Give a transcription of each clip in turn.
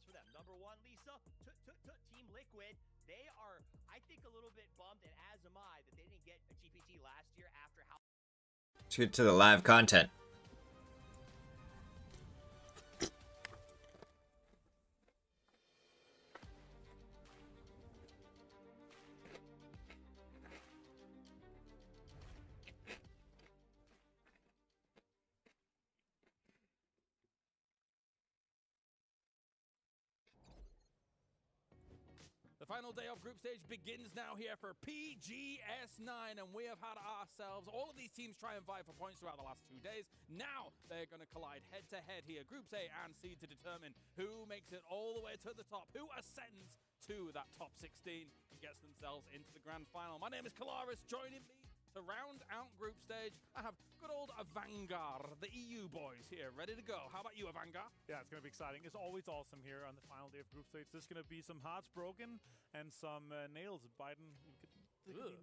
for them. Number one, Lisa, Team Liquid. They are, I think, a little bit bummed, and as am I, that they didn't get a GPT last year after how. Let's get to the live content. The final day of group stage begins now here for PGS9, and we have had ourselves all of these teams try and vie for points throughout the last 2 days. Now they're going to collide head-to-head here, Groups A and C, to determine who makes it all the way to the top, who ascends to that top 16 and gets themselves into the grand final. My name is Kalaris. Joining me to round out group stage, I have good old Avangar, the EU boys here, ready to go. How about you, Avangar? Yeah, it's going to be exciting. It's always awesome here on the final day of group stage. There's going to be some hearts broken and some nails biting.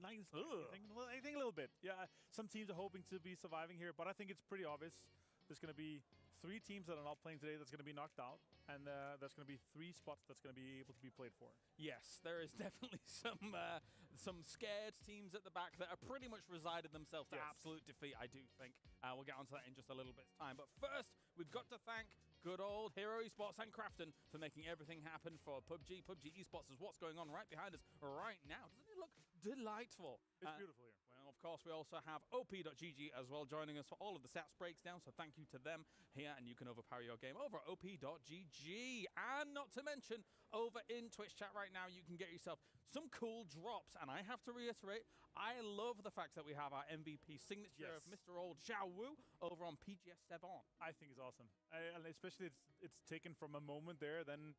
Nice. I think a little bit. Yeah, some teams are hoping to be surviving here, but I think it's pretty obvious. There's going to be 3 teams that are not playing today that's going to be knocked out, and there's going to be 3 spots that's going to be able to be played for. Yes, there is definitely some scared teams at the back that are pretty much resided themselves to absolute defeat, I do think. We'll get onto that in just a little bit's time. But first, we've got to thank good old Hero Esports and Krafton for making everything happen for PUBG. PUBG Esports is what's going on right behind us right now. Doesn't it look delightful? It's beautiful here. Well, of course, we also have OP.GG as well joining us for all of the stats breakdown, so thank you to them here, and you can overpower your game over at OP.GG. And not to mention, over in Twitch chat right now, you can get yourself some cool drops, and I have to reiterate, I love the fact that we have our MVP signature of Mr. Old Xiao Wu over on PGS7. I think it's awesome. And especially it's taken from a moment there, then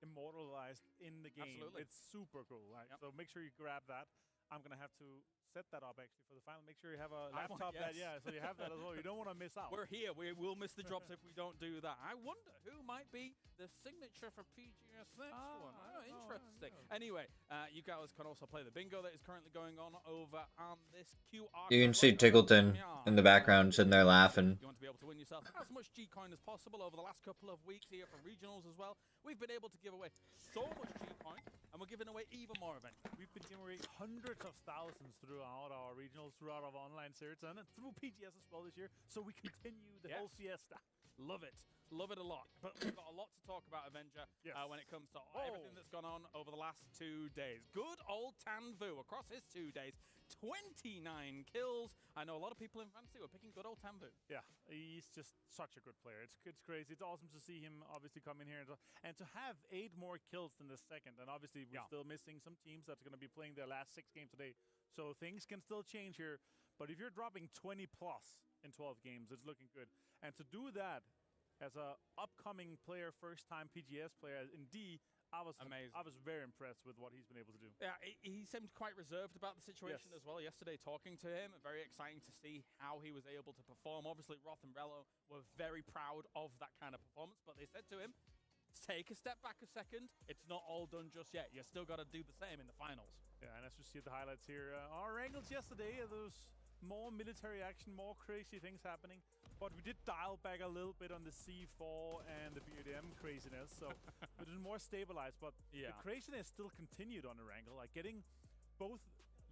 immortalized in the game. Absolutely. It's super cool. Right? Yep. So make sure you grab that. I'm going to have to set that up actually for the final. Make sure you have a laptop so you have that as well. You don't want to miss out. We're here. We will miss the drops if we don't do that. I wonder who might be the signature for PGS next one. Interesting. Anyway, you guys can also play the bingo that is currently going on over on this QR. You can see Tickleton in the background sitting there laughing. You want to be able to win yourself as much G-Coin as possible over the last couple of weeks here for regionals as well. We've been able to give away so much G-Coin, and we're giving away even more eventually. We've been giving away hundreds of thousands throughout our regionals, throughout our online series, and through PGS as well this year. So we continue the whole fiesta. Love it. Love it a lot. But we've got a lot to talk about, Avenger, when it comes to everything that's gone on over the last 2 days. Good old Tan Vu, across his 2 days, 29 kills. I know a lot of people in Fantasy were picking good old Tan Vu. Yeah, he's just such a good player. It's crazy. It's awesome to see him obviously come in here and to have 8 more kills than the second. And obviously we're still missing some teams that's going to be playing their last 6 games today. So things can still change here. But if you're dropping 20 plus in 12 games, it's looking good. And to do that as a upcoming player, first-time PGS player in D, I was amazing. I was very impressed with what he's been able to do. Yeah, he seemed quite reserved about the situation as well yesterday, talking to him. Very exciting to see how he was able to perform. Obviously, Roth and Rello were very proud of that kind of performance, but they said to him, take a step back a second. It's not all done just yet. You still got to do the same in the finals. Yeah, and as you see the highlights here, our angles yesterday, there was more military action, more crazy things happening. But we did dial back a little bit on the C4 and the BDM craziness, so it was more stabilized. But the craziness still continued on the Wrangle, like getting both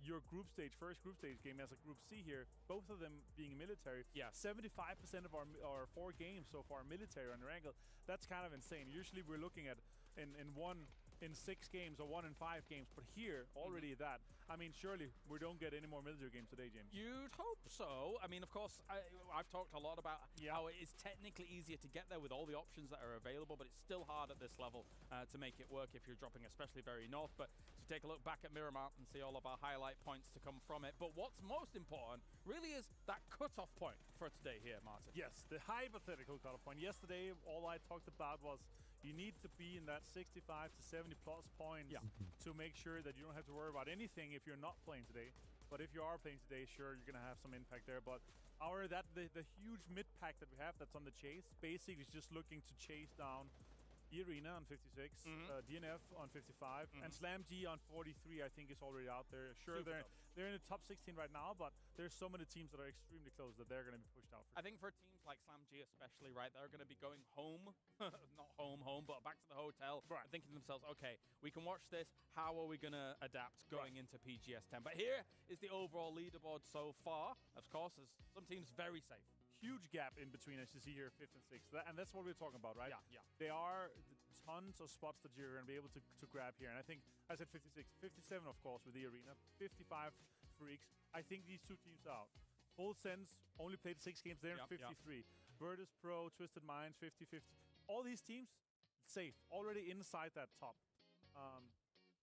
your first group stage game as a Group C here, both of them being military. Yeah, 75% of our 4 games so far military on the Wrangle. That's kind of insane. Usually we're looking at in 6 games or 1 in 5 games, but here already that. I mean, surely we don't get any more military games today, James. You'd hope so. I mean, of course, I've talked a lot about how it is technically easier to get there with all the options that are available, but it's still hard at this level to make it work if you're dropping especially very north. But to take a look back at Miramar and see all of our highlight points to come from it. But what's most important really is that cutoff point for today here, Martin. Yes, the hypothetical cutoff point. Yesterday, all I talked about was you need to be in that 65 to 70 plus points to make sure that you don't have to worry about anything if you're not playing today. But if you are playing today, sure, you're going to have some impact there. But the huge mid pack that we have that's on the chase basically is just looking to chase down Arena on 56, DNF on 55, and Slam G on 43, I think is already out there. Sure, they're in the top 16 right now, but there's so many teams that are extremely close that they're going to be pushed out. I think for teams like Slam G especially, right, they're going to be going home, not home, but back to the hotel and thinking to themselves, okay, we can watch this. How are we going to adapt going into PGS 10? But here is the overall leaderboard so far. Of course, there's some teams very safe. Huge gap in between, as you see here, 5th and 6th. And that's what we're talking about, right? Yeah. There are tons of spots that you're going to be able to grab here. And I think I said 56, 57, of course, with the arena, 55 Freaks. I think these two teams are out. Full Sense only played 6 games. They're in 53. Virtus Pro, Twisted Minds, 50-50. All these teams, safe, already inside that top.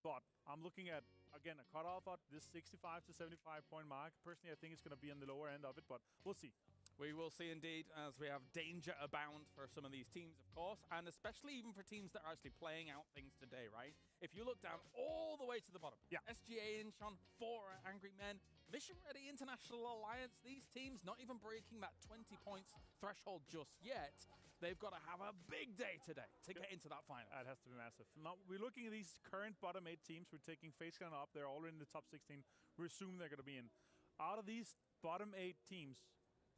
But I'm looking at, again, a cutoff at this 65 to 75 point mark. Personally, I think it's going to be on the lower end of it, but we'll see. We will see indeed, as we have danger abound for some of these teams, of course, and especially even for teams that are actually playing out things today, right? If you look down all the way to the bottom, SGA, Incheon, 4 Angry Men, Mission Ready International Alliance, these teams not even breaking that 20 points threshold just yet. They've got to have a big day today to get into that final. That has to be massive. Now, we're looking at these current bottom 8 teams. We're taking FaZe up. They're already in the top 16. We're assuming they're going to be in. Out of these bottom 8 teams,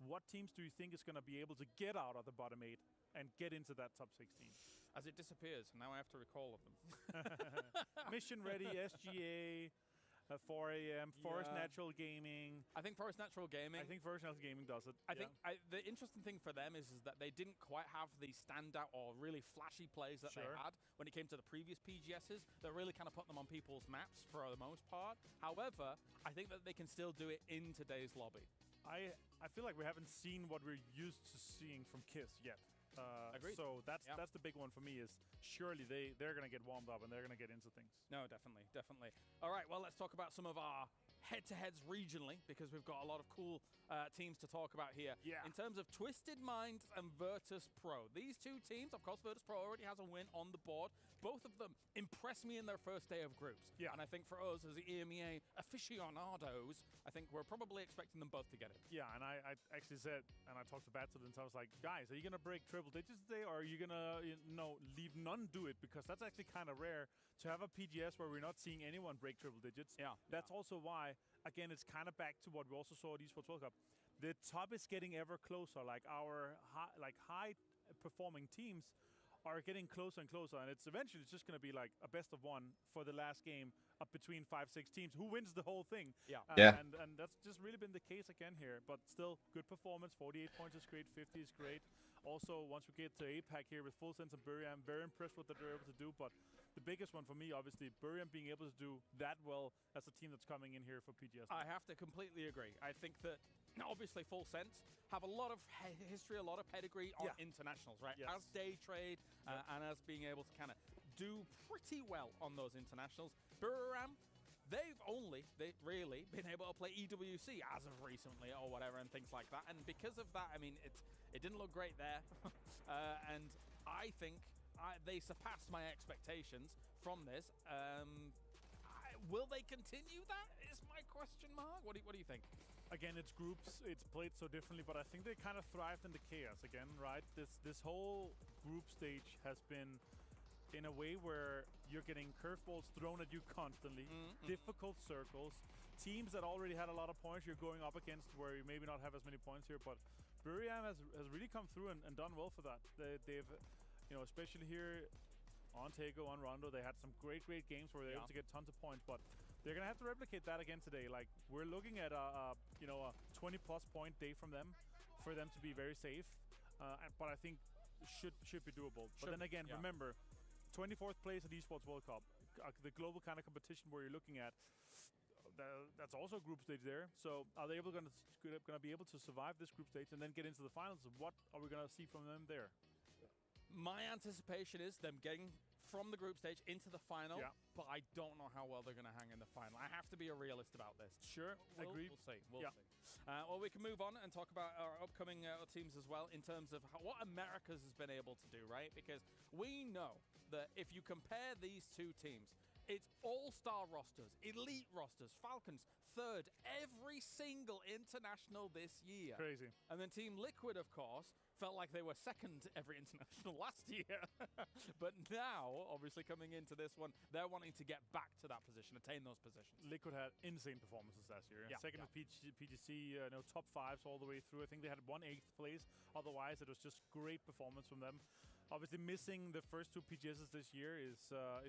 what teams do you think is going to be able to get out of the bottom 8 and get into that top 16? As it disappears, now I have to recall of them. Mission Ready, SGA, 4 AM, Forest Natural Gaming. I think Forest Natural Gaming. I think Forest Natural Gaming does it. I think the interesting thing for them is that they didn't quite have the standout or really flashy plays that they had when it came to the previous PGSs. That really kind of put them on people's maps for the most part. However, I think that they can still do it in today's lobby. I feel like we haven't seen what we're used to seeing from KISS yet. Agreed. So that's the big one for me, is surely they're going to get warmed up and they're going to get into things. No, definitely. All right, well, let's talk about some of our head-to-heads regionally, because we've got a lot of cool teams to talk about here. Yeah. In terms of Twisted Minds and Virtus Pro, these two teams, of course, Virtus Pro already has a win on the board. Both of them impressed me in their first day of groups. Yeah. And I think for us as the EMEA aficionados, I think we're probably expecting them both to get it. Yeah, and I actually said, and I talked to Batson, and so I was like, guys, are you going to break triple digits today, or are you going to leave none do it? Because that's actually kind of rare to have a PGS where we're not seeing anyone break triple digits. Yeah. That's also why, again, it's kind of back to what we also saw at Esports World Cup. The top is getting ever closer. Like our high-performing teams are getting closer and closer, and it's eventually just going to be like a best of one for the last game up between 5-6 teams. Who wins the whole thing? Yeah. And that's just really been the case again here. But still, good performance. 48 points is great. 50 is great. Also, once we get to APAC here with Full Sense and Bury, I'm very impressed with what they're able to do. But the biggest one for me, obviously, Bury being able to do that well as a team that's coming in here for PGS. I have to completely agree. I think that obviously Full Sense have a lot of history, a lot of pedigree on internationals, right? Yes. As day trade and as being able to kind of do pretty well on those internationals. Buriram, they've really been able to play EWC as of recently or whatever and things like that. And because of that, I mean, it didn't look great there. And I think they surpassed my expectations from this. Will they continue that is my question mark. What do you think? Again, it's groups. It's played so differently, but I think they kind of thrived in the chaos again, right? This whole group stage has been in a way where you're getting curveballs thrown at you constantly, difficult circles, teams that already had a lot of points you're going up against where you maybe not have as many points here, but Buriram has really come through and done well for that. They've, especially here on Tego, on Rondo, they had some great games where they're able to get tons of points, but they're going to have to replicate that again today. Like, we're looking at a 20-plus point day from them for them to be very safe, but I think should be doable. But then again, remember, 24th place at Esports World Cup, the global kind of competition where you're looking at, that's also a group stage there. So are they going to be able to survive this group stage and then get into the finals? What are we going to see from them there? My anticipation is them getting from the group stage into the final, but I don't know how well they're going to hang in the final. I have to be a realist about this. Sure, agreed. We'll see. We'll see. Well, we can move on and talk about our upcoming teams as well in terms of what Americas has been able to do, right? Because we know that if you compare these two teams, it's all-star rosters, elite rosters. Falcons, third every single international this year. Crazy. And then Team Liquid, of course, felt like they were second every international last year. But now, obviously coming into this one, they're wanting to get back to that position, attain those positions. Liquid had insane performances last year. Second with PGC, top 5s all the way through. I think they had 1/8 place. Otherwise, it was just great performance from them. obviously missing the first 2 PGSs this year is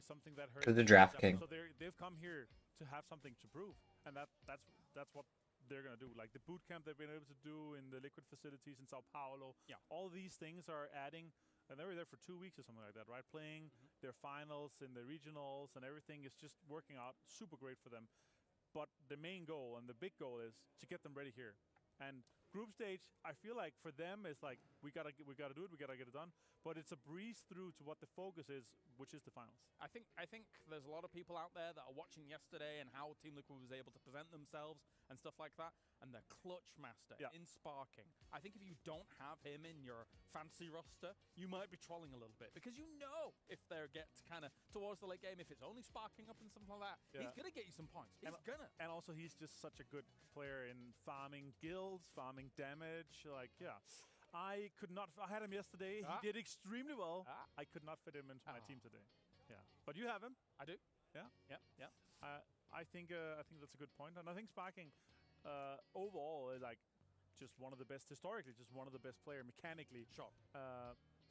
something that hurts. To the Draft King. So they've come here to have something to prove, and that's what they're gonna do. Like the boot camp they've been able to do in the Liquid facilities in Sao Paulo. Yeah. All these things are adding. And they were there for 2 weeks or something like that, right? Playing their finals and the regionals and everything is just working out super great for them. But the main goal and the big goal is to get them ready here. And group stage, I feel like for them is like we gotta do it, we gotta get it done. But it's a breeze through to what the focus is, which is the finals. I think there's a lot of people out there that are watching yesterday and how Team Liquid was able to present themselves and stuff like that. And the clutch master in Sparking. I think if you don't have him in your fancy roster, you might be trolling a little bit because you know if they get kind of towards the late game, if it's only Sparking up and something like that, he's gonna get you some points. He's gonna. And also, he's just such a good player in farming guilds, farming damage. Like, I could not. I had him yesterday. He did extremely well. I could not fit him into my team today. Yeah, but you have him. I do. Yeah. I think that's a good point, and I think Sparking overall is like just one of the best historically, just one of the best player mechanically. Sure.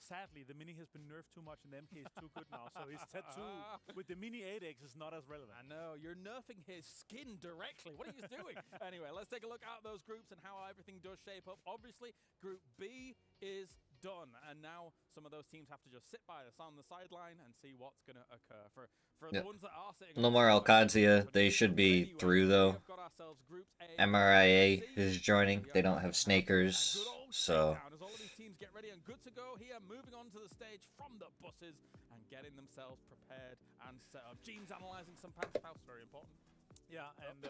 Sadly, the mini has been nerfed too much, and the MK is too good now. So his tattoo with the mini 8X is not as relevant. I know, you're nerfing his skin directly. What are you doing? Anyway, let's take a look at those groups and how everything does shape up. Obviously, Group B is done, and now some of those teams have to just sit by us on the sideline and see what's going to occur. For the ones that are sitting, No more Alcadzia. They should be through though. MRIA is joining. They don't have Snakers, so. As all of these teams get ready and good to go here, moving on to the stage from the buses and getting themselves prepared and set up. Jeans analyzing some Panzerfaust, very important. Yeah, and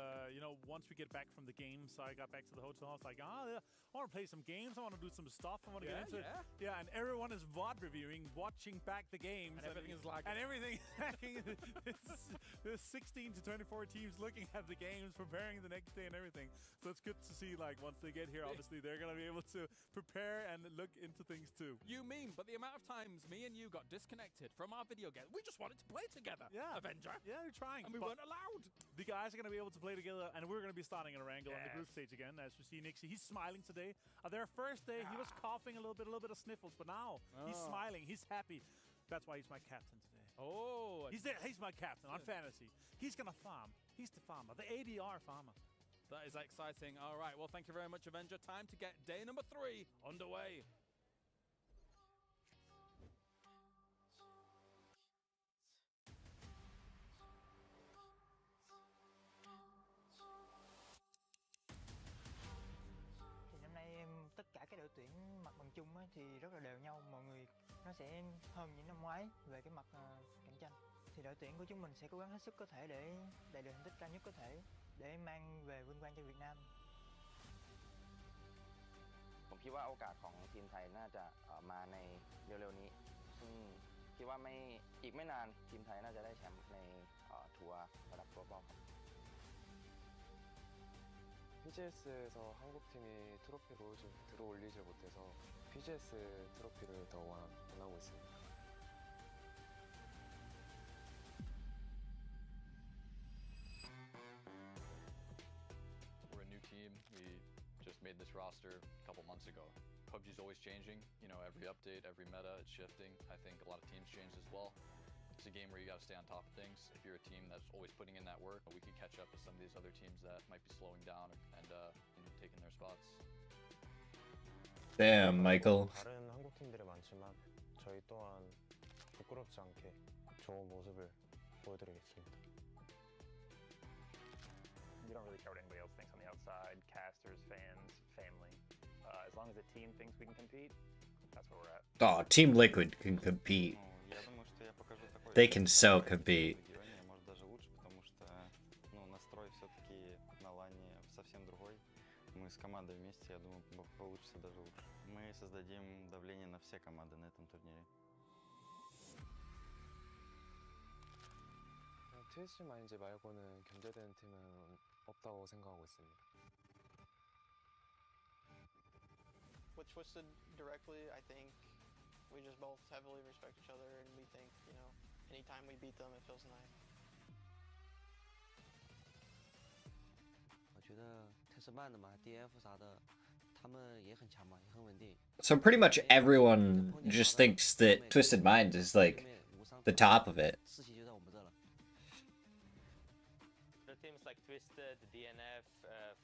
once we get back from the games, I got back to the hotel. I was like, I want to play some games. I want to do some stuff. I want to get into it. Yeah, and everyone is VOD reviewing, watching back the games. And everything is lagging. And everything There's 16 to 24 teams looking at the games, preparing the next day and everything. So it's good to see, like, once they get here, obviously, they're going to be able to prepare and look into things too. You mean, but the amount of times me and you got disconnected from our video game, we just wanted to play together. Yeah. Avenger. Yeah, we're trying. And we weren't allowed. The guys are going to be able to play together, and we're going to be starting in a wrangle on the group stage again. As you see, Nixie, he's smiling today. Their first day, he was coughing a little bit of sniffles, but now he's smiling. He's happy. That's why he's my captain today. Oh. He's my captain on fantasy. He's going to farm. He's the farmer, the ADR farmer. That is exciting. All right, well, thank you very much, Avenger. Time to get day number 3 underway. Tất cả các đội tuyển mặt bằng chung thì rất là đều nhau, mọi người nó sẽ hơn những năm ngoái về cái mặt cạnh tranh. Thì đội tuyển của chúng mình sẽ cố gắng hết sức có thể để đạt được thành tích cao nhất có thể để mang về vinh quang cho Việt Nam. ผมคิดว่าโอกาสของทีมไทยน่าจะมาในเร็วๆนี้ซึ่งคิดว่าอีกไม่นานทีมไทยน่าจะได้แชมป์ในทัวร์ระดับ global ครับ PGS에서 한국팀이 트로피를 들어올리지 못해서 PGS 트로피를 더 원하고 있습니다. We're a new team. We just made this roster a couple months ago. PUBG's always changing. You know, every update, every meta, it's shifting. I think a lot of teams changed as well. It's a game where you got to stay on top of things. If you're a team that's always putting in that work, we can catch up with some of these other teams that might be slowing down and taking their spots. Damn, Michael. 다른 한국 팀들이 많지만 저희 또한 부끄럽지 않게 좋은 모습을 보여드리겠습니다. You don't really care what anybody else thinks on the outside, casters, fans, family. As long as the team thinks we can compete, that's where we're at. Oh, Team Liquid can compete. They can so compete. Может даже лучше, потому что настрой все-таки на лане совсем другой. Мы с командой вместе, я думаю, получится даже лучше. Мы создадим давление на все команды на этом турнире. TSG 마인즈 말고는 견제되는 팀은 없다고 생각하고 있습니다. With Twisted directly, I think we just both heavily respect each other, and we think, anytime we beat them, it feels nice. 我觉得特斯曼的嘛 ，DF 啥的， So pretty much everyone just thinks that Twisted Mind is like the top of it. The teams like Twisted, DNF,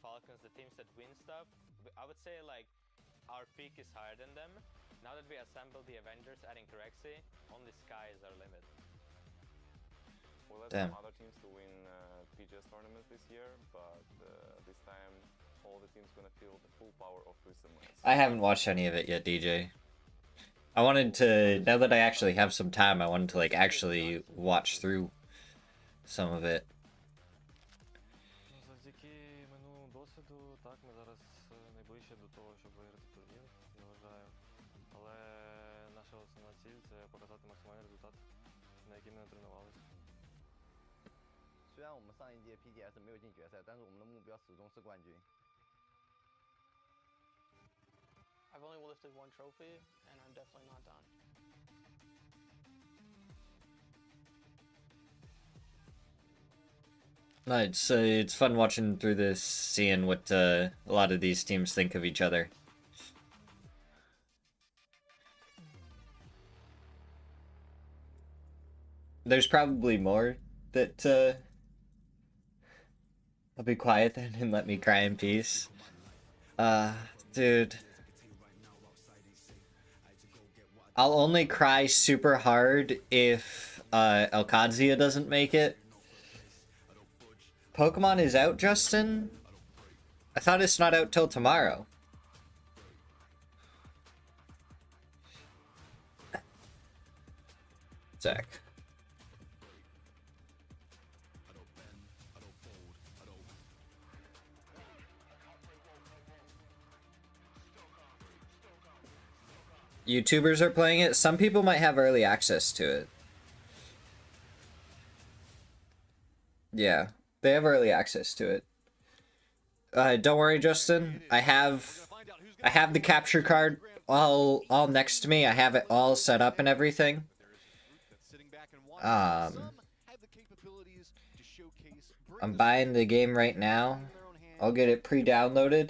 Falcons, the teams that win stuff, I would say like our peak is higher than them. Now that we assembled the Avengers, adding Corexy, only sky is our limit. We'll let Damn. some other teams to win PGS tournaments this year, but this time all the teams gonna feel the full power of Twisted Minds. I haven't watched any of it yet, DJ. I wanted to, now that I actually have some time, I wanted to like actually watch through some of it. Завдяки минулому досвіду, так, ми зараз найближче до того, щоб виграти турнір, я вважаю. Але наша основна ціль – це показати максимальний результат, на який ми тренувалися. 虽然我们上一届 PGS 没有进决赛，但是我们的目标始终是冠军。 I've only lifted one trophy, and I'm definitely not done. No, it's fun watching through this, seeing what a lot of these teams think of each other. There's probably more that I'll be quiet then and let me cry in peace. Dude. I'll only cry super hard if Alcadzia doesn't make it. Pokemon is out, Justin? I thought it's not out till tomorrow. Zach. YouTubers are playing it. Some people might have early access to it. Yeah, they have early access to it. Don't worry, Justin. I have the capture card all next to me. I have it all set up and everything. I'm buying the game right now. I'll get it pre-downloaded.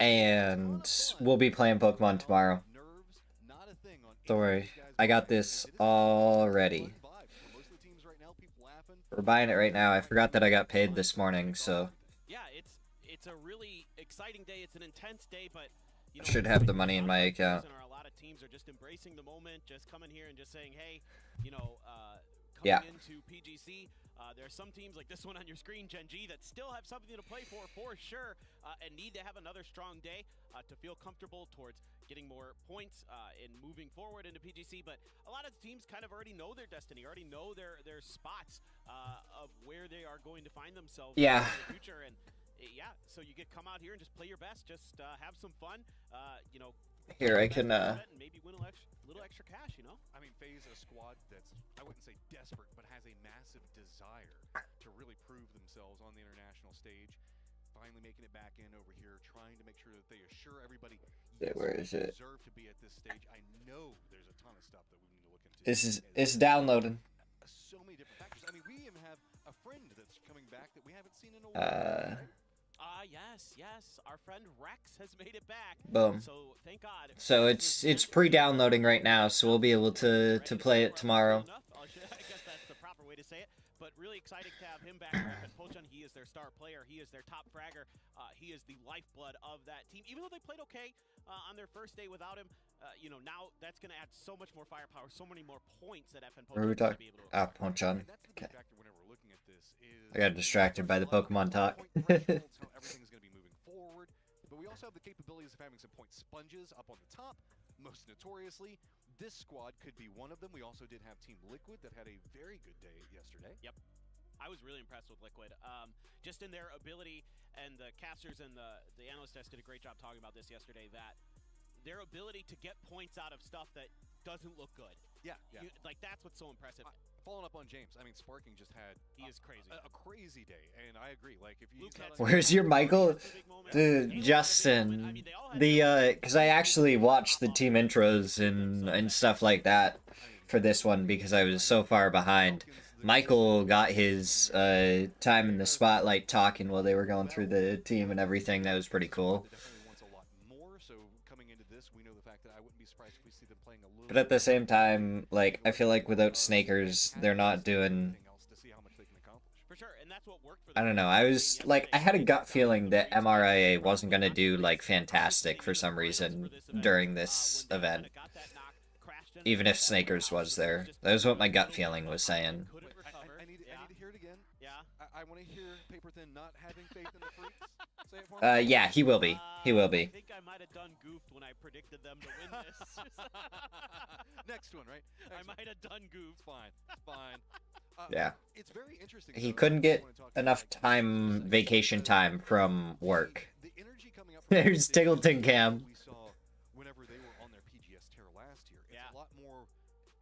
And we'll be playing Pokemon tomorrow. Don't worry. I got this already. We're buying it right now. I forgot that I got paid this morning, so... Yeah, it's a really exciting day. It's an intense day, but... You know, should have the money in my account. A lot of teams are just embracing the moment, just coming here and just saying, hey, you know, yeah. Into PGC. There are some teams like this one on your screen, Gen G, that still have something to play for sure, and need to have another strong day to feel comfortable towards getting more points and moving forward into PGC. But a lot of the teams kind of already know their destiny, already know their spots of where they are going to find themselves in the future. And yeah, so you get come out here and just play your best, just have some fun, you know. Here, I can maybe win a little extra cash, you know? I mean, FaZe, a squad that's, I wouldn't say desperate, but has a massive desire to really prove themselves on the international stage. Finally making it back in over here, trying to make sure that they assure everybody, yes, where is it? Deserve to be at this stage. I know there's a ton of stuff that we need to look into. It's downloading. So many different factors. I mean, we even have a friend that's coming back that we haven't seen in a while. Yes. Our friend Rex has made it back. Boom. So thank God. So it's pre-downloading right now, so we'll be able to play it tomorrow. I guess that's the proper way to say it. But really exciting to have him back. And Pochan, he is their star player. He is their top fragger. He is the lifeblood of that team. Even though they played okay on their first day without him, you know, now that's going to add so much more firepower, so many more points that FN Pochan What are we talking? Pochan. Okay. I got distracted by the Pokemon talk. Everything's going to be moving forward, but we also have the capabilities of having some point sponges up on the top. Most notoriously, this squad could be one of them. We also did have Team Liquid that had a very good day yesterday. Yep. I was really impressed with Liquid. Just in their ability, and the casters and the analyst desk did a great job talking about this yesterday, that their ability to get points out of stuff that doesn't look good. Yeah. Like, that's what's so impressive. Following up on James, I mean, Sparking just had he is crazy. A crazy day, and I agree. Like, if you Where's your Michael? Dude, Justin. Because I actually watched the team intros and stuff like that for this one because I was so far behind. Michael got his time in the spotlight talking while they were going through the team and everything. That was pretty cool. But at the same time, like, I feel like without Snakers, they're not doing... I don't know, I had a gut feeling that MRIA wasn't going to do, like, fantastic for some reason during this event. Even if Snakers was there. That was what my gut feeling was saying. I need to hear it again. I want to hear Paper Thin not having faith in the freaks. Say it for me. Yeah, he will be. He will be. I think I might have done goofed when I predicted them to win this. Next one, right? I might have done goofed. Fine. Fine. Yeah. It's very interesting. He couldn't get enough time, vacation time from work. There's Tiggleton Cam. We saw whenever they were on their PGS tear last year. It's a lot more,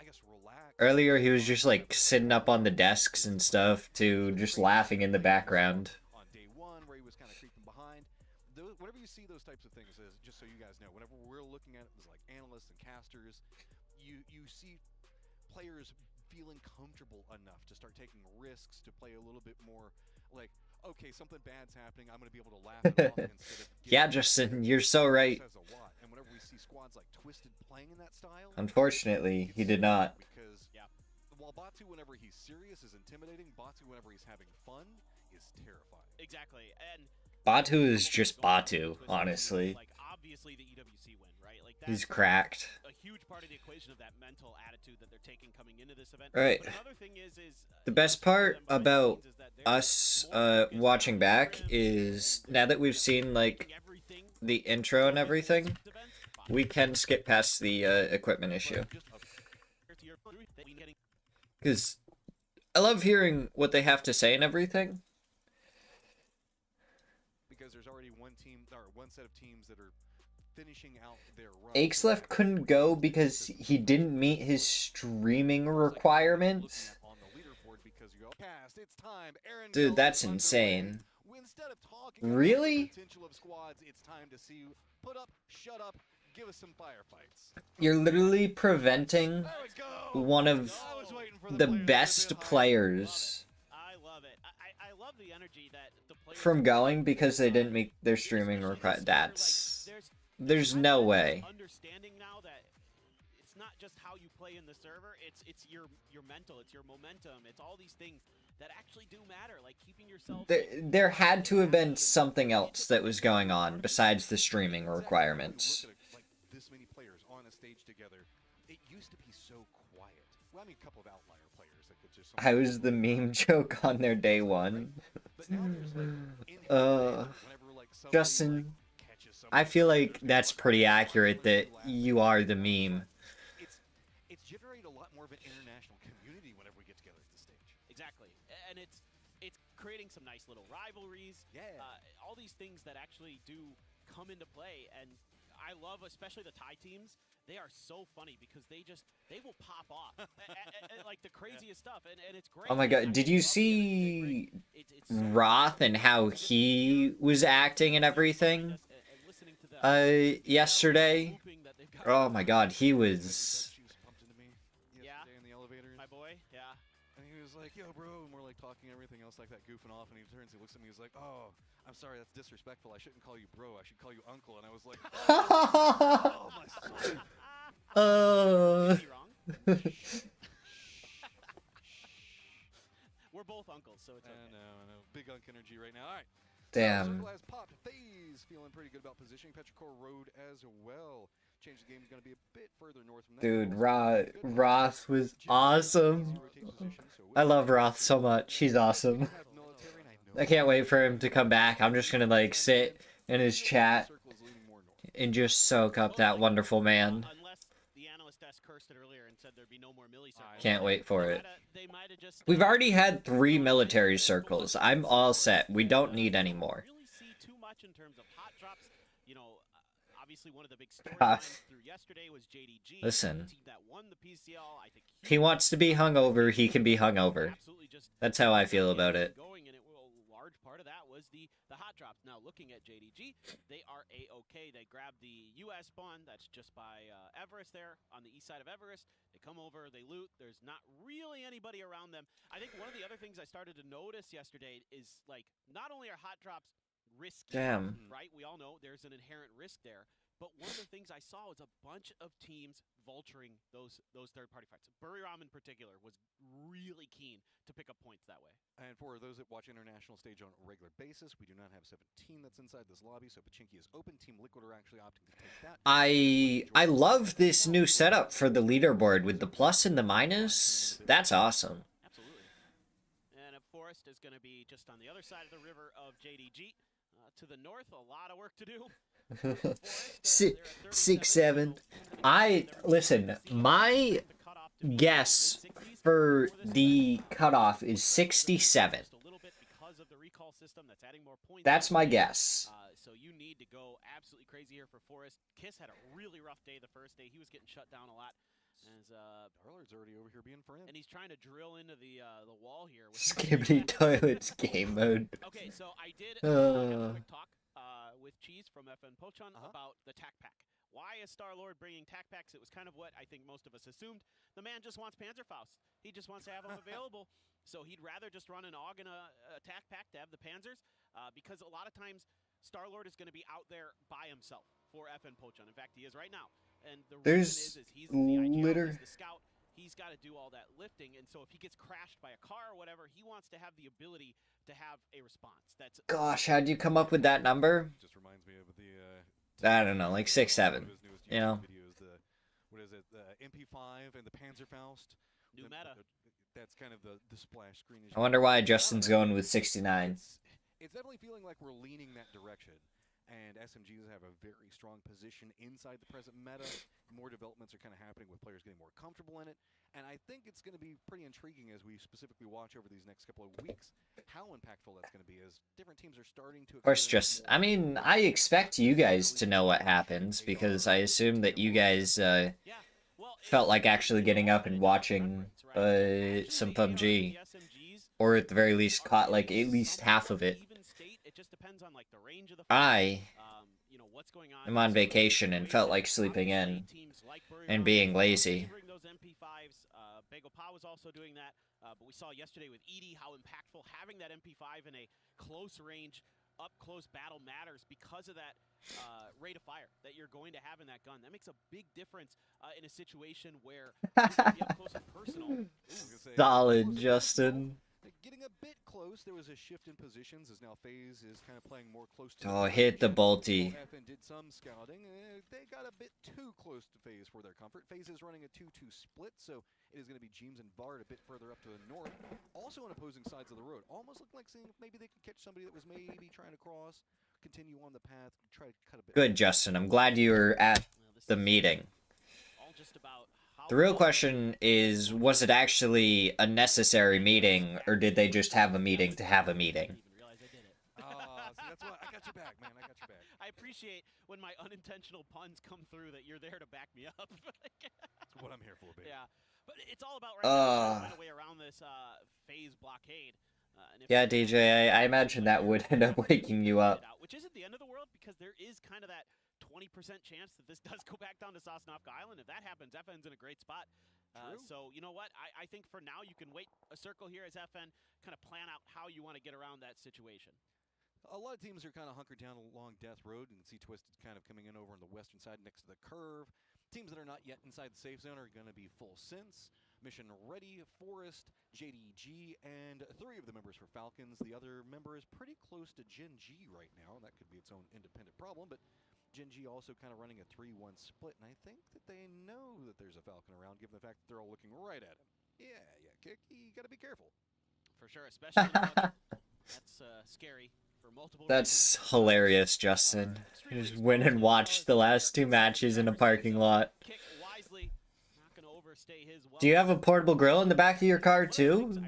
I guess, relaxed. Earlier, he was just, like, sitting up on the desks and stuff, to just laughing in the background. On day one, where he was kind of creeping behind. Whenever you see those types of things, just so you guys know, whenever we're looking at it as, like, analysts and casters, you see players feeling comfortable enough to start taking risks, to play a little bit more like, okay, something bad's happening, I'm going to be able to laugh it off instead of... Yeah, Justin, you're so right. And whenever we see squads like Twisted playing in that style... Unfortunately, he did not. Because while Batu, whenever he's serious, is intimidating, Batu, whenever he's having fun, is terrifying. Exactly. And Batu is just Batu, honestly. like, obviously the EWC win, right? Like, He's cracked. A huge part of the equation of that mental attitude that they're taking coming into this event. Right. But another thing is the best part about us watching back is now that we've seen, like, the intro and everything, we can skip past the equipment issue. Because I love hearing what they have to say and everything. Because there's already one team, or one set of teams that are finishing out their run. Axeleft couldn't go because he didn't meet his streaming requirements. Dude, that's insane. Really? Potential of squads, it's time to see put up, shut up, give us some firefights. You're literally preventing one of the best players the energy that the players from going because they didn't meet their streaming requirements. There's no way. Understanding now that it's not just how you play in the server, it's your mental, it's your momentum, it's all these things that actually do matter, like keeping yourself... There had to have been something else that was going on besides the streaming requirements. Like this many players on a stage together, it used to be so quiet. Well, I mean, a couple of outlier players that could just... I was the meme joke on their day one. Justin, I feel like that's pretty accurate that you are the meme. It's generated a lot more of an international community whenever we get together at the stage. Exactly, and it's creating some nice little rivalries. Yeah. All these things that actually do come into play, and I love especially the Thai teams. They are so funny because they will pop off and like the craziest stuff, and it's great. Oh my god, did you see Roth and how he was acting and everything? Yesterday? Oh my god, he was... My boy, yeah. And he was like, yo, bro, and we're like talking everything else like that, goofing off, and he turns, he looks at me, he's like, oh, I'm sorry, that's disrespectful. I shouldn't call you bro, I should call you uncle. And I was like, oh my son. We're both uncles, so it's okay. I know. Big unk energy right now. All right. Damn. So, has popped. FaZe feeling pretty good about positioning. Petrichor Road as well. Change the game is going to be a bit further north from that. Dude, Roth was awesome. I love Roth so much. He's awesome. I can't wait for him to come back. I'm just gonna like sit in his chat and just soak up that wonderful man. Can't wait for it. We've already had 3 military circles. I'm all set. We don't need any more. Obviously, one of the big storylines through yesterday was JDG. Listen, the team that won the PCL. I think he wants to be hungover. He can be hungover. That's how I feel about it. large part of that was the hot drops. Now, looking at JDG, they are A-OK. They grab the US spawn that's just by Everest there on the east side of Everest. They come over, they loot. There's not really anybody around them. I think one of the other things I started to notice yesterday is, like, not only are hot drops risky, Damn. right? We all know there's an inherent risk there. But one of the things I saw was a bunch of teams vulturing those third-party fights. Buriram in particular was really keen to pick up points that way. And for those that watch International Stage on a regular basis, we do not have 17 that's inside this lobby, so Pachinki is open. Team Liquid are actually opting to take that. I love this new setup for the leaderboard with the plus and the minus. That's awesome. Absolutely. And Forest is going to be just on the other side of the river of JDG. To the north, a lot of work to do. 6-7. Listen, my guess for the cutoff is 67. That's my guess. So you need to go absolutely crazy here for Forest. Kiss had a really rough day the first day. He was getting shut down a lot. As Darlard's already over here being friend. And he's trying to drill into the wall here. Skibbity Toilets game mode. Okay, so I did have a quick talk with Cheese from FN Pochon about the TAC Pack. Why is Star-Lord bringing TAC Packs? It was kind of what I think most of us assumed. The man just wants Panzerfaust. He just wants to have them available. So he'd rather just run an AUG and a TAC Pack to have the Panzers because a lot of times Star-Lord is going to be out there by himself for FN Pochon. In fact, he is right now. And the reason is he's the IGL, he's the scout. He's got to do all that lifting, and so if he gets crashed by a car or whatever, he wants to have the ability to have a response. That's Gosh, how'd you come up with that number? Just reminds me of the I don't know, like 6-7. You know? What is it? The MP5 and the Panzerfaust. New meta. That's kind of the splash screen. I wonder why Justin's going with 69. It's definitely feeling like we're leaning that direction. And SMGs have a very strong position inside the present meta. More developments are kind of happening with players getting more comfortable in it. And I think it's going to be pretty intriguing as we specifically watch over these next couple of weeks how impactful that's going to be as different teams are starting to... Of course, I mean, I expect you guys to know what happens because I assume that you guys felt like actually getting up and watching some PUBG. Or at the very least caught like at least half of it. I am on vacation and felt like sleeping in and being lazy. Bagel was also doing that, but we saw yesterday with Edie how impactful having that MP5 in a close range, up-close battle matters because of that rate of fire that you're going to have in that gun. That makes a big difference in a situation where you're going to be up close and personal. Solid, Justin. Getting a bit close, there was a shift in positions as now FaZe is kind of playing more close to... Oh, hit the bolty. FN did some scouting. They got a bit too close to FaZe for their comfort. FaZe is running a 2-2 split, so it is going to be Jeems and Vard a bit further up to the north. Also on opposing sides of the road. Almost looked like seeing if maybe they could catch somebody that was maybe trying to cross, continue on the path, try to cut a bit. Good, Justin. I'm glad you were at the meeting. The real question is, was it actually a necessary meeting, or did they just have a meeting to have a meeting? See, that's why I got your back, man. I got your back. I appreciate when my unintentional puns come through that you're there to back me up. That's what I'm here for, baby. Yeah, but it's all about right now find a way around this FaZe blockade. Yeah, DJ, I imagine that would end up waking you up. Which isn't the end of the world, because there is kind of that 20% chance that this does go back down to Sosnovka Island. If that happens, FN's in a great spot. So, you know what? I think for now you can wait a circle here as FN kind of plan out how you want to get around that situation. A lot of teams are kind of hunkered down along Death Road, and see Twisted kind of coming in over on the western side next to the curve. Teams that are not yet inside the safe zone are going to be Full Sense, Mission Ready, Forest, JDG, and 3 of the members for Falcons. The other member is pretty close to Gen G right now. That could be its own independent problem, but Gen G also kind of running a 3-1 split, and I think that they know that there's a Falcon around, given the fact that they're all looking right at him. Yeah, Kick, you got to be careful. For sure, especially that's scary for multiple That's hilarious, Justin. Just went and watched the last 2 matches in a parking lot. Do you have a portable grill in the back of your car too?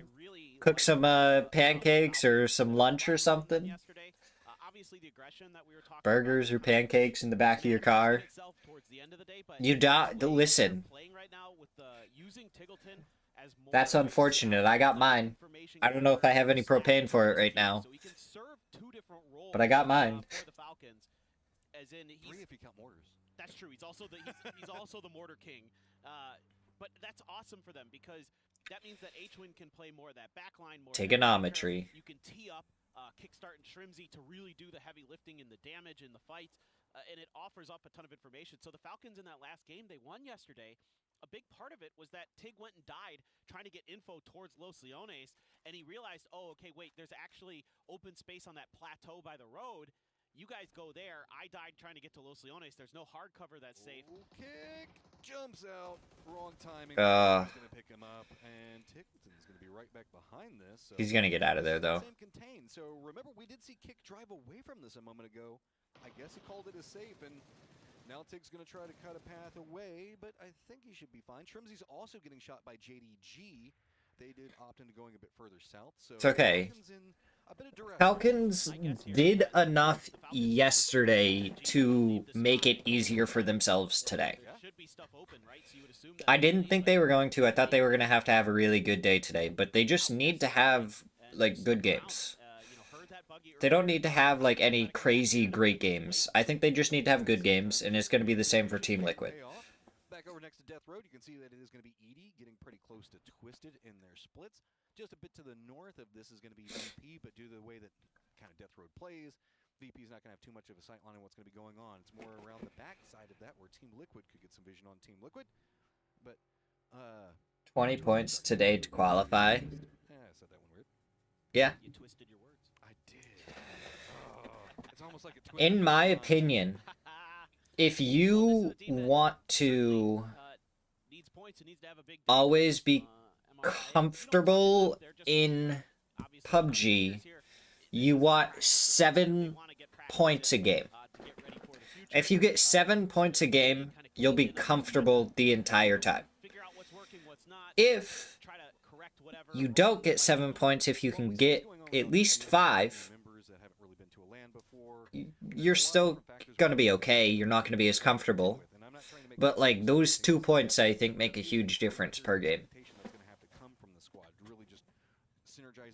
Cook some pancakes or some lunch or something? Burgers or pancakes in the back of your car? You listen. That's unfortunate. I got mine. I don't know if I have any propane for it right now. but I got mine. For the Falcons, as in he's 3 if you count mortars. That's true. He's also the mortar king. But that's awesome for them because that means that H-Win can play more of that backline, more Trigonometry. You can tee up Kickstart and Shrimzy to really do the heavy lifting and the damage in the fights, and it offers up a ton of information. So the Falcons in that last game, they won yesterday. A big part of it was that Tig went and died trying to get info towards Los Leones, and he realized, oh, okay, wait, there's actually open space on that plateau by the road. You guys go there. I died trying to get to Los Leones. There's no hard cover that's safe. Kick jumps out. Wrong timing. He's going to pick him up, and Tickleston's going to be right back behind this. So He's going to get out of there, though. Same contained. So remember, we did see Kick drive away from this a moment ago. I guess he called it as safe, and now Tig's going to try to cut a path away, but I think he should be fine. Shrimzy's also getting shot by JDG. They did opt into going a bit further south. So it's okay. Falcons did enough yesterday to make it easier for themselves today. I didn't think they were going to. I thought they were going to have a really good day today, but they just need to have, like, good games. They don't need to have, like, any crazy great games. I think they just need to have good games, and it's going to be the same for Team Liquid. Back over next to Death Road, you can see that it is going to be Edie getting pretty close to Twisted in their splits. Just a bit to the north of this is going to be VP, but due to the way that kind of Death Road plays, VP is not going to have too much of a sight line on what's going to be going on. It's more around the back side of that where Team Liquid could get some vision on Team Liquid. But 20 points today to qualify. Yeah, I said that one weird. Yeah. You twisted your words. I did. It's almost like a twist. In my opinion, if you want to always be comfortable in PUBG, you want 7 points a game. If you get 7 points a game, you'll be comfortable the entire time. If you don't get 7 points, if you can get at least 5, you're still gonna be okay. You're not gonna be as comfortable. But, like, those 2 points, I think, make a huge difference per game.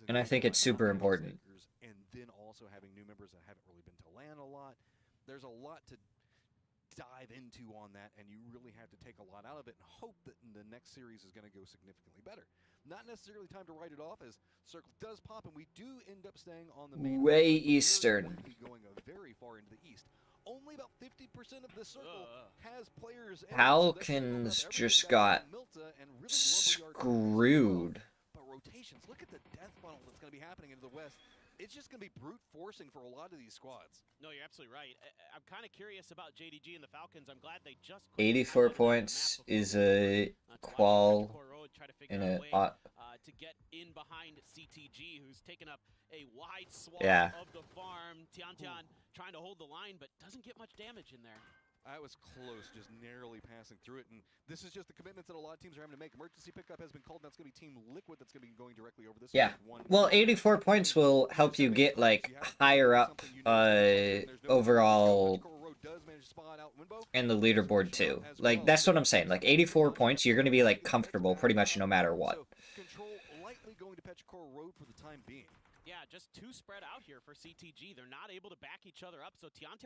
And I think it's super important. And then also having new members that haven't really been to LAN a lot. There's a lot to dive into on that, and you really have to take a lot out of it and hope that the next series is going to go significantly better. Not necessarily time to write it off, as Circle does pop, and we do end up staying on the main. Way eastern. Going very far into the east. Only about 50% of the circle has players. Falcons just got screwed. But rotations, look at the death funnel that's going to be happening into the west. It's just going to be brute forcing for a lot of these squads. No, you're absolutely right. I'm kind of curious about JDG and the Falcons. I'm glad they just 84 points is a qual in a to get in behind CTG, who's taken up a wide swath of the farm. Tian trying to hold the line, but doesn't get much damage in there. I was close, just narrowly passing through it, and this is just the commitments that a lot of teams are having to make. Emergency pickup has been called, and that's going to be Team Liquid that's going to be going directly over this. Yeah. Well, 84 points will help you get, like, higher up overall in the leaderboard, too. Like, that's what I'm saying. Like, 84 points, you're going to be, like, comfortable pretty much no matter what. Control lightly going to Petrichor Road for the time being. Yeah, just 2 spread out here for CTG. They're not able to back each other up, so Tian,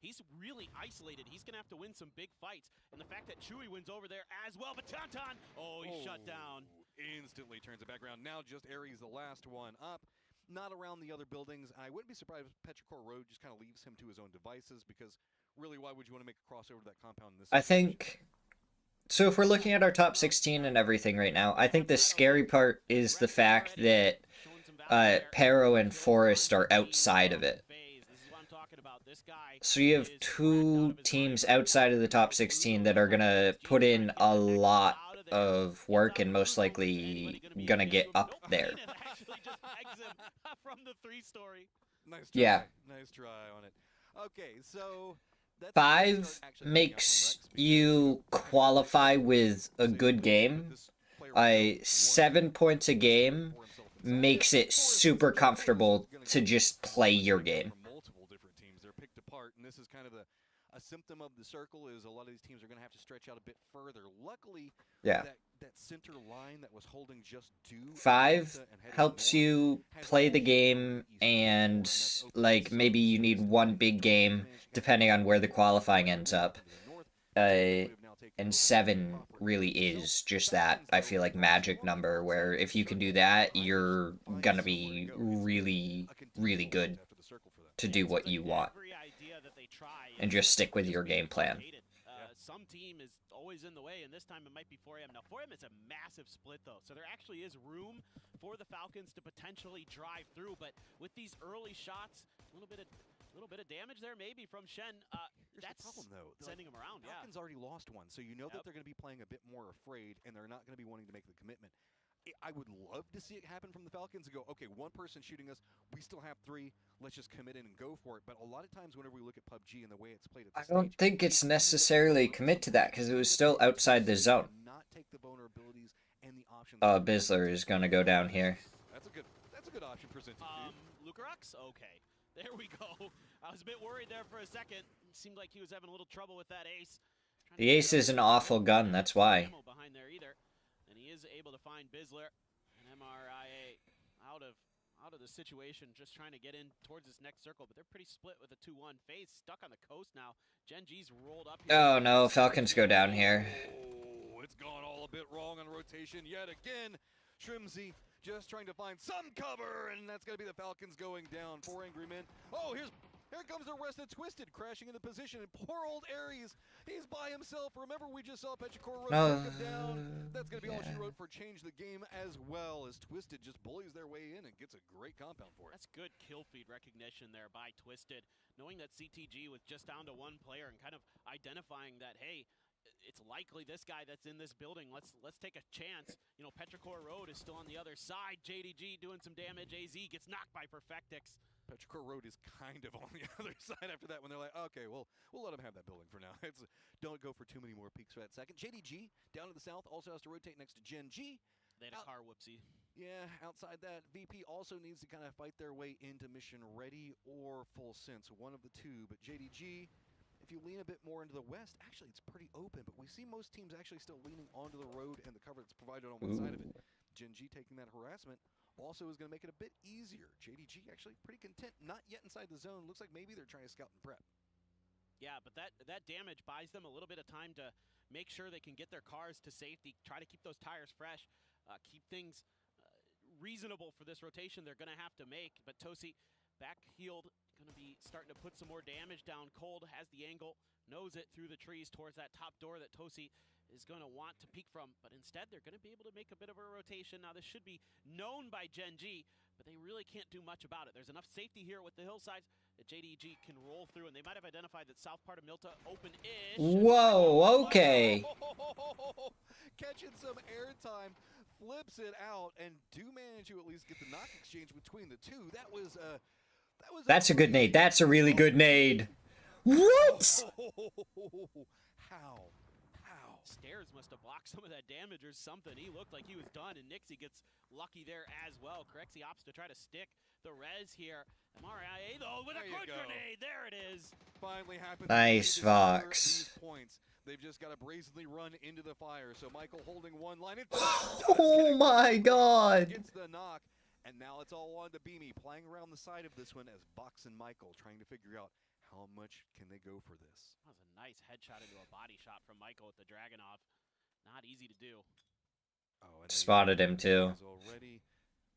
he's really isolated. He's going to have to win some big fights. And the fact that Chewy wins over there as well, but Tian, he's shut down. Instantly turns it back around. Now just Aries, the last one up. Not around the other buildings. I wouldn't be surprised if Petrichor Road just kind of leaves him to his own devices, because really, why would you want to make a crossover to that compound in this I think... So if we're looking at our top 16 and everything right now, I think the scary part is the fact that Pero and Forest are outside of it. So you have 2 teams outside of the top 16 that are going to put in a lot of work and most likely going to get up there. Yeah. Nice try on it. Okay, so 5 makes you qualify with a good game. 7 points a game makes it super comfortable to just play your game. Multiple different teams, they're picked apart, and this is kind of a symptom of the circle is a lot of these teams are going to have to stretch out a bit further. Luckily, Yeah. that center line that was holding just 2 5 helps you play the game, and like maybe you need one big game depending on where the qualifying ends up. And 7 really is just that, I feel like, magic number where if you can do that, you're gonna be really, really good to do what you want and just stick with your game plan. Some team is always in the way, and this time it might be 4AM. Now, 4AM is a massive split, though, so there actually is room for the Falcons to potentially drive through. But with these early shots, a little bit of damage there, maybe from Shen. That's the problem, though. Sending him around. Falcons already lost one, so you know that they're going to be playing a bit more afraid, and they're not going to be wanting to make the commitment. I would love to see it happen from the Falcons and go, okay, one person shooting us, we still have 3, let's just commit in and go for it. But a lot of times whenever we look at PUBG and the way it's played at I don't think it's necessarily commit to that, because it was still outside the zone. Not take the vulnerabilities and the options. Bizzler is going to go down here. That's a good option presented. Lucarux? Okay. There we go. I was a bit worried there for a second. It seemed like he was having a little trouble with that ace. The ace is an awful gun, that's why. Behind there either. And he is able to find Bizzler and MRIA out of the situation, just trying to get in towards this next circle, but they're pretty split with a 2-1. FaZe stuck on the coast now. Gen G's rolled up here. Oh no, Falcons go down here. Oh, it's gone all a bit wrong on rotation yet again. Shrimzy just trying to find some cover, and that's going to be the Falcons going down. 4 angry men. Oh, here comes the rest of Twisted crashing into position, and poor old Aries, he's by himself. Remember, we just saw Petrichor take him down. That's going to be all she wrote for Change the Game as well, as Twisted just bullies their way in and gets a great compound for it. That's good kill feed recognition there by Twisted, knowing that CTG was just down to 1 player and kind of identifying that, hey, it's likely this guy that's in this building. Let's take a chance. You know, Petrichor Road is still on the other side. JDG doing some damage. AZ gets knocked by Perfectix. Petrichor Road is kind of on the other side after that when they're like, okay, well, we'll let him have that building for now. Don't go for too many more peaks for that second. JDG down to the south also has to rotate next to Gen G. They had a car whoopsie. Yeah, outside that, VP also needs to kind of fight their way into mission ready or full sense. One of the two, but JDG, if you lean a bit more into the west, actually it's pretty open, but we see most teams actually still leaning onto the road and the cover that's provided on one side of it. Gen G taking that harassment also is going to make it a bit easier. JDG actually pretty content, not yet inside the zone. Looks like maybe they're trying to scout and prep. Yeah, but that damage buys them a little bit of time to make sure they can get their cars to safety, try to keep those tires fresh, keep things reasonable for this rotation they're going to have to make. But Tosi, back healed, going to be starting to put some more damage down. Cold has the angle, knows it through the trees towards that top door that Tosi is going to want to peek from, but instead they're going to be able to make a bit of a rotation. Now this should be known by Gen G, but they really can't do much about it. There's enough safety here with the hillsides that JDG can roll through, and they might have identified that south part of Milta open-ish. Whoa, okay. Catching some airtime, flips it out, and do manage to at least get the knock exchange between the two. That's a good nade. That's a really good nade. What? How? Stairs must have blocked some of that damage or something. He looked like he was done, and Nixie gets lucky there as well. Corexy opts to try to stick the res here. MRIA though with a good grenade. There it is. Finally happened. Nice, Vox. They've just got to brazenly run into the fire. So Michael holding one line. Oh my god. Gets the knock. And now it's all on to Beamy, playing around the side of this one as Box and Michael trying to figure out how much can they go for this. That was a nice headshot into a body shot from Michael with the Dragunov. Not easy to do. Oh, and spotted him too. Already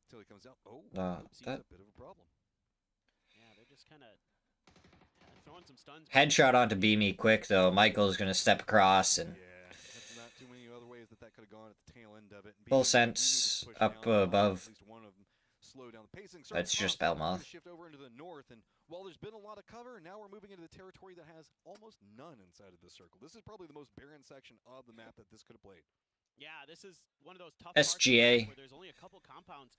till he comes out. Oh, that's a bit of a problem. Yeah, they're just kind of throwing some stuns. Headshot onto Beamy quick though. Michael's gonna step across and. Yeah, that's not too many other ways that could have gone at the tail end of it. Full sense up above. Slow down the pacing. That's just Belmoth. Shift over into the north, and while there's been a lot of cover, now we're moving into the territory that has almost none inside of this circle. This is probably the most barren section of the map that this could have played. Yeah, this is one of those tough SGA parts where there's only a couple compounds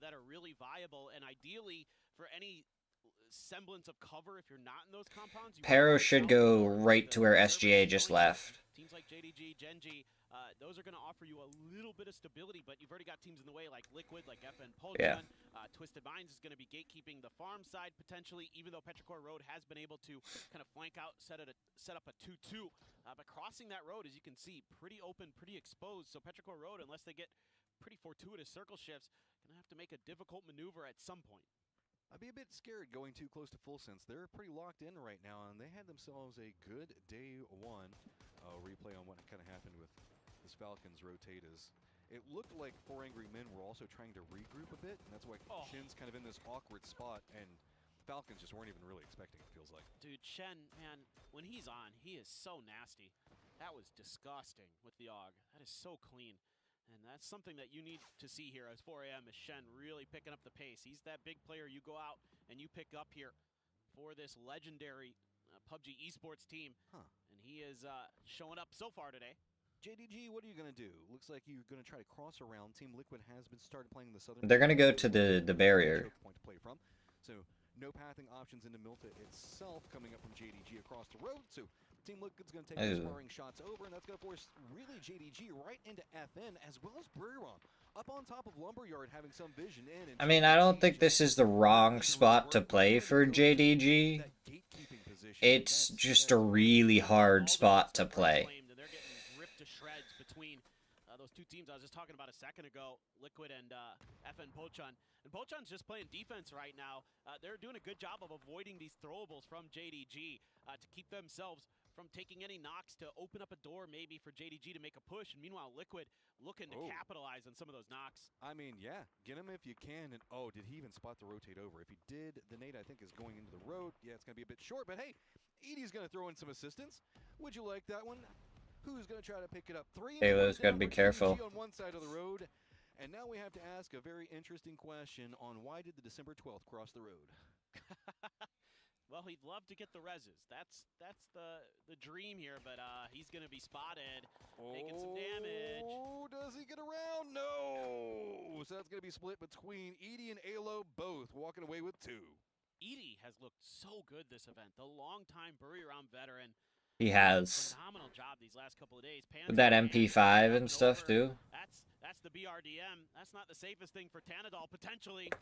that are really viable, and ideally for any semblance of cover, if you're not in those compounds, Pero should go right to where SGA just left. Teams like JDG, Gen G, those are going to offer you a little bit of stability, but you've already got teams in the way like Liquid, like FN Yeah. Polchon. Twisted Minds is going to be gatekeeping the farm side potentially, even though Petrichor Road has been able to kind of flank out, set up a 2-2. But crossing that road, as you can see, pretty open, pretty exposed. So Petrichor Road, unless they get pretty fortuitous circle shifts, going to have to make a difficult maneuver at some point. I'd be a bit scared going too close to full sense. They're pretty locked in right now, and they had themselves a good day one. Replay on what kind of happened with this Falcons rotate is it looked like Four Angry Men were also trying to regroup a bit, and that's why Shen's kind of in this awkward spot, and Falcons just weren't even really expecting it, feels like. Dude, Shen, man, when he's on, he is so nasty. That was disgusting with the AUG. That is so clean. And that's something that you need to see here as 4AM is Shen really picking up the pace. He's that big player you go out and you pick up here for this legendary PUBG esports team. And he is showing up so far today. JDG, what are you going to do? Looks like you're going to try to cross around. Team Liquid has been started playing the southern... They're gonna go to the barrier. Point to play from. So no pathing options into Milta itself coming up from JDG across the road. So Team Liquid's going to take the sparring shots over, and that's going to force really JDG right into FN as well as Breweron up on top of Lumberyard having some vision in. And I mean, I don't think this is the wrong spot to play for JDG. It's just a really hard spot to play. Those two teams I was just talking about a second ago, Liquid and FN Polchon. And Polchon's just playing defense right now. They're doing a good job of avoiding these throwables from JDG to keep themselves from taking any knocks to open up a door maybe for JDG to make a push. And meanwhile, Liquid looking to capitalize on some of those knocks. I mean, yeah, get him if you can. And oh, did he even spot the rotate over? If he did, the nade I think is going into the road. Yeah, it's going to be a bit short, but hey, Edie's going to throw in some assistance. Would you like that one? Who's going to try to pick it up? Halo's got to be careful. On one side of the road, and now we have to ask a very interesting question on why did the December 12th cross the road? Well, he'd love to get the reses. That's the dream here, but he's going to be spotted, making some damage. Oh, does he get around? No! So that's going to be split between Edie and Halo, both walking away with 2. Edie has looked so good this event. The longtime Bury-Around veteran. He has. Phenomenal job these last couple of days. With that MP5 and stuff too. That's the BRDM. That's not the safest thing for Tanadol potentially.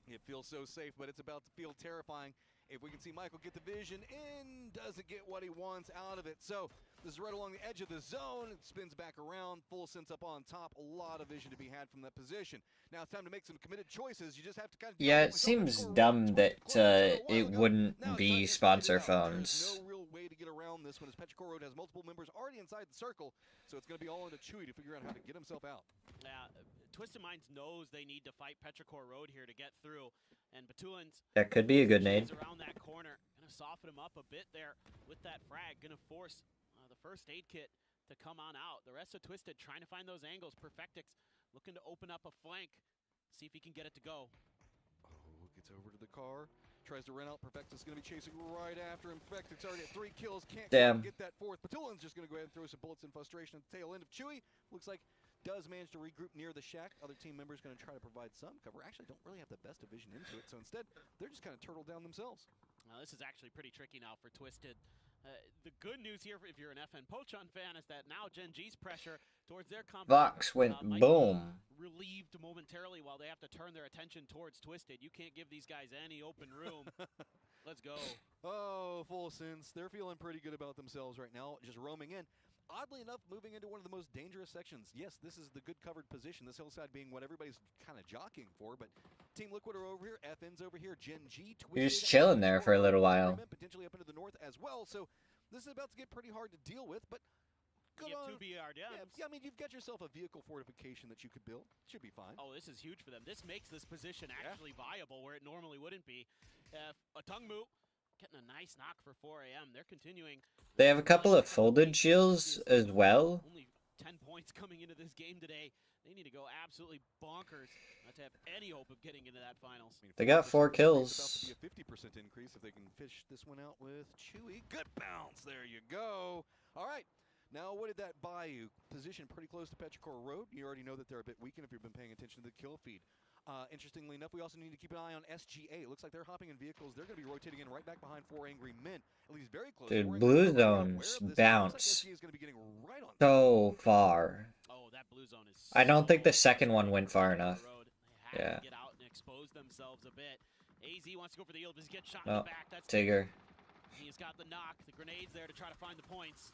It feels so safe, but it's about to feel terrifying. If we can see Michael get the vision in, doesn't get what he wants out of it. So this is right along the edge of the zone. It spins back around, full sense up on top. A lot of vision to be had from that position. Now it's time to make some committed choices. You just have to kind of... Yeah, it seems dumb that it wouldn't be sponsor phones. No real way to get around this one as Petrichor Road has multiple members already inside the circle. So it's going to be all into Chewy to figure out how to get himself out. Yeah, Twisted Minds knows they need to fight Petrichor Road here to get through. And Batulin's that could be a good nade. Around that corner, gonna soften him up a bit there with that frag. Gonna force the first aid kit to come on out. The rest of Twisted trying to find those angles. Perfectix looking to open up a flank, see if he can get it to go. Oh, gets over to the car, tries to run out. Perfectix gonna be chasing right after him. Perfectix already at 3 kills, can't get that 4th. Batulin's just gonna go ahead and throw some bullets in frustration at the tail end of Chewy. Looks like does manage to regroup near the shack. Other team members going to try to provide some cover. Actually don't really have the best of vision into it, so instead they're just kind of turtled down themselves. Now this is actually pretty tricky now for Twisted. The good news here, if you're an FN Polchon fan, is that now Gen G's pressure towards their Vox went boom. Relieved momentarily while they have to turn their attention towards Twisted. You can't give these guys any open room. Let's go. Oh, full sense. They're feeling pretty good about themselves right now, just roaming in. Oddly enough, moving into one of the most dangerous sections. Yes, this is the good covered position, this hillside being what everybody's kind of jockeying for, but Team Liquid are over here, FN's over here, Gen G, Twisted. You're just chilling there for a little while. Potentially up into the north as well, so this is about to get pretty hard to deal with, but good on... 2 BRDMs. Yeah, I mean, you've got yourself a vehicle fortification that you could build. Should be fine. Oh, this is huge for them. This makes this position actually viable where it normally wouldn't be. Atungmu getting a nice knock for 4AM. They're continuing. They have a couple of folded shields as well. Only 10 points coming into this game today. They need to go absolutely bonkers not to have any hope of getting into that finals. They got 4 kills. It's about to be a 50% increase if they can fish this one out with Chewy. Good bounce. There you go. All right. Now, what did that buy you? Position pretty close to Petrichor Road. You already know that they're a bit weakened if you've been paying attention to the kill feed. Interestingly enough, we also need to keep an eye on SGA. It looks like they're hopping in vehicles. They're going to be rotating in right back behind 4 Angry Men. At least very close. Dude, blue zones bounce Right so far. Oh, that blue zone is I don't think the second one went far enough. Yeah. Get out and expose themselves a bit. AZ wants to go for the yield, but he's getting shot in Oh, the back. That's Tigger. He's got the knock, the grenades there to try to find the points.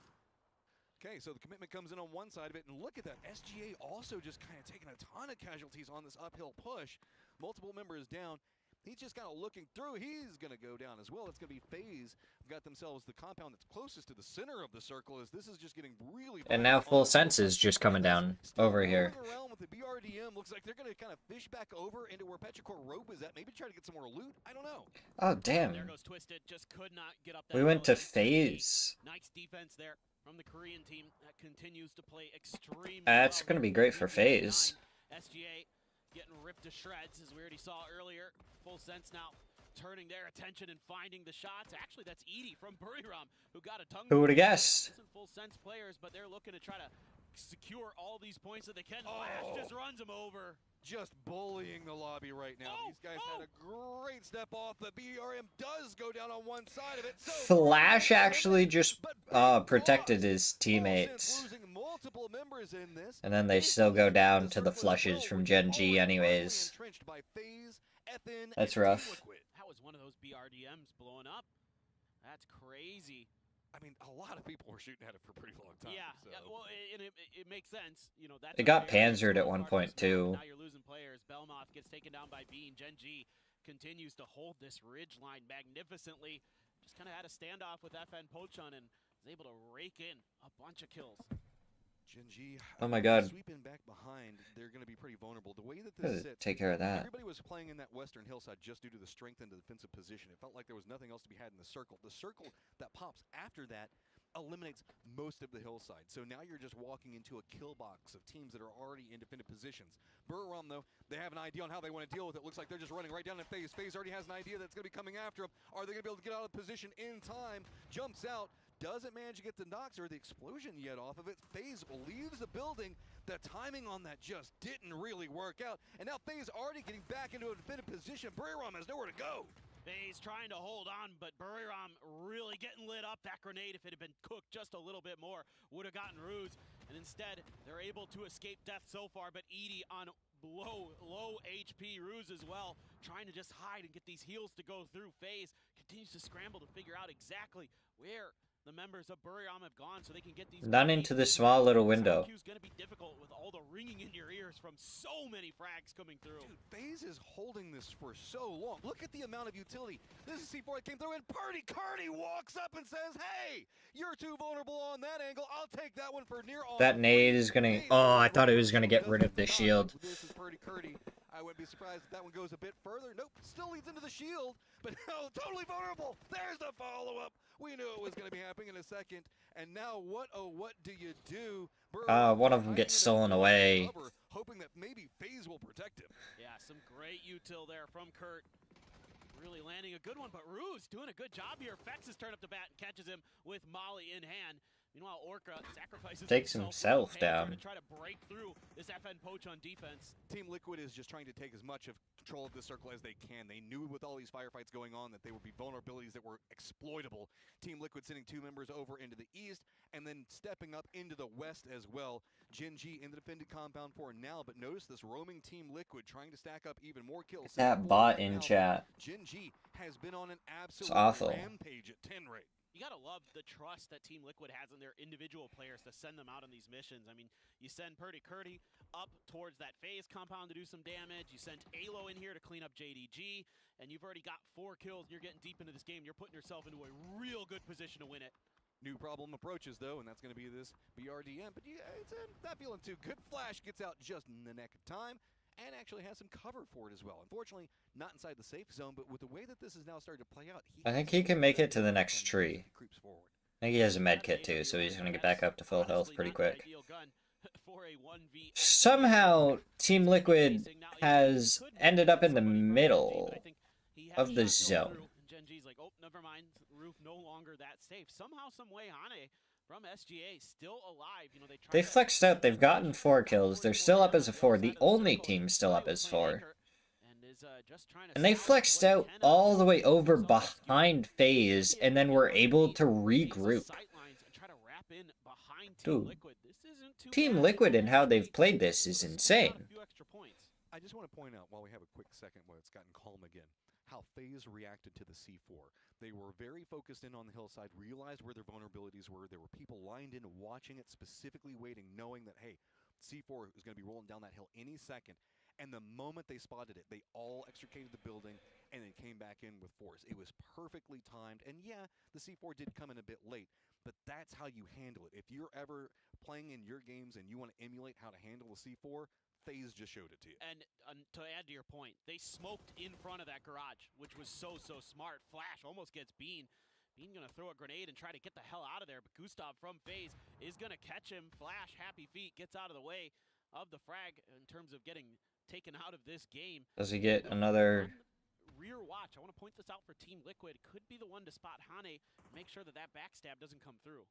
Okay, so the commitment comes in on one side of it, and look at that. SGA also just kind of taking a ton of casualties on this uphill push. Multiple members down. He's just kind of looking through. He's going to go down as well. It's going to be FaZe. Got themselves the compound that's closest to the center of the circle, as this is just getting really... And now Full Sense is just coming down over here. Around with the BRDM, looks like they're going to kind of fish back over into where Petrichor Rope is at. Maybe try to get some more loot. I don't know. Oh, damn. There goes Twisted. Just could not get up that We went to hill. FaZe. Nice defense there from the Korean team that continues to play extremely That's well. going to be great for FaZe. SGA getting ripped to shreds, as we already saw earlier. Full Sense now turning their attention and finding the shots. Actually, that's Edie from Buriram who got a tongue. Who would have guessed? Some Full Sense players, but they're looking to try to secure all these points that they can. Flash just runs them over. Just bullying the lobby right now. These guys had a great step off, but BRM does go down on one side of it. So Flash actually just protected his teammates. losing multiple members in this. And then they still go down to the flushes from Gen G anyways. Entrenched by FaZe, FN, That's and rough. Team Liquid. That was one of those BRDMs blowing up. That's crazy. I mean, a lot of people were shooting at it for a pretty long time. Yeah, so. yeah, well, it makes sense. You know, that's It a got very panzered at small one part of point, this map. too. Now you're losing players. Belmoth gets taken down by Bean. Gen G continues to hold this ridge line magnificently. Just kind of had a standoff with FN Pochon and was able to rake in a bunch of kills. Gen G, Oh my god. sweeping back behind, they're going to be pretty vulnerable. The way that Gotta this sits, take care of that. everybody was playing in that western hillside just due to the strength and the defensive position. It felt like there was nothing else to be had in the circle. The circle that pops after that eliminates most of the hillside. So now you're just walking into a kill box of teams that are already in defended positions. Buriram, though, they have an idea on how they want to deal with it. Looks like they're just running right down to FaZe. FaZe already has an idea that's going to be coming after them. Are they going to be able to get out of position in time? Jumps out. Doesn't manage to get the knocks or the explosion yet off of it. FaZe leaves the building. The timing on that just didn't really work out. And now FaZe already getting back into a defended position. Buriram has nowhere to go. FaZe trying to hold on, but Buriram really getting lit up. That grenade, if it had been cooked just a little bit more, would have gotten Ruse. And instead, they're able to escape death so far, but Edie on low HP, Ruse as well, trying to just hide and get these heals to go through. FaZe continues to scramble to figure out exactly where the members of Buriram have gone so they can get these... Not into the small little window. Sound queue's gonna be difficult with all the ringing in your ears from so many frags coming through. Dude, FaZe is holding this for so long. Look at the amount of utility. This is C4 that came through, and Purdy Cardi walks up and says, hey, you're too vulnerable on that angle. I'll take that one for near all. That nade is gonna... Oh, I thought it was gonna get rid of the shield. This is Purdy Cardi. I wouldn't be surprised if that one goes a bit further. Nope, still leads into the shield, but no, totally vulnerable. There's the follow-up. We knew it was going to be happening in a second. And now what, oh, what do you do? One of them gets stolen away. Hoping that maybe FaZe will protect him. Yeah, some great util there from Kurt. Really landing a good one, but Ruse doing a good job here. Fex has turned up the bat and catches him with Molly in hand. Meanwhile, Orca sacrifices Takes himself down. to try to break through this FN Poach on defense. Team Liquid is just trying to take as much of control of this circle as they can. They knew with all these firefights going on that there would be vulnerabilities that were exploitable. Team Liquid sending 2 members over into the east and then stepping up into the west as well. Gen G in the defended compound for now, but notice this roaming Team Liquid trying to stack up even more kills. That bot in chat. Gen G has been on an absolute awful. rampage at 10 rate. You gotta love the trust that Team Liquid has in their individual players to send them out on these missions. I mean, you send Purdy Curdy up towards that FaZe compound to do some damage. You send Alo in here to clean up JDG, and you've already got 4 kills, and you're getting deep into this game. You're putting yourself into a real good position to win it. New problem approaches, though, and that's going to be this BRDM. But yeah, it's not feeling too good. Flash gets out just in the nick of time and actually has some cover for it as well. Unfortunately, not inside the safe zone, but with the way that this is now starting to play out, I think he can make it to the next tree. I think he has a med kit too, so he's gonna get back up to full health pretty quick. Somehow, Team Liquid has ended up in the middle of the zone. Gen G's like, oh, never mind. Roof no longer that safe. Somehow, some way, Hane from SGA still alive. You know, They flexed out. They've gotten 4 kills. They're still up as a 4. The only team still up as 4. just trying to And they salvage flexed what they out can all of the way over this offense. behind FaZe, and then were able to regroup. Sightlines and try to wrap in behind Team Dude, Liquid. This isn't too Team bad. Liquid and how they've played this is insane. A few extra points. I just want to point out, while we have a quick second where it's gotten calm again, how FaZe reacted to the C4. They were very focused in on the hillside, realized where their vulnerabilities were. There were people lined in watching it, specifically waiting, knowing that, hey, C4 is going to be rolling down that hill any second. And the moment they spotted it, they all extricated the building and then came back in with force. It was perfectly timed. And yeah, the C4 did come in a bit late, but that's how you handle it. If you're ever playing in your games and you want to emulate how to handle a C4, FaZe just showed it to you. And to add to your point, they smoked in front of that garage, which was so smart. Flash almost gets Bean. Bean gonna throw a grenade and try to get the hell out of there, but Gustav from FaZe is gonna catch him. Flash, happy feet, gets out of the way of the frag in terms of getting taken out of this game. Does he get another? Rear watch. I want to point this out for Team Liquid. Could be the one to spot Hane. Make sure that backstab doesn't come through.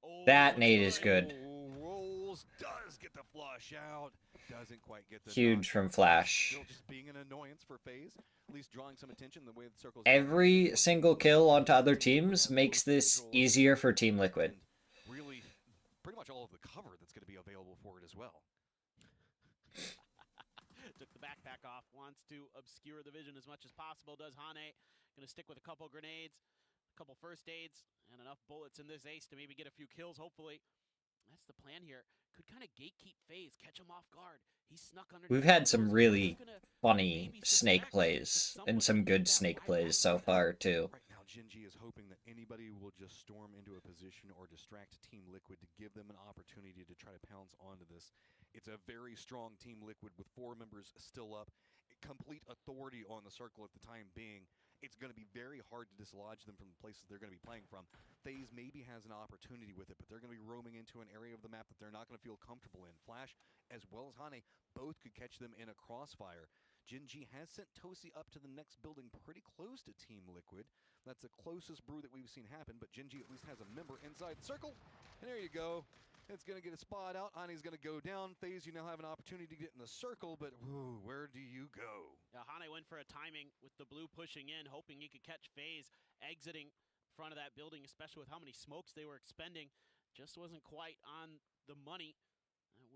Oh, That nade is good. Rolls, does get the flush out, doesn't quite get the Huge from Flash. Still just being an annoyance for FaZe, at least drawing some attention the way the circles. Every single kill onto other teams makes this easier for Team Liquid. Really, pretty much all of the cover that's going to be available for it as well. Took the backpack off, wants to obscure the vision as much as possible, does Hane. Gonna stick with a couple grenades, a couple first aids, and enough bullets in this ace to maybe get a few kills, hopefully. That's the plan here. Could kind of gatekeep FaZe, catch him off guard. He snuck under. We've had some really funny snake plays and some good snake plays so far too. Right now, Gen.G is hoping that anybody will just storm into a position or distract Team Liquid to give them an opportunity to try to pounce onto this. It's a very strong Team Liquid with 4 members still up, complete authority on the circle at the time being. It's going to be very hard to dislodge them from the places they're going to be playing from. FaZe maybe has an opportunity with it, but they're going to be roaming into an area of the map that they're not going to feel comfortable in. Flash, as well as Hane, both could catch them in a crossfire. Gen.G has sent Tosi up to the next building pretty close to Team Liquid. That's the closest brew that we've seen happen, but Gen.G at least has a member inside the circle. And there you go. It's going to get a spot out. Hane's going to go down. FaZe, you now have an opportunity to get in the circle, but ooh, where do you go? Yeah, Hane went for a timing with the blue pushing in, hoping he could catch FaZe exiting front of that building, especially with how many smokes they were expending. Just wasn't quite on the money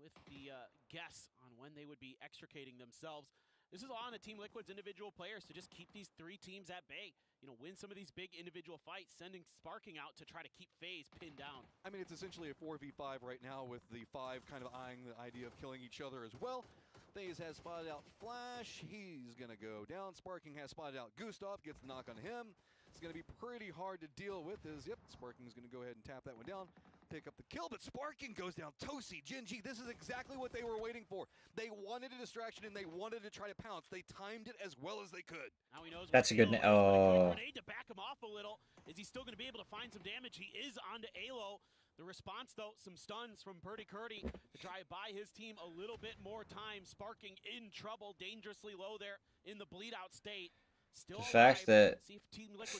with the guess on when they would be extricating themselves. This is all on the Team Liquid's individual players to just keep these 3 teams at bay. You know, win some of these big individual fights, sending Sparking out to try to keep FaZe pinned down. I mean, it's essentially a 4v5 right now with the 5 kind of eyeing the idea of killing each other as well. FaZe has spotted out Flash. He's going to go down. Sparking has spotted out Gustav. Gets the knock on him. It's going to be pretty hard to deal with. Sparking is going to go ahead and tap that one down. Pick up the kill, but Sparking goes down. Tosi, Gen.G, this is exactly what they were waiting for. They wanted a distraction and they wanted to try to pounce. They timed it as well as they could. Now he knows That's a good grenade to back him off a little. Is he still going to be able to find some damage? He is onto Alo. The response, though, some stuns from Purdy Curdy to try to buy his team a little bit more time. Sparking in trouble, dangerously low there in the bleed-out state. Still The fact that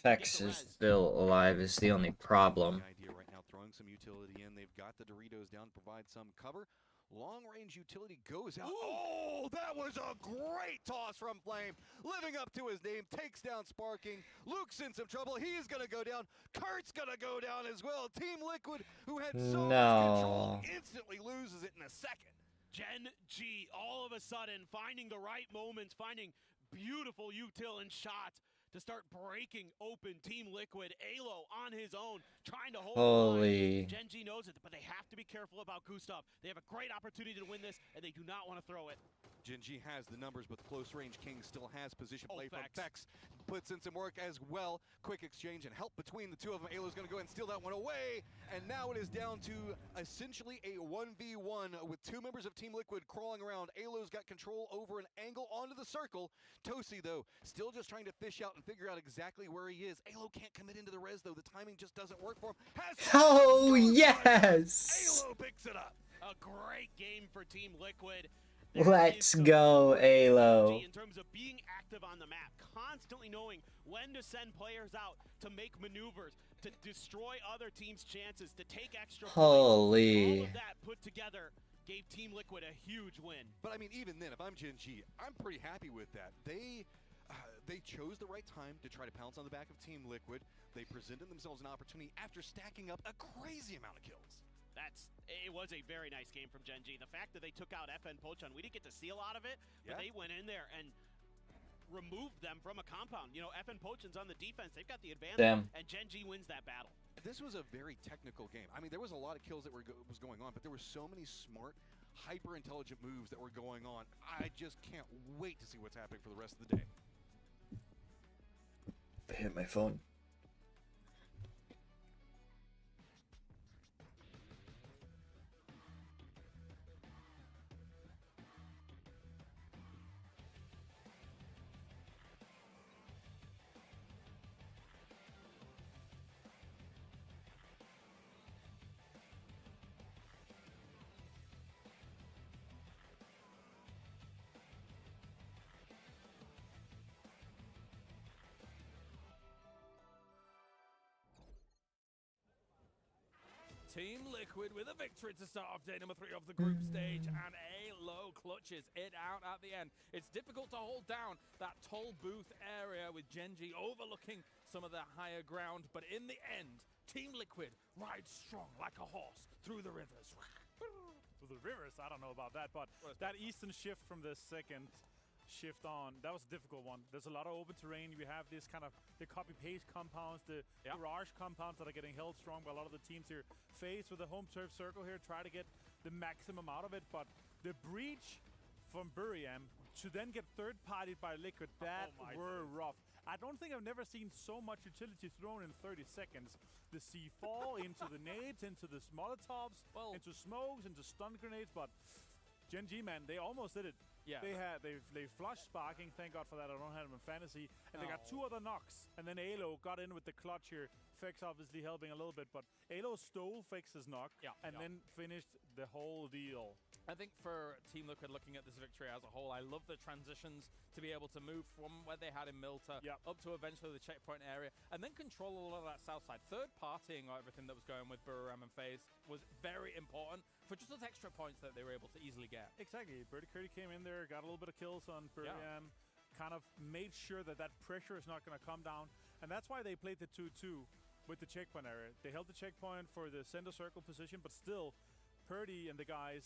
Fex is still alive is the only problem. Idea right now, throwing some utility in. They've got the Doritos down to provide some cover. Long-range utility goes out. Oh, that was a great toss from Flame. Living up to his name, takes down Sparking. Luke's in some trouble. He's going to go down. Kurt's going to go down as well. Team Liquid, who had so much control, instantly loses it in a second. Gen.G, all of a sudden, finding the right moments, finding beautiful util and shots to start breaking open Team Liquid. Alo on his own, trying to hold Holy. Gen.G knows it, but they have to be careful about Gustav. They have a great opportunity to win this, and they do not want to throw it. Gen.G has the numbers, but close range King still has position play from Fex. Puts in some work as well. Quick exchange and help between the two of them. Alo's going to go ahead and steal that one away. And now it is down to essentially a 1v1 with 2 members of Team Liquid crawling around. Alo's got control over an angle onto the circle. Tosi, though, still just trying to fish out and figure out exactly where he is. Alo can't commit into the res, though. The timing just doesn't work for him. Oh, yes! Alo picks it up. A great game for Team Liquid. Let's go, Alo. In terms of being active on the map, constantly knowing when to send players out, to make maneuvers, to destroy other teams' chances, to take extra Holy. All of that put together gave Team Liquid a huge win. But I mean, even then, if I'm Gen.G, I'm pretty happy with that. They They chose the right time to try to pounce on the back of Team Liquid. They presented themselves an opportunity after stacking up a crazy amount of kills. It was a very nice game from Gen G. The fact that they took out FN Pochon, we didn't get to see a lot of it, but they went in there and removed them from a compound. You know, FN Pochon's on the defense. They've got the advantage, and Gen G wins that battle. This was a very technical game. I mean, there was a lot of kills that was going on, but there were so many smart, hyper-intelligent moves that were going on. I just can't wait to see what's happening for the rest of the day. I hit my phone. Team Liquid with a victory to start off day number 3 of the group stage, and Alo clutches it out at the end. It's difficult to hold down that toll booth area with Gen G overlooking some of the higher ground, but in the end, Team Liquid rides strong like a horse through the rivers. Through the rivers? I don't know about that, but that eastern shift from the second shift on, that was a difficult one. There's a lot of open terrain. You have this kind of the copy-paste compounds, the garage compounds that are getting held strong by a lot of the teams here. FaZe with the home turf circle here, try to get the maximum out of it, but the breach from Buriam to then get third-partied by Liquid, that were rough. I don't think I've never seen so much utility thrown in 30 seconds. The C4 into the nades, into the Molotovs, into smokes, into stun grenades, but Gen G, man, they almost did it. Yeah. They flushed Sparking, thank God for that. I don't have them in fantasy. And they got 2 other knocks. And then Alo got in with the clutch here. Fex obviously helping a little bit, but Alo stole Fex's knock and then finished the whole deal. I think for Team Liquid, looking at this victory as a whole, I love the transitions to be able to move from where they had in Milta up to eventually the checkpoint area, and then control a lot of that south side. Third partying everything that was going with Buriram and FaZe was very important for just those extra points that they were able to easily get. Exactly. Birdie Curdy came in there, got a little bit of kills on Buriram, kind of made sure that that pressure is not going to come down, and that's why they played the 2-2 with the checkpoint area. They held the checkpoint for the center circle position, but still, Purdy and the guys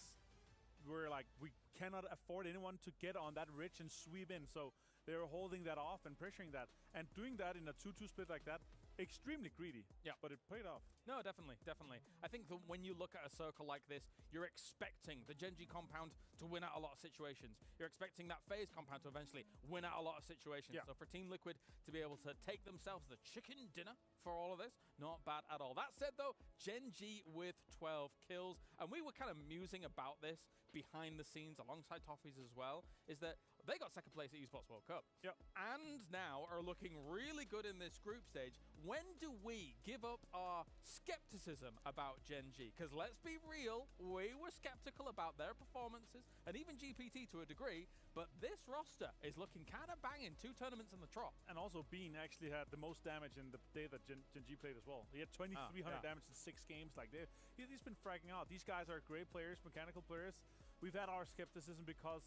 were like, we cannot afford anyone to get on that ridge and sweep in. So they were holding that off and pressuring that. And doing that in a 2-2 split like that, extremely greedy. Yeah. But it paid off. No, definitely, definitely. I think that when you look at a circle like this, you're expecting the Gen G compound to win out a lot of situations. You're expecting that FaZe compound to eventually win out a lot of situations. So for Team Liquid to be able to take themselves the chicken dinner for all of this, not bad at all. That said though, Gen G with 12 kills, and we were kind of musing about this behind the scenes alongside Toffees as well, is that they got second place at Esports World Cup. And now are looking really good in this group stage. When do we give up our skepticism about Gen G? Because let's be real, we were skeptical about their performances, and even GPT to a degree, but this roster is looking kind of banging. 2 tournaments in the trot. And also Bean actually had the most damage in the day that Gen G played as well. He had 2,300 damage in 6 games. Like he's been fragging out. These guys are great players, mechanical players. We've had our skepticism because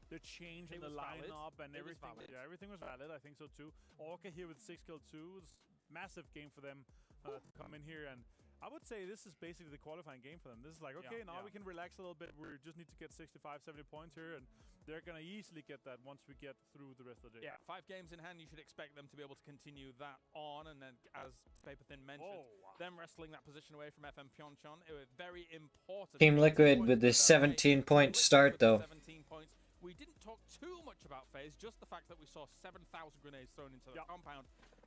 the change in the lineup and everything. Yeah, everything was valid. I think so too. Orca here with 6 kill 2. Massive game for them to come in here, and I would say this is basically the qualifying game for them. This is like, okay, now we can relax a little bit. We just need to get 65, 70 points here, and they're going to easily get that once we get through the rest of the day. Yeah, 5 games in hand, you should expect them to be able to continue that on, and then as Paperthin mentioned, them wrestling that position away from FM Pyeongchon, it was very important. Team Liquid with the 17-point start though. 17 points. We didn't talk too much about FaZe, just the fact that we saw 7,000 grenades thrown into the compound.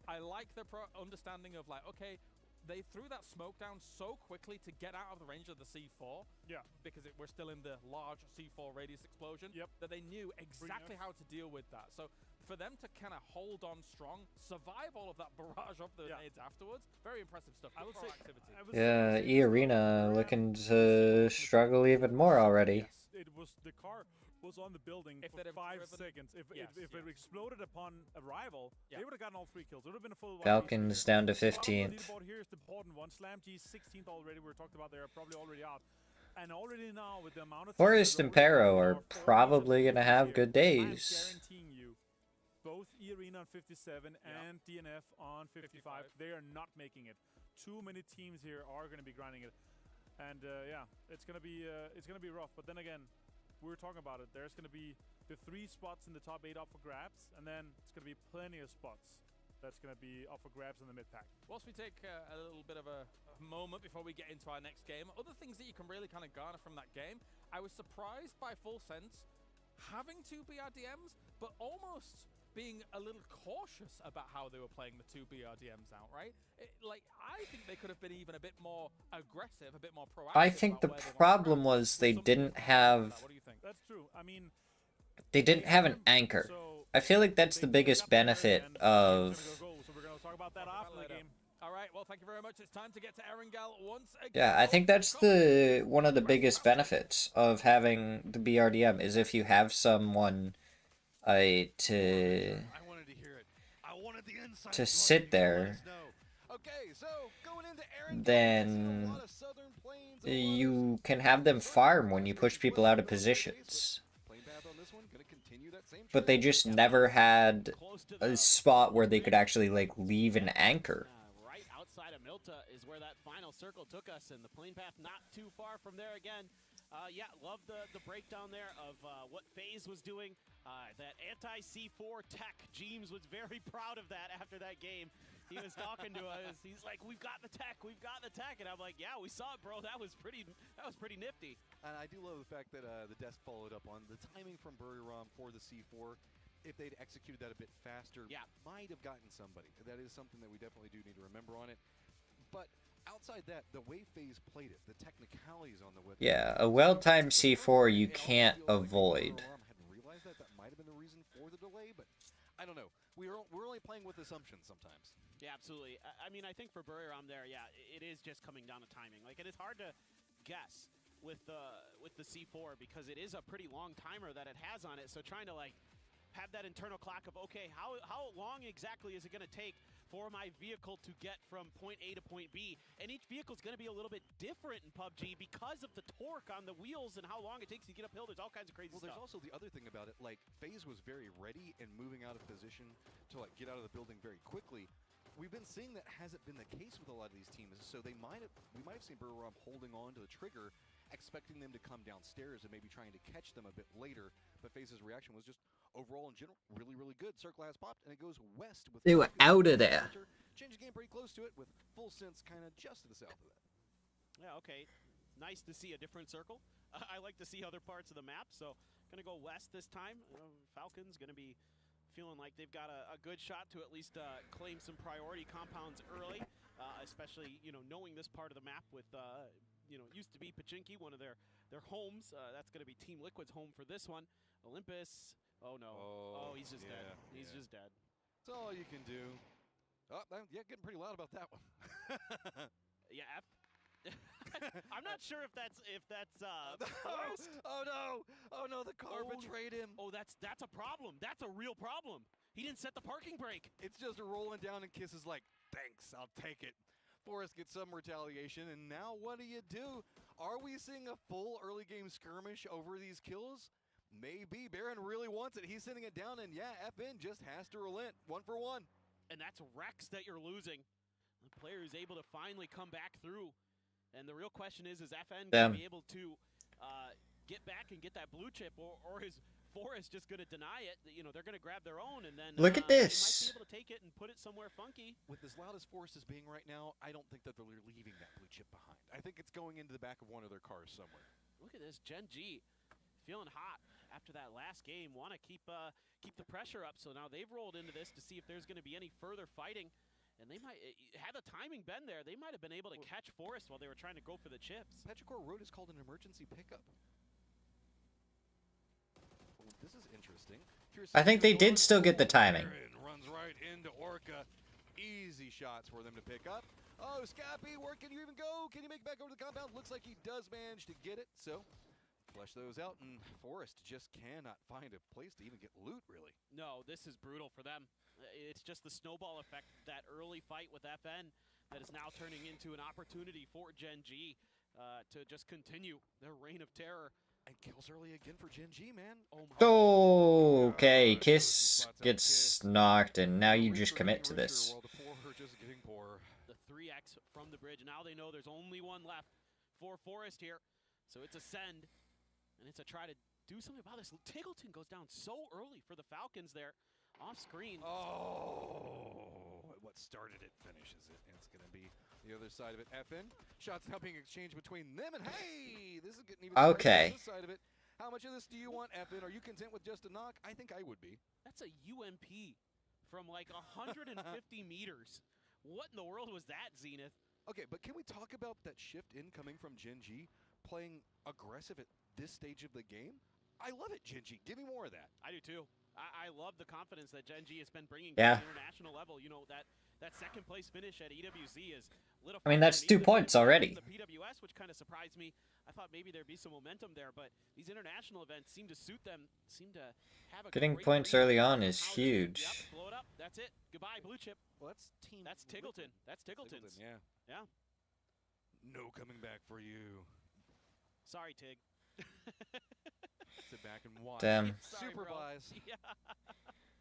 I like the understanding of like, okay, they threw that smoke down so quickly to get out of the range of the C4. Because we're still in the large C4 radius explosion. That they knew exactly how to deal with that. So for them to kind of hold on strong, survive all of that barrage of the grenades afterwards, very impressive stuff. I would say, yeah, E-Arena looking to struggle even more already. It was the car was on the building for 5 seconds. If it exploded upon arrival, they would have gotten all 3 kills. It would have been a full Falcons down to 15th. Here's the important one. SlamG 16th already. We were talking about they're probably already out. And already now with the amount of Forest and Pero are probably going to have good days. I'm guaranteeing you, both E-Arena on 57 and DNF on 55. They are not making it. Too many teams here are going to be grinding it, and yeah, it's gonna be rough. But then again, we were talking about it. There's going to be the 3 spots in the top 8 up for grabs, and then it's going to be plenty of spots that's going to be up for grabs in the mid pack. Whilst we take a little bit of a moment before we get into our next game, other things that you can really kind of garner from that game, I was surprised by Full Sense having 2 BRDMs, but almost being a little cautious about how they were playing the 2 BRDMs out, right? I think they could have been even a bit more aggressive, a bit more proactive. I think the problem was they didn't have... What do you think? That's true. I mean... They didn't have an anchor. I feel like that's the biggest benefit of... So we're going to talk about that after the game. All right, well, thank you very much. It's time to get to Erangel once again. Yeah, I think that's one of the biggest benefits of having the BRDM, is if you have someone to sit there, then you can have them farm when you push people out of positions. But they just never had a spot where they could actually like leave an anchor. Right outside of Milta is where that final circle took us, and the plane path not too far from there again. Yeah, love the breakdown there of what FaZe was doing. That anti-C4 tech, Jeems was very proud of that after that game. He was talking to us. He's like, "We've got the tech, we've got the tech," and I'm like, "Yeah, we saw it, bro. That was pretty nifty." And I do love the fact that the desk followed up on the timing from Buriram for the C4. If they'd executed that a bit faster, might have gotten somebody. That is something that we definitely do need to remember on it. But outside that, the way FaZe played it, the technicalities on the weapon. Yeah, a well-timed C4 you can't avoid. I hadn't realized that might have been the reason for the delay, but I don't know. We're only playing with assumptions sometimes. Yeah, absolutely. I mean, I think for Buriram there, yeah, it is just coming down to timing. Like, it is hard to guess with the C4 because it is a pretty long timer that it has on it. So trying to like have that internal clock of, okay, how long exactly is it going to take for my vehicle to get from point A to point B? And each vehicle is going to be a little bit different in PUBG because of the torque on the wheels and how long it takes to get uphill. There's all kinds of crazy stuff. There's also the other thing about it, like FaZe was very ready and moving out of position to like get out of the building very quickly. We've been seeing that hasn't been the case with a lot of these teams, so we might have seen Buriram holding on to the trigger, expecting them to come downstairs and maybe trying to catch them a bit later. But FaZe's reaction was just overall in general really, really good. Circle has popped and it goes west with. They were out of there. Change the game pretty close to it with Full Sense kind of just to the south of that. Yeah, okay. Nice to see a different circle. I like to see other parts of the map, so gonna go west this time. Falcons gonna be feeling like they've got a good shot to at least claim some priority compounds early, especially, you know, knowing this part of the map with, you know, used to be Pachinki, one of their homes. That's going to be Team Liquid's home for this one. Olympus, oh no. Oh, he's just dead. He's just dead. That's all you can do. Oh, yeah, getting pretty loud about that one. Yeah, I'm not sure if that's Oh no, the car betrayed him. Oh, that's a problem. That's a real problem. He didn't set the parking brake. It's just rolling down and Kiss is like, thanks, I'll take it. Forrest gets some retaliation, and now what do? Are we seeing a full early game skirmish over these kills? Maybe. Baron really wants it. He's sending it down, and yeah, FN just has to relent. 1 for 1. And that's Rex that you're losing. The player who's able to finally come back through. And the real question is FN going to be able to get back and get that blue chip, or is Forrest just going to deny it? You know, they're going to grab their own, and then look at this. They might be able to take it and put it somewhere funky. With as loud as Forrest is being right now, I don't think that they're leaving that blue chip behind. I think it's going into the back of one of their cars somewhere. Look at this, Gen G feeling hot after that last game. Want to keep the pressure up. So now they've rolled into this to see if there's going to be any further fighting. And they might, had the timing been there, they might have been able to catch Forrest while they were trying to go for the chips. Petrichor Road is called an emergency pickup. Oh, this is interesting. I think they did still get the timing. Runs right into Orca. Easy shots for them to pick up. Oh, Scappy, where can you even go? Can you make it back over to the compound? Looks like he does manage to get it. So, flush those out, and Forrest just cannot find a place to even get loot, really. No, this is brutal for them. It's just the snowball effect, that early fight with FN that is now turning into an opportunity for Gen G to just continue their reign of terror And kills early again for Gen G, man. Oh my. Okay, Kiss gets knocked, and now you just commit to this. While the poor are just getting poorer. The 3x from the bridge. Now they know there's only one left for Forest here. So it's a send, and it's a try to do something about this. Tiggleton goes down so early for the Falcons there, off screen. Oh, what started it finishes it, and it's going to be the other side of it. FN, shots now being exchanged between them, and hey, this is getting even okay. this side of it. How much of this do you want, FN? Are you content with just a knock? I think I would be. That's a UMP from like 150 meters. What in the world was that, Zenith? Okay, but can we talk about that shift in coming from Gen G, playing aggressive at this stage of the game? I love it, Gen G. Give me more of that. I do too. I love the confidence that Gen G has been bringing Yeah. to the international level. You know, that second place finish at EWZ is lit. I mean, that's 2 points already. The PWS, which kind of surprised me. I thought maybe there'd be some momentum there, but these international events seem to suit them. Seem to have a Getting great points read early on on is how to- huge. Yep, blow it up. That's it. Goodbye, blue chip. Well, that's team. That's Tiggleton. That's Tiggleton's. Yeah. Yeah. No coming back for you. Sorry, Tig. Sit back and watch. Damn. Sorry, bro. Supervise. Yeah.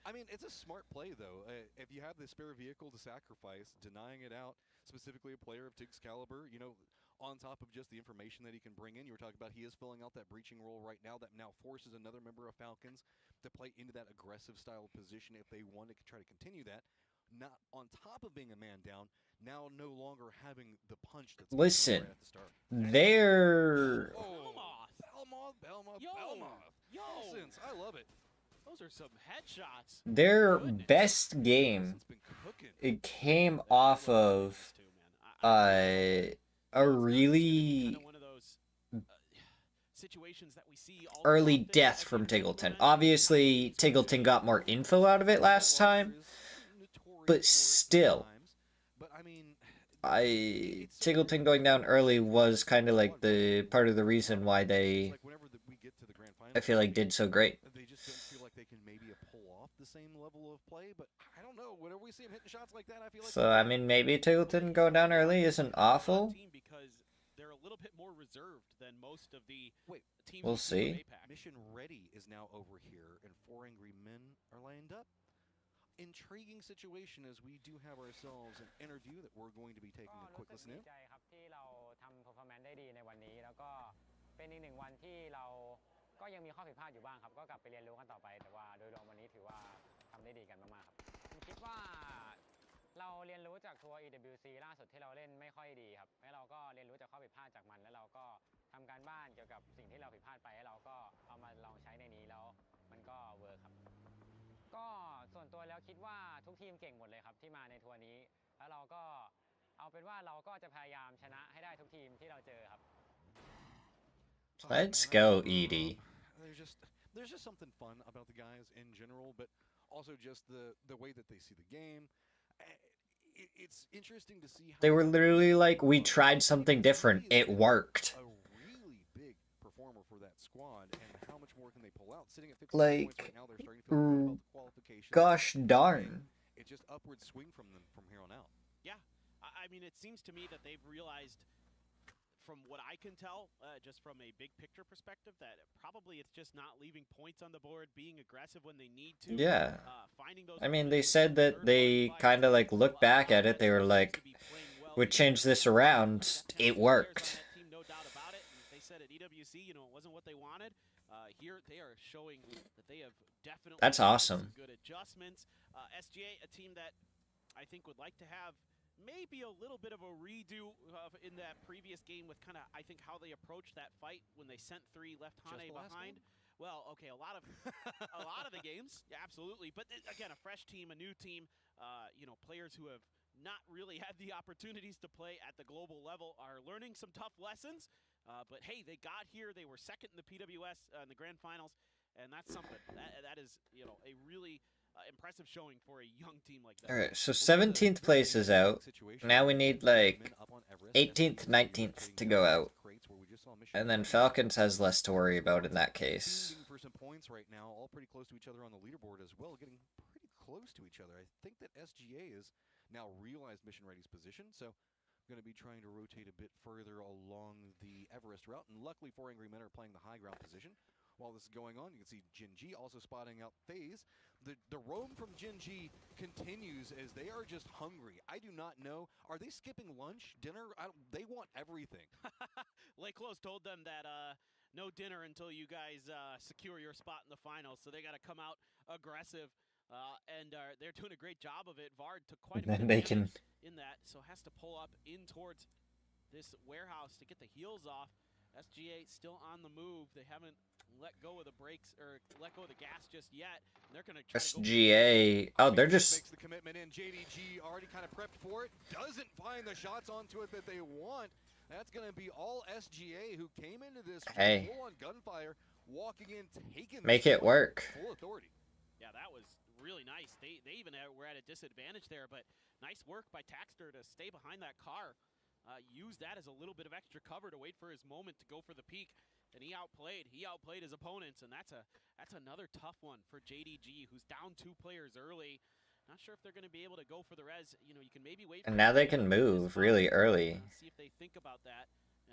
I mean, it's a smart play, though. If you have the spare vehicle to sacrifice, denying it out, specifically a player of Tig's caliber, you know, on top of just the information that he can bring in, you were talking about he is filling out that breaching role right now that now forces another member of Falcons to play into that aggressive style position if they want to try to continue that. Not on top of being a man down, now no longer having the punch that's Listen, right at the start. they're Belmoth. Yo. Nonsense. I love it. Those are some headshots. their best game. It came off of a really Situations that we see all early death from Tiggleton. Obviously, Tiggleton got more info out of it last time, but still, Tiggleton going down early was kind of like the part of the reason why they, I feel like, did so great. They just don't feel like they can maybe pull off the same level of play, but I don't know. Whenever we see him hitting shots like that, I feel like So, I mean, maybe Tiggleton going down early isn't awful. because they're a little bit more reserved than most of the teams. We'll see. Mission Ready is now over here, and 4 Angry Men are lined up. Intriguing situation as we do have ourselves an interview that we're going to be taking a quick listen in. ดีใจครับที่เราทำ performance ได้ดีในวันนี้แล้วก็เป็นอีกหนึ่งวันที่เราก็ยังมีข้อผิดพลาดอยู่บ้างครับก็กลับไปเรียนรู้กันต่อไปแต่ว่าโดยรวมวันนี้ถือว่าทำได้ดีกันมากๆครับผมคิดว่าเราเรียนรู้จากทัวร์ EWC ล่าสุดที่เราเล่นไม่ค่อยดีครับแล้วเราก็เรียนรู้จากข้อผิดพลาดจากมันแล้วเราก็ทำการบ้านเกี่ยวกับสิ่งที่เราผิดพลาดไปแล้วเราก็เอามาลองใช้ในนี้แล้วมันก็เวิร์คครับก็ส่วนตัวแล้วคิดว่าทุกทีมเก่งหมดเลยครับที่มาในทัวร์นี้แล้วเราก็เอาเป็นว่าเราก็จะพยายามชนะให้ได้ทุกทีมที่เราเจอครับ Let's go, Edie. There's just something fun about the guys in general, but also just the way that they see the game. It's interesting to see how They were literally like, we tried something different. It worked. a really big performer for that squad, and how much more can they pull out? Sitting at 50 points Like, right now, they're starting to feel good about the qualification. gosh darn. It's just upward swing from them from here on out. Yeah, I mean, it seems to me that they've realized, from what I can tell, just from a big picture perspective, that probably it's just not leaving points on the board, being aggressive when they need to. Yeah. Finding those. I mean, they said that they kind of like look back at it. They were like, we changed this around. It worked. No doubt about it. And they said at EWC, you know, it wasn't what they wanted. Here they are showing that they have definitely. That's made awesome. some good adjustments. SGA, a team that I think would like to have maybe a little bit of a redo in that previous game with kind of, I think, how they approached that fight when they sent 3, left Hane behind. Well, okay, a lot of the games, yeah, absolutely. But again, a fresh team, a new team, you know, players who have not really had the opportunities to play at the global level are learning some tough lessons. But hey, they got here. They were second in the PWS in the grand finals, and that's something. That is, you know, a really impressive showing for a young team like that. Alright, so 17th place is out. Now we need like 18th, 19th to go out. And then Falcons has less to worry about in that case. For some points right now, all pretty close to each other on the leaderboard as well, getting pretty close to each other. I think that SGA has now realized Mission Ready's position, so going to be trying to rotate a bit further along the Everest route. And luckily, 4 Angry Men are playing the high ground position. While this is going on, you can see Jin Ji also spotting out FaZe. The roam from Jin Ji continues as they are just hungry. I do not know. Are they skipping lunch, dinner? They want everything. Lake Close told them that no dinner until you guys secure your spot in the finals. So they got to come out aggressive. And they're doing a great job of it. Vard took quite a bit of damage in that, so has to pull up in towards this warehouse to get the heels off. SGA still on the move. They haven't let go of the brakes or let go of the gas just yet. And they're gonna try SGA. Oh, they're just makes the commitment in. JDG already kind of prepped for it. Doesn't find the shots onto it that they want. That's gonna be all SGA who came into this full-on gunfire, walking in, taking make it work. Full authority. Yeah, that was really nice. They even were at a disadvantage there, but nice work by Taxter to stay behind that car. Use that as a little bit of extra cover to wait for his moment to go for the peak, and he outplayed his opponents, and that's another tough one for JDG, who's down 2 players early. Not sure if they're going to be able to go for the res. You know, you can maybe wait. And now they can move really early. See if they think about that.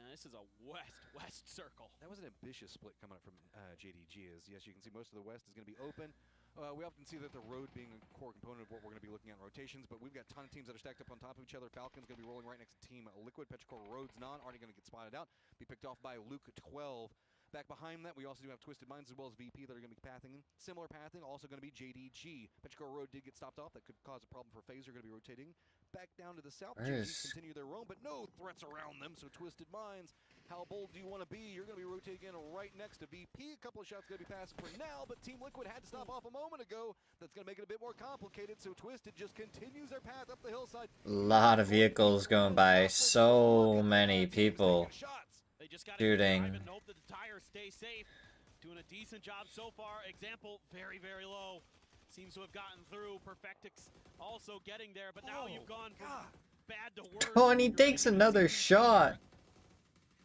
This is a west circle. That was an ambitious split coming up from JDG. As yes, you can see most of the west is going to be open. We often see that the road being a core component of what we're going to be looking at in rotations, but we've got a ton of teams that are stacked up on top of each other. Falcon's going to be rolling right next to Team Liquid. Petrichor Rhodes non already going to get spotted out, be picked off by Luke 12. Back behind that, we also do have Twisted Minds as well as VP that are going to be pathing. Similar pathing, also going to be JDG. Petrichor Road did get stopped off. That could cause a problem for FaZe. They're going to be rotating back down to the south. JDG continue their roam, but no threats around them, so Twisted Minds, how bold do you want to be? You're going to be rotating in right next to VP. A couple of shots going to be passing for now, but Team Liquid had to stop off a moment ago. That's going to make it a bit more complicated, so Twisted just continues their path up the hillside. A lot of vehicles going by. So many people shooting. And hope that the tires stay safe. Doing a decent job so far. Example, very, very low. Seems to have gotten through. Perfectix also getting there, but now you've gone from bad to worse. Oh, and he takes another shot.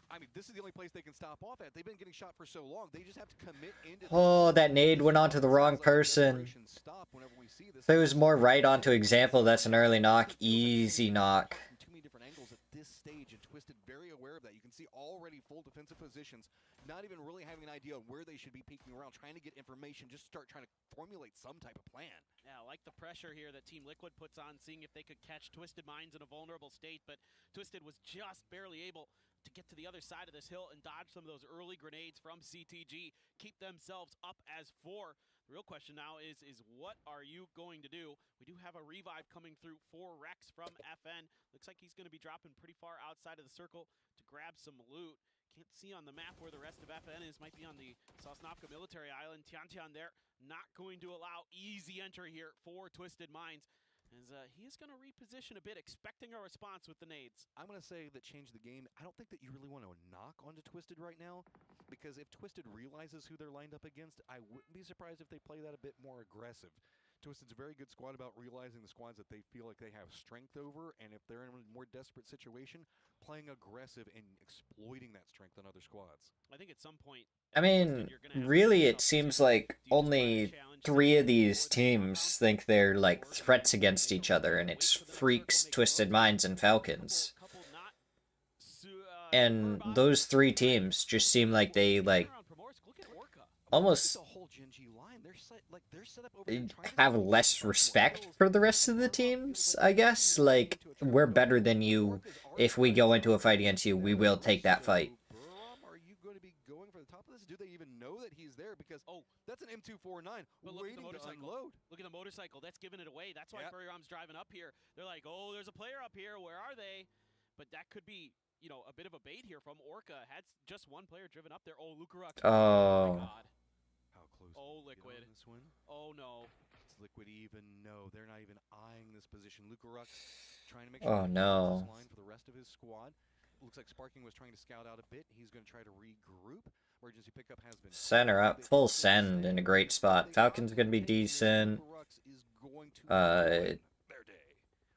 I mean, this is the only place they can stop off at. They've been getting shot for so long. They just have to commit into. Oh, that nade went onto the wrong person. If it was more right onto Example, that's an early knock. Easy knock. Too many different angles at this stage, and Twisted very aware of that. You can see already full defensive positions, not even really having an idea of where they should be peeking around, trying to get information, just start trying to formulate some type of plan. Yeah, I like the pressure here that Team Liquid puts on, seeing if they could catch Twisted Minds in a vulnerable state, but Twisted was just barely able to get to the other side of this hill and dodge some of those early grenades from CTG, keep themselves up as 4. The real question now is what are you going to do? We do have a revive coming through for Rex from FN. Looks like he's going to be dropping pretty far outside of the circle to grab some loot. Can't see on the map where the rest of FN is. Might be on the Sosnovka military island. Tiantian there, not going to allow easy entry here for Twisted Minds. As he is going to reposition a bit, expecting a response with the nades. I'm going to say that change the game. I don't think that you really want to knock onto Twisted right now, because if Twisted realizes who they're lined up against, I wouldn't be surprised if they play that a bit more aggressive. Twisted's a very good squad about realizing the squads that they feel like they have strength over, and if they're in a more desperate situation, playing aggressive and exploiting that strength on other squads. I think at some point... I mean, really, it seems like only 3 of these teams think they're, like, threats against each other, and it's Freaks, Twisted Minds, and Falcons. And those 3 teams just seem like they, like, almost have less respect for the rest of the teams, I guess. Like, we're better than you. If we go into a fight against you, we will take that fight. Are you going to be going for the top of this? Do they even know that he's there? Because, that's an M249 waiting to unload. Look at the motorcycle. That's giving it away. That's why Buryram's driving up here. They're like, oh, there's a player up here. Where are they? But that could be, you know, a bit of a bait here from Orca. Had just one player driven up there. Oh, Lukaruk. Oh. My God. How close? Oh, Liquid. This one? Oh, no. It's Liquid even. No, they're not even eyeing this position. Lukaruk trying to make sure no. line for the rest of his squad. Looks like Sparking was trying to scout out a bit. He's going to try to regroup. Emergency pickup has been center up, full send in a great spot. Falcon's going to be decent.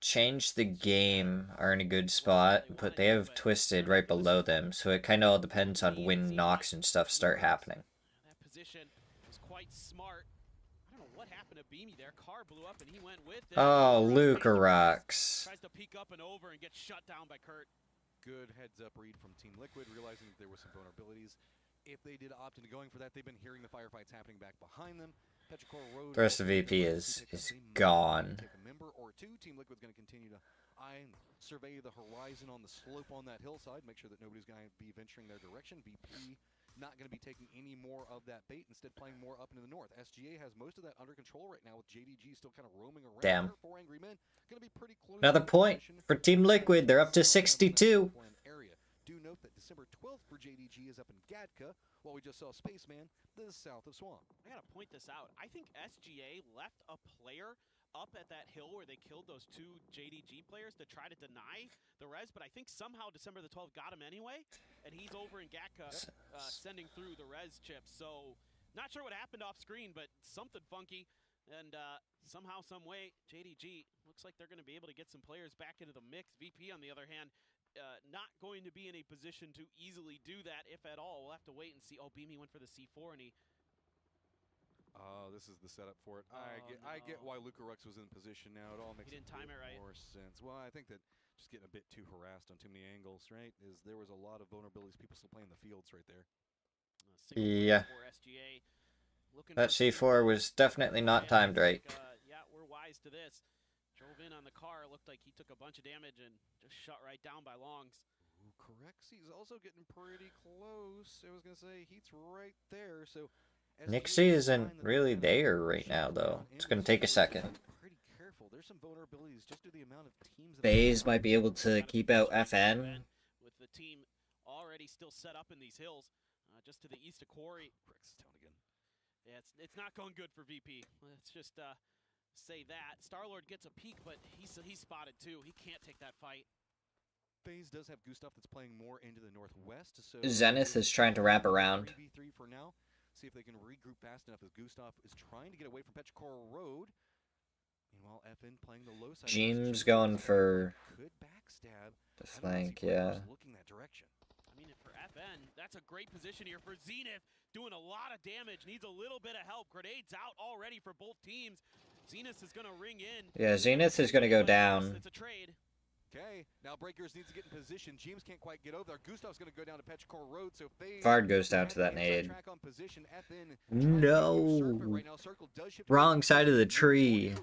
Change the game are in a good spot, but they have Twisted right below them, so it kind of all depends on when knocks and stuff start happening. That position was quite smart. I don't know what happened to Beamy there. Car blew up and he went with it. Oh, Lucarox. Tries to peek up and over and gets shut down by Kurt. Good heads-up read from Team Liquid, realizing that there were some vulnerabilities. If they did opt into going for that, they've been hearing the firefights happening back behind them. Petrichor Road. The rest of VP is gone. Take a member or two. Team Liquid's going to continue to eye and survey the horizon on the slope on that hillside. Make sure that nobody's going to be venturing their direction. VP not going to be taking any more of that bait, instead playing more up into the north. SGA has most of that under control right now, with JDG still kind of roaming around. Damn. Four Angry Men going to be pretty close. Another point for Team Liquid. They're up to 62. Do note that December 12th for JDG is up in Gatka, while we just saw Spaceman, the south of Swamp. I gotta point this out. I think SGA left a player up at that hill where they killed those two JDG players to try to deny the res, but I think somehow December the 12th got him anyway, and he's over in Gatka sending through the res chips. So not sure what happened off screen, but something funky, and somehow, some way, JDG looks like they're going to be able to get some players back into the mix. VP, on the other hand, not going to be in a position to easily do that, if at all. We'll have to wait and see. Oh, Beamy went for the C4, and he... Oh, this is the setup for it. I get why Lucarox was in position now. It all makes more sense. Well, I think that just getting a bit too harassed on too many angles, right? There was a lot of vulnerabilities. People still playing the fields right there. Yeah. That C4 was definitely not timed right. Yeah, we're wise to this. Drove in on the car, looked like he took a bunch of damage and just shut right down by Longs. Ooh, Correxi's also getting pretty close. I was going to say, Heat's right there, so... Nixie isn't really there right now, though. It's going to take a second. Pretty careful. There's some vulnerabilities just due to the amount of teams... FaZe might be able to keep out FN. With the team already still set up in these hills, just to the east of Quarry. Town again. Yeah, it's not going good for VP. Let's just... say that. Starlord gets a peek, but he's spotted too. He can't take that fight. FaZe does have Gustav that's playing more into the northwest, so Zenith is trying to wrap around. 3v3 for now. See if they can regroup fast enough as Gustav is trying to get away from Petrichor Road. Meanwhile, FN playing the low side. Jeems going for could backstab the flank, yeah. Looking that direction. I mean, for FN, that's a great position here for Zenith. Doing a lot of damage, needs a little bit of help. Grenades out already for both teams. Zenith is going to ring in. Yeah, Zenith is going to go down. It's a trade. Okay, now Breakers needs to get in position. James can't quite get over there. Gustav's going to go down to Petrichor Road, so FaZe... Fard goes down to that nade. No! Wrong side of the tree.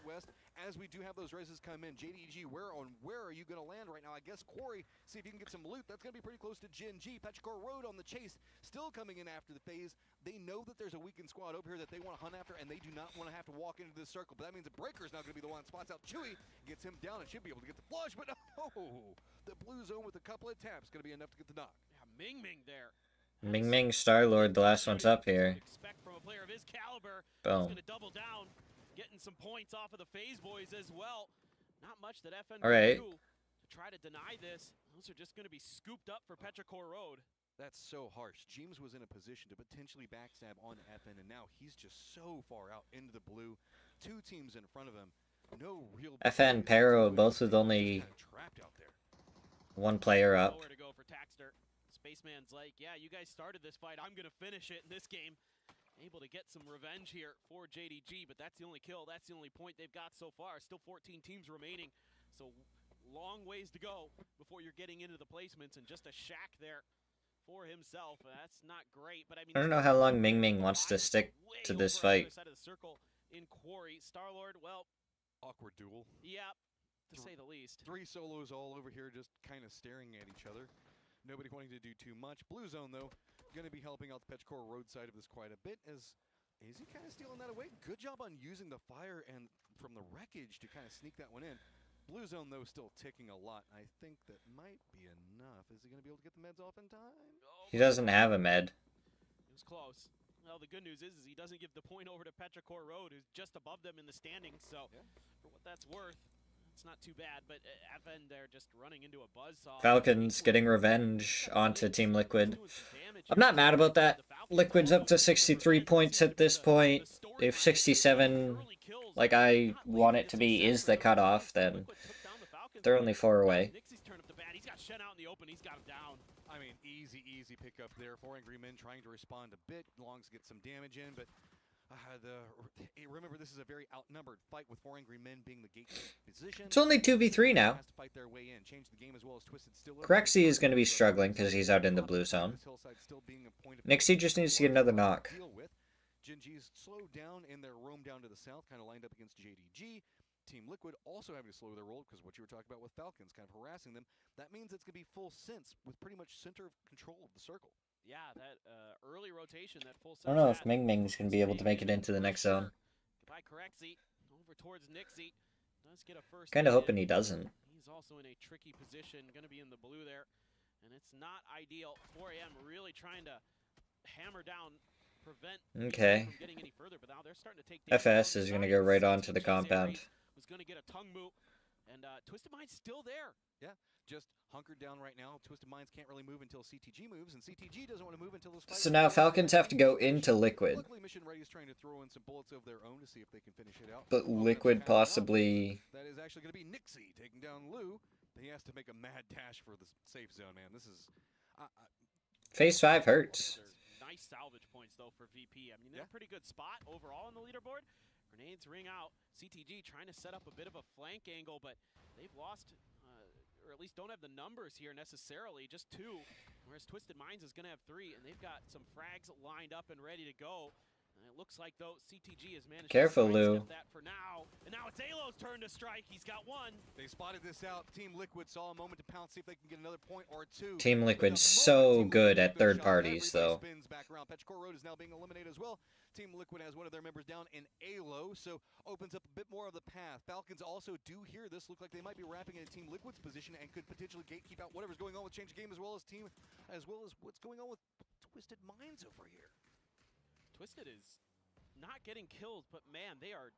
As we do have those reses come in, JDG, where are you going to land right now? I guess Quarry, see if you can get some loot. That's going to be pretty close to Gen G. Petrichor Road on the chase, still coming in after the FaZe. They know that there's a weakened squad over here that they want to hunt after, and they do not want to have to walk into this circle. But that means the Breaker's now going to be the one that spots out Chewy, gets him down, and should be able to get the flush, but no! The blue zone with a couple of taps going to be enough to get the knock. Yeah, Ming there. Ming Starlord, the last one's up here. Expect from a player of his caliber. Boom. He's going to double down. Getting some points off of the FaZe boys as well. Not much that FN can do to try to deny this. Those are just going to be scooped up for Petrichor Road. That's so harsh. James was in a position to potentially backstab on FN, and now he's just so far out into the blue. Two teams in front of him. No real... FN, Pero, both with only one player up. Nowhere to go for Taxter. Spaceman's like, yeah, you guys started this fight. I'm going to finish it in this game. Able to get some revenge here for JDG, but that's the only kill. That's the only point they've got so far. Still 14 teams remaining, so long ways to go before you're getting into the placements, and just a shack there for himself. That's not great, but I mean, I don't know how long Ming wants to stick to this fight. Side of the circle in Quarry. Starlord, well, awkward duel. Yeah, to say the least. Three solos all over here, just kind of staring at each other. Nobody wanting to do too much. Blue zone, though, going to be helping out the Petrichor Road side of this quite a bit, as is he kind of stealing that away? Good job on using the fire and from the wreckage to kind of sneak that one in. Blue zone, though, still ticking a lot. I think that might be enough. Is he going to be able to get the meds off in time? He doesn't have a med. It was close. Well, the good news is he doesn't give the point over to Petrichor Road, who's just above them in the standings, so for what that's worth, it's not too bad, but FN, they're just running into a buzzsaw. Falcons getting revenge onto Team Liquid. I'm not mad about that. Liquid's up to 63 points at this point. If 67, like I want it to be, is the cutoff, then they're only 4 away. Nixie's turned up the bat. He's got Shen out in the open. He's got him down. I mean, easy pickup there. 4 Angry Men trying to respond a bit. Longs get some damage in, but Remember, this is a very outnumbered fight with 4 angry men being the gate position. It's only 2v3 now. Has to fight their way in, change the game as well as Twisted still. Crexy is going to be struggling because he's out in the blue zone. Nixie just needs to get another knock. Gen G's slowed down in their roam down to the south, kind of lined up against JDG. Team Liquid also having to slow their roll because what you were talking about with Falcons kind of harassing them. That means it's going to be full sense with pretty much center of control of the circle. Yeah, that early rotation, that full I don't know if Ming Ming's going to be able to make it into the next zone. By Corexy, over towards Nixie. Does get a first. Kind of hoping he doesn't. He's also in a tricky position, going to be in the blue there. And it's not ideal. 4AM really trying to hammer down, prevent Okay. from getting any further. But now they're starting to take FS is going to go right onto the compound. Was going to get a tongue move. And Twisted Mind's still there. Yeah, just hunkered down right now. Twisted Minds can't really move until CTG moves, and CTG doesn't want to move until this fight. So now Falcons have to go into Liquid. Luckily, Mission Ready is trying to throw in some bullets of their own to see if they can finish it out. But Liquid possibly... That is actually going to be Nixie taking down Lou. He has to make a mad dash for the safe zone, man. This is... Phase 5 hurts. Nice salvage points, though, for VP. I mean, they're in a pretty good spot overall on the leaderboard. Grenades ring out. CTG trying to set up a bit of a flank angle, but they've lost, or at least don't have the numbers here necessarily, just 2. Whereas Twisted Minds is going to have 3, and they've got some frags lined up and ready to go. And it looks like, though, CTG has managed Careful, to Lou. that for now. And now it's Alo's turn to strike. He's got 1. They spotted this out. Team Liquid saw a moment to pounce, see if they can get another point or 2. Team Liquid's so good at third parties, though. Spins back around. Petrichor Road is now being eliminated as well. Team Liquid has one of their members down in Alo, so opens up a bit more of the path. Falcons also do hear this. Look like they might be wrapping in Team Liquid's position and could potentially gatekeep out whatever's going on with Change the Game as well as what's going on with Twisted Minds over here. Twisted is not getting kills, but man, they are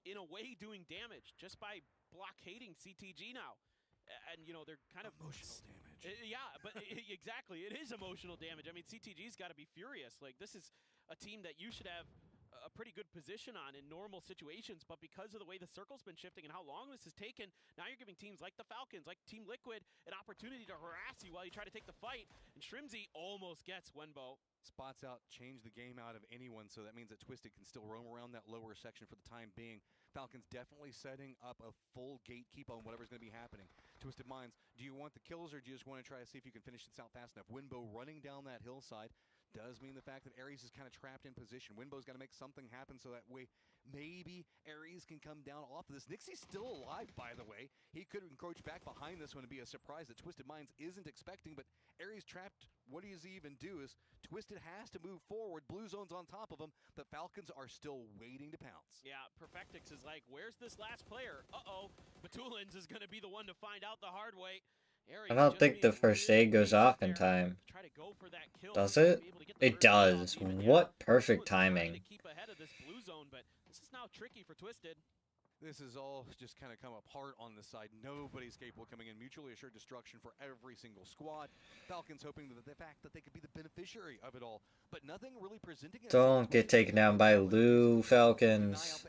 in a way doing damage just by blockading CTG now. And, you know, they're kind of... Emotional damage. Yeah, but exactly. It is emotional damage. I mean, CTG's got to be furious. Like, this is a team that you should have a pretty good position on in normal situations, but because of the way the circle's been shifting and how long this has taken, now you're giving teams like the Falcons, like Team Liquid, an opportunity to harass you while you try to take the fight. And Shrimzy almost gets Wenbo. Spots out, change the game out of anyone, so that means that Twisted can still roam around that lower section for the time being. Falcons definitely setting up a full gatekeep on whatever's going to be happening. Twisted Minds, do you want the kills or do you just want to try to see if you can finish this out fast enough? Winbo running down that hillside does mean the fact that Ares is kind of trapped in position. Winbo's got to make something happen so that way maybe Ares can come down off of this. Nixie's still alive, by the way. He could encroach back behind this one and be a surprise that Twisted Minds isn't expecting, but Ares trapped. What does he even do is Twisted has to move forward. Blue zone's on top of him. The Falcons are still waiting to pounce. Yeah, Perfectix is like, where's this last player? Uh-oh. Batulins is going to be the one to find out the hard way. I don't think the first aid goes off in time. Does it? It does. What perfect timing. Keep ahead of this blue zone, but this is now tricky for Twisted. This is all just kind of come apart on this side. Nobody's capable of coming in. Mutually assured destruction for every single squad. Falcons hoping that the fact that they could be the beneficiary of it all, but nothing really presenting. Don't get taken down by Lou, Falcons.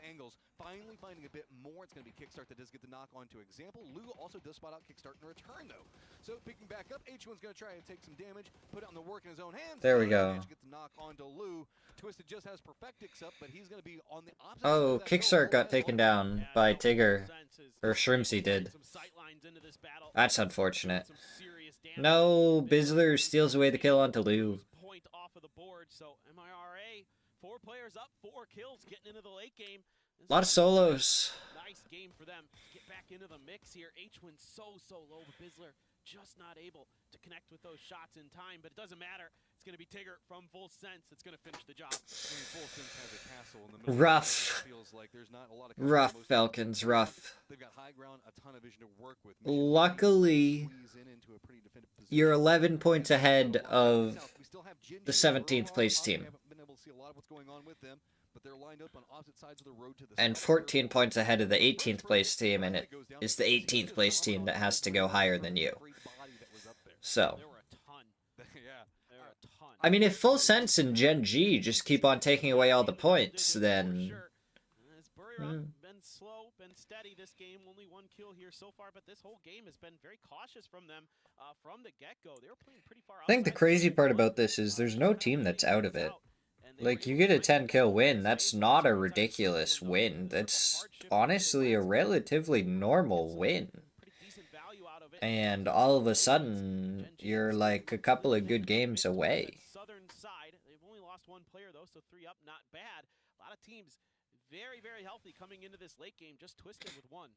Finally finding a bit more. It's going to be Kickstart that does get the knock onto Example. Lou also does spot out Kickstart in return, though. So picking back up, H1's going to try and take some damage, put out the work in his own hands. There we go. Get the knock onto Lou. Twisted just has Perfectix up, but he's going to be on the opposite Oh, Kickstart got taken down by Tigger. Or Shrimzy did. That's unfortunate. No, Bizzler steals away the kill onto Lou. Point off of the board, so MIRA, 4 players up, 4 kills, getting into the late game. A lot of solos. Nice game for them. Get back into the mix here. H1 so low, but Bizzler just not able to connect with those shots in time, but it doesn't matter. It's going to be Tigger from Full Sense that's going to finish the job. I mean, Full Sense has a castle in the middle. Rough. Feels like there's not a lot of rough, Falcons, rough. They've got high ground, a ton of vision to work with. Luckily, you're 11 points ahead of the 17th place team. And 14 points ahead of the 18th place team, and it is the 18th place team that has to go higher than you. So, I mean, if Full Sense and Gen G just keep on taking away all the points, then... Been slow, been steady this game. Only 1 kill here so far, but this whole game has been very cautious from them from the get-go. They were playing pretty far out. I think the crazy part about this is there's no team that's out of it. Like, you get a 10 kill win, that's not a ridiculous win. That's honestly a relatively normal win. And all of a sudden, you're like a couple of good games away. Southern side, they've only lost one player though, so 3 up, not bad. A lot of teams very, very healthy coming into this late game, just twisted with 1.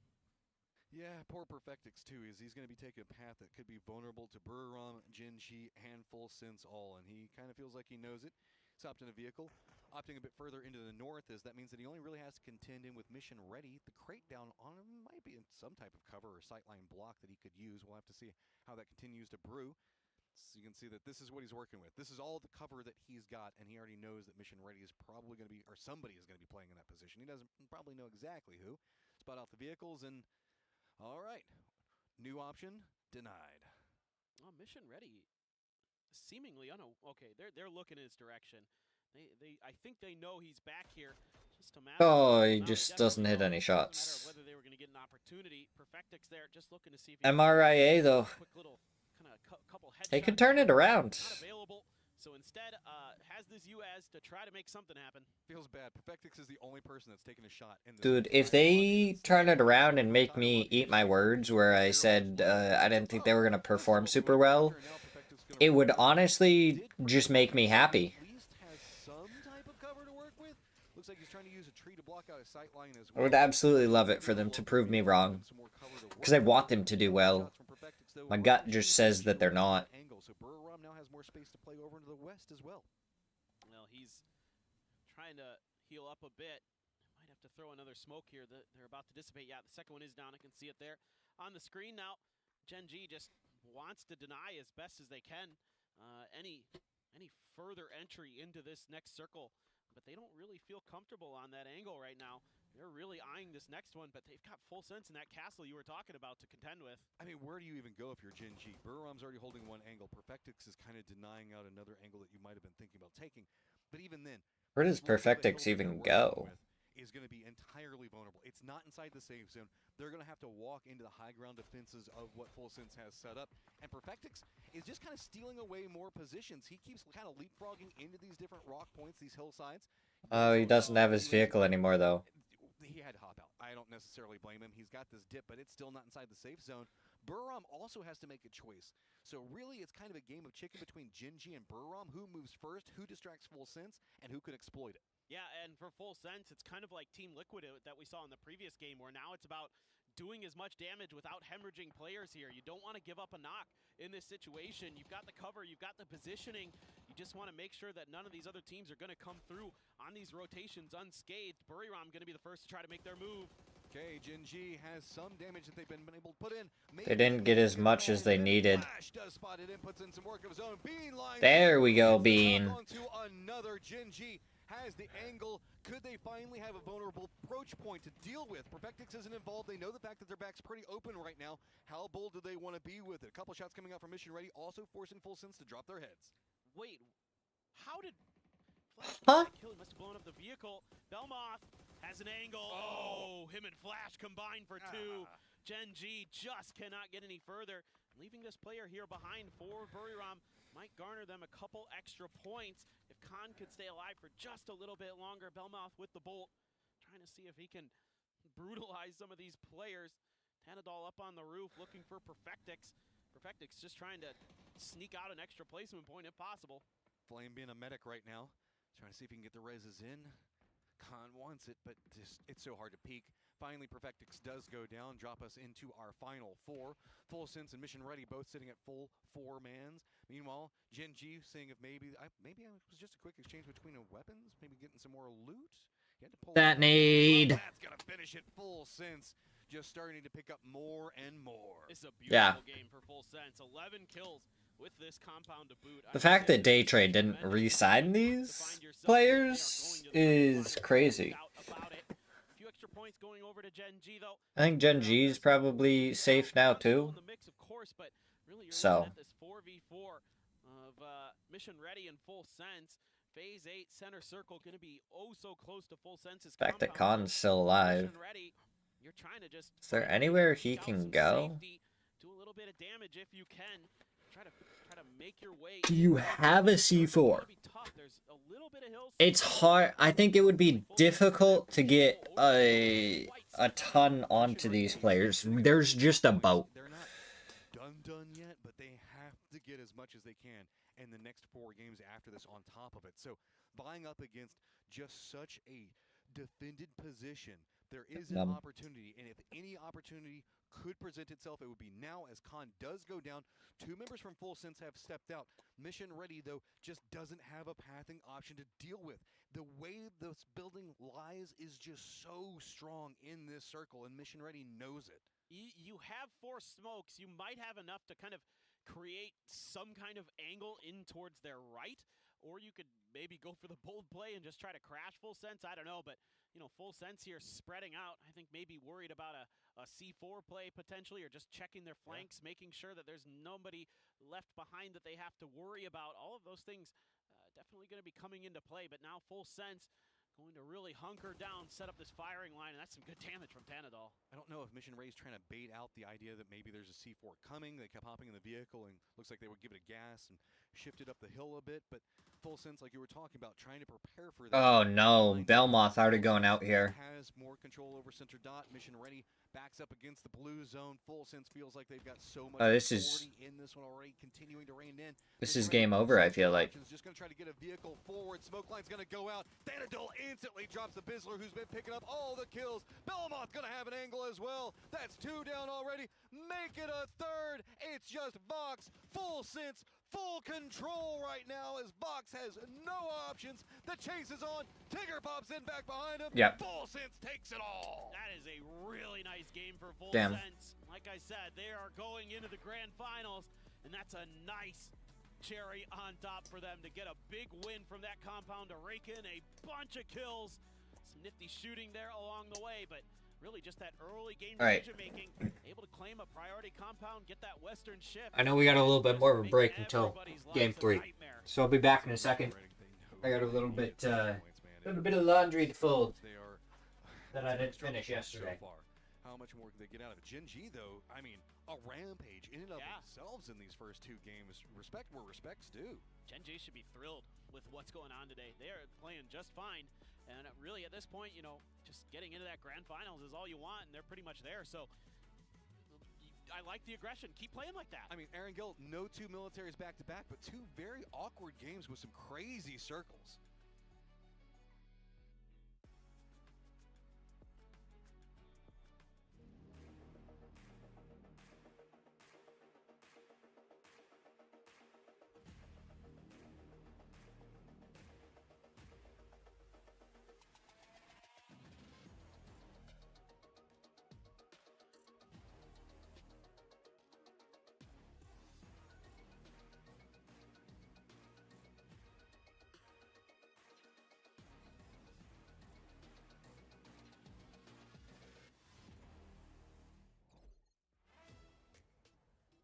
Yeah, poor Perfectix too, is he's going to be taking a path that could be vulnerable to Buriram, Gen.G, and Full Sense all, and he kind of feels like he knows it. He's hopped in a vehicle. Opting a bit further into the north, as that means that he only really has to contend in with Mission Ready. The crate down on him might be in some type of cover or sightline block that he could use. We'll have to see how that continues to brew. So you can see that this is what he's working with. This is all the cover that he's got, and he already knows that Mission Ready is probably going to be, or somebody is going to be playing in that position. He doesn't probably know exactly who. Spot out the vehicles, and all right, new option denied. Oh, Mission Ready, seemingly okay. They're looking in his direction. I think they know he's back here. Just a matter Oh, he just doesn't hit any shots. whether they were going to get an opportunity. Perfectix there, just looking to see if he MRIA though. quick little kind of couple They headshots. could turn it around. Not available. So instead, has this UAZ to try to make something happen. Feels bad. Perfectix is the only person that's taken a shot in this. Dude, if they turn it around and make me eat my words where I said I didn't think they were going to perform super well, it would honestly just make me happy. Looks like he's trying to use a tree to block out a sight line as I well. would absolutely love it for them to prove me wrong. Because I want them to do well. My gut just says that they're not. So Buriram now has more space to play over into the west as well. Well, he's trying to heal up a bit. Might have to throw another smoke here. They're about to dissipate. Yeah, the second one is down. I can see it there on the screen now. Gen.G just wants to deny as best as they can any further entry into this next circle. But they don't really feel comfortable on that angle right now. They're really eyeing this next one, but they've got Full Sense in that castle you were talking about to contend with. I mean, where do you even go if you're Gen.G? Buriram's already holding one angle. Perfectix is kind of denying out another angle that you might have been thinking about taking. But even then, Where does Perfectix even go? is going to be entirely vulnerable. It's not inside the safe zone. They're going to have to walk into the high ground defenses of what Full Sense has set up. And Perfectix is just kind of stealing away more positions. He keeps kind of leapfrogging into these different rock points, these hillsides. Oh, he doesn't have his vehicle anymore though. He had to hop out. I don't necessarily blame him. He's got this dip, but it's still not inside the safe zone. Buriram also has to make a choice. So really, it's kind of a game of chicken between Gen.G and Buriram. Who moves first, who distracts Full Sense, and who can exploit it. Yeah, and for Full Sense, it's kind of like Team Liquid that we saw in the previous game, where now it's about doing as much damage without hemorrhaging players here. You don't want to give up a knock in this situation. You've got the cover, you've got the positioning. You just want to make sure that none of these other teams are going to come through on these rotations unscathed. Buriram going to be the first to try to make their move. Okay, Gen.G has some damage that they've been able to put in. They didn't get as much as they needed. Flash does spot it in, puts in some work of his own. Bean line. There we go, Bean. Onto another. Gen.G has the angle. Could they finally have a vulnerable approach point to deal with? Perfectix isn't involved. They know the fact that their back's pretty open right now. How bold do they want to be with it? A couple shots coming out from Mission Ready, also forcing Full Sense to drop their heads. Wait, how did Flash kill? He must have blown up the vehicle. Belmoth has an angle. Oh, him and Flash combined for 2. Gen.G just cannot get any further. Leaving this player here behind for Buriram might garner them a couple extra points if Khan could stay alive for just a little bit longer. Belmoth with the bolt, trying to see if he can brutalize some of these players. Tanadol up on the roof looking for Perfectix. Perfectix just trying to sneak out an extra placement point if possible. Flame being a medic right now, trying to see if he can get the reses in. Khan wants it, but it's so hard to peek. Finally, Perfectix does go down, drop us into our final 4. Full Sense and Mission Ready both sitting at full 4-mans. Meanwhile, Gen.G seeing if maybe it was just a quick exchange between weapons, maybe getting some more loot. He had to pull that need. That's gonna finish it. Full Sense just starting to pick up more and more. It's a beautiful game for Full Sense. 11 kills with this compound to boot. The fact that Daytrade didn't re-sign these players is crazy. Points going over to Gen.G though. I think Gen.G is probably safe now too. So. This 4v4 of Mission Ready and Full Sense. Phase 8 center circle going to be oh so close to Full Sense's. The fact that Khan's still alive. You're trying to just is there anywhere he can go? Do a little bit of damage if you can. try to make your way. Do you have a C4? There's a little bit of hills. It's hard. I think it would be difficult to get a ton onto these players. There's just a boat. They're not done yet, but they have to get as much as they can in the next 4 games after this on top of it. So vying up against just such a defended position, there is an opportunity, and if any opportunity could present itself, it would be now as Khan does go down. 2 members from Full Sense have stepped out. Mission Ready, though, just doesn't have a pathing option to deal with. The way this building lies is just so strong in this circle, and Mission Ready knows it. You have 4 smokes. You might have enough to kind of create some kind of angle in towards their right, or you could maybe go for the bold play and just try to crash Full Sense. I don't know, but you know, Full Sense here spreading out. I think maybe worried about a C4 play potentially, or just checking their flanks, making sure that there's nobody left behind that they have to worry about. All of those things definitely going to be coming into play, but now Full Sense going to really hunker down, set up this firing line, and that's some good damage from Panadol. I don't know if Mission Ray's trying to bait out the idea that maybe there's a C4 coming. They kept hopping in the vehicle, and looks like they would give it a gas and shift it up the hill a bit, but Full Sense, like you were talking about, trying to prepare for that. Oh no, Belmoth already going out here. Has more control over center dot. Mission Ready backs up against the blue zone. Full Sense feels like they've got so much authority in this one already, continuing to rein in. This is game over, I feel like. Just going to try to get a vehicle forward. Smoke line's going to go out. Thanadol instantly drops the Bizzler, who's been picking up all the kills. Belmoth going to have an angle as well. That's 2 down already. Make it a 3rd. It's just Vox. Full Sense, full control right now as Vox has no options. The chase is on. Tigger pops in back behind him. Yep. Full Sense takes it all. That is a really nice game for Full Damn. Sense. Like I said, they are going into the grand finals, and that's a nice cherry on top for them to get a big win from that compound to rake in a bunch of kills. Some nifty shooting there along the way, but really just that early game decision making, able to claim a priority compound, get that western shift. I know we got a little bit more of a break until game 3, so I'll be back in a second. I got a little bit of laundry to fold that I didn't finish yesterday. How much more can they get out of it? Gen G, though, I mean, a rampage in and of themselves in these first 2 games. Respect where respect's due. Gen G should be thrilled with what's going on today. They are playing just fine. And really, at this point, you know, just getting into that grand finals is all you want, and they're pretty much there. So I like the aggression. Keep playing like that. I mean, Aaron Gill, no 2 militaries back-to-back, but 2 very awkward games with some crazy circles.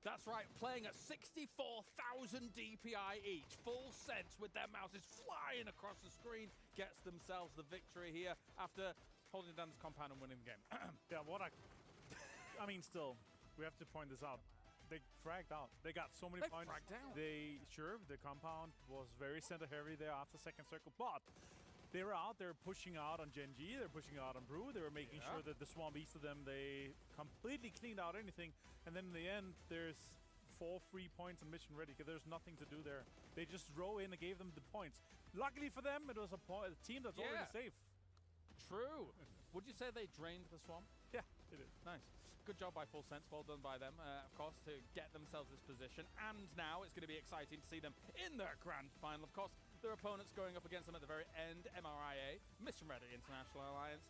That's right, playing at 64,000 DPI each. Full Sense with their mouses flying across the screen gets themselves the victory here after holding down this compound and winning the game. Yeah, I mean, still, we have to point this out. They fragged out. They got so many points. Fragged out. The compound was very center heavy there after second circle, but they were out there pushing out on Gen G, they're pushing out on Brew, they were making sure that the swamp east of them, they completely cleaned out anything, and then in the end, there's 4 free points on Mission Ready, because there's nothing to do there. They just row in and gave them the points. Luckily for them, it was a team that's already safe. True. Would you say they drained the swamp? Yeah, they did. Nice. Good job by Full Sense. Well done by them, of course, to get themselves this position. And now it's going to be exciting to see them in their grand final. Of course, their opponents going up against them at the very end, MRIA, Mission Ready International Alliance.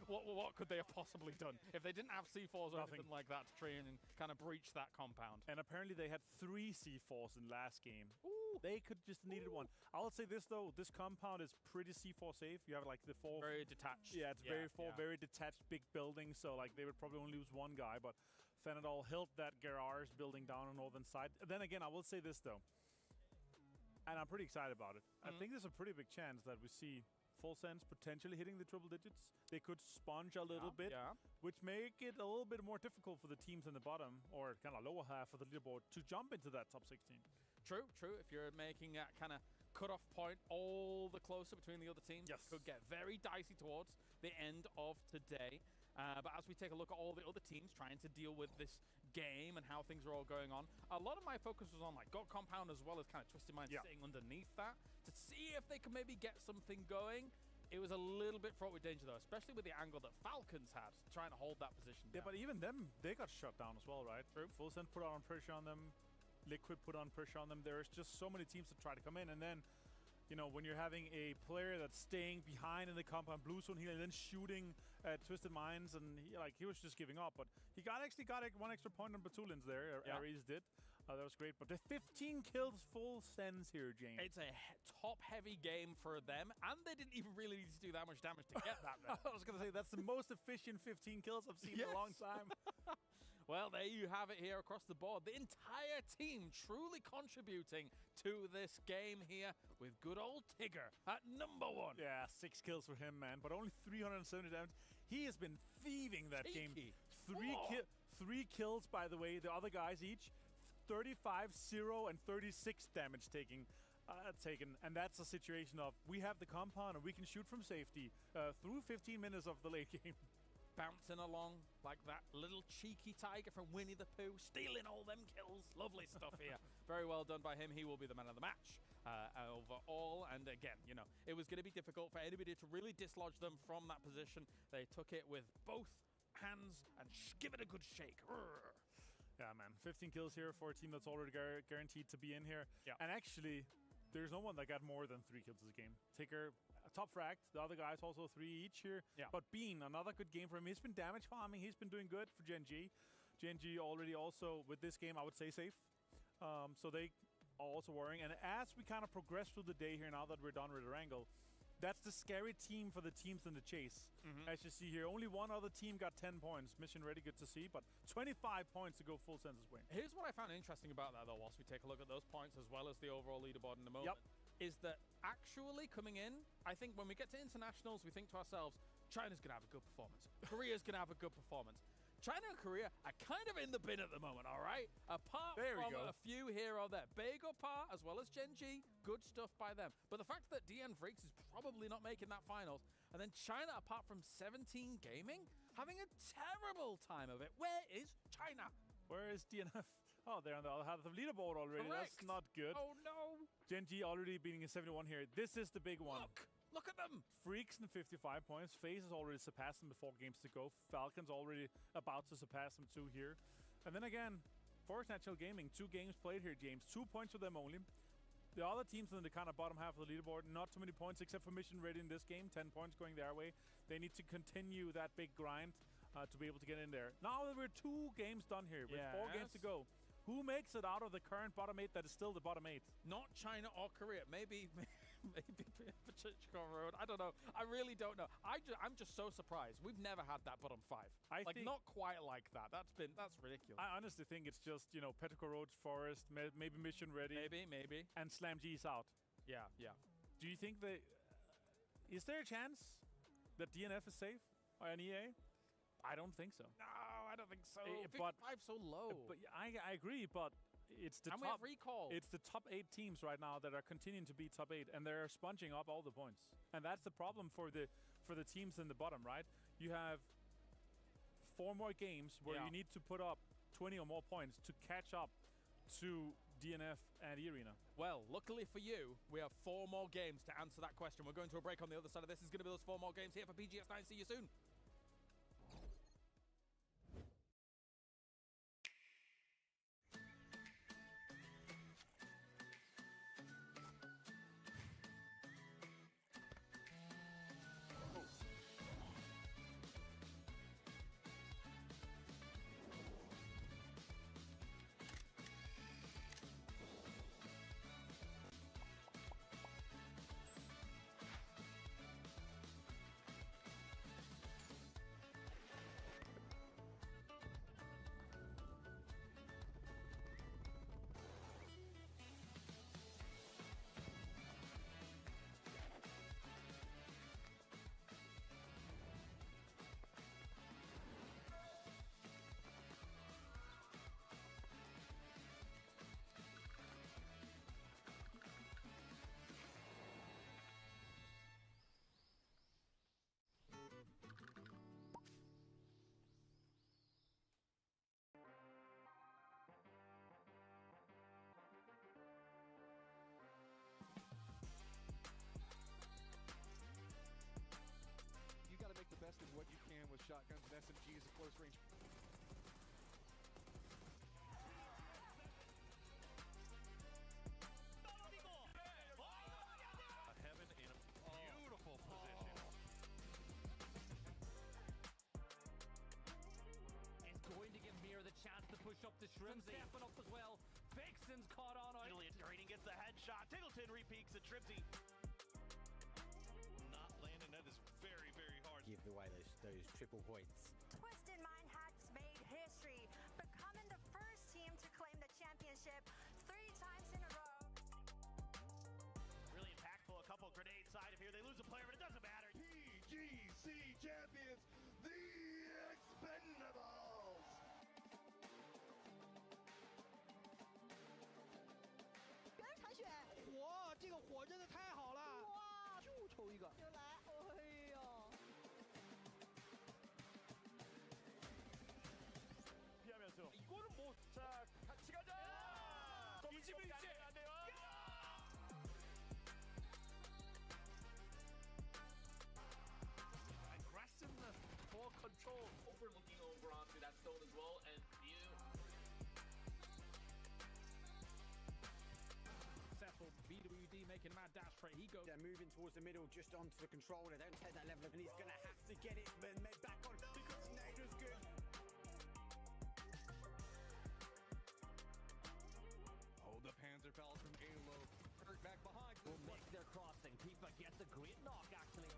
What could they have possibly done if they didn't have C4s or anything like that to try and kind of breach that compound? And apparently they had 3 C4s in last game. Ooh. They could just needed 1. I'll say this though, this compound is pretty C4 safe. You have like the 4 very detached. Yeah, it's very detached big building, so like they would probably only lose 1 guy, but Fenadol held that garage building down on the northern side. Then again, I will say this though, and I'm pretty excited about it. I think there's a pretty big chance that we see Full Sense potentially hitting the triple digits. They could sponge a little bit, Yeah. which make it a little bit more difficult for the teams in the bottom or kind of lower half of the leaderboard to jump into that top 16. True. If you're making that kind of cut-off point all the closer between the other teams, Yes. it could get very dicey towards the end of today. But as we take a look at all the other teams trying to deal with this game and how things are all going on, a lot of my focus was on like God Compound as well as kind of Twisted Mind sitting underneath that to see if they could maybe get something going. It was a little bit fraught with danger though, especially with the angle that Falcons had trying to hold that position Yeah, down. but even them, they got shut down as well, right? True. Full Sense put on pressure on them. Liquid put on pressure on them. There's just so many teams that try to come in, and then, you know, when you're having a player that's staying behind in the compound blue zone here and then shooting at Twisted Minds, and he was just giving up. But he actually got one extra point on Batulins there. Yeah. Ares did. That was great. But the 15 kills Full Sense here, James. It's a top-heavy game for them, and they didn't even really need to do that much damage to get that. I was going to say, that's the most efficient 15 kills I've seen in a long time. Well, there you have it here across the board. The entire team truly contributing to this game here with good old Tigger at #1. Yeah, 6 kills for him, man. But only 370 damage. He has been thieving that game. Three kills, by the way. The other guys each 35, 0, and 36 damage taken. And that's a situation of we have the compound and we can shoot from safety through 15 minutes of the late game. Bouncing along like that little cheeky tiger from Winnie the Pooh, stealing all them kills. Lovely stuff here. Very well done by him. He will be the man of the match overall. And again, you know, it was going to be difficult for anybody to really dislodge them from that position. They took it with both hands and give it a good shake. Urgh. Yeah, man. 15 kills here for a team that's already guaranteed to be in here. Yeah. And actually, there's no one that got more than 3 kills this game. Tigger, top fragged. The other guys also 3 each here. Yeah. But Bean, another good game for him. He's been damage farming. He's been doing good for Gen G. Gen G already also, with this game, I would say safe. So they are also worrying. And as we kind of progress through the day here now that we're done with Erangel, that's the scary team for the teams in the chase. As you see here, only one other team got 10 points. Mission ready, good to see, but 25 points to go Full Sense's way. Here's what I found interesting about that, though, whilst we take a look at those points as well as the overall leaderboard in a moment, is that actually coming in, I think when we get to internationals, we think to ourselves, China's going to have a good performance. Korea's going to have a good performance. China and Korea are kind of in the bin at the moment, all right? Apart from a few here or there. Beigopar as well as Gen G, good stuff by them. But the fact that DN Freaks is probably not making that finals, and then China, apart from 17 Gaming, having a terrible time of it. Where is China? Where is DNF? Oh, they're on the other half of the leaderboard already. Correct. That's not good. Oh, no. Gen G already beating a 71 here. This is the big one. Look at them. Freaks in 55 points. FaZe has already surpassed them with 4 games to go. Falcons already about to surpass them 2 here. And then again, Forest Natural Gaming, 2 games played here, James. 2 points for them only. The other teams in the kind of bottom half of the leaderboard, not too many points except for Mission Ready in this game. 10 points going their way. They need to continue that big grind to be able to get in there. Now that we're 2 games done here with 4 games to go, who makes it out of the current bottom 8 that is still the bottom 8? Not China or Korea. Maybe Pachichko Road. I don't know. I really don't know. I'm just so surprised. We've never had that bottom 5. I think not quite like that. That's ridiculous. I honestly think it's just, you know, Petrico Road, Forest, maybe Mission Ready. Maybe. And Slam G's out. Yeah. Do you think they... is there a chance that DNF is safe? Or NEA? I don't think so. No, I don't think so. But 55 so low. But I agree, but it's the and top. we have recall. It's the top 8 teams right now that are continuing to be top 8, and they're sponging up all the points. And that's the problem for the teams in the bottom, right? You have 4 more games where you need to put up 20 or more points to catch up to DNF and E-Arena. Well, luckily for you, we have 4 more games to answer that question. We're going to a break on the other side of this. Is going to be those 4 more games here for PGS9. See you soon. with shotguns and SMGs at close range. Heaven in a beautiful position. It's going to give Mir the chance to push up the Shrimsy. Stepping up as well. Vixen's caught on. Finally, Green gets the headshot. Tiggleton repeats at Shrimsy. Not landing that is very, very hard. Give away those triple points. Twisted Mind Hats made history, becoming the first team to claim the championship 3 times in a row. Really impactful. A couple grenade side of here. They lose a player, but it doesn't matter. PGC champions, the Expendables. 别人残血，火，这个火真的太好了！哇，就抽一个。又来，哎呦！ 피하면서 이거는 뭐, 자, 같이 가자! 이집을 이제 안 돼요? Aggressiveness, ball control. Overlooking over onto that stone as well, and you. Successful BWD making a mad dash for it. He goes. They're moving towards the middle, just onto the controller. They don't take that level, and he's going to have to get it back on because Nader's good. Oh, the Panzer Palace from A-Low. Hurt back behind. Will make their crossing. Keeper gets a great knock, actually.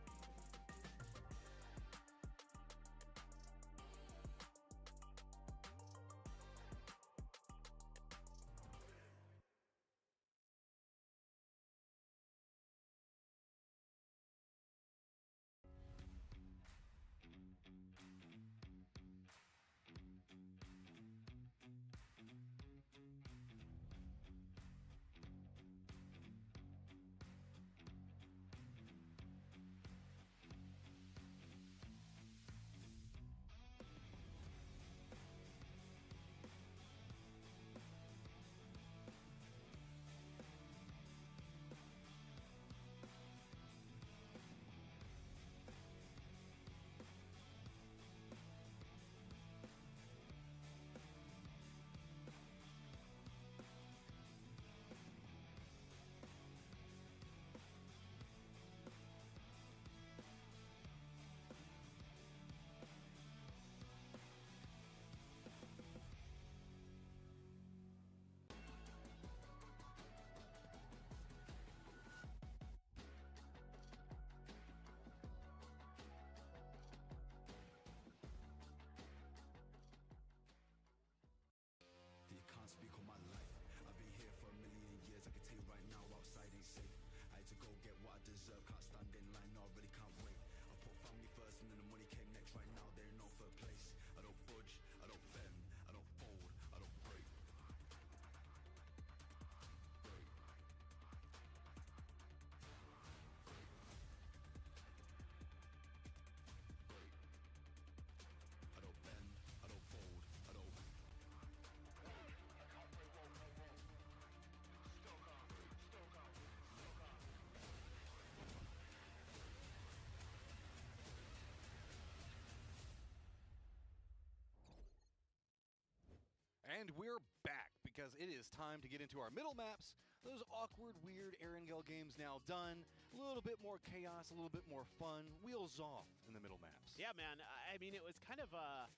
And we're back because it is time to get into our middle maps. Those awkward, weird Erangel games now done. A little bit more chaos, a little bit more fun. Wheels off in the middle maps. Yeah, man. I mean, it was kind of a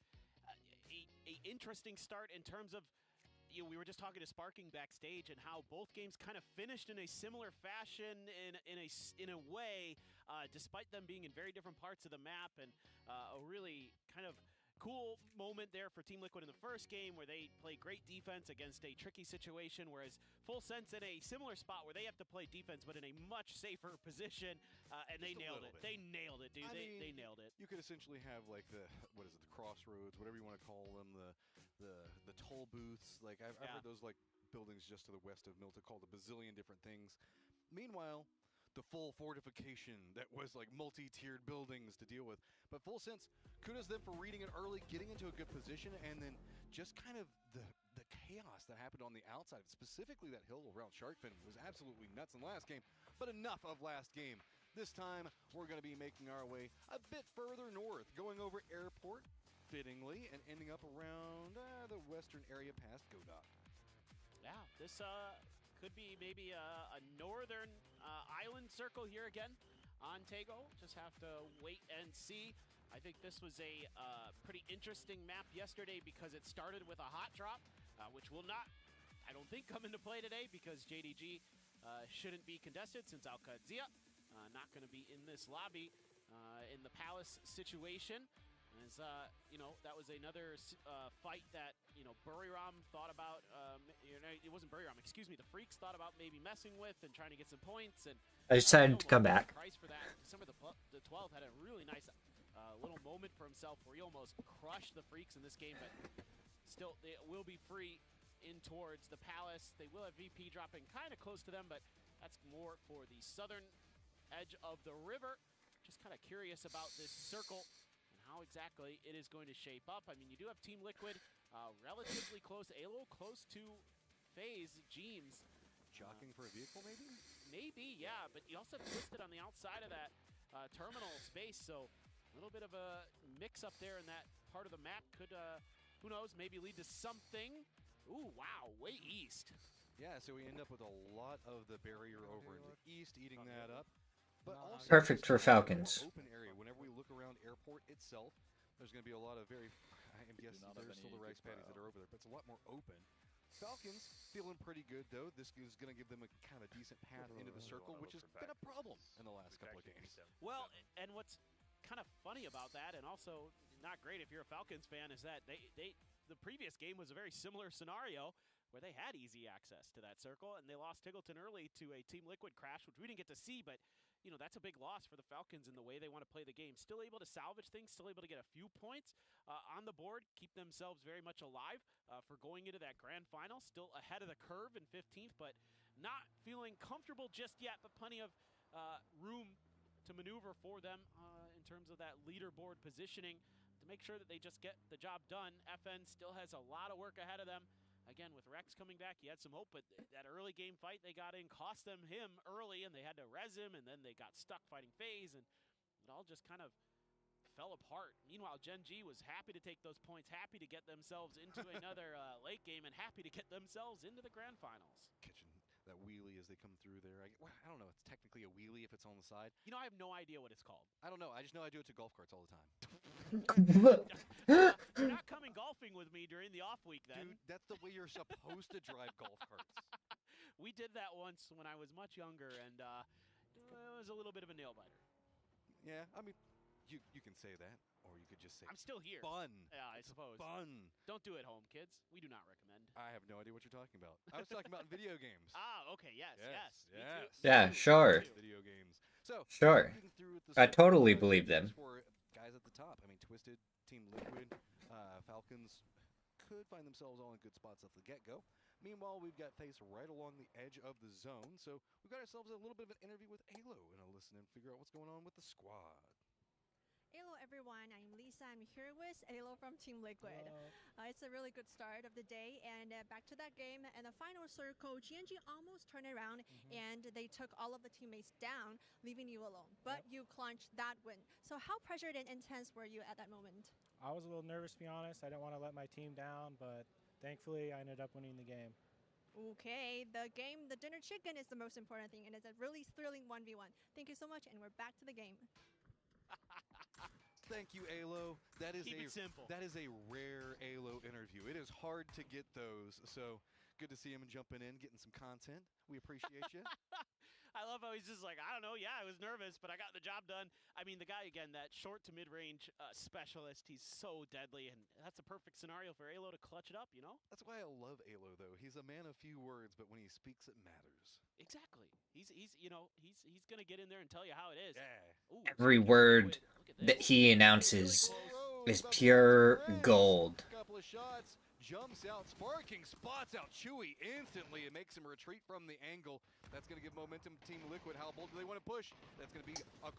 interesting start in terms of, you know, we were just talking to Sparking backstage and how both games kind of finished in a similar fashion in a way, despite them being in very different parts of the map, and a really kind of cool moment there for Team Liquid in the first game where they play great defense against a tricky situation, whereas Full Sense in a similar spot where they have to play defense but in a much safer position, and they nailed it. They nailed it, dude. They nailed it. You could essentially have like the crossroads, whatever you want to call them, the toll booths. Like I've heard those like buildings just to the west of Milta called a bazillion different things. Meanwhile, the full fortification that was like multi-tiered buildings to deal with. But Full Sense, kudos them for reading it early, getting into a good position, and then just kind of the chaos that happened on the outside, specifically that hill around Sharkfin was absolutely nuts in the last game. But enough of last game. This time, we're going to be making our way a bit further north, going over Airport, fittingly, and ending up around the western area past Godot. Yeah, this could be maybe a northern island circle here again on Tego. Just have to wait and see. I think this was a pretty interesting map yesterday because it started with a hot drop, which will not, I don't think, come into play today because JDG shouldn't be contested since Al-Qadzia not going to be in this lobby in the Palace situation. As, you know, that was another fight that, you know, Buriram thought about, you know, it wasn't Buriram, excuse me, the Freaks thought about maybe messing with and trying to get some points. And I decided to come back. Price for that. December the 12th had a really nice little moment for himself where he almost crushed the Freaks in this game, but still, they will be free in towards the Palace. They will have VP dropping kind of close to them, but that's more for the southern edge of the river. Just kind of curious about this circle and how exactly it is going to shape up. I mean, you do have Team Liquid relatively close. Alo close to FaZe, Jeems. Jockeying for a vehicle, maybe? Maybe, yeah, but you also have Twisted on the outside of that terminal space, so a little bit of a mix-up there in that part of the map could, who knows, maybe lead to something. Ooh, wow, way east. Yeah, so we end up with a lot of the barrier over in the east, eating that up. But also, Perfect for Falcons. Open area. Whenever we look around Airport itself, there's going to be a lot of very, I'm guessing there's still the Rex patties that are over there, but it's a lot more open. Falcons feeling pretty good, though. This is going to give them a kind of decent path into the circle, which has been a problem in the last couple of games. Well, and what's kind of funny about that, and also not great if you're a Falcons fan, is that the previous game was a very similar scenario where they had easy access to that circle, and they lost Tiggleton early to a Team Liquid crash, which we didn't get to see, but you know, that's a big loss for the Falcons in the way they want to play the game. Still able to salvage things, still able to get a few points on the board, keep themselves very much alive for going into that grand final. Still ahead of the curve in 15th, but not feeling comfortable just yet, but plenty of room to maneuver for them in terms of that leaderboard positioning to make sure that they just get the job done. FN still has a lot of work ahead of them. Again, with Rex coming back, he had some hope, but that early game fight they got in cost them him early, and they had to res him, and then they got stuck fighting FaZe, and it all just kind of fell apart. Meanwhile, Gen G was happy to take those points, happy to get themselves into another late game, and happy to get themselves into the grand finals. Catching that wheelie as they come through there. I don't know. It's technically a wheelie if it's on the side. You know, I have no idea what it's called. I don't know. I just know I do it to golf carts all the time. You're not coming golfing with me during the off week, then. Dude, that's the way you're supposed to drive golf carts. We did that once when I was much younger, and it was a little bit of a nail biter. Yeah, I mean, you can say that, or you could just say I'm still here. Fun. Yeah, I suppose. Fun. Don't do it home, kids. We do not recommend. I have no idea what you're talking about. I was talking about in video games. Ah, okay, yes. Me too. Yeah, sure. Video games. So, sure. I totally believe them. For guys at the top, I mean, Twisted, Team Liquid, Falcons could find themselves all in good spots at the get-go. Meanwhile, we've got FaZe right along the edge of the zone, so we've got ourselves a little bit of an interview with Alo and a listen and figure out what's going on with the squad. Hello everyone, I'm Lisa. I'm here with Alo from Team Liquid. It's a really good start of the day, and back to that game. In the final circle, GNG almost turned around, and they took all of the teammates down, leaving you alone. But you clutched that win. So how pressured and intense were you at that moment? I was a little nervous, to be honest. I didn't want to let my team down, but thankfully I ended up winning the game. Okay, the dinner chicken is the most important thing, and it's a really thrilling 1v1. Thank you so much, and we're back to the game. Thank you, Alo. That is Keep it simple. That is a rare Alo interview. It is hard to get those, so good to see him jumping in, getting some content. We appreciate you. I love how he's just like, I don't know, yeah, I was nervous, but I got the job done. I mean, the guy, again, that short to mid-range specialist, he's so deadly, and that's a perfect scenario for Alo to clutch it up, you know? That's why I love Alo, though. He's a man of few words, but when he speaks, it matters. Exactly. He's going to get in there and tell you how it is. Yeah. Ooh, Every word that he announces is pure gold. Couple of shots, jumps out, Sparking spots out Chewy instantly. It makes him retreat from the angle. That's going to give momentum to Team Liquid. How bold do they want to push? That's going to be a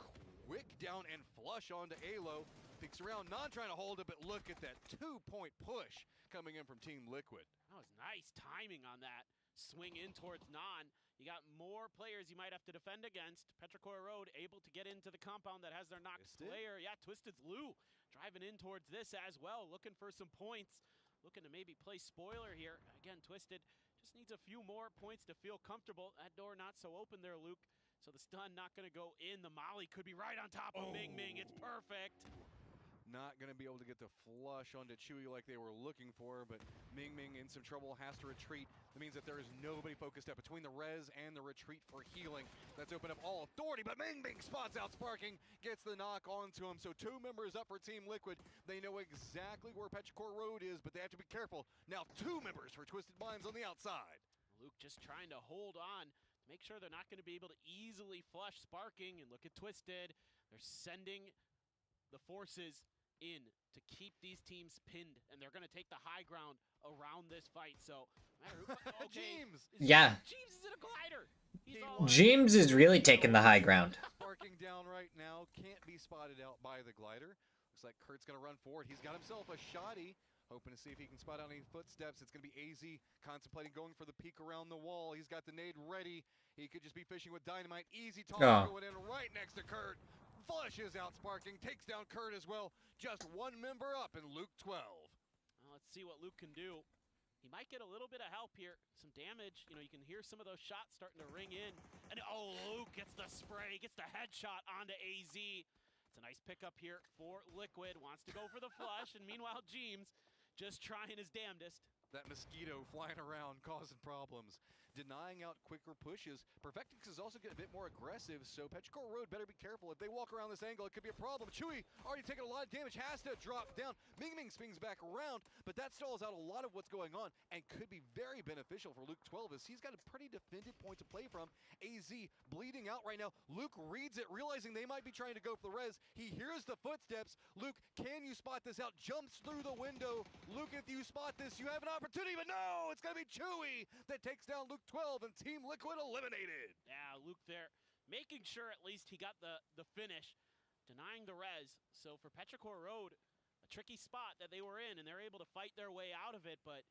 quick down and flush onto Alo. Peeks around, not trying to hold it, but look at that 2-point push coming in from Team Liquid. That was nice timing on that. Swing in towards Non. You got more players you might have to defend against. Petrichor Road able to get into the compound that has their Nox player. Yeah, Twisted's Lou driving in towards this as well, looking for some points. Looking to maybe play spoiler here. Again, Twisted just needs a few more points to feel comfortable. That door not so open there, Luke. So the stun not going to go in. The molly could be right on top of Ming Ming. It's perfect. Not going to be able to get the flush onto Chewy like they were looking for, but Ming Ming in some trouble, has to retreat. That means that there is nobody focused up between the res and the retreat for healing. That's opened up all authority, but Ming Ming spots out Sparking, gets the knock onto him. So 2 members up for Team Liquid. They know exactly where Petrichor Road is, but they have to be careful. Now 2 members for Twisted Minds on the outside. Luke just trying to hold on to make sure they're not going to be able to easily flush Sparking. And look at Twisted. They're sending the forces in to keep these teams pinned, and they're going to take the high ground around this fight. So, no matter who, okay, James. Yeah. James is in a glider. He's all James is really taking the high ground. Sparking down right now, can't be spotted out by the glider. Looks like Kurt's going to run forward. He's got himself a shotty, hoping to see if he can spot out any footsteps. It's going to be AZ contemplating going for the peek around the wall. He's got the nade ready. He could just be fishing with dynamite. Easy toss going in right next to Kurt. Flushes out Sparking, takes down Kurt as well. Just 1 member up in Luke 12. Well, let's see what Luke can do. He might get a little bit of help here, some damage. You know, you can hear some of those shots starting to ring in. And oh, Luke gets the spray, gets the headshot onto AZ. It's a nice pickup here for Liquid. Wants to go for the flush, and meanwhile, James just trying his damnedest. That mosquito flying around, causing problems. Denying out quicker pushes. Perfectix is also getting a bit more aggressive, so Petrichor Road better be careful. If they walk around this angle, it could be a problem. Chewy already taking a lot of damage, has to drop down. Ming Ming swings back around, but that stalls out a lot of what's going on and could be very beneficial for Luke 12 as he's got a pretty defended point to play from. AZ bleeding out right now. Luke reads it, realizing they might be trying to go for the res. He hears the footsteps. Luke, can you spot this out? Jumps through the window. Luke, if you spot this, you have an opportunity, but no, it's going to be Chewy that takes down Luke 12 and Team Liquid eliminated. Yeah, Luke there making sure at least he got the finish, denying the res. So for Petrichor Road, a tricky spot that they were in, and they're able to fight their way out of it, but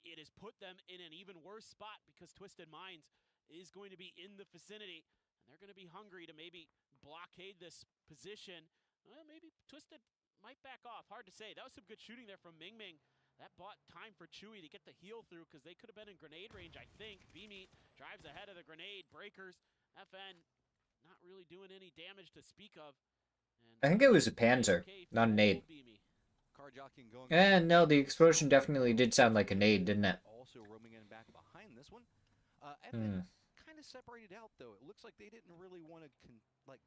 it has put them in an even worse spot because Twisted Minds is going to be in the vicinity, and they're going to be hungry to maybe blockade this position. Well, maybe Twisted might back off. Hard to say. That was some good shooting there from Ming Ming. That bought time for Chewy to get the heal through because they could have been in grenade range, I think. B-Meat drives ahead of the grenade. Breakers. FN not really doing any damage to speak of. And I think it was a Panzer, not a nade. Carjacking going. And no, the explosion definitely did sound like a nade, didn't it? Also roaming in back behind this one. FN kind of separated out though. It looks like they didn't really want to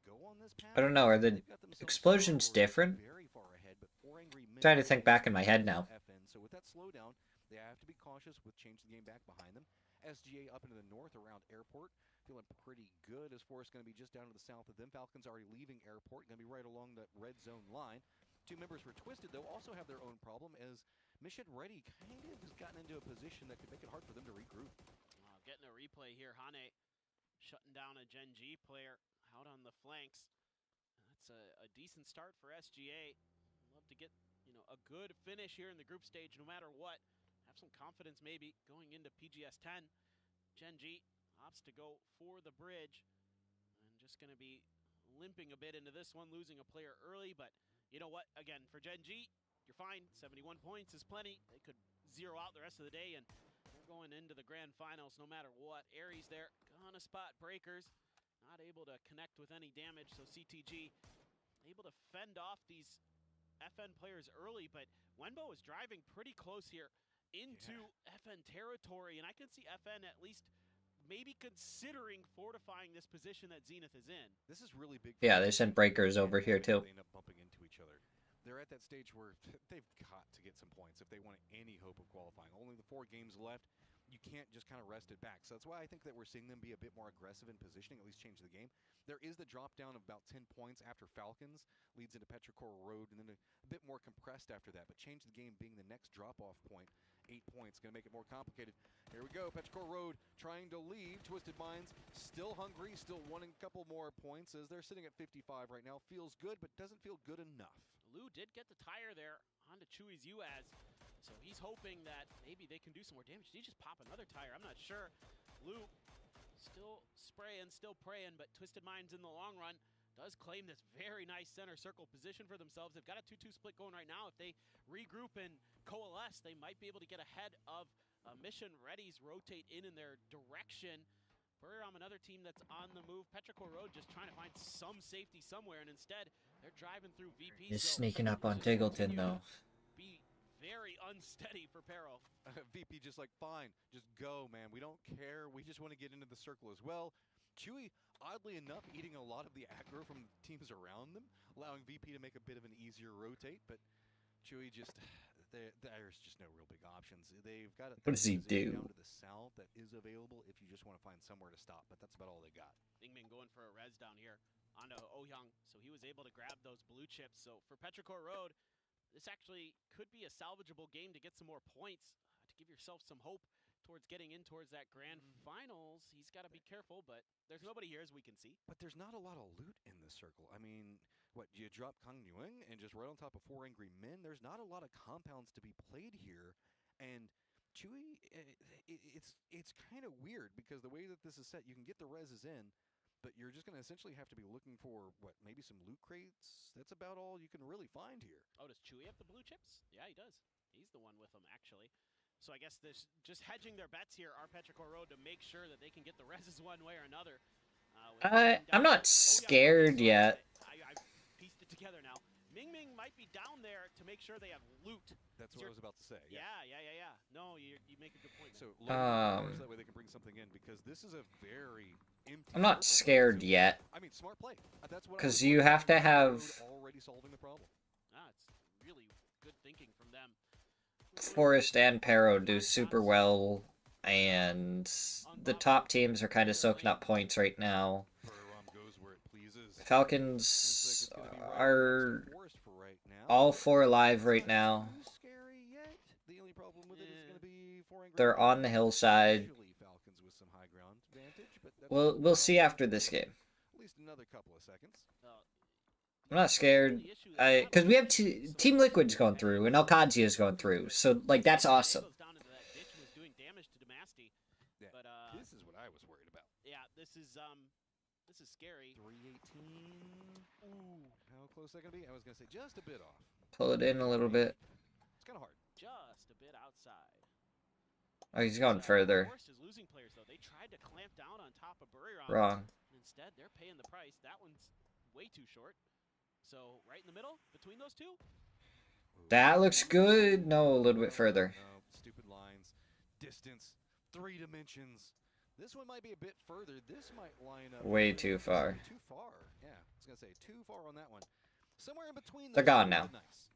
go on this path. I don't know, are the explosions different? Very far ahead, but 4 angry men Trying to think back in my head now. FN. So with that slowdown, they have to be cautious with changing the game back behind them. SGA up into the north around Airport, feeling pretty good as Forrest going to be just down to the south of them. Falcons already leaving Airport, going to be right along that red zone line. 2 members for Twisted, though, also have their own problem as Mission Ready kind of has gotten into a position that could make it hard for them to regroup. Getting a replay here. Hane shutting down a Gen G player out on the flanks. That's a decent start for SGA. Love to get a good finish here in the group stage no matter what. Have some confidence maybe going into PGS 10. Gen G opts to go for the bridge. And just going to be limping a bit into this one, losing a player early. But you know what? Again, for Gen G, you're fine. 71 points is plenty. They could zero out the rest of the day, and they're going into the grand finals no matter what. Aries there, gonna spot Breakers. Not able to connect with any damage, so CTG able to fend off these FN players early, but Wenbo is driving pretty close here into FN territory, and I can see FN at least maybe considering fortifying this position that Zenith is in. This is really big. Yeah, they sent Breakers over here too. They end up bumping into each other. They're at that stage where they've got to get some points if they want any hope of qualifying. Only the 4 games left. You can't just kind of rest it back. So that's why I think that we're seeing them be a bit more aggressive in positioning, at least change the game. There is the drop down of about 10 points after Falcons, leads into Petrichor Road, and then a bit more compressed after that. But change the game being the next drop-off point. 8 points, going to make it more complicated. Here we go, Petrichor Road trying to leave. Twisted Minds still hungry, still wanting a couple more points as they're sitting at 55 right now. Feels good, but doesn't feel good enough. Lou did get the tire there onto Chewy's UAZ. So he's hoping that maybe they can do some more damage. Did he just pop another tire? I'm not sure. Lou still spraying, still praying, but Twisted Minds in the long run does claim this very nice center circle position for themselves. They've got a 2-2 split going right now. If they regroup and coalesce, they might be able to get ahead of Mission Ready's rotate in their direction. Buriram, another team that's on the move. Petrichor Road just trying to find some safety somewhere, and instead they're driving through VP. He's sneaking up on Diggleton though. Be very unsteady for Pero. VP just like, fine, just go, man. We don't care. We just want to get into the circle as well. Chewy, oddly enough, eating a lot of the aggro from the teams around them, allowing VP to make a bit of an easier rotate, but Chewy just, there's just no real big options. They've got What does he do? down to the south that is available if you just want to find somewhere to stop, but that's about all they got. Ningming going for a res down here onto Ohyang, so he was able to grab those blue chips. So for Petrichor Road, this actually could be a salvageable game to get some more points, to give yourself some hope towards getting in towards that grand finals. He's got to be careful, but there's nobody here as we can see. But there's not a lot of loot in this circle. I mean, what, you drop Kang Nguyen and just right on top of 4 Angry Men? There's not a lot of compounds to be played here. And Chewy, it's kind of weird because the way that this is set, you can get the reses in, but you're just going to essentially have to be looking for, what, maybe some loot crates? That's about all you can really find here. Oh, does Chewy have the blue chips? Yeah, he does. He's the one with them, actually. So I guess this just hedging their bets here are Petrichor Road to make sure that they can get the reses one way or another. I'm not scared yet. I've pieced it together now. Ming might be down there to make sure they have loot. That's what I was about to say. Yeah. No, you make a good point. So that way they can bring something in, because this is a very empty. I'm not scared yet. I mean, smart play. That's what. Because you have to have already solving the problem. It's really good thinking from them. Forest and Pero do super well, and the top teams are kind of soaking up points right now. Falcons are all 4 alive right now. They're on the hillside. We'll see after this game. At least another couple of seconds. I'm not scared. Because we have Team Liquid's going through, and Alcadzia's going through. So, like, that's awesome. Yeah, this is what I was worried about. Yeah, this is scary. 318. Ooh, how close that gonna be? I was gonna say just a bit off. Pull it in a little bit. It's kind of hard. Just a bit outside. Oh, he's going further. Forest is losing players though. They tried to clamp down on top of Buriram. Wrong. Instead, they're paying the price. That one's way too short. So right in the middle between those two. That looks good. No, a little bit further. No, stupid lines. Distance. 3 dimensions. This one might be a bit further. This might line up. Way too far. Too far. Yeah, I was gonna say too far on that one. Somewhere in between. They're gone now. Nice.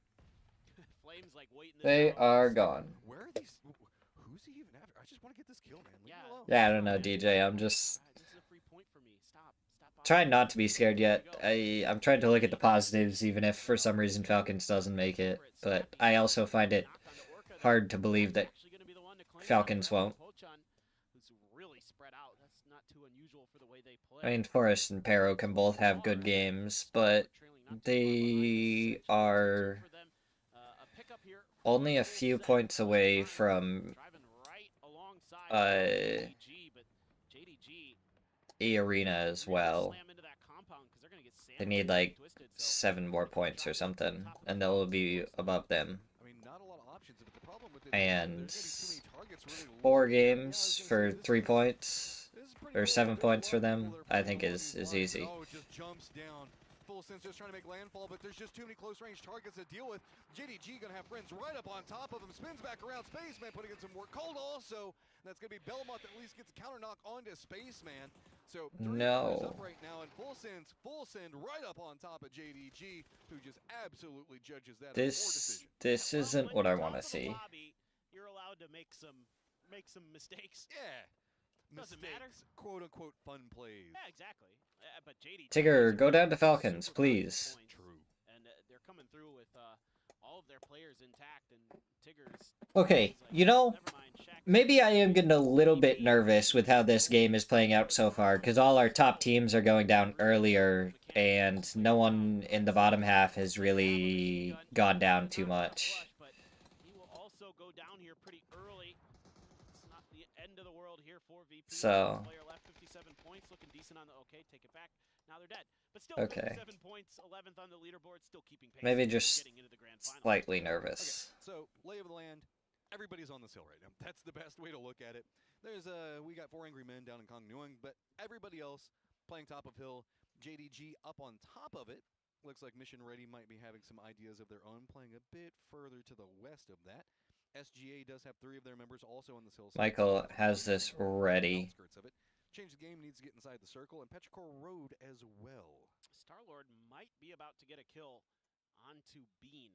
Flames like waiting. They are gone. Where are these? Who's he even after? I just want to get this kill, man. Leave me alone. Yeah, I don't know, DJ. I'm just This is a free point for me. Stop trying not to be scared yet. I'm trying to look at the positives, even if for some reason Falcons doesn't make it. But I also find it hard to believe that Falcons won't. I mean, Forest and Pero can both have good games, but they are only a few points away from E-Arena as well. They need like 7 more points or something, and they'll be above them. And 4 games for 3 points. Or 7 points for them, I think is easy. Oh, just jumps down. Fulsen's just trying to make landfall, but there's just too many close range targets to deal with. JDG gonna have friends right up on top of him. Spins back around. Spaceman putting in some work. Cold also. That's gonna be Belmont that at least gets a counter knock onto Spaceman. So no. Up right now, and Full send right up on top of JDG, who just absolutely judges that. This isn't what I want to see. You're allowed to make some mistakes. Yeah. Doesn't matter. Quote unquote fun plays. Yeah, exactly. But JD Tigger, go down to Falcons, please. True. And they're coming through with all of their players intact, and Tigger's. Okay, you know, maybe I am getting a little bit nervous with how this game is playing out so far, because all our top teams are going down earlier, and no one in the bottom half has really gone down too much. So Player left 57 points, looking decent on the okay, take it back. Now they're dead. But still okay. 57 points, 11th on the leaderboard, still keeping pace. Maybe Still just getting into the grand final. slightly nervous. So, lay of the land, everybody's on this hill right now. That's the best way to look at it. There's we got 4 angry men down in Kong Nuang, but everybody else playing top of hill. JDG up on top of it. Looks like Mission Ready might be having some ideas of their own, playing a bit further to the west of that. SGA does have 3 of their members also on this hill. Michael has this ready. Outskirts of it. Change the game, needs to get inside the circle, and Petrichor Road as well. Star-Lord might be about to get a kill onto Bean.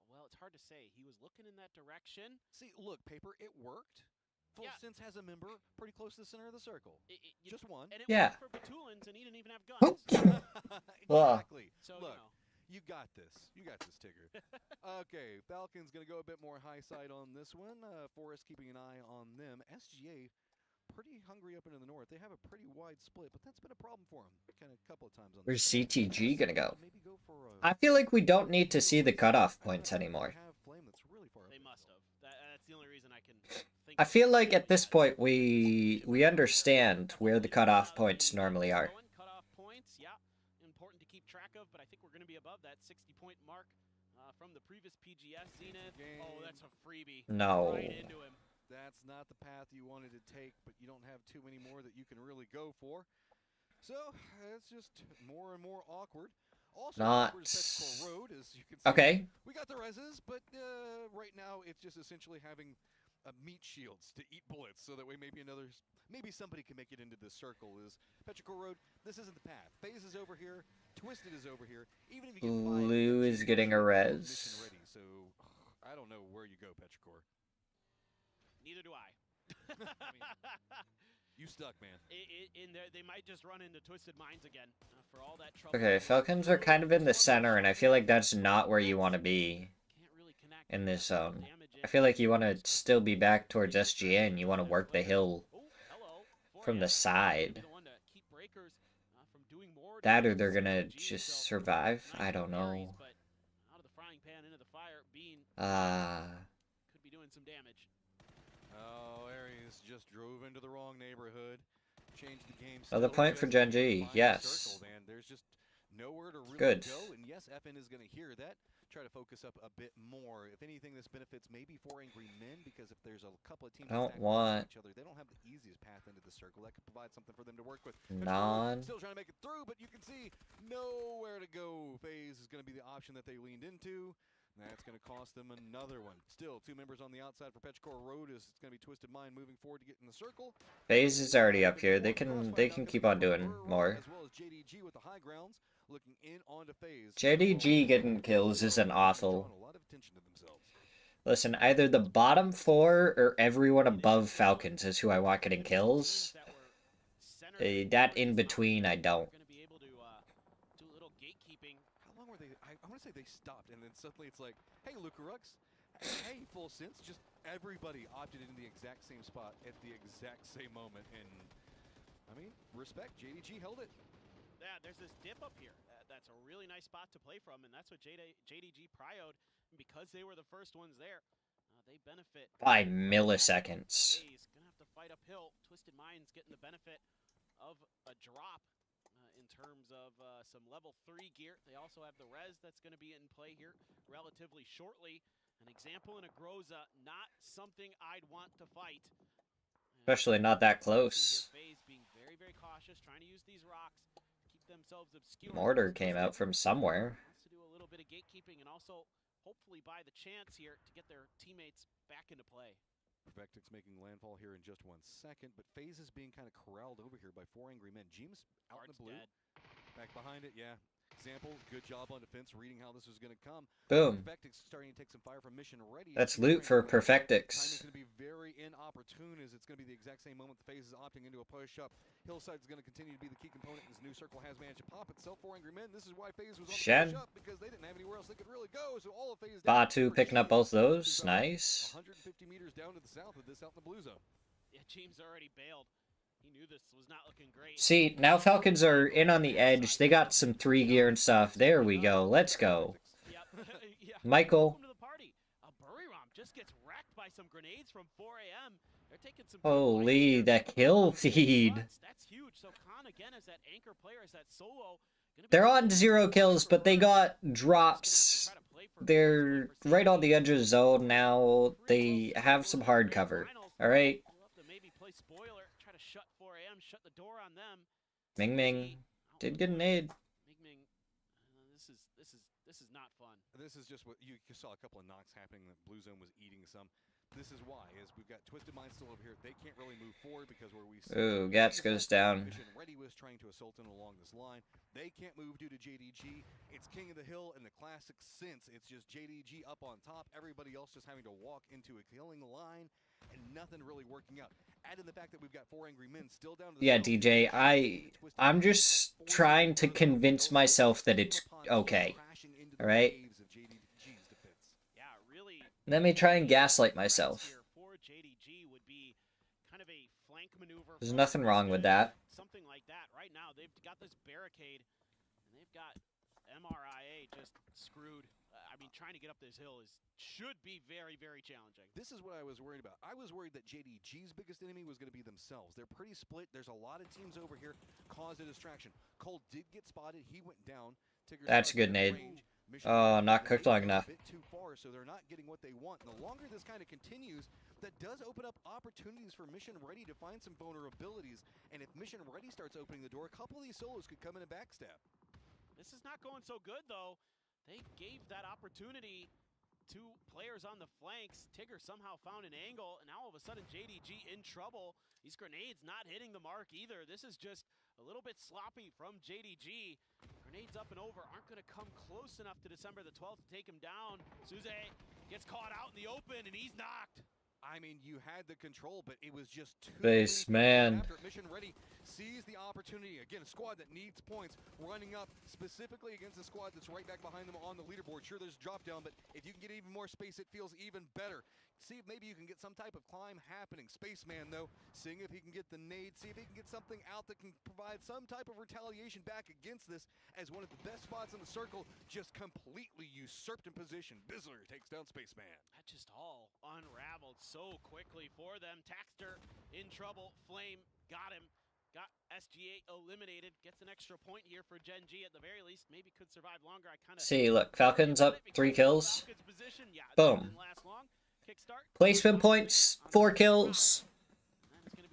Well, it's hard to say. He was looking in that direction. See, look, Paper, it worked. Full Sense has a member pretty close to the center of the circle. Just one. And it Yeah. worked for Batulins, and he didn't even have guns. Exactly. So, look, you you got this. You got this, Tigger. Okay, Falcons going to go a bit more high side on this one. Forest keeping an eye on them. SGA pretty hungry up into the north. They have a pretty wide split, but that's been a problem for them kind of a couple of times on Where's this. CTG gonna go? I feel like we don't need to see the cutoff points anymore. They must have. That's the only reason I can think. I feel like at this point we understand where the cutoff points normally are. Cutoff points, yeah, important to keep track of, but I think we're going to be above that 60-point mark from the previous PGS Zenith. Oh, that's a freebie. No. Right into him. That's not the path you wanted to take, but you don't have too many more that you can really go for. So, it's just more and more awkward. Also, Not Petrichor Road, as you can see. Okay. We got the reses, but right now it's just essentially having meat shields to eat bullets, so that way maybe somebody can make it into this circle. Is Petrichor Road? This isn't the path. FaZe is over here. Twisted is over here. Even if you get Blue is getting a res. mission ready, so I don't know where you go, Petrichor. Neither do I. You stuck, man. In there, they might just run into Twisted Minds again for all that trouble. Okay, Falcons are kind of in the center, and I feel like that's not where you want to be in this zone. I feel like you want to still be back towards SGA, and you want to work the hill from the side. That or they're gonna just survive. I don't know. Could be doing some damage. Oh, Aries just drove into the wrong neighborhood. Changed the game. Another point for Gen G. Yes. Circled, and there's just nowhere to really Good. go. And yes, FN is going to hear that. Try to focus up a bit more. If anything, this benefits maybe 4 angry men, because if there's a couple of teams I don't stacked want each other, they don't have the easiest path into the circle. That could provide something for them to work with. Non. Still trying to make it through, but you can see nowhere to go. FaZe is going to be the option that they leaned into. That's going to cost them another one. Still, 2 members on the outside for Petrichor Road. It's going to be Twisted Mind moving forward to get in the circle. FaZe is already up here. They can keep on doing more. As well as JDG with the high grounds, looking in onto FaZe. JDG getting kills isn't awful. Listen, either the bottom 4 or everyone above Falcons is who I want getting kills. That in between, I don't. I want to say they stopped, and then suddenly it's like, hey, Lucarux, hey, Full Sense, just everybody opted into the exact same spot at the exact same moment, and, I mean, respect, JDG held it. Yeah, there's this dip up here. That's a really nice spot to play from, and that's what JDG prioed, and because they were the first ones there, they benefit. By milliseconds. He's going to have to fight uphill. Twisted Minds getting the benefit of a drop. In terms of some level 3 gear. They also have the res that's going to be in play here relatively shortly. An example in a Groza, not something I'd want to fight. Especially not that close. FaZe being very, very cautious, trying to use these rocks, keep themselves obscure. Mortar came out from somewhere. Wants to do a little bit of gatekeeping and also hopefully buy the chance here to get their teammates back into play. Perfectix making landfall here in just 1 second, but FaZe is being kind of corralled over here by 4 angry men. Jeems out in the blue. Back behind it, yeah. Example, good job on defense, reading how this was going to come. Boom. Perfectix starting to take some fire from Mission Ready. That's loot for Perfectix. Timing's going to be very inopportune, as it's going to be the exact same moment the FaZe is opting into a push up. Hillside's going to continue to be the key component. This new circle has managed to pop itself. 4 angry men. This is why FaZe was on the push up, because they didn't have anywhere else they could really go. So all of FaZe. Batu picking up both those. Nice. 150 meters down to the south of this, out in the blue zone. Yeah, James already bailed. He knew this was not looking great. See, now Falcons are in on the edge. They got some 3 gear and stuff. There we go. Let's go. Yeah. Michael. Welcome to the party. Buriram just gets wrecked by some grenades from 4 AM. They're taking some Holy, that kill feed. That's huge. So Khan again as that anchor player, as that solo. They're on 0 kills, but they got drops. They're right on the edge of the zone now. They have some hard cover. Alright. Maybe play spoiler, try to shut 4AM, shut the door on them. Ming Ming did get an aid. Ming, this is not fun. This is just what you saw a couple of knocks happening. The blue zone was eating some. This is why, as we've got Twisted Mind still over here, they can't really move forward because where we see Ooh, Gats goes down. Mission Ready was trying to assault him along this line. They can't move due to JDG. It's King of the Hill in the classic sense. It's just JDG up on top. Everybody else just having to walk into a killing line and nothing really working out. Add in the fact that we've got 4 angry men still down to the Yeah, DJ, I'm just trying to convince myself that it's okay. Alright? Let me try and gaslight myself. There's nothing wrong with that. Something like that. Right now, they've got this barricade, and they've got MRIA just screwed. I mean, trying to get up this hill should be very, very challenging. This is what I was worried about. I was worried that JDG's biggest enemy was going to be themselves. They're pretty split. There's a lot of teams over here. Cause a distraction. Cole did get spotted. He went down. That's a good nade. Oh, not cooked long enough. A bit too far, so they're not getting what they want. And the longer this kind of continues, that does open up opportunities for Mission Ready to find some vulnerabilities. And if Mission Ready starts opening the door, a couple of these solos could come in and backstab. This is not going so good, though. They gave that opportunity to players on the flanks. Tigger somehow found an angle, and now all of a sudden JDG in trouble. These grenades not hitting the mark either. This is just a little bit sloppy from JDG. Grenades up and over aren't going to come close enough to December the 12th to take him down. Suze gets caught out in the open, and he's knocked. I mean, you had the control, but it was just too Base man. After Mission Ready sees the opportunity. Again, a squad that needs points, running up specifically against a squad that's right back behind them on the leaderboard. Sure, there's drop down, but if you can get even more space, it feels even better. See if maybe you can get some type of climb happening. Spaceman, though, seeing if he can get the nade, see if he can get something out that can provide some type of retaliation back against this, as one of the best spots in the circle just completely usurped in position. Bizzler takes down Spaceman. That just all unraveled so quickly for them. Taxter in trouble. Flame got him. Got SGA eliminated. Gets an extra point here for Gen G at the very least. Maybe could survive longer. I kind of See, look, Falcons up 3 kills. Boom. Placement points, 4 kills.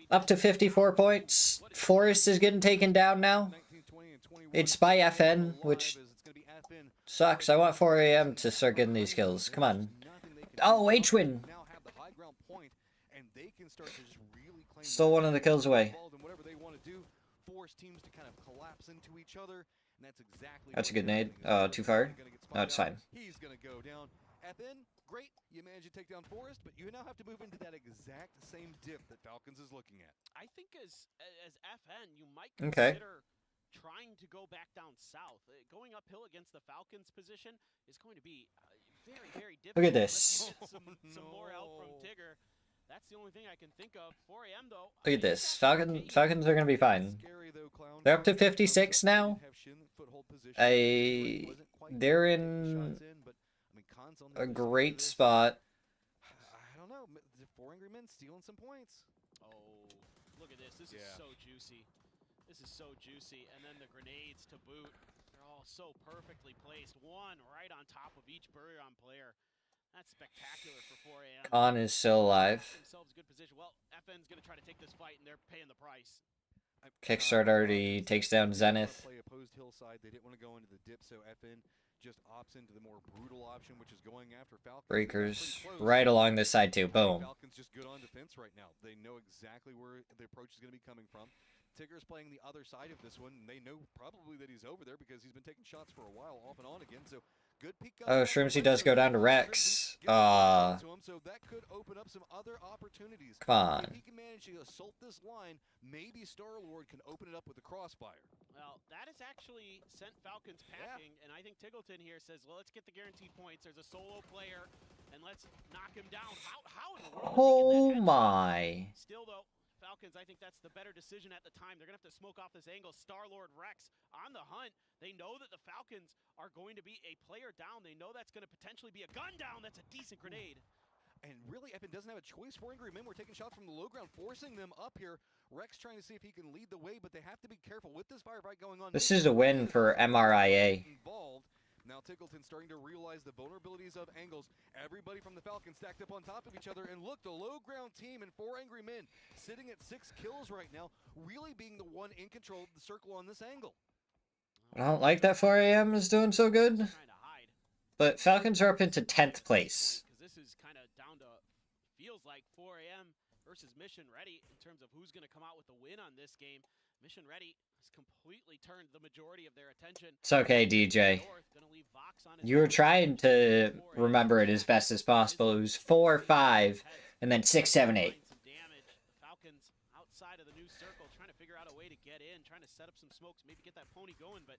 Up to 54 points. Forest is getting taken down now. It's by FN, which sucks. I want 4AM to start getting these kills. Come on. Oh, H-Win! Still one of the kills away. That's a good nade. Too far? No, it's fine. He's gonna go down. FN, great. You managed to take down Forest, but you now have to move into that exact same dip that Falcons is looking at. I think as FN, you might consider trying to go back down south. Going uphill against the Falcons position is going to be very, very difficult. Look at this. Some more help from Tigger. That's the only thing I can think of. 4AM, though. Look at this. Falcons are going to be fine. They're up to 56 now. They're in a great spot. I don't know. The 4 angry men stealing some points. Oh, look at this. This is so juicy. This is so juicy. And then the grenades to boot. They're all so perfectly placed. One right on top of each Burion player. That's spectacular for 4AM. Khan is still alive. Themselves good position. Well, FN's going to try to take this fight, and they're paying the price. Kickstart already takes down Zenith. Play opposed hillside. They didn't want to go into the dip, so FN just opts into the more brutal option, which is going after Falcons. Breakers right along this side too. Boom. Falcons just good on defense right now. They know exactly where the approach is going to be coming from. Tigger's playing the other side of this one, and they know probably that he's over there because he's been taking shots for a while, off and on again. So good peek. Oh, Shrimsy does go down to Rex. So that could open up some other opportunities. Come on. If he can manage to assault this line, maybe Star-Lord can open it up with the crossfire. Well, that has actually sent Falcons packing, and I think Tiggleton here says, well, let's get the guaranteed points. There's a solo player, and let's knock him down. How in the world? Oh my. Still, though, Falcons, I think that's the better decision at the time. They're going to have to smoke off this angle. Star-Lord Rex on the hunt. They know that the Falcons are going to be a player down. They know that's going to potentially be a gun down. That's a decent grenade. And really, Evan doesn't have a choice. 4 Angry Men were taking shots from the low ground, forcing them up here. Rex trying to see if he can lead the way, but they have to be careful with this firefight going on. This is a win for MRIA. Involved. Now Tickleton starting to realize the vulnerabilities of angles. Everybody from the Falcons stacked up on top of each other, and look, the low ground team and 4 Angry Men sitting at 6 kills right now, really being the one in control of the circle on this angle. I don't like that 4AM is doing so good. But Falcons are up into 10th place. This is kind of down to, feels like 4AM versus Mission Ready in terms of who's going to come out with the win on this game. Mission Ready has completely turned the majority of their attention. It's okay, DJ. You were trying to remember it as best as possible. It was 4, 5, and then 6, 7, 8. Falcons outside of the new circle trying to figure out a way to get in, trying to set up some smokes, maybe get that pony going, but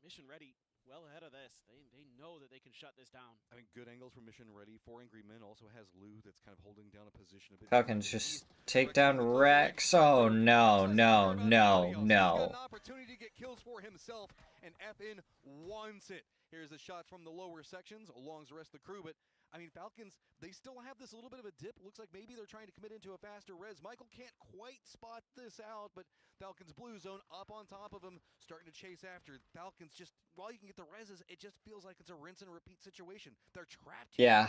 Mission Ready well ahead of this. They know that they can shut this down. I think good angles from Mission Ready. 4 Angry Men also has Lou that's kind of holding down a position a bit. Falcons just take down Rex. Oh no, no, no, no. An opportunity to get kills for himself, and FN wants it. Here's the shots from the lower sections, along the rest of the crew, but I mean, Falcons, they still have this little bit of a dip. Looks like maybe they're trying to commit into a faster res. Michael can't quite spot this out, but Falcons blue zone up on top of him, starting to chase after. Falcons just, while you can get the reses, it just feels like it's a rinse and repeat situation. They're trapped here. Yeah.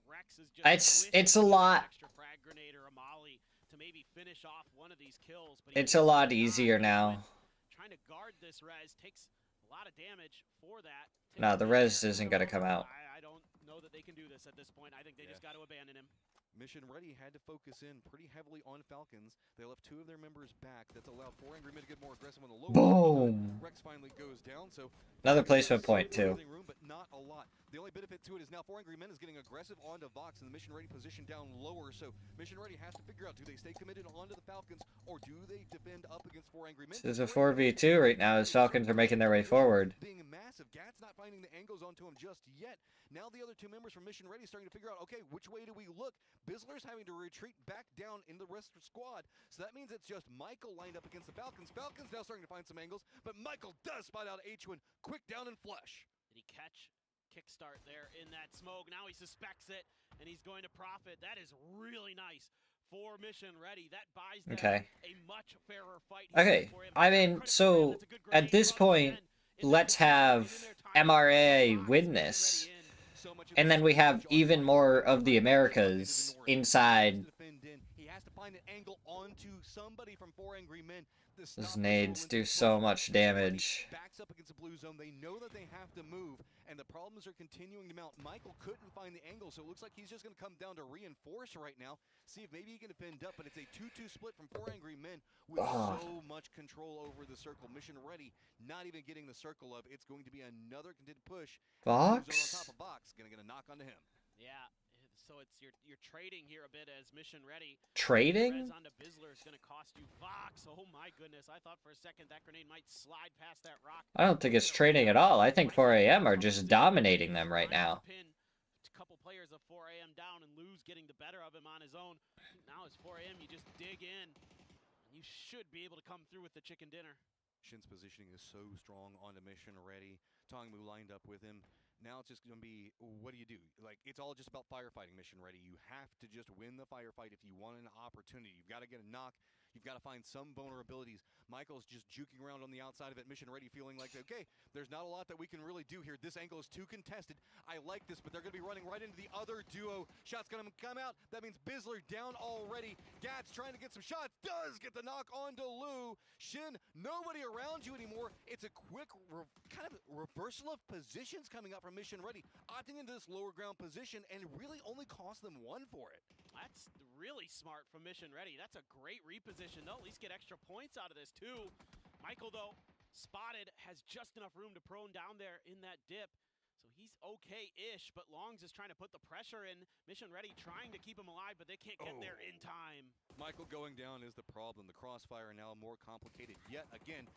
Rex is just It's a lot. Extra frag grenade or a molly to maybe finish off one of these kills. But It's a lot easier now. Trying to guard this res takes a lot of damage for that. No, the res isn't going to come out. I don't know that they can do this at this point. I think they just got to abandon him. Mission Ready had to focus in pretty heavily on Falcons. They left 2 of their members back. That's allowed 4 Angry Men to get more aggressive on the low. Boom. Rex finally goes down, so Another placement point too. room, but not a lot. The only benefit to it is now 4 Angry Men is getting aggressive onto Vox in the Mission Ready position down lower. So Mission Ready has to figure out, do they stay committed onto the Falcons or do they defend up against 4 Angry Men? This is a 4v2 right now as Falcons are making their way forward. Being massive, Gat's not finding the angles onto him just yet. Now the other 2 members from Mission Ready starting to figure out, okay, which way do we look? Bizzler's having to retreat back down in the rest of the squad. So that means it's just Michael lined up against the Falcons. Falcons now starting to find some angles, but Michael does spot out H1 quick down and flush. Did he catch kickstart there in that smoke? Now he suspects it, and he's going to profit. That is really nice for Mission Ready. That buys them a much fairer fight. Okay, I mean, so at this point, let's have MRA win this. And then we have even more of the Americas inside. He has to find an angle onto somebody from 4 Angry Men. Those nades do so much damage. Backs up against the blue zone. They know that they have to move, and the problems are continuing to mount. Michael couldn't find the angle, so it looks like he's just going to come down to reinforce right now. See if maybe he can defend up, but it's a 2-2 split from 4 Angry Men with so much control over the circle. Mission Ready, not even getting the circle of. It's going to be another contended push. Vox? On top of Vox, going to get a knock onto him. Yeah. So it's you're trading here a bit as Mission Ready. Trading? Rez onto Bizzler is going to cost you Vox. Oh my goodness! I thought for a second that grenade might slide past that rock. I don't think it's trading at all. I think 4AM are just dominating them right now. A couple players of 4AM down and Lou's getting the better of him on his own. Now as 4AM, you just dig in. You should be able to come through with the chicken dinner. Shin's positioning is so strong onto Mission Ready. Tongmu lined up with him. Now it's just going to be, what do you do? Like, it's all just about firefighting, Mission Ready. You have to just win the firefight if you want an opportunity. You've got to get a knock. You've got to find some vulnerabilities. Michael's just juking around on the outside of it. Mission Ready feeling like, okay, there's not a lot that we can really do here. This angle is too contested. I like this, but they're going to be running right into the other duo. Shot's going to come out. That means Bizzler down already. Gats trying to get some shots. Does get the knock onto Lou. Shin, nobody around you anymore. It's a quick kind of reversal of positions coming up from Mission Ready, opting into this lower ground position and really only cost them 1 for it. That's really smart from Mission Ready. That's a great reposition. They'll at least get extra points out of this too. Michael, though, spotted, has just enough room to prone down there in that dip. So he's okay-ish, but Longs is trying to put the pressure in. Mission Ready trying to keep him alive, but they can't get there in time. Michael going down is the problem. The crossfire now more complicated yet again.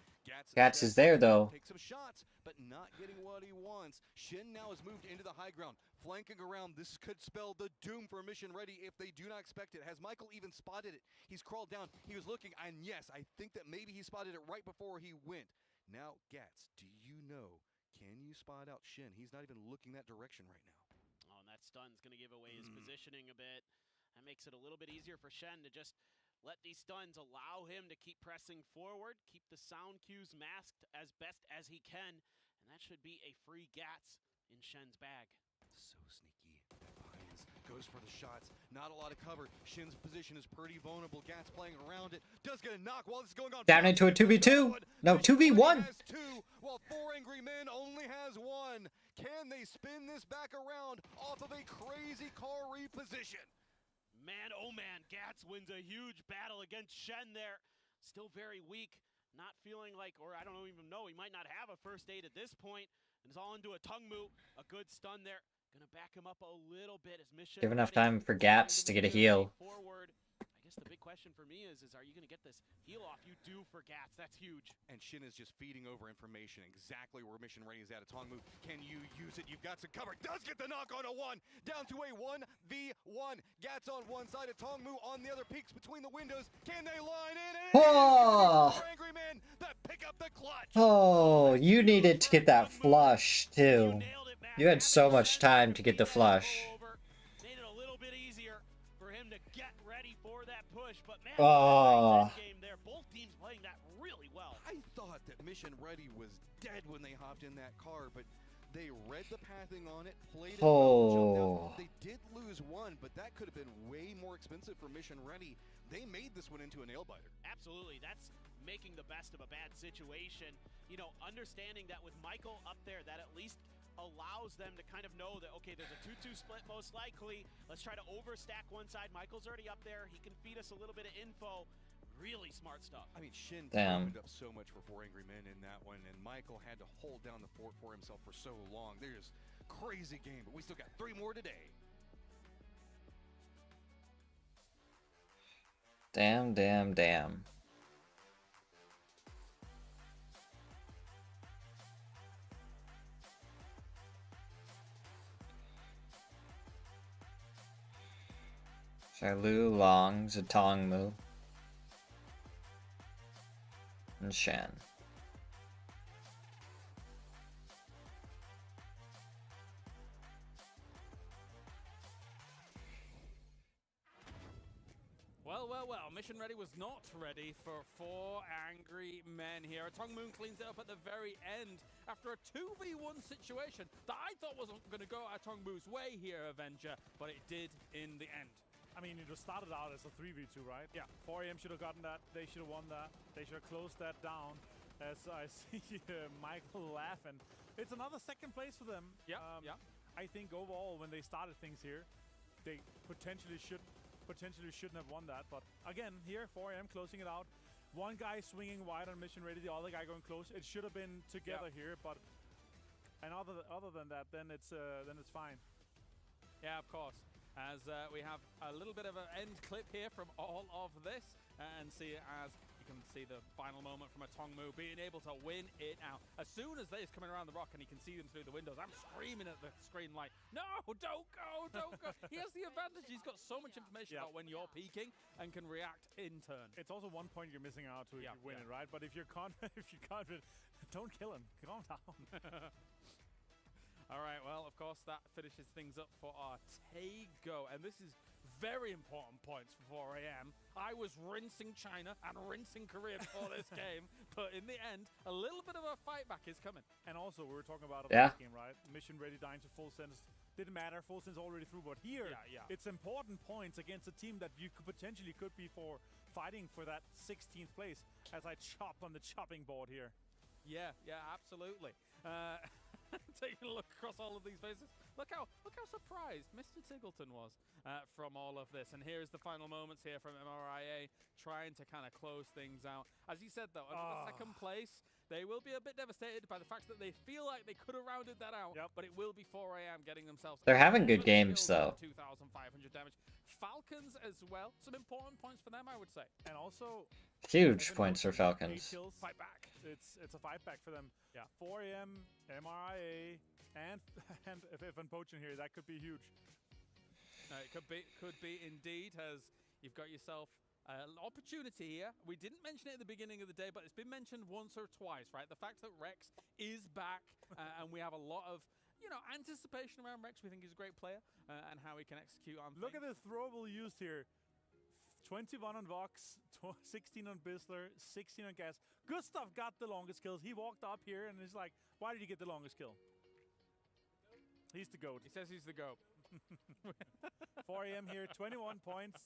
Gats is there though. Take some shots, but not getting what he wants. Shin now has moved into the high ground, flanking around. This could spell the doom for Mission Ready if they do not expect it. Has Michael even spotted it? He's crawled down. He was looking, and yes, I think that maybe he spotted it right before he went. Now, Gats, do you know? Can you spot out Shin? He's not even looking that direction right now. Oh, and That stun's going to give away his positioning a bit. That makes it a little bit easier for Shen to just let these stuns allow him to keep pressing forward, keep the sound cues masked as best as he can, and that should be a free Gats in Shen's bag. So sneaky. Hines goes for the shots. Not a lot of cover. Shin's position is pretty vulnerable. Gats playing around it. Does get a knock while this is going on. Down into a 2v2. No, 2v1. Has two, while Four Angry Men only has one. Can they spin this back around off of a crazy car reposition? Man, oh man, Gats wins a huge battle against Shen there. Still very weak, not feeling like, or I don't even know, he might not have a first aid at this point. And it's all into a Tongmu, a good stun there. Gonna back him up a little bit as Mission. Give enough time for Gats to get a heal. Forward. I guess the big question for me is are you gonna get this heal off? You do for Gats, that's huge. And Shin is just feeding over information exactly where Mission Ready is at. A Tongmu, can you use it? You've got some cover. Does get the knock on a 1. Down to a 1v1. Gats on one side, a Tongmu on the other. Peeks between the windows. Can they line in? Oh! Angry Man that pick up the clutch. Oh, you needed to get that flush too. You had so much time to get the flush. Made it a little bit easier for him to get ready for that push, but man, Oh. game there. Both teams playing that really well. I thought that Mission Ready was dead when they hopped in that car, but they read the pathing on it, played it well, jumped out. They did lose one, but that could have been way more expensive for Mission Ready. They made this one into a nail-biter. Absolutely, that's making the best of a bad situation. You know, understanding that with Michael up there, that at least allows them to kind of know that, okay, there's a 2-2 split most likely. Let's try to overstack one side. Michael's already up there. He can feed us a little bit of info. Really smart stuff. I mean, Shin Damn. opened up so much for Four Angry Men in that one, and Michael had to hold down the fort for himself for so long. There's crazy game, but we still got 3 more today. Damn, damn, damn. Lu, Long, Zatongmu, and Shen. Well, Mission Ready was not ready for Four Angry Men here. Tongmoon cleans it up at the very end after a 2v1 situation that I thought wasn't going to go Tongmoon's way here, Avenger, but it did in the end. I mean, it just started out as a 3v2, right? Yeah. 4AM should have gotten that. They should have won that. They should have closed that down. As I see Michael laughing. It's another second place for them. Yeah, I think overall, when they started things here, they potentially shouldn't have won that. But again, here 4AM closing it out. One guy swinging wide on Mission Ready, the other guy going close. It should have been together here, but and other than that, then it's fine. Yeah, of course. As we have a little bit of an end clip here from all of this, and see it as you can see the final moment from a Tongmu being able to win it out. As soon as they're coming around the rock and he can see them through the windows, I'm screaming at the screen like, no, don't go, don't go. He has the advantage. He's got so much information about when you're peaking and can react in turn. It's also 1 point you're missing out to if you win it, right? But if you're confident, don't kill him. Calm down. All right, well, of course, that finishes things up for Artego. And this is very important points for 4AM. I was rinsing China and rinsing Korea before this game. But in the end, a little bit of a fight back is coming. And also, we were talking about it Yeah. last game, right? Mission Ready dying to Full Sends. Didn't matter. Full Sends already through. But here, it's important points against a team that you could potentially be for fighting for that 16th place as I chop on the chopping board here. Yeah, absolutely. Taking a look across all of these faces. Look how surprised Mr. Tiggleton was from all of this. And here's the final moments here from MRIA trying to kind of close things out. As you said, though, under the second place, they will be a bit devastated by the fact that they feel like they could have rounded that out, but it will be 4AM getting themselves. They're having good games, though. 2,500 damage. Falcons as well. Some important points for them, I would say. And also, Huge points for Falcons. Fight back. It's a fight back for them. Yeah. 4AM, MRIA, and if Poaching here, that could be huge. It could be indeed, as you've got yourself an opportunity here. We didn't mention it at the beginning of the day, but it's been mentioned once or twice, right? The fact that Rex is back, and we have a lot of you know, anticipation around Rex. We think he's a great player and how he can execute on Look at things. the throwable used here. 21 on Vox, 16 on Bizzler, 16 on Gas. Gustav got the longest kills. He walked up here and he's like, why did you get the longest kill? He's the GOAT. He says he's the GOAT. 4 AM here, 21 points.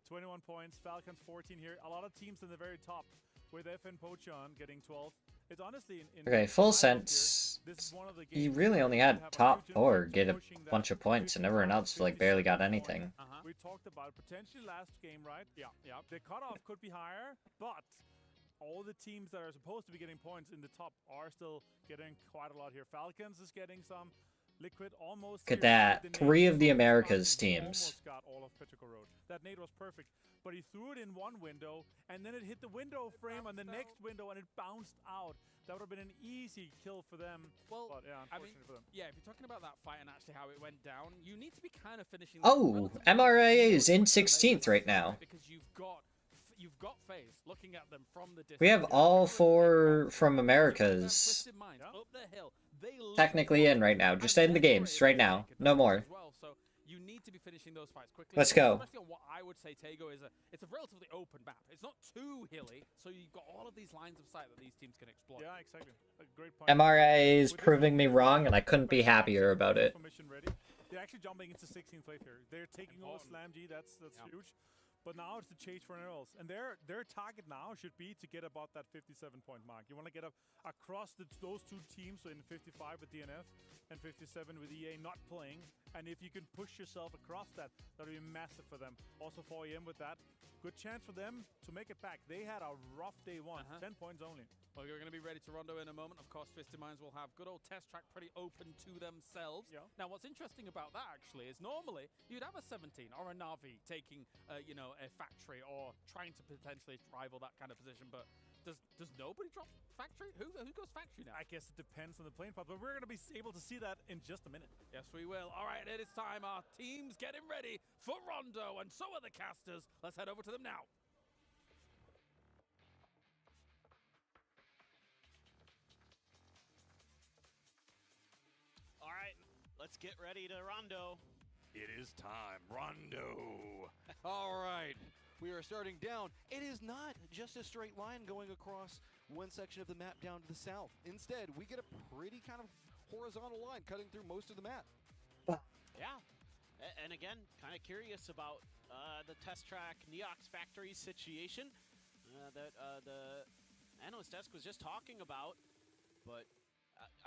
21 points. Falcons 14 here. A lot of teams in the very top with FN Pochon getting 12. It's honestly in Okay, full sense. He really only had top 4 get a bunch of points, and everyone else like barely got anything. We talked about potentially last game, right? Yeah. The cutoff could be higher, but all the teams that are supposed to be getting points in the top are still getting quite a lot here. Falcons is getting some. Liquid almost. Look at that. 3 of the Americas teams. Almost got all of Petrichor Road. That nade was perfect, but he threw it in one window, and then it hit the window frame on the next window, and it bounced out. That would have been an easy kill for them. Well, but yeah, I mean, unfortunately for them. yeah, if you're talking about that fight and actually how it went down, you need to be kind of finishing. Oh, MRIA is in 16th right now. Because you've got FaZe looking at them from the distance. We have all 4 from Americas Up the hill. technically in right now. Just end the games right now. No more. So you need to be finishing those fights quickly. Let's go. Especially on what I would say, Tego, it's a relatively open map. It's not too hilly, so you've got all of these lines of sight that these teams can exploit. Yeah, exactly. A great point. MRIA is proving me wrong, and I couldn't be happier about it. Mission ready. They're actually jumping into 16th place here. They're taking over Slam G. That's huge. But now it's the chase for anyone else. And their target now should be to get about that 57-point mark. You want to get up across those 2 teams, so in 55 with DNF and 57 with EA not playing. And if you can push yourself across that, that'll be massive for them. Also 4AM with that. Good chance for them to make it back. They had a rough day 1, 10 points only. Well, you're going to be ready to Rondo in a moment. Of course, Twisted Minds will have good old Test Track pretty open to themselves. Yeah. Now, what's interesting about that, actually, is normally you'd have a 17 or a Na'Vi taking, you know, a factory or trying to potentially rival that kind of position. But does nobody drop factory? Who goes factory now? I guess it depends on the playing path, but we're going to be able to see that in just a minute. Yes, we will. All right, it is time. Our team's getting ready for Rondo, and so are the casters. Let's head over to them now. All right, let's get ready to Rondo. It is time, Rondo. All right, we are starting down. It is not just a straight line going across one section of the map down to the south. Instead, we get a pretty kind of horizontal line cutting through most of the map. Yeah, and again, kind of curious about the Test Track Neox Factory situation that the analyst desk was just talking about, but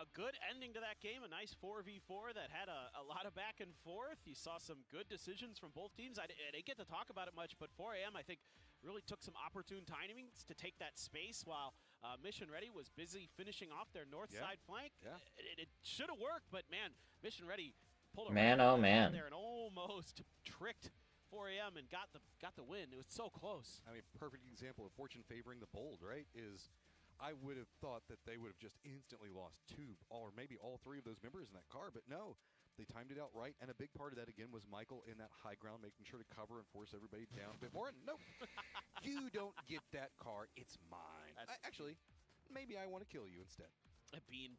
a good ending to that game, a nice 4v4 that had a lot of back and forth. You saw some good decisions from both teams. I didn't get to talk about it much, but 4AM, I think, really took some opportune timings to take that space while Mission Ready was busy finishing off their north side flank. Yeah. It should have worked, but man, Mission Ready pulled a Man, oh man. there and almost tricked 4AM and got the win. It was so close. I mean, perfect example of fortune favoring the bold, right? Is I would have thought that they would have just instantly lost 2 or maybe all 3 of those members in that car, but no, they timed it out right. And a big part of that again was Michael in that high ground, making sure to cover and force everybody down a bit more. And nope, you don't get that car. It's mine. Actually, maybe I want to kill you instead. Being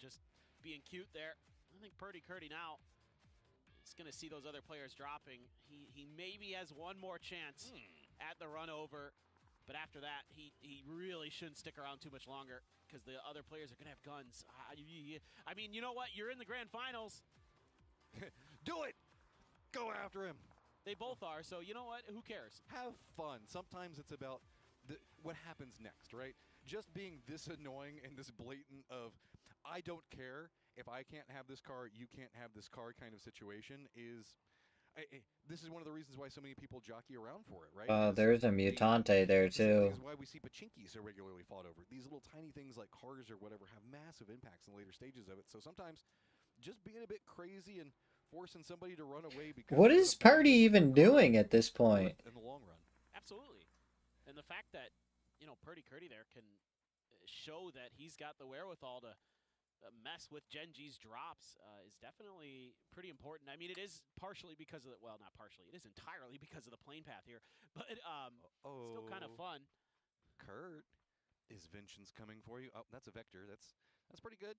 cute there. I think Purdy Curdy now is going to see those other players dropping. He maybe has one more chance at the run over. But after that, he really shouldn't stick around too much longer because the other players are going to have guns. I mean, you know what? You're in the grand finals. Do it! Go after him. They both are, so you know what? Who cares? Have fun. Sometimes it's about what happens next, right? Just being this annoying and this blatant of, I don't care. If I can't have this car, you can't have this car kind of situation is... this is one of the reasons why so many people jockey around for it, right? There's a Mutante there too. This is why we see Pachinki so regularly fought over. These little tiny things like cars or whatever have massive impacts in later stages of it. So sometimes just being a bit crazy and forcing somebody to run away because... What is Purdy even doing at this point? In the long run. Absolutely. And the fact that, you know, Purdy Curdy there can show that he's got the wherewithal to mess with Genji's drops is definitely pretty important. I mean, it is partially because of the, well, not partially, it is entirely because of the plane path here, but still kind of fun. Kurt, is vengeance coming for you? Oh, that's a vector. That's pretty good.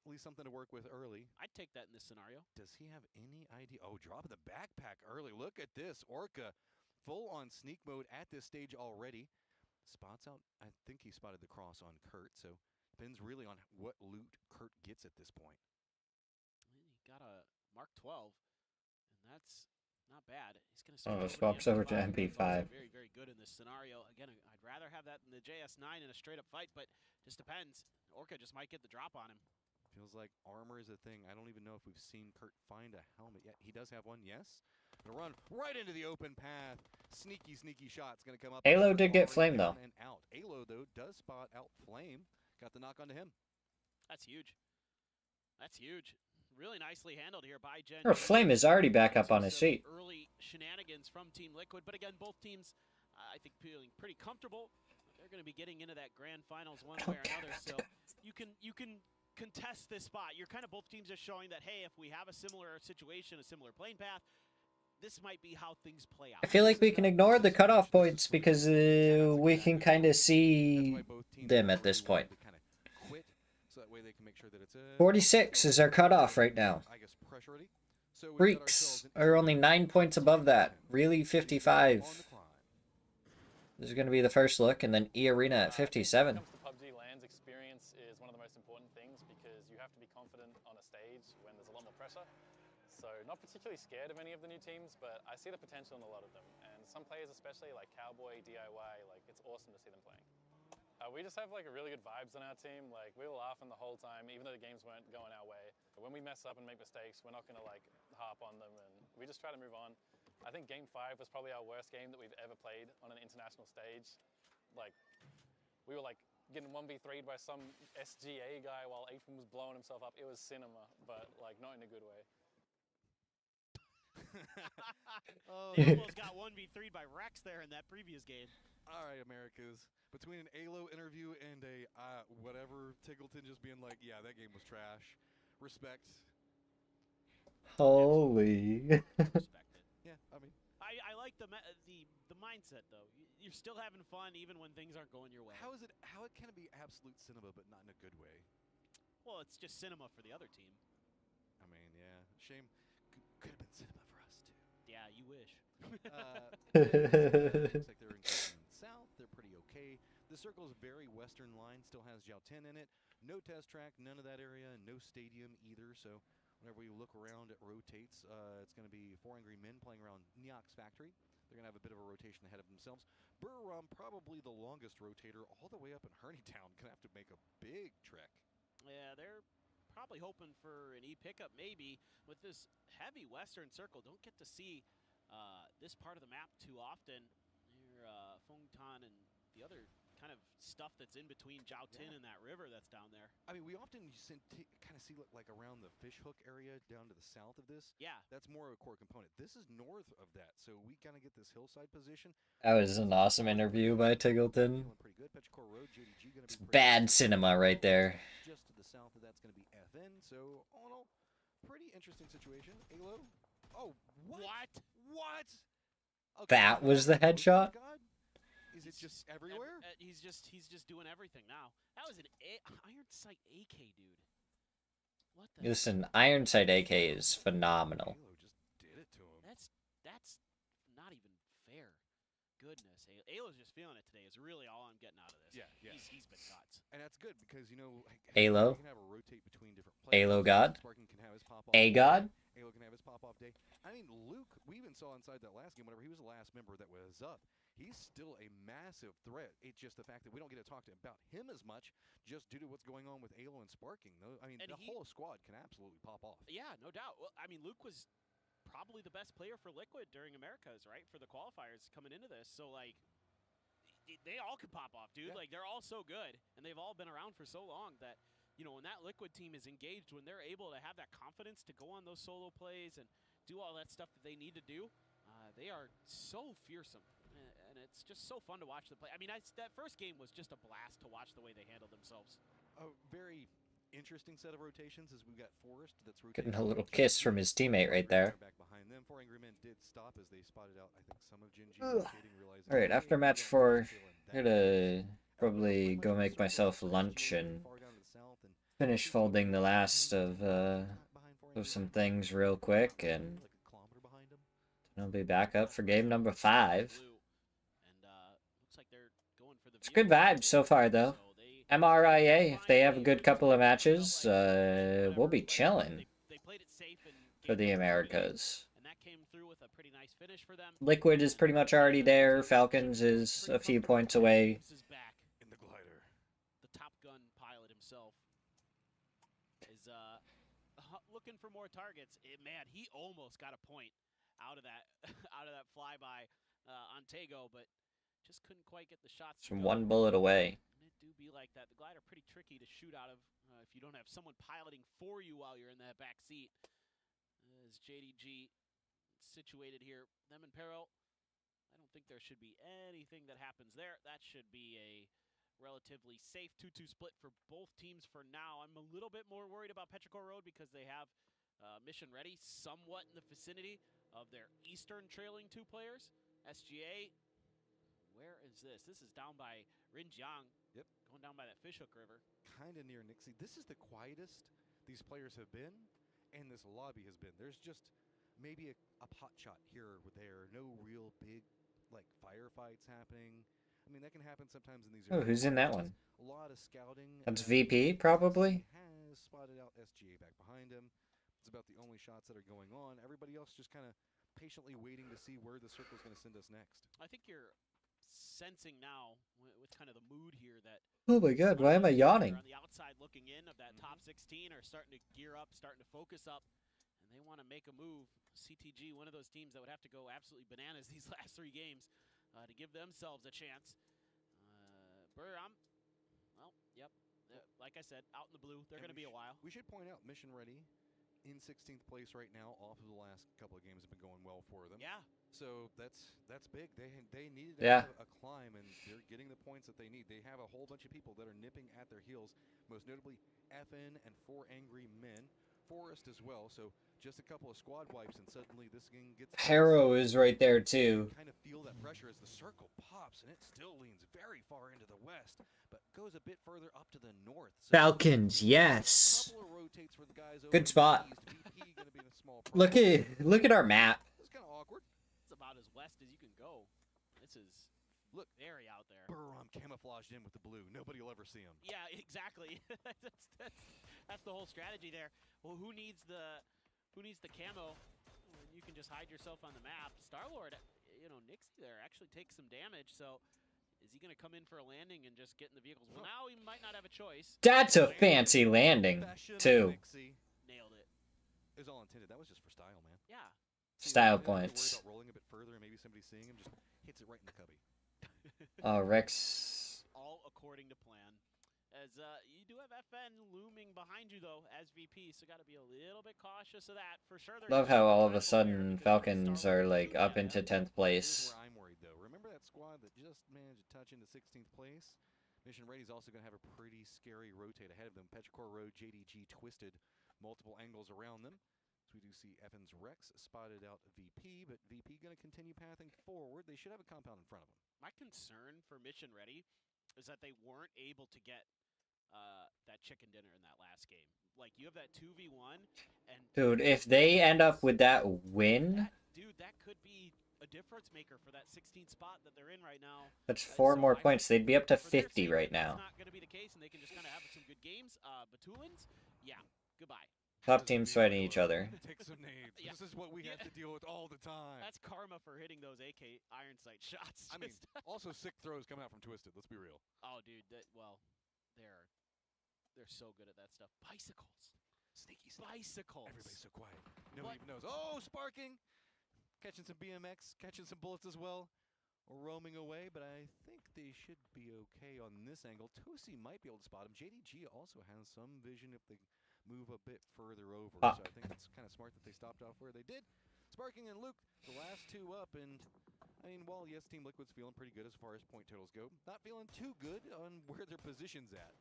At least something to work with early. I'd take that in this scenario. Does he have any idea? Oh, dropping the backpack early. Look at this. Orca full on sneak mode at this stage already. Spots out. I think he spotted the cross on Kurt. So depends really on what loot Kurt gets at this point. He got a Mark 12, and that's not bad. He's going to swaps over to MP5. Very, very good in this scenario. Again, I'd rather have that than the JS9 in a straight-up fight, but just depends. Orca just might get the drop on him. Feels like armor is a thing. I don't even know if we've seen Kurt find a helmet yet. He does have one, yes. Gonna run right into the open path. Sneaky, sneaky shot's gonna come up. Alo did get Flame though. And out. Alo though does spot out Flame. Got the knock onto him. That's huge. That's huge. Really nicely handled here by Gen. Her Flame is already back up on his feet. Early shenanigans from Team Liquid, but again, both teams, I think, feeling pretty comfortable. They're going to be getting into that grand finals one way or another, so you can contest this spot. You're kind of both teams are showing that, hey, if we have a similar situation, a similar playing path, this might be how things play out. I feel like we can ignore the cutoff points because we can kind of see them at this point. 46 is our cutoff right now. Freaks are only 9 points above that. Really 55. This is going to be the first look, and then E-Arena at 57. When it comes to PUBG, LAN's experience is one of the most important things because you have to be confident on a stage when there's a lot more pressure. So not particularly scared of any of the new teams, but I see the potential in a lot of them. And some players especially, like Cowboy, DIY, like it's awesome to see them playing. We just have like really good vibes on our team. Like we were laughing the whole time, even though the games weren't going our way. But when we mess up and make mistakes, we're not gonna like harp on them, and we just try to move on. I think Game 5 was probably our worst game that we've ever played on an international stage. Like we were like getting 1v3'd by some SGA guy while Atrium was blowing himself up. It was cinema, but like not in a good way. Almost got 1v3'd by Rex there in that previous game. All right, Americas. Between an Alo interview and a whatever, Tiggleton just being like, yeah, that game was trash. Respect. Holy. Yeah, I mean. I like the mindset though. You're still having fun even when things aren't going your way. How can it be absolute cinema but not in a good way? Well, it's just cinema for the other team. I mean, yeah. Shame. Could have been cinema for us too. Yeah, you wish. Looks like they're in south. They're pretty okay. The circle's very western line. Still has Jiao 10 in it. No test track. None of that area. No stadium either. So whenever you look around, it rotates. It's going to be 4 Angry Men playing around Neox Factory. They're going to have a bit of a rotation ahead of themselves. Burram, probably the longest rotator, all the way up in Hernytown. Going to have to make a big trek. Yeah, they're probably hoping for an E pickup maybe. With this heavy western circle, don't get to see this part of the map too often. Near Fengtan and the other kind of stuff that's in between Jiao Tin and that river that's down there. I mean, we often kind of see like around the Fishhook area down to the south of this. Yeah. That's more of a core component. This is north of that, so we kind of get this hillside position. That was an awesome interview by Tiggleton. It's bad cinema right there. Just to the south of that's going to be FN, so all in all, pretty interesting situation. Alo. Oh, what? What? Okay. That was the headshot? Is it just everywhere? He's just doing everything now. That was an Iron Sight AK, dude. What the? Listen, Iron Sight AK is phenomenal. That's not even fair. Goodness, Alo's just feeling it today. Is really all I'm getting out of this. Yeah. He's been nuts. And that's good because, you know, Alo. can have a rotate between different players. Alo God. Sparking can have his pop-off A God. Alo can have his pop-off day. I mean, Luke, we even saw inside that last game, whenever he was the last member that was up, he's still a massive threat. It's just the fact that we don't get to talk about him as much just due to what's going on with Alo and Sparking. I mean, the whole squad can absolutely pop off. Yeah, no doubt. Well, I mean, Luke was probably the best player for Liquid during Americas, right? For the qualifiers coming into this. So, like, they all can pop off, dude. Yeah. Like, they're all so good, and they've all been around for so long that, you know, when that Liquid team is engaged, when they're able to have that confidence to go on those solo plays and do all that stuff that they need to do, they are so fearsome. And it's just so fun to watch them play. I mean, that first game was just a blast to watch the way they handled themselves. A very interesting set of rotations as we've got Forrest that's rotating. Getting a little kiss from his teammate right there. Back behind them. 4 Angry Men did stop as they spotted out, I think, some of Gen G rotating, realizing. All right, after match 4, I'm gonna probably go make myself lunch and Finish folding the last of some things real quick, and then I'll be back up for game number 5. It's good vibes so far, though. MRIA, if they have a good couple of matches, we'll be chilling for the Americas. Liquid is pretty much already there. Falcons is a few points away. In the glider, the Top Gun pilot himself is looking for more targets. Man, he almost got a point out of that flyby on Tego, but just couldn't quite get the shots. From one bullet away. And it do be like that. The glider pretty tricky to shoot out of if you don't have someone piloting for you while you're in that back seat. As JDG situated here, them in peril. I don't think there should be anything that happens there. That should be a relatively safe 2-2 split for both teams for now. I'm a little bit more worried about Petrichor Road because they have Mission Ready somewhat in the vicinity of their Eastern trailing 2 players. SGA, where is this? This is down by Rinjiang. Yep. Going down by that Fishhook River. Kind of near Nixie. This is the quietest these players have been, and this lobby has been. There's just maybe a pot shot here or there. No real big, like, firefights happening. I mean, that can happen sometimes in these. Oh, who's in that one? A lot of scouting. That's VP, probably. Has spotted out SGA back behind him. It's about the only shots that are going on. Everybody else just kind of patiently waiting to see where the circle's going to send us next. I think you're sensing now with kind of the mood here that Oh my god, why am I yawning? on the outside looking in of that top 16 are starting to gear up, starting to focus up, and they want to make a move. CTG, one of those teams that would have to go absolutely bananas these last 3 games to give themselves a chance. Buram, well, yep, like I said, out in the blue. They're going to be a while. We should point out Mission Ready in 16th place right now. Off of the last couple of games have been going well for them. Yeah. So that's big. They needed to Yeah. have a climb, and they're getting the points that they need. They have a whole bunch of people that are nipping at their heels, most notably FN and 4 Angry Men. Forest as well, so just a couple of squad wipes and suddenly this game gets... Harrow is right there too. Kind of feel that pressure as the circle pops, and it still leans very far into the west, but goes a bit further up to the north. So Falcons, yes. Good spot. Look at our map. It's kind of awkward. It's about as west as you can go. This is very out there. Buram camouflaged in with the blue. Nobody will ever see him. Yeah, exactly. that's the whole strategy there. Well, who needs the camo when you can just hide yourself on the map? Star-Lord, Nixie there actually takes some damage, so is he going to come in for a landing and just get in the vehicles? Well, now he might not have a choice. That's a fancy landing, too. Nailed it. It was all intended. That was just for style, man. Yeah. Style Worry points. about rolling a bit further and maybe somebody seeing him just hits it right in the cubby. Rex. All according to plan. As you do have FN looming behind you, though, as VP, so got to be a little bit cautious of that. For sure. Love how all of a sudden Falcons are like up into 10th place. I'm worried, though. Remember that squad that just managed to touch into 16th place? Mission Ready's also going to have a pretty scary rotate ahead of them. Petrichor Road, JDG twisted multiple angles around them. So we do see Evans Rex spotted out VP, but VP going to continue pathing forward. They should have a compound in front of them. My concern for Mission Ready is that they weren't able to get that chicken dinner in that last game. Like, you have that 2v1, and Dude, if they end up with that win, that could be a difference maker for that 16th spot that they're in right now. that's 4 more points. They'd be up to 50 right now. It's not going to be the case, and they can just kind of have some good games. Batulins, yeah, goodbye. Top teams fighting each other. Take some names. This is what we have to deal with all the time. That's karma for hitting those AK iron sight shots. I mean, also sick throws coming out from Twisted. Let's be real. Oh, dude. They're so good at that stuff. Bicycles. Sneaky bicycles. Everybody's so quiet. Nobody even knows. Oh, sparking. Catching some BMX. Catching some bullets as well. Roaming away, but I think they should be okay on this angle. Tosi might be able to spot him. JDG also has some vision if they move a bit further over. So I think it's kind of smart that they stopped off where they did. Sparking and Luke, the last 2 up, and I mean, while yes, Team Liquid's feeling pretty good as far as point totals go, not feeling too good on where their position's at.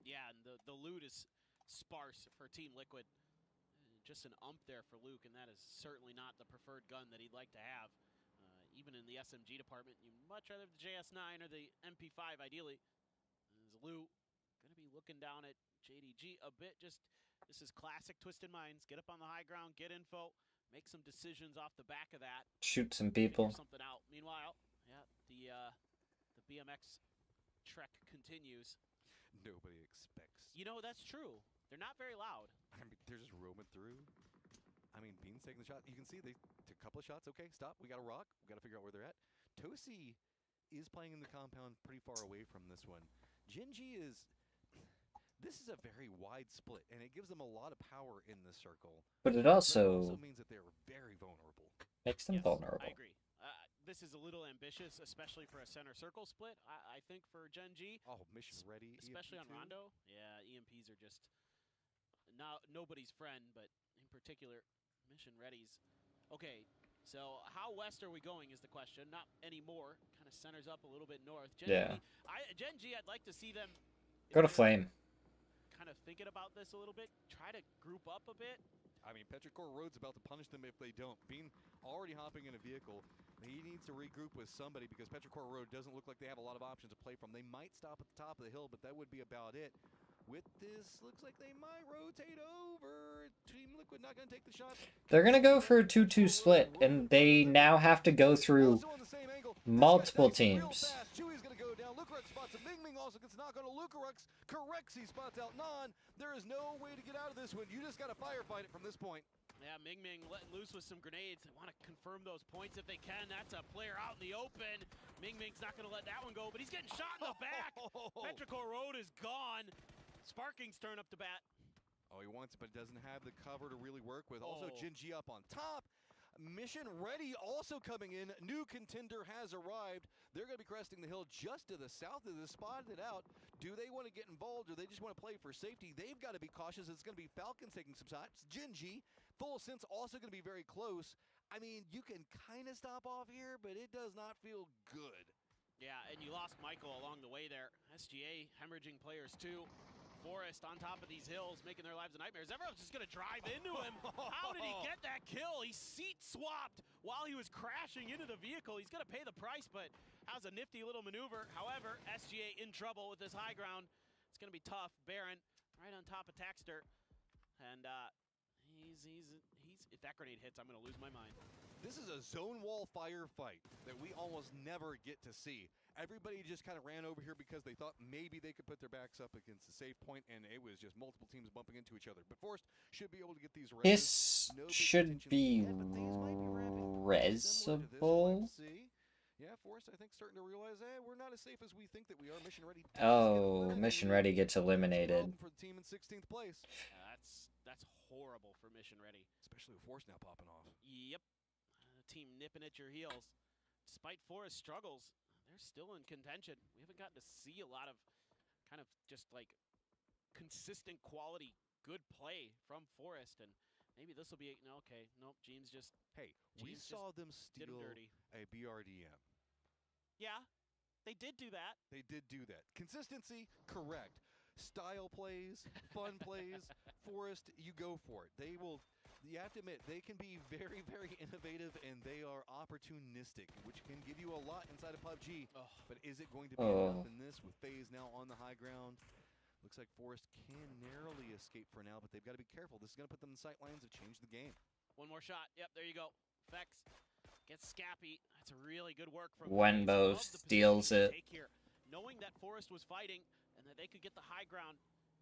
Yeah, and the loot is sparse for Team Liquid. Just an ump there for Luke, and that is certainly not the preferred gun that he'd like to have. Even in the SMG department, you'd much rather have the JS9 or the MP5, ideally. As Lou going to be looking down at JDG a bit. Just this is classic Twisted Minds. Get up on the high ground, get info, make some decisions off the back of that. Shoot some figure people. something out. Meanwhile, yeah, the BMX trek continues. Nobody expects. You know, that's true. They're not very loud. I mean, they're just roaming through. I mean, Bean's taking the shot. You can see they took a couple of shots. Okay, stop. We got to rock. We got to figure out where they're at. Tosi is playing in the compound pretty far away from this one. Gen.G is... This is a very wide split, and it gives them a lot of power in this circle. But it also also means that they're very vulnerable. makes them vulnerable. I agree. This is a little ambitious, especially for a center circle split. I think for Gen.G. Oh, mission ready. Especially EMP on too? Rondo. Yeah, EMPs are just nobody's friend, but in particular, mission readies. Okay, so how west are we going is the question. Not anymore. Kind of centers up a little bit north. Yeah. Gen.G, I'd like to see them Go to Flame. kind of thinking about this a little bit. Try to group up a bit. I mean, Petrichor Road's about to punish them if they don't. Bean already hopping in a vehicle. He needs to regroup with somebody because Petrichor Road doesn't look like they have a lot of options to play from. They might stop at the top of the hill, but that would be about it. With this, looks like they might rotate over. Team Liquid not going to take the shot. They're gonna go for a 2-2 split, and they now have to go through multiple teams. Chewy's going to go down. Lucarux spots him. Ming Ming also gets knocked on a Lucarux. Corrects, he spots out Non. There is no way to get out of this one. You just got to firefight it from this point. Yeah, Ming Ming letting loose with some grenades. They want to confirm those points if they can. That's a player out in the open. Ming Ming's not going to let that one go, but he's getting shot in the back. Petrichor Road is gone. Sparking's turn up to bat. Oh, he wants it, but doesn't have the cover to really work with. Also, Gen.G up on top. Mission ready also coming in. New contender has arrived. They're going to be cresting the hill just to the south of this, spotted it out. Do they want to get involved or they just want to play for safety? They've got to be cautious. It's going to be Falcons taking some shots. Gen.G, Full Sense also going to be very close. I mean, you can kind of stop off here, but it does not feel good. Yeah, and you lost Michael along the way there. SGA hemorrhaging players too. Forest on top of these hills, making their lives a nightmare. Everyone's just going to drive into him. How did he get that kill? He seat swapped while he was crashing into the vehicle. He's going to pay the price, but that was a nifty little maneuver. However, SGA in trouble with this high ground. It's going to be tough. Baron right on top of Taxter. And he's if that grenade hits, I'm going to lose my mind. This is a zone wall firefight that we almost never get to see. Everybody just kind of ran over here because they thought maybe they could put their backs up against the safe point, and it was just multiple teams bumping into each other. But Forrest should be able to get these reses. This should be resable. Yeah, Forrest, I think, starting to realize, we're not as safe as we think that we are. Mission ready. Oh, Mission Ready gets eliminated. For the team in 16th place. That's horrible for Mission Ready. Especially with Forrest now popping off. Yep. Team nipping at your heels. Despite Forrest struggles, they're still in contention. We haven't gotten to see a lot of kind of just like consistent quality, good play from Forrest, and maybe this will be okay. Nope, James just we saw them steal a BRDM. Yeah, they did do that. They did do that. Consistency, correct. Style plays, fun plays. Forrest, you go for it. They will. You have to admit, they can be very, very innovative, and they are opportunistic, which can give you a lot inside of PUBG. But is it going to be enough in this with FaZe now on the high ground? Looks like Forrest can narrowly escape for now, but they've got to be careful. This is going to put them in sight lines to change the game. One more shot. Yep, there you go. Fex gets Scappy. That's a really good work from Wenbo steals it. Here. Knowing that Forrest was fighting and that they could get the high ground,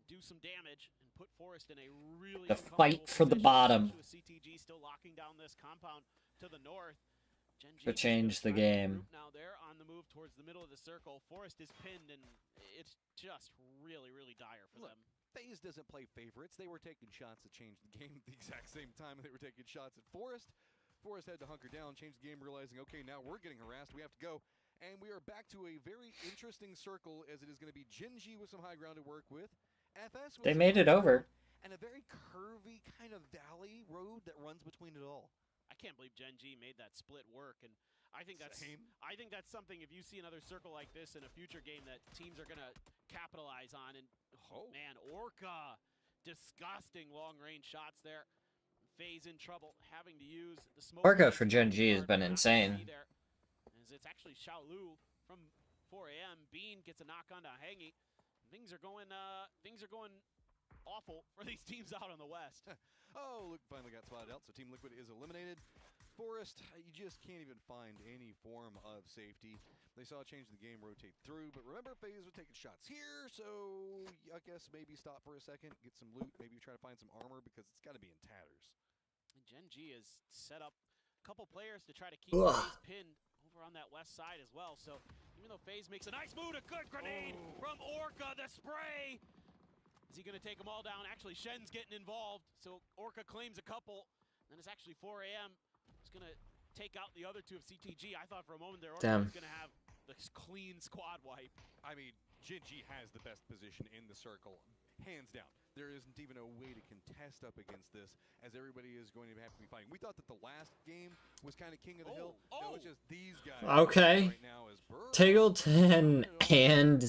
do some damage, and put Forrest in a really The fight for the bottom. CTG still locking down this compound to the north. To change the game. Now they're on the move towards the middle of the circle. Forrest is pinned, and it's just really, really dire for them. FaZe doesn't play favorites. They were taking shots to change the game at the exact same time they were taking shots at Forrest. Forrest had to hunker down, change the game, realizing, okay, now we're getting harassed. We have to go. And we are back to a very interesting circle, as it is going to be Gen.G with some high ground to work with. FS They made it over. And a very curvy kind of valley road that runs between it all. I can't believe Gen.G made that split work, and I think that's something. If you see another circle like this in a future game, that teams are gonna capitalize on. And man, Orca, disgusting long-range shots there. FaZe in trouble, having to use the smoke. Orca for Gen.G has been insane. As it's actually Xiaolu from 4 AM. Bean gets a knock on to Hangy. things are going awful for these teams out on the West. Oh, look, finally got spotted out, so Team Liquid is eliminated. Forest, you just can't even find any form of safety. They saw a change in the game, rotate through, but remember, FaZe was taking shots here, so I guess maybe stop for a second, get some loot, maybe try to find some armor, because it's got to be in tatters. And Gen G has set up a couple players to try to keep FaZe pinned over on that west side as well, so even though FaZe makes a nice move, a good grenade from Orca, the spray! Is he going to take them all down? Actually, Shen's getting involved, so Orca claims a couple, then it's actually 4 AM. He's going to take out the other two of CTG. I thought for a moment there Orca was going to have this clean squad wipe. I mean, Gen G has the best position in the circle, hands down. There isn't even a way to contest up against this, as everybody is going to have to be fighting. We thought that the last game was kind of king of the hill. No, it's just these guys. Okay. Right now is Tiggleton and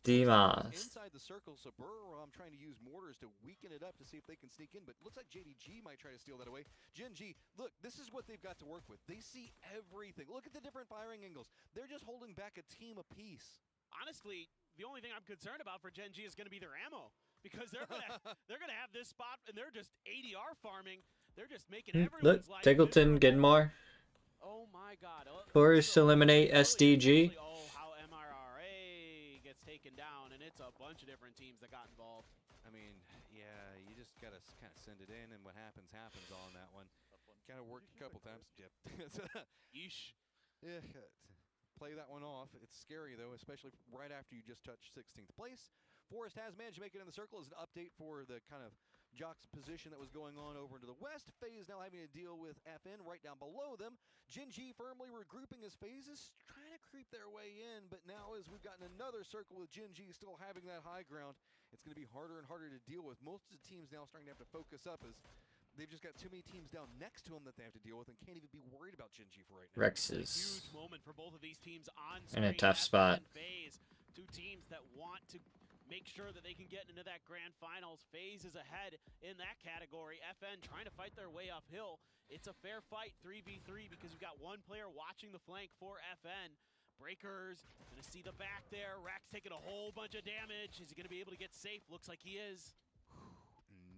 Dimas. Inside the circle, so Burram trying to use mortars to weaken it up to see if they can sneak in, but looks like JDG might try to steal that away. Gen G, look, this is what they've got to work with. They see everything. Look at the different firing angles. They're just holding back a team apiece. Honestly, the only thing I'm concerned about for Gen G is going to be their ammo, because they're gonna have this spot and they're just ADR farming. They're just making Look, everyone's life Tiggleton getting more. Oh my God! Forest eliminate SDG. Oh, how MRRA gets taken down, and it's a bunch of different teams that got involved. I mean, yeah, you just gotta kind of send it in, and what happens on that one. Kind of worked a couple times. Yep. Yeesh. Yeah. Play that one off. It's scary though, especially right after you just touched 16th place. Forest has managed to make it in the circle as an update for the kind of juxtaposition that was going on over into the west. FaZe now having to deal with FN right down below them. Gen G firmly regrouping as FaZe is trying to creep their way in, but now as we've gotten another circle with Gen G still having that high ground, it's going to be harder and harder to deal with. Most of the teams now starting to have to focus up as they've just got too many teams down next to them that they have to deal with and can't even be worried about Gen G for right now. Rexes. Huge moment for both of these teams on in a screen. tough spot. FaZe, two teams that want to make sure that they can get into that grand finals. FaZe is ahead in that category. FN trying to fight their way uphill. It's a fair fight, 3v3, because you've got one player watching the flank for FN. Breakers, gonna see the back there. Rax taking a whole bunch of damage. Is he gonna be able to get safe? Looks like he is.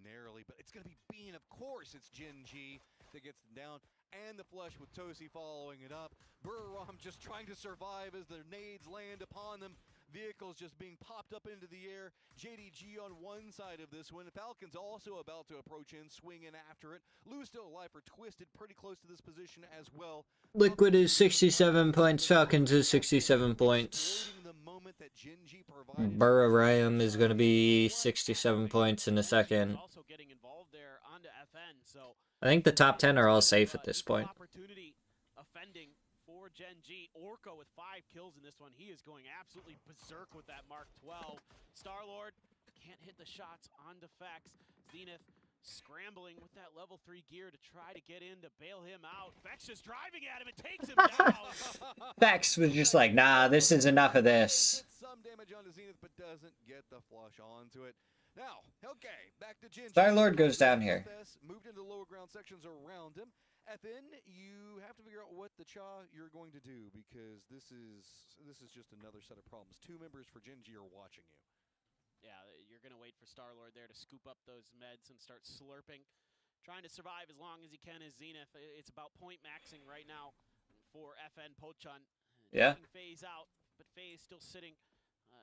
Narrowly, but it's going to be Bean. Of course, it's Gen G that gets them down, and the flush with Tosi following it up. Burram just trying to survive as the nades land upon them. Vehicles just being popped up into the air. JDG on one side of this one. Falcons also about to approach in, swing in after it. Lou still alive for Twisted, pretty close to this position as well. Liquid is 67 points. Falcons is 67 points. Burram is going to be 67 points in a second. Also getting involved there onto FN, so I think the top 10 are all safe at this point. Opportunity offending for Gen G. Orca with 5 kills in this one. He is going absolutely berserk with that Mark 12. Starlord can't hit the shots on Defex. Zenith scrambling with that level 3 gear to try to get in to bail him out. Fex just driving at him and takes him down. Fex was just like, nah, this is enough of this. Some damage onto Zenith, but doesn't get the flush onto it. Now, okay, back to Gen G. Starlord goes down here. Moved into lower ground sections around him. FN, you have to figure out what the Cha you're going to do, because this is just another set of problems. 2 members for Gen G are watching you. Yeah, you're going to wait for Starlord there to scoop up those meds and start slurping. Trying to survive as long as he can as Zenith. It's about point maxing right now for FN Pochun. Yeah. Taking FaZe out, but FaZe still sitting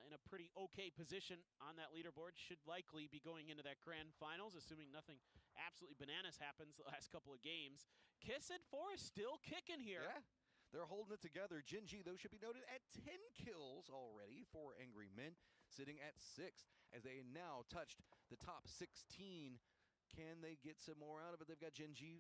in a pretty okay position on that leaderboard. Should likely be going into that grand finals, assuming nothing absolutely bananas happens the last couple of games. Kiss and Forest still kicking here. Yeah, they're holding it together. Gen G, though, should be noted at 10 kills already for Angry Men, sitting at 6 as they now touched the top 16. Can they get some more out of it? They've got Gen G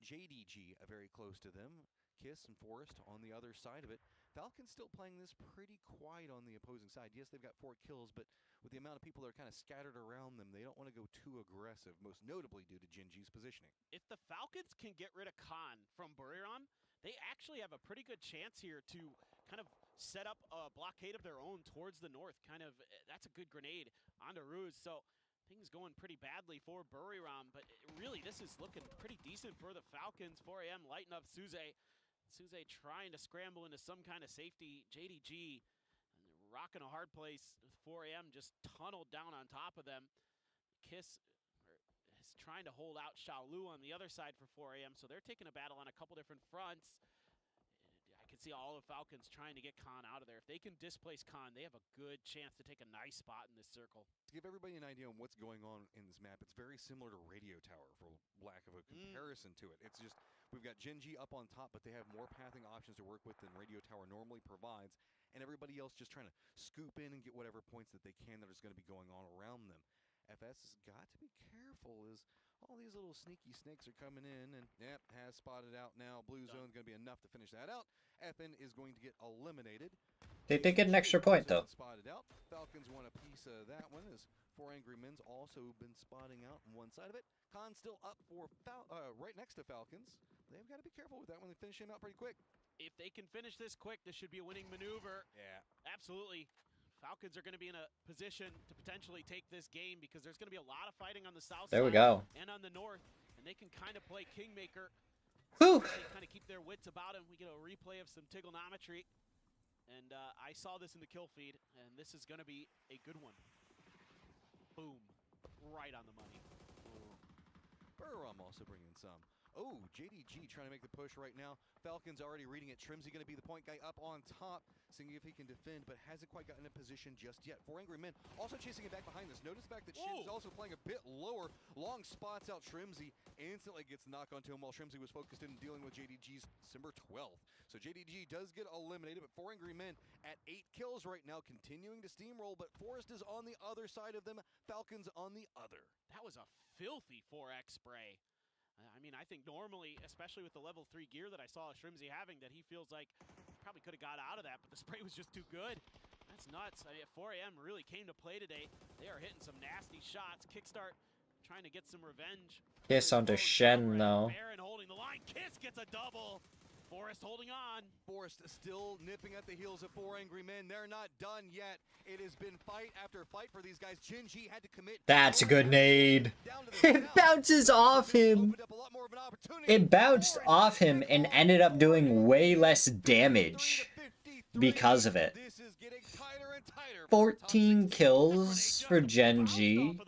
JDG very close to them. Kiss and Forest on the other side of it. Falcons still playing this pretty quiet on the opposing side. Yes, they've got 4 kills, but with the amount of people that are kind of scattered around them, they don't want to go too aggressive, most notably due to Gen G's positioning. If the Falcons can get rid of Khan from Buriram, they actually have a pretty good chance here to kind of set up a blockade of their own towards the north. That's a good grenade onto Ruse. So things going pretty badly for Buriram, but really this is looking pretty decent for the Falcons. 4 AM lighting up Suze. Suze trying to scramble into some kind of safety. JDG rocking a hard place. 4AM just tunneled down on top of them. Kiss is trying to hold out Xiaolu on the other side for 4AM, so they're taking a battle on a couple different fronts. I can see all of Falcons trying to get Khan out of there. If they can displace Khan, they have a good chance to take a nice spot in this circle. To give everybody an idea on what's going on in this map, it's very similar to Radio Tower, for lack of a comparison to it. It's just, we've got Gen G up on top, but they have more pathing options to work with than Radio Tower normally provides, and everybody else just trying to scoop in and get whatever points that they can that is going to be going on around them. FS has got to be careful as all these little sneaky snakes are coming in, and yep, has spotted out now. Blue zone's going to be enough to finish that out. FN is going to get eliminated. They did get an extra point though. Spotted out. Falcons want a piece of that one as 4 Angry Men's also been spotting out on one side of it. Khan's still up for right next to Falcons. They've got to be careful with that one. They finish him out pretty quick. If they can finish this quick, this should be a winning maneuver. Yeah. Absolutely. Falcons are going to be in a position to potentially take this game because there's going to be a lot of fighting on the south There we side go. and on the north, and they can kind of play Kingmaker. Whew. They kind of keep their wits about them. We get a replay of some trigonometry, and I saw this in the kill feed, and this is going to be a good one. Boom. Right on the money. Burram also bringing some. Oh, JDG trying to make the push right now. Falcons already reading it. Trimsy going to be the point guy up on top, seeing if he can defend, but hasn't quite gotten in position just yet. 4 Angry Men also chasing it back behind this. Notice the fact that Shin is also playing a bit lower. Long spots out Trimsy. Instantly gets knocked onto him while Trimsy was focused in dealing with JDG's December 12th. So JDG does get eliminated, but 4 Angry Men at 8 kills right now, continuing to steamroll, but Forest is on the other side of them. Falcons on the other. That was a filthy 4x spray. I mean, I think normally, especially with the level 3 gear that I saw Shrimsy having, that he feels like he probably could have got out of that, but the spray was just too good. That's nuts. I mean, 4AM really came to play today. They are hitting some nasty shots. Kickstart trying to get some revenge. Kiss onto Shen though. Baron holding the line. Kiss gets a double. Forest holding on. Forest still nipping at the heels of 4 Angry Men. They're not done yet. It has been fight after fight for these guys. Gen G had to commit. That's a good nade. It bounces off him. It bounced off him and ended up doing way less damage because of it. 14 kills for Gen G.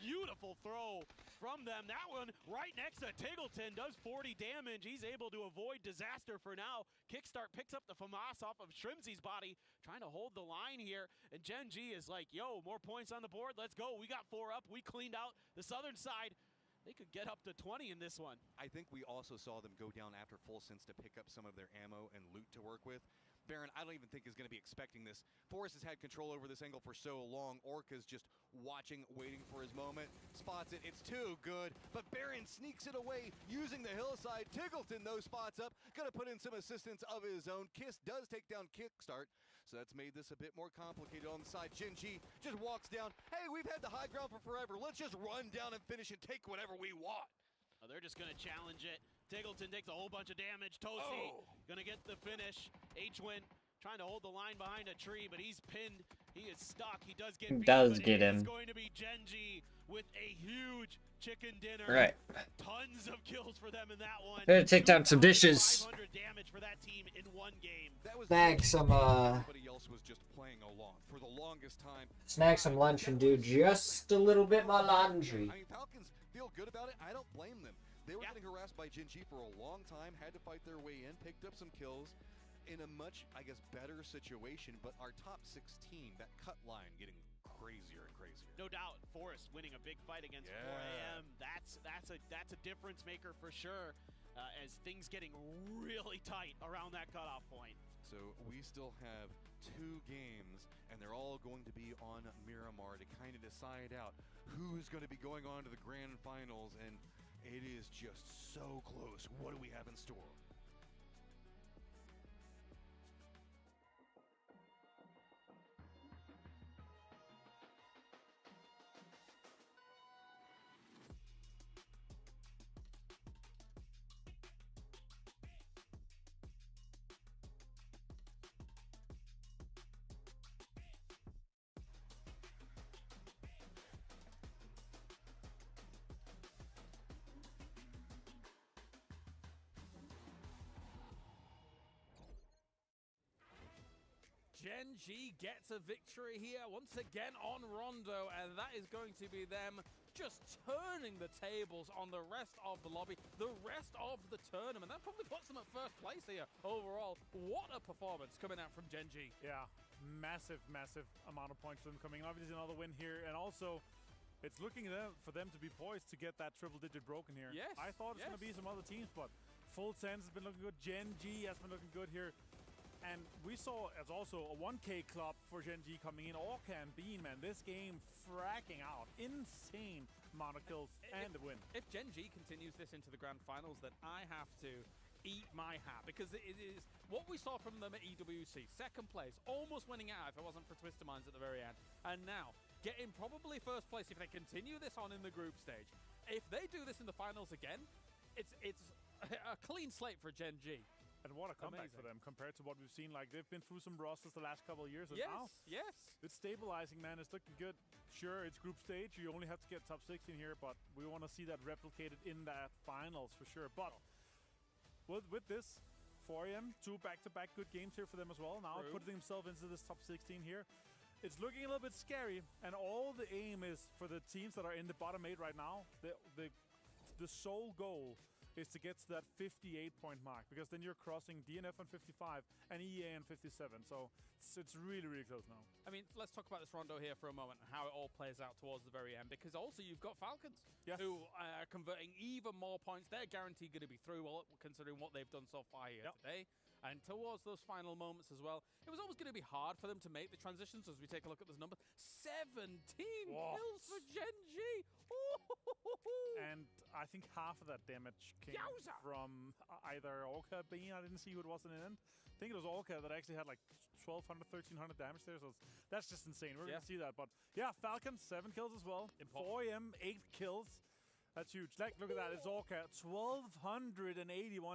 Beautiful throw from them. That one right next to Tiggleton does 40 damage. He's able to avoid disaster for now. Kickstart picks up the FAMAS off of Shrimsy's body, trying to hold the line here. And Gen G is like, yo, more points on the board. Let's go. We got 4 up. We cleaned out the southern side. They could get up to 20 in this one. I think we also saw them go down after full sense to pick up some of their ammo and loot to work with. Baron, I don't even think is going to be expecting this. Forrest has had control over this angle for so long. Orca's just watching, waiting for his moment. Spots it. It's too good. But Baron sneaks it away using the hillside. Tiggleton, though, spots up. Going to put in some assistance of his own. Kiss does take down Kickstart. So that's made this a bit more complicated on the side. Gen G just walks down. Hey, we've had the high ground for forever. Let's just run down and finish and take whatever we want. Oh, they're just going to challenge it. Tiggleton takes a whole bunch of damage. Tosi going to get the finish. H-Win trying to hold the line behind a tree, but he's pinned. He is stuck. He does get beat, does but get him. It's going to be Gen G with a huge chicken dinner. Right. Tons of kills for them in that one. Gonna take down some dishes. 500 damage for that team in one game. Snag some Everybody else was just playing along for the longest time. snag some lunch and do just a little bit more laundry. I mean, Falcons feel good about it. I don't blame them. They were getting harassed by Gen G for a long time, had to fight their way in, picked up some kills in a much, I guess, better situation. But our top 16, that cut line getting crazier and crazier. No doubt, Forrest winning a big fight against 4AM. That's a difference maker for sure. As things getting really tight around that cutoff point. So we still have 2 games, and they're all going to be on Miramar to kind of decide out who's going to be going on to the grand finals. And it is just so close. What do we have in store? Gen G gets a victory here once again on Rondo, and that is going to be them just turning the tables on the rest of the lobby, the rest of the tournament. That probably puts them at first place here overall. What a performance coming out from Gen G. Yeah, massive amount of points for them coming in. Obviously another win here, and also it's looking for them to be poised to get that triple digit broken here. Yes, I thought it's going to be some other teams, but Full Sense has been looking good. Gen G has been looking good here. And we saw as also a 1K club for Gen G coming in. Orca and Bean, man, this game fracking out. Insane amount of kills and the win. If Gen G continues this into the grand finals, then I have to eat my hat, because it is what we saw from them at EWC. Second place, almost winning out if it wasn't for Twisted Minds at the very end. And now, getting probably first place if they continue this on in the group stage. If they do this in the finals again, it's a clean slate for Gen G. And what a comeback for them compared to what we've seen. Like, they've been through some rosters the last couple of years. And now it's stabilizing, man. It's looking good. Sure, it's group stage. You only have to get top 16 here, but we want to see that replicated in that finals for sure. But with this, 4AM, 2 back-to-back good games here for them as well. Now putting themselves into this top 16 here. It's looking a little bit scary, and all the aim is for the teams that are in the bottom 8 right now. The sole goal is to get to that 58-point mark, because then you're crossing DNF on 55 and EA on 57. So it's really, really close now. I mean, let's talk about this Rondo here for a moment and how it all plays out towards the very end, because also you've got Falcons who are converting even more points. They're guaranteed going to be through, considering what they've done so far here today. And towards those final moments as well, it was always going to be hard for them to make the transitions. As we take a look at this number, 17 kills for Gen G. And I think half of that damage came from either Orca, Bean. I didn't see who it was in the end. I think it was Orca that actually had like 1,200, 1,300 damage there. So that's just insane. We're going to see that. But yeah, Falcons, 7 kills as well. 4AM, 8 kills. That's huge. Like, look at that. It's Orca, 1,281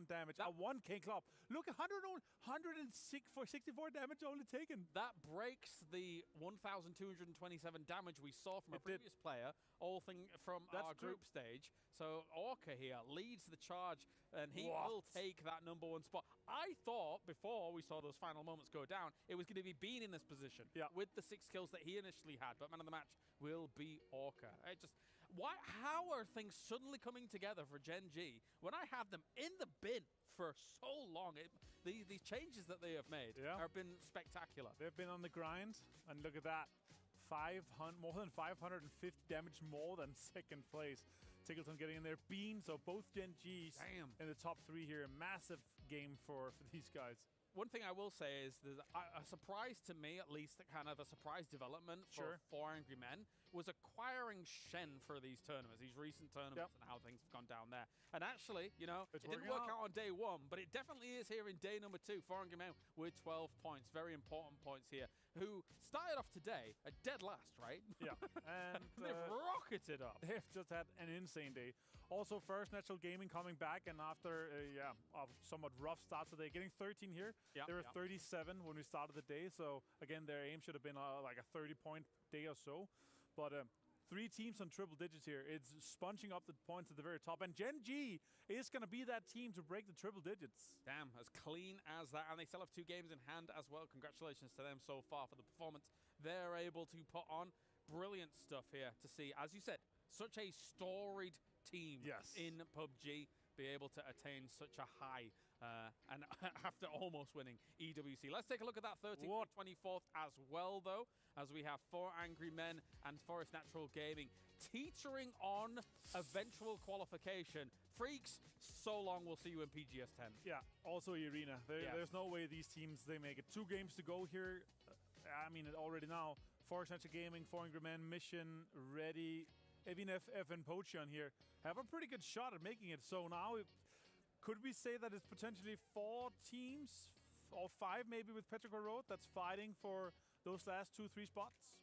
damage. A 1K club. Look, 164 damage only taken. That breaks the 1,227 damage we saw from a previous player, all from our group stage. So Orca here leads the charge, and he will take that #1 spot. I thought before we saw those final moments go down, it was going to be Bean in this position with the 6 kills that he initially had, but man of the match will be Orca. How are things suddenly coming together for Gen G when I have them in the bin for so long? These changes that they have made have been spectacular. They've been on the grind, and look at that. More than 550 damage more than second place. Tickleton getting in there. Bean, so both Gen Gs in the top 3 here. Massive game for these guys. One thing I will say is there's a surprise to me, at least, kind of a surprise development for 4 Angry Men was acquiring Shen for these tournaments, these recent tournaments, and how things have gone down there. And actually, you know, it didn't work out on day 1, but it definitely is here in day number 2. 4 Angry Men with 12 points, very important points here, who started off today at dead last, right? Yeah, and they've rocketed up. They've just had an insane day. Also, First Natural Gaming coming back, and after a somewhat rough start today, getting 13 here. They were 37 when we started the day, so again, their aim should have been like a 30-point day or so. But 3 teams on triple digits here. It's sponging up the points at the very top, and Gen G is going to be that team to break the triple digits. Damn, as clean as that, and they still have 2 games in hand as well. Congratulations to them so far for the performance they're able to put on. Brilliant stuff here to see, as you said, such a storied team in PUBG be able to attain such a high and after almost winning EWC. Let's take a look at that 13th to 24th as well, though, as we have 4 Angry Men and Forest Natural Gaming teetering on eventual qualification. Freaks, so long, we'll see you in PGS 10. Yeah, also Arena. There's no way these teams, they make it. 2 games to go here. I mean, already now, Forest Natural Gaming, 4 Angry Men, Mission, Ready, even FF and Potion here have a pretty good shot at making it. So now, could we say that it's potentially 4 teams, or 5 maybe with Petrichor Road, that's fighting for those last 2-3 spots?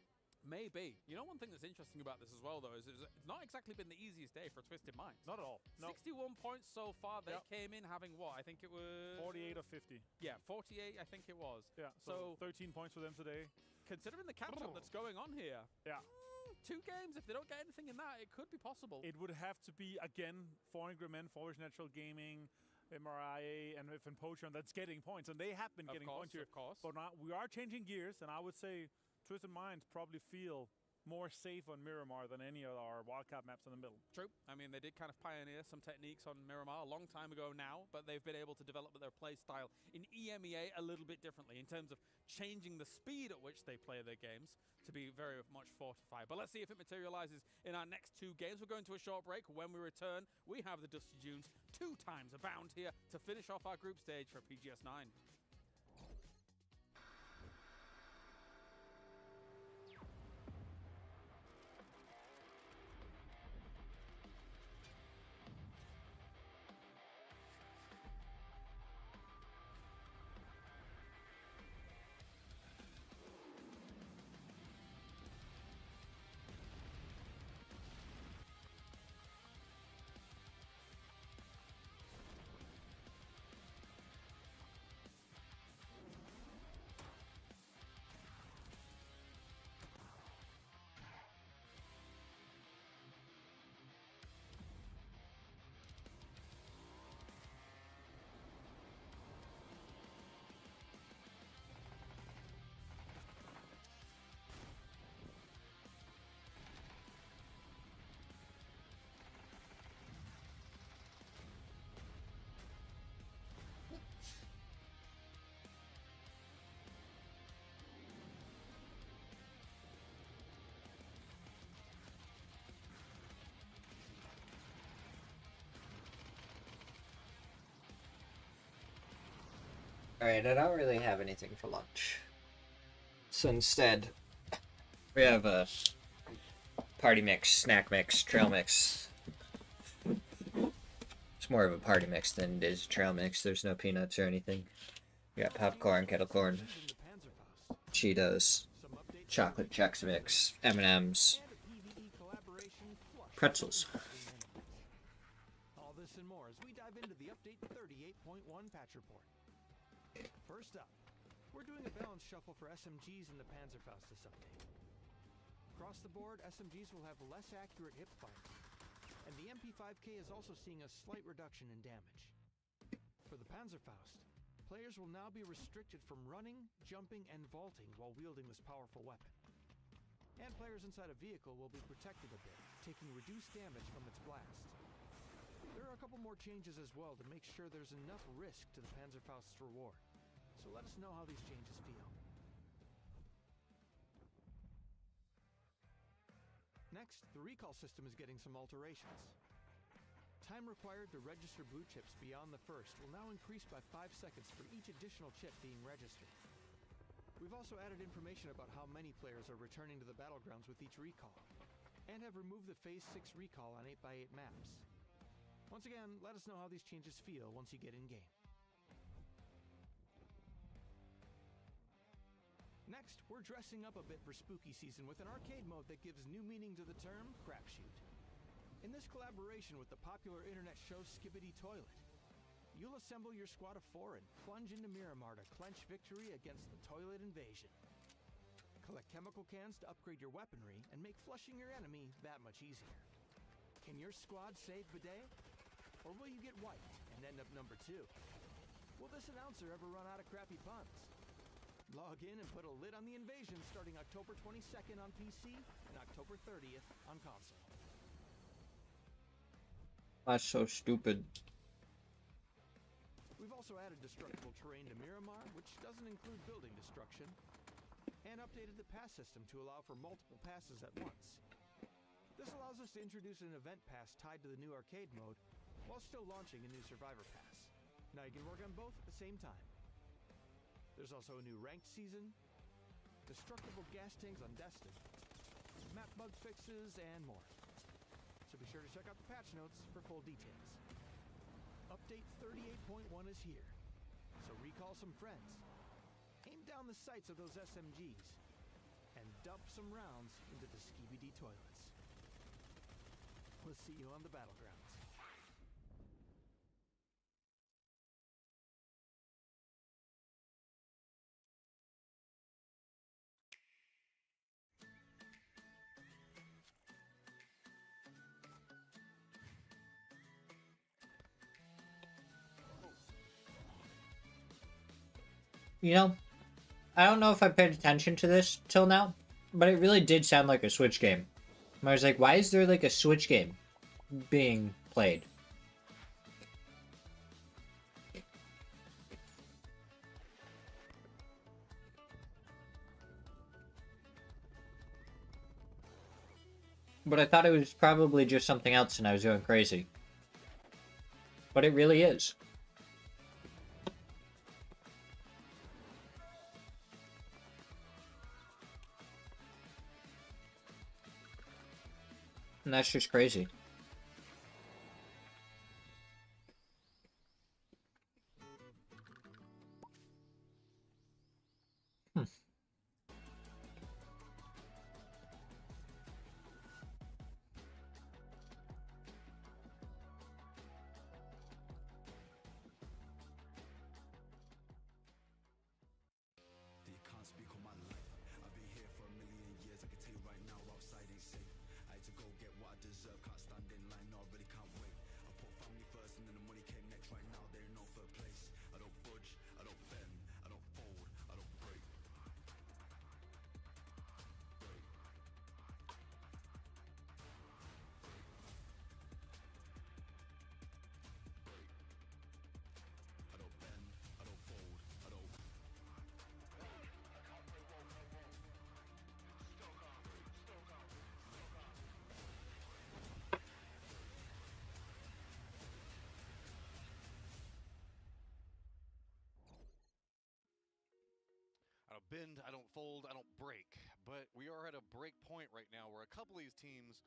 Maybe. You know, one thing that's interesting about this as well, though, is it's not exactly been the easiest day for Twisted Minds. Not at all. No. 61 points so far. They came in having what? I think it was 48 or 50. Yeah, 48, I think it was. Yeah, so 13 points for them today. Considering the catch-up that's going on here. Yeah. 2 games, if they don't get anything in that, it could be possible. It would have to be, again, 4 Angry Men, Forest Natural Gaming, MRIA and with Potion that's getting points, and they have been getting points here. Of course. But now we are changing gears, and I would say Twisted Minds probably feel more safe on Miramar than any of our wildcard maps in the middle. True. I mean, they did kind of pioneer some techniques on Miramar a long time ago now, but they've been able to develop their play style in EMEA a little bit differently in terms of changing the speed at which they play their games to be very much fortified. But let's see if it materializes in our next two games. We're going to a short break. When we return, we have the Dusty Dunes 2 times abound here to finish off our group stage for PGS 9. Alright, I don't really have anything for lunch. So instead, we have a party mix, snack mix, trail mix. It's more of a party mix than it is a trail mix. There's no peanuts or anything. We got popcorn, kettle corn, Cheetos, chocolate Chex Mix, M&M's, pretzels. All this and more as we dive into the update 38.1 patch report. First up, we're doing a balance shuffle for SMGs in the Panzerfaust this update. Across the board, SMGs will have less accurate hip fire, and the MP5K is also seeing a slight reduction in damage. For the Panzerfaust, players will now be restricted from running, jumping, and vaulting while wielding this powerful weapon. And players inside a vehicle will be protected a bit, taking reduced damage from its blast. There are a couple more changes as well to make sure there's enough risk to the Panzerfaust's reward. So let us know how these changes feel. Next, the recall system is getting some alterations. Time required to register blue chips beyond the first will now increase by 5 seconds for each additional chip being registered. We've also added information about how many players are returning to the battlegrounds with each recall, and have removed the Phase 6 recall on 8x8 maps. Once again, let us know how these changes feel once you get in-game. Next, we're dressing up a bit for spooky season with an arcade mode that gives new meaning to the term crapshoot. In this collaboration with the popular internet show Skibidi Toilet, you'll assemble your squad of 4 and plunge into Miramar to clench victory against the toilet invasion. Collect chemical cans to upgrade your weaponry and make flushing your enemy that much easier. Can your squad save Bidet? Or will you get wiped and end up number 2? Will this announcer ever run out of crappy puns? Log in and put a lid on the invasion starting October 22nd on PC and October 30th on console. That's so stupid. We've also added destructible terrain to Miramar, which doesn't include building destruction, and updated the pass system to allow for multiple passes at once. This allows us to introduce an event pass tied to the new arcade mode, while still launching a new survivor pass. Now you can work on both at the same time. There's also a new ranked season, destructible gas tanks on Destin, map bug fixes, and more. So be sure to check out the patch notes for full details. Update 38.1 is here, so recall some friends, aim down the sights of those SMGs, and dump some rounds into the Skibidi toilets. We'll see you on the battlegrounds. You know, I don't know if I paid attention to this till now, but it really did sound like a Switch game. I was like, why is there like a Switch game being played? But I thought it was probably just something else and I was going crazy. But it really is. And that's just crazy. You can't speak on my life. I've been here for a million years. I can tell you right now, outside ain't safe. I had to go get what I deserve. Can't stand in line, no, I really can't wait. I put family first and then the money came next. Right now, they're in no third place. I don't budge, I don't bend, I don't fold, I don't break. I don't bend, I don't fold, I don't. I don't bend, I don't fold, I don't break. But we are at a break point right now where a couple of these teams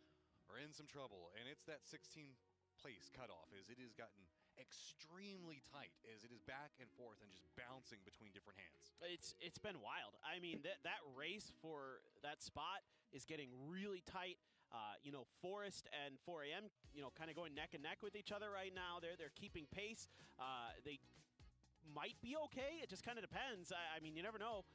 are in some trouble, and it's that 16th place cutoff as it has gotten extremely tight as it is back and forth and just bouncing between different hands. It's been wild. I mean, that race for that spot is getting really tight. You know, Forest and 4AM, you know, kind of going neck and neck with each other right now. They're keeping pace. They might be okay. It just kind of depends. I mean, you never know.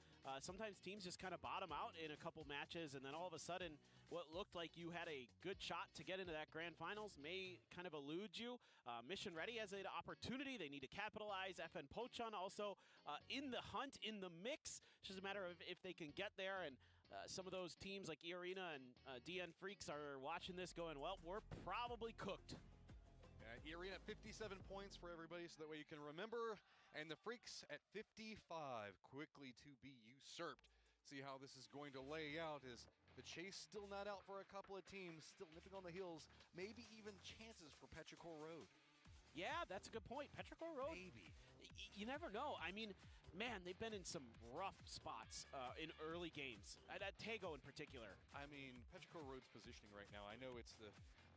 Sometimes teams just kind of bottom out in a couple matches, and then all of a sudden, what looked like you had a good shot to get into that grand finals may kind of elude you. Mission Ready has an opportunity. They need to capitalize. FN Pochon also in the hunt, in the mix. It's just a matter of if they can get there, and some of those teams like E-Arena and DN Freaks are watching this going, well, we're probably cooked. E-Arena at 57 points for everybody so that way you can remember. And the Freaks at 55, quickly to be usurped. See how this is going to lay out as the chase still not out for a couple of teams, still nipping on the heels, maybe even chances for Petrichor Road. Yeah, that's a good point. Petrichor Road, maybe. You never know. I mean, man, they've been in some rough spots in early games. At Tego in particular. I mean, Petrichor Road's positioning right now, I know it's the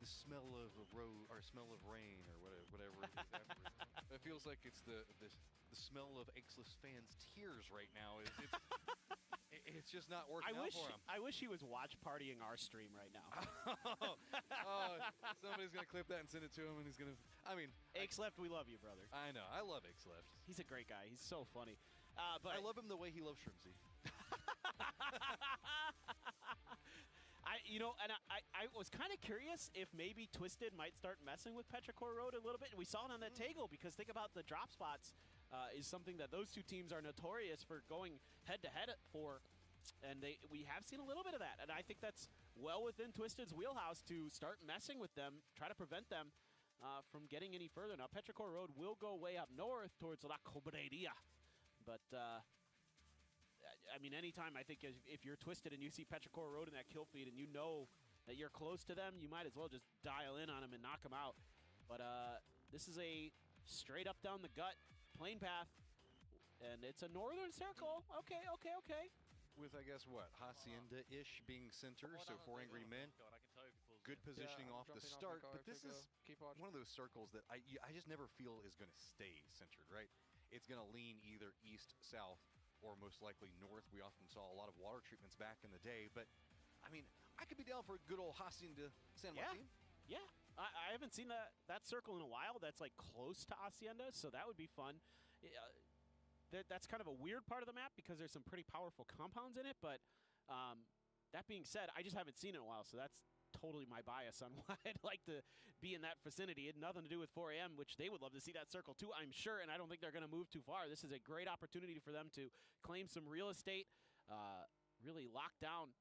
smell of a road or smell of rain or whatever it is afterwards. It feels like it's the smell of Ageless fans' tears right now. It's just not working out for him. I wish he was watch partying our stream right now. Somebody's gonna clip that and send it to him, and he's gonna. I mean, Left, we love you, brother. I know. I love Left. He's a great guy. He's so funny. But I love him the way he loves Shrimpsy. I was kind of curious if maybe Twisted might start messing with Petrichor Road a little bit, and we saw it on that Tego, because think about the drop spots is something that those two teams are notorious for going head-to-head for, and we have seen a little bit of that, and I think that's well within Twisted's wheelhouse to start messing with them, try to prevent them from getting any further. Now, Petrichor Road will go way up north towards La Cobreria, but I mean, anytime I think if you're Twisted and you see Petrichor Road in that kill feed and you know that you're close to them, you might as well just dial in on them and knock them out. But this is a straight up down the gut plane path, and it's a northern circle. Okay. With, I guess, what, Hacienda-ish being center, so 4 Angry Men. Good positioning off the start, but this is one of those circles that I just never feel is going to stay centered, right? It's going to lean either east, south, or most likely north. We often saw a lot of water treatments back in the day, but I mean, I could be down for a good old Hacienda San Martin. Yeah. I haven't seen that circle in a while that's like close to Hacienda, so that would be fun. That's kind of a weird part of the map because there's some pretty powerful compounds in it, but that being said, I just haven't seen it in a while, so that's totally my bias on why I'd like to be in that vicinity. It had nothing to do with 4AM, which they would love to see that circle too, I'm sure, and I don't think they're going to move too far. This is a great opportunity for them to claim some real estate, really lock down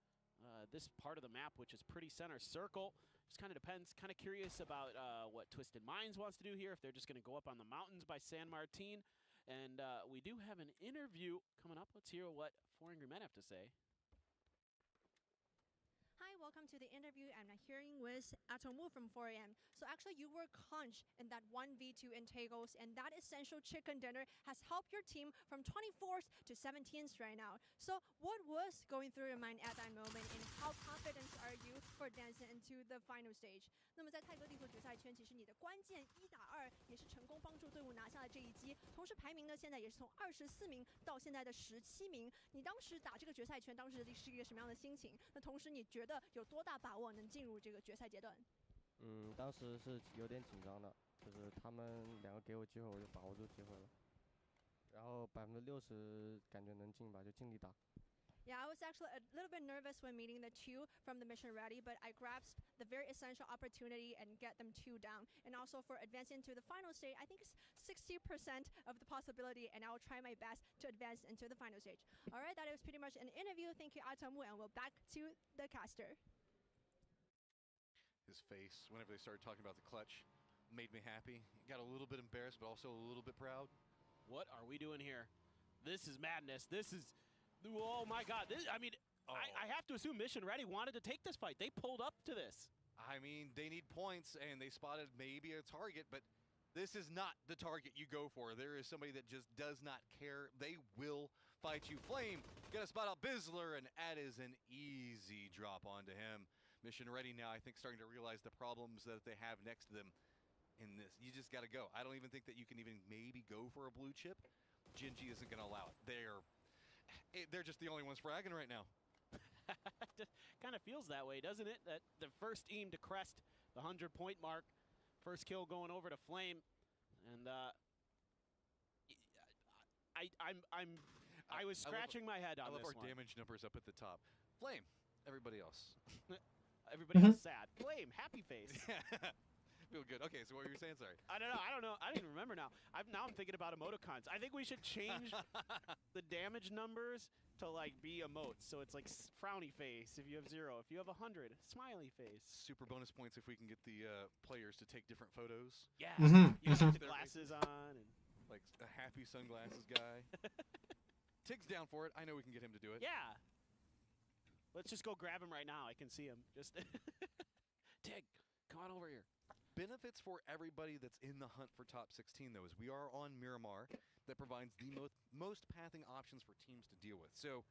this part of the map, which is pretty center circle. Just kind of depends. Kind of curious about what Twisted Minds wants to do here, if they're just going to go up on the mountains by San Martin. And we do have an interview coming up. Let's hear what 4 Angry Men have to say. Hi, welcome to the interview. I'm hearing with Atomu from 4AM. So actually you were clutch in that 1v2 in Tagos, and that essential chicken dinner has helped your team from 24th to 17th right now. So what was going through your mind at that moment, and how confident are you for advancing into the final stage? 那么在泰格帝国决赛圈，其实你的关键1打2也是成功帮助队伍拿下了这一击，同时排名呢现在也是从24名到现在的17名。你当时打这个决赛圈，当时是一个什么样的心情？那同时你觉得有多大把握能进入这个决赛阶段？当时是有点紧张的，就是他们2个给我机会，我就把握住机会了。然后60%感觉能进吧，就尽力打。Yeah, I was actually a little bit nervous when meeting the 2 from the mission ready, but I grasped the very essential opportunity and get them 2 down. And also for advancing to the final stage, I think it's 60% of the possibility, and I will try my best to advance into the final stage. All right, that is pretty much an interview. Thank you, Atomu, and we'll back to the caster. His face, whenever they started talking about the clutch, made me happy. Got a little bit embarrassed, but also a little bit proud. What are we doing here? This is madness. This is... Oh my God! I mean, I have to assume Mission Ready wanted to take this fight. They pulled up to this. I mean, they need points, and they spotted maybe a target, but this is not the target you go for. There is somebody that just does not care. They will fight you. Flame gonna spot out Bizzler, and that is an easy drop onto him. Mission Ready now, I think, starting to realize the problems that they have next to them in this. You just gotta go. I don't even think that you can even maybe go for a blue chip. Gen.G isn't gonna allow it. They're just the only ones fragging right now. Kind of feels that way, doesn't it? That the first team to crest the 100-point mark, first kill going over to Flame, and I was scratching my head on this one. I love our damage numbers up at the top. Flame, everybody else. Everybody else sad. Flame, happy face. Feel good. Okay, so what were you saying? Sorry. I don't know. I don't even remember now. Now I'm thinking about emoticons. I think we should change the damage numbers to like be emotes. So it's like frowny face if you have 0. If you have 100, smiley face. Super bonus points if we can get the players to take different photos. Yeah. You got the glasses on and like a happy sunglasses guy. Tig's down for it. I know we can get him to do it. Yeah. Let's just go grab him right now. I can see him. Just Tig, come on over here. Benefits for everybody that's in the hunt for top 16, though, is we are on Miramar that provides the most pathing options for teams to deal with. So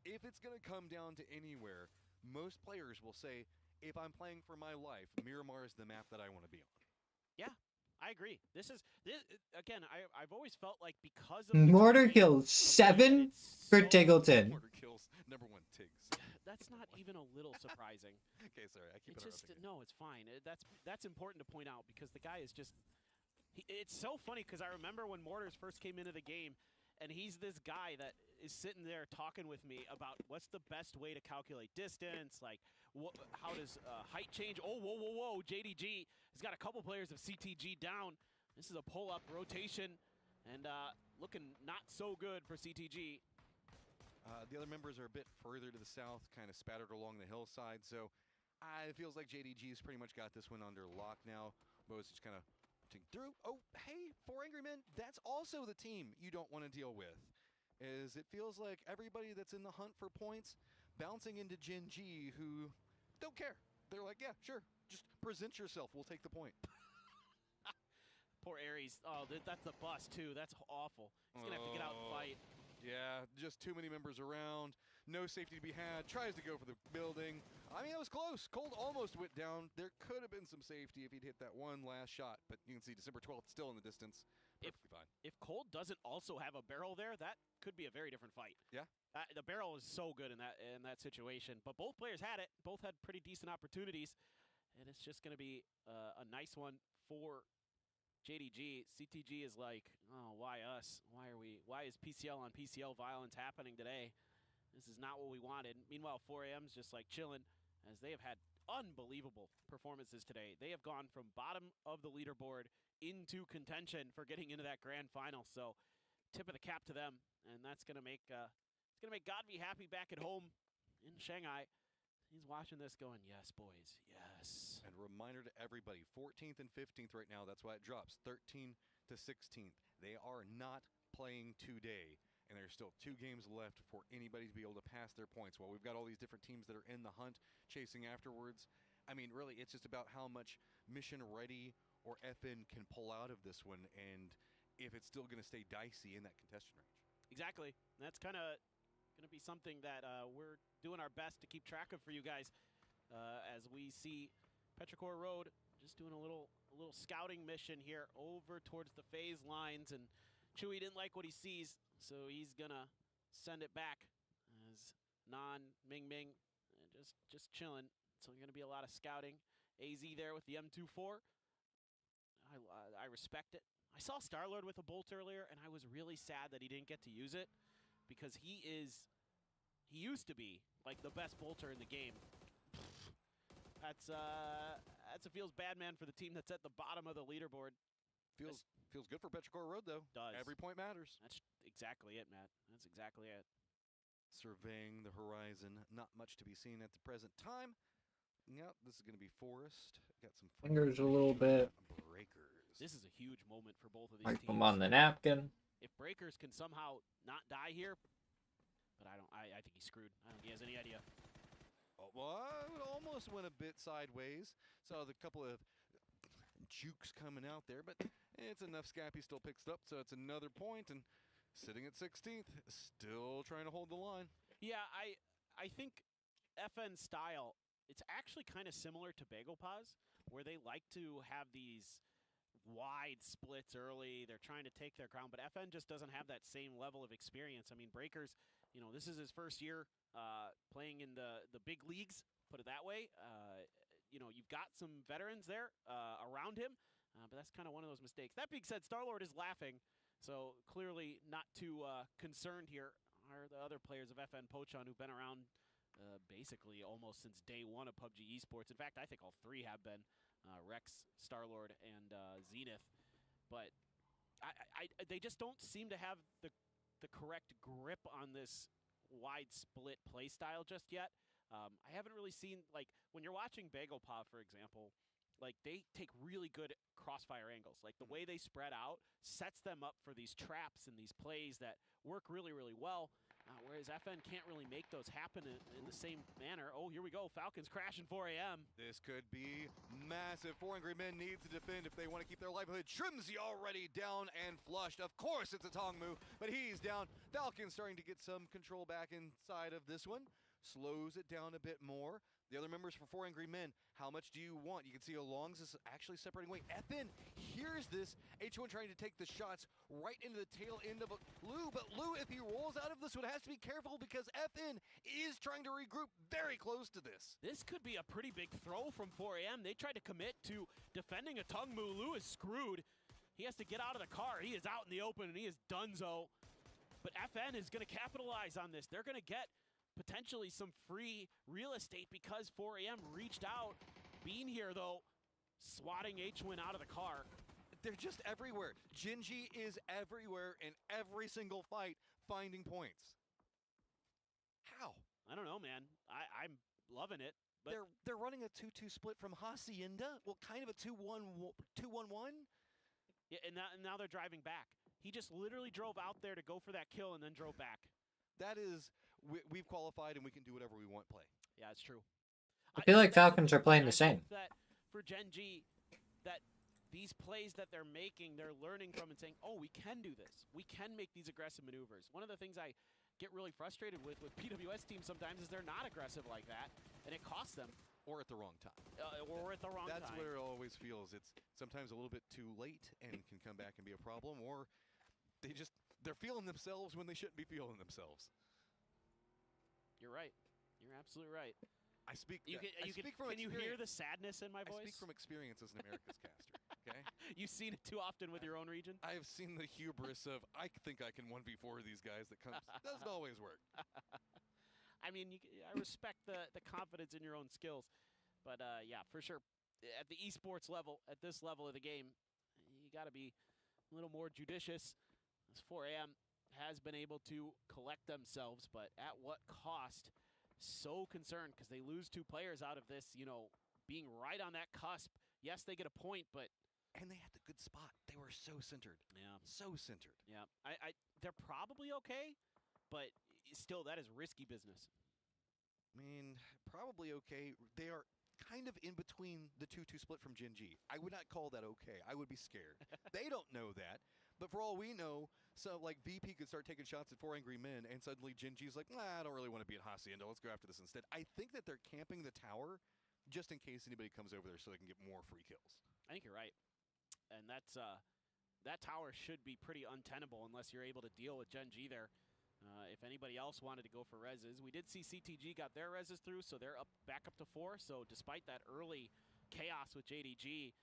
if it's going to come down to anywhere, most players will say, if I'm playing for my life, Miramar is the map that I want to be on. Yeah, I agree. This again, I've always felt like because of Mortar kills 7 for Tiggleton. Mortar kills #1 Tigs. That's not even a little surprising. Okay, sorry, I keep interrupting. No, it's fine. That's important to point out because the guy is just. It's so funny because I remember when Mortars first came into the game, and he's this guy that is sitting there talking with me about what's the best way to calculate distance, like how does height change. Oh, whoa! JDG has got a couple players of CTG down. This is a pull-up rotation, and looking not so good for CTG. The other members are a bit further to the south, kind of spattered along the hillside, so it feels like JDG's pretty much got this one under lock now. Bo's just kind of through. Oh, hey, 4 Angry Men, that's also the team you don't want to deal with. It feels like everybody that's in the hunt for points bouncing into Gen.G who don't care. They're like, yeah, sure, just present yourself, we'll take the point. Poor Ares. Oh, that's the bus, too. That's awful. He's going to have to get out and fight. Yeah, just too many members around. No safety to be had. Tries to go for the building. I mean, it was close. Cold almost went down. There could have been some safety if he'd hit that one last shot. But you can see December 12th still in the distance. Perfectly fine. If Cold doesn't also have a barrel there, that could be a very different fight. Yeah. The barrel is so good in that situation. But both players had it. Both had pretty decent opportunities. And it's just going to be a nice one for JDG. CTG is like, oh, why us? Why is PCL on PCL violence happening today? This is not what we wanted. Meanwhile, 4AM's just like chilling as they have had unbelievable performances today. They have gone from bottom of the leaderboard into contention for getting into that grand final. So tip of the cap to them, and that's going to make Godby happy back at home in Shanghai. He's watching this going, yes, boys, yes. And reminder to everybody, 14th and 15th right now, that's why it drops, 13 to 16th. They are not playing today, and there's still 2 games left for anybody to be able to pass their points. While we've got all these different teams that are in the hunt, chasing afterwards, I mean, really, it's just about how much Mission Ready or FN can pull out of this one, and if it's still going to stay dicey in that contestation range. Exactly. That's kind of going to be something that we're doing our best to keep track of for you guys as we see Petrichor Road just doing a little scouting mission here over towards the phase lines, and Chewy didn't like what he sees, so he's going to send it back as Ming just chilling. So going to be a lot of scouting. AZ there with the M24. I respect it. I saw Starlord with a bolt earlier, and I was really sad that he didn't get to use it, because he used to be like the best bolter in the game. That's a feels bad, man, for the team that's at the bottom of the leaderboard. Feels good for Petrichor Road, though. Does. Every point matters. That's exactly it, Matt. That's exactly it. Surveying the horizon, not much to be seen at the present time. Yep, this is going to be Forest. Got some Fingers a little bit. Breakers. This is a huge moment for both of these Wipe teams. them on the napkin. If Breakers can somehow not die here, but I think he's screwed. I don't think he has any idea. Oh, well, it almost went a bit sideways. Saw the couple of jukes coming out there, but it's enough. Scappy still picks it up, so it's another point, and sitting at 16th, still trying to hold the line. Yeah, I think FN style, it's actually kind of similar to Bagel Paws, where they like to have these wide splits early. They're trying to take their crown, but FN just doesn't have that same level of experience. I mean, Breakers, you know, this is his first year playing in the big leagues, put it that way. You know, you've got some veterans there around him, but that's kind of one of those mistakes. That being said, Starlord is laughing, so clearly not too concerned here are the other players of FN Pochon who've been around basically almost since day one of PUBG Esports. In fact, I think all 3 have been. Rex, Starlord, and Zenith, but they just don't seem to have the correct grip on this wide split play style just yet. I haven't really seen, like, when you're watching Bagel Paw, for example, like, they take really good crossfire angles. Like, the way they spread out sets them up for these traps and these plays that work really, really well. Whereas FN can't really make those happen in the same manner. Oh, here we go. Falcons crashing 4 a.m. This could be massive. 4 Angry Men need to defend if they want to keep their livelihood. Shrimsy already down and flushed. Of course, it's a Tongmu, but he's down. Falcons starting to get some control back inside of this one. Slows it down a bit more. The other members for 4 Angry Men, how much do you want? You can see Alongs is actually separating away. FN hears this. H1 trying to take the shots right into the tail end of Lou, but Lou, if he rolls out of this one, has to be careful because FN is trying to regroup very close to this. This could be a pretty big throw from 4 a.m. They tried to commit to defending a Tongmu. Lou is screwed. He has to get out of the car. He is out in the open, and he is donezo. But FN is going to capitalize on this. They're going to get potentially some free real estate because 4 a.m. reached out. Being here, though, swatting H1 out of the car. They're just everywhere. Gingy is everywhere in every single fight, finding points. How? I don't know, man. I'm loving it. But they're running a 2-2 split from Hacienda. Well, kind of a 2-1-1. Yeah, and now they're driving back. He just literally drove out there to go for that kill and then drove back. That is, we've qualified and we can do whatever we want play. Yeah, it's true. I feel like Falcons are playing the same. That for Gen G, that these plays that they're making, they're learning from and saying, oh, we can do this. We can make these aggressive maneuvers. One of the things I get really frustrated with PWS teams sometimes is they're not aggressive like that, and it costs them. Or at the wrong time. Or at the wrong time. That's where it always feels. It's sometimes a little bit too late and can come back and be a problem, or they're feeling themselves when they shouldn't be feeling themselves. You're right. You're absolutely right. I speak. Can you hear the sadness in my voice? I speak from experience as an America's caster. Okay. You've seen it too often with your own region. I have seen the hubris of I think I can 1v4 these guys. That doesn't always work. I mean, I respect the confidence in your own skills, But yeah, for sure, at the esports level, at this level of the game, you got to be a little more judicious. As 4AM has been able to collect themselves, but at what cost? So concerned because they lose 2 players out of this, you know, being right on that cusp. Yes, they get a point, but and they had the good spot. They were so centered. Yeah. So centered. Yeah. They're probably okay, but still, that is risky business. I mean, probably okay. They are kind of in between the 2-2 split from Gen G. I would not call that okay. I would be scared. They don't know that. But for all we know, so like VP could start taking shots at 4 Angry Men, and suddenly Gen G's like, nah, I don't really want to be at Hacienda. Let's go after this instead. I think that they're camping the tower just in case anybody comes over there so they can get more free kills. I think you're right. And that's that tower should be pretty untenable unless you're able to deal with Gen G there. If anybody else wanted to go for reses, we did see CTG got their reses through, so they're back up to 4. So despite that early chaos with JDG,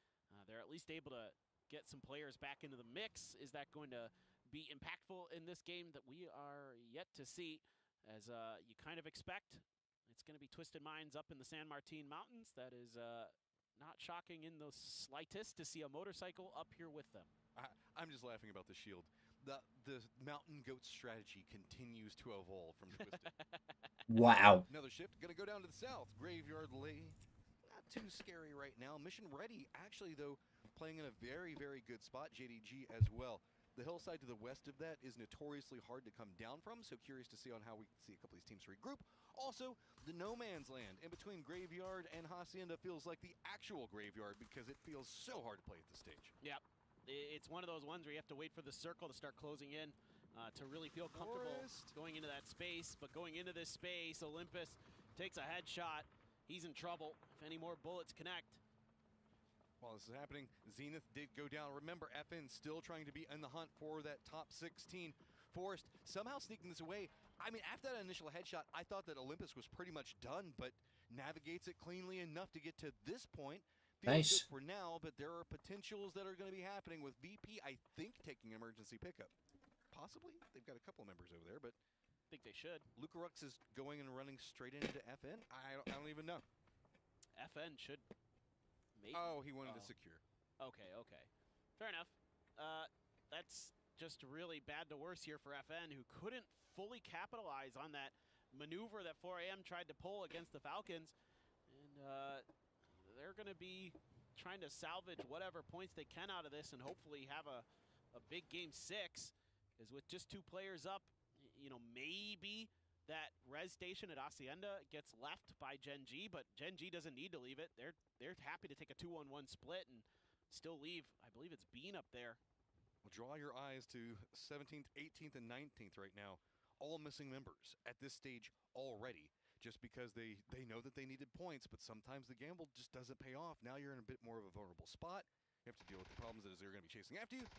they're at least able to get some players back into the mix. Is that going to be impactful in this game that we are yet to see? As you kind of expect, it's going to be Twisted Minds up in the San Martin Mountains. That is not shocking in the slightest to see a motorcycle up here with them. I'm just laughing about the shield. The Mountain Goat strategy continues to evolve from Twisted. Wow. Another shift, gonna go down to the south. Graveyard Lay, not too scary right now. Mission Ready, actually though, playing in a very, very good spot. JDG as well. The hillside to the west of that is notoriously hard to come down from, so curious to see on how we can see a couple of these teams regroup. Also, the no man's land in between Graveyard and Hacienda feels like the actual graveyard because it feels so hard to play at this stage. Yep. It's one of those ones where you have to wait for the circle to start closing in to really feel comfortable going into that space. But going into this space, Olympus takes a headshot. He's in trouble if any more bullets connect. While this is happening, Zenith did go down. Remember, FN still trying to be in the hunt for that top 16. Forrest somehow sneaking this away. I mean, after that initial headshot, I thought that Olympus was pretty much done, but navigates it cleanly enough to get to this point. Feels good for now, but there are potentials that are going to be happening with VP, I think, taking emergency pickup. Possibly. They've got a couple members over there, but I think they should. Lucarux is going and running straight into FN. I don't even know. FN should maybe. Oh, he wanted to secure. Okay. Fair enough. That's just really bad to worse here for FN, who couldn't fully capitalize on that maneuver that 4AM tried to pull against the Falcons. And they're going to be trying to salvage whatever points they can out of this and hopefully have a big game 6. Because with just 2 players up, you know, maybe that res station at Hacienda gets left by Gen G, but Gen G doesn't need to leave it. They're happy to take a 2-on-1 split and still leave. I believe it's Bean up there. Well, draw your eyes to 17th, 18th, and 19th right now. All missing members at this stage already. Just because they know that they needed points, but sometimes the gamble just doesn't pay off. Now you're in a bit more of a vulnerable spot. You have to deal with the problems that they're going to be chasing after you.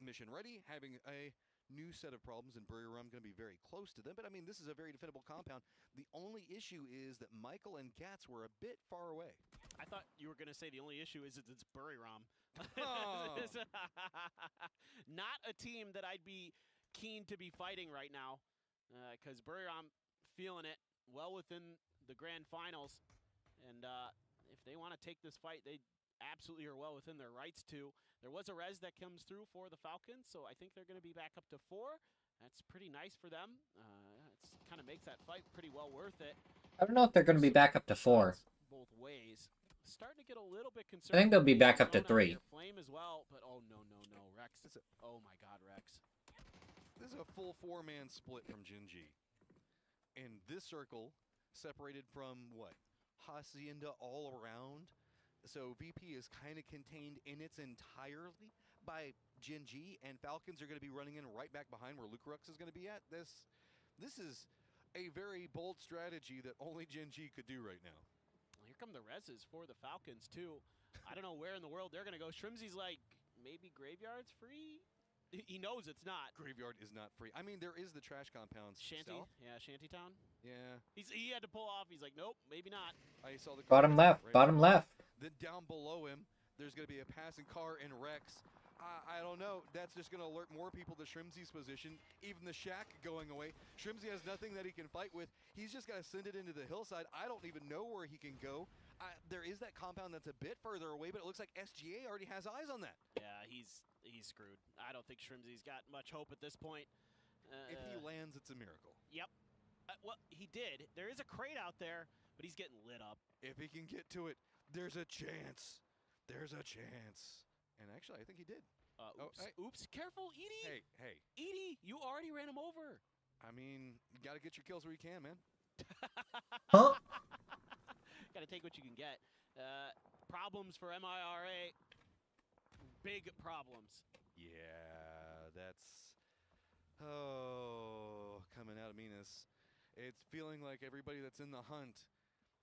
Mission Ready, having a new set of problems, and Brewery Rum going to be very close to them. But I mean, this is a very defendable compound. The only issue is that Michael and Gats were a bit far away. I thought you were going to say the only issue is it's Bury Rom. Oh. Not a team that I'd be keen to be fighting right now, because Bury Rom feeling it well within the grand finals, and if they want to take this fight, they absolutely are well within their rights to. There was a res that comes through for the Falcons, so I think they're going to be back up to 4. That's pretty nice for them. It kind of makes that fight pretty well worth it. I don't know if they're going to be back up to 4. Both ways. Starting to get a little bit concerned. I think they'll be back up to 3. Flame as well, but oh no, Rex. Oh my God, Rex. This is a full 4-man split from Gen G. And this circle separated from what? Hacienda all around. So VP is kind of contained in its entirely by Gen G, and Falcons are going to be running in right back behind where Lucarux is going to be at. This is a very bold strategy that only Gen G could do right now. Well, here come the reses for the Falcons too. I don't know where in the world they're going to go. Shrimzy's like, maybe Graveyard's free? He knows it's not. Graveyard is not free. I mean, there is the trash compounds. Shanty? Yeah, Shantytown. Yeah. He had to pull off. He's like, nope, maybe not. I saw the Bottom left, right bottom left. Then down below him, there's going to be a passing car in Rex. I don't know. That's just going to alert more people to Shrimzy's position. Even the Shack going away. Shrimzy has nothing that he can fight with. He's just got to send it into the hillside. I don't even know where he can go. there is that compound that's a bit further away, but it looks like SGA already has eyes on that. Yeah, he's screwed. I don't think Shrimzy's got much hope at this point. If he lands, it's a miracle. Yep. Well, he did. There is a crate out there, but he's getting lit up. If he can get to it, there's a chance. There's a chance. And actually, I think he did. Oops. Oops. Careful, Edie. Hey. Edie, you already ran him over. I mean, you got to get your kills where you can, man. Huh? Got to take what you can get. Problems for MIRA. Big problems. Yeah, that's... coming out of Minas. It's feeling like everybody that's in the hunt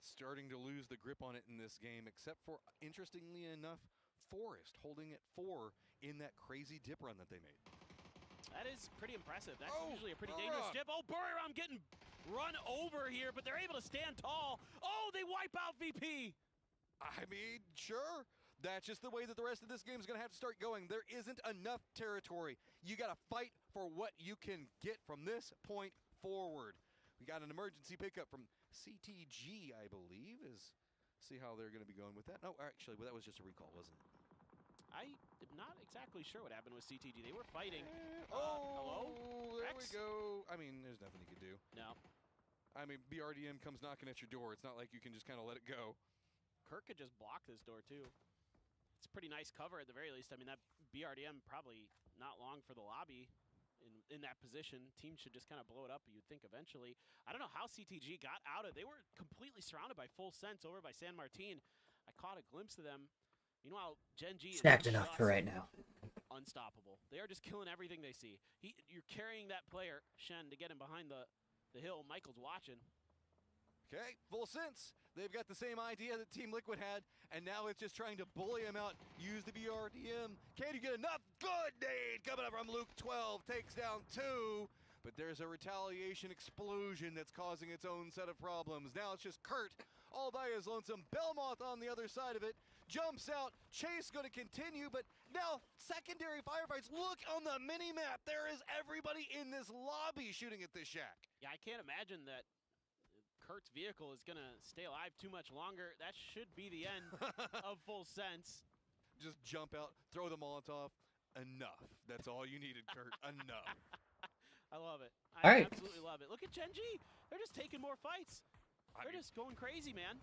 starting to lose the grip on it in this game, except for, interestingly enough, Forest holding at 4 in that crazy dip run that they made. That is pretty impressive. That's usually a pretty dangerous dip. Oh, Buriram getting run over here, but they're able to stand tall. Oh, they wipe out VP. I mean, sure. That's just the way that the rest of this game is going to have to start going. There isn't enough territory. You got to fight for what you can get from this point forward. We got an emergency pickup from CTG, I believe. See how they're going to be going with that. No, actually, well, that was just a recall, wasn't it? I am not exactly sure what happened with CTG. They were fighting. Hello? There Rex? we go. I mean, there's nothing you can do. No. I mean, BRDM comes knocking at your door. It's not like you can just kind of let it go. Kirk could just block this door, too. It's pretty nice cover at the very least. I mean, that BRDM probably not long for the lobby in that position. Team should just kind of blow it up, you'd think, eventually. I don't know how CTG got out of it. They were completely surrounded by Full Sense over by San Martin. I caught a glimpse of them. Meanwhile, Gen G is Snacked enough for right now. unstoppable. They are just killing everything they see. You're carrying that player, Shen, to get him behind the hill. Michael's watching. Okay, Full Sense. They've got the same idea that Team Liquid had, and now it's just trying to bully him out. Use the BRDM. Can you get enough? Good nade coming up from Luke 12. Takes down 2. But there's a retaliation explosion that's causing its own set of problems. Now it's just Kurt all by his lonesome. Belmoth on the other side of it. Jumps out. Chase going to continue, but now secondary firefights. Look on the mini-map. There is everybody in this lobby shooting at this shack. Yeah, I can't imagine that Kurt's vehicle is going to stay alive too much longer. That should be the end of Full Sense. Just jump out, throw the Molotov. Enough. That's all you needed, Kurt. Enough. I love it. All I right. absolutely love it. Look at Gen G. They're just taking more fights. They're just going crazy, man.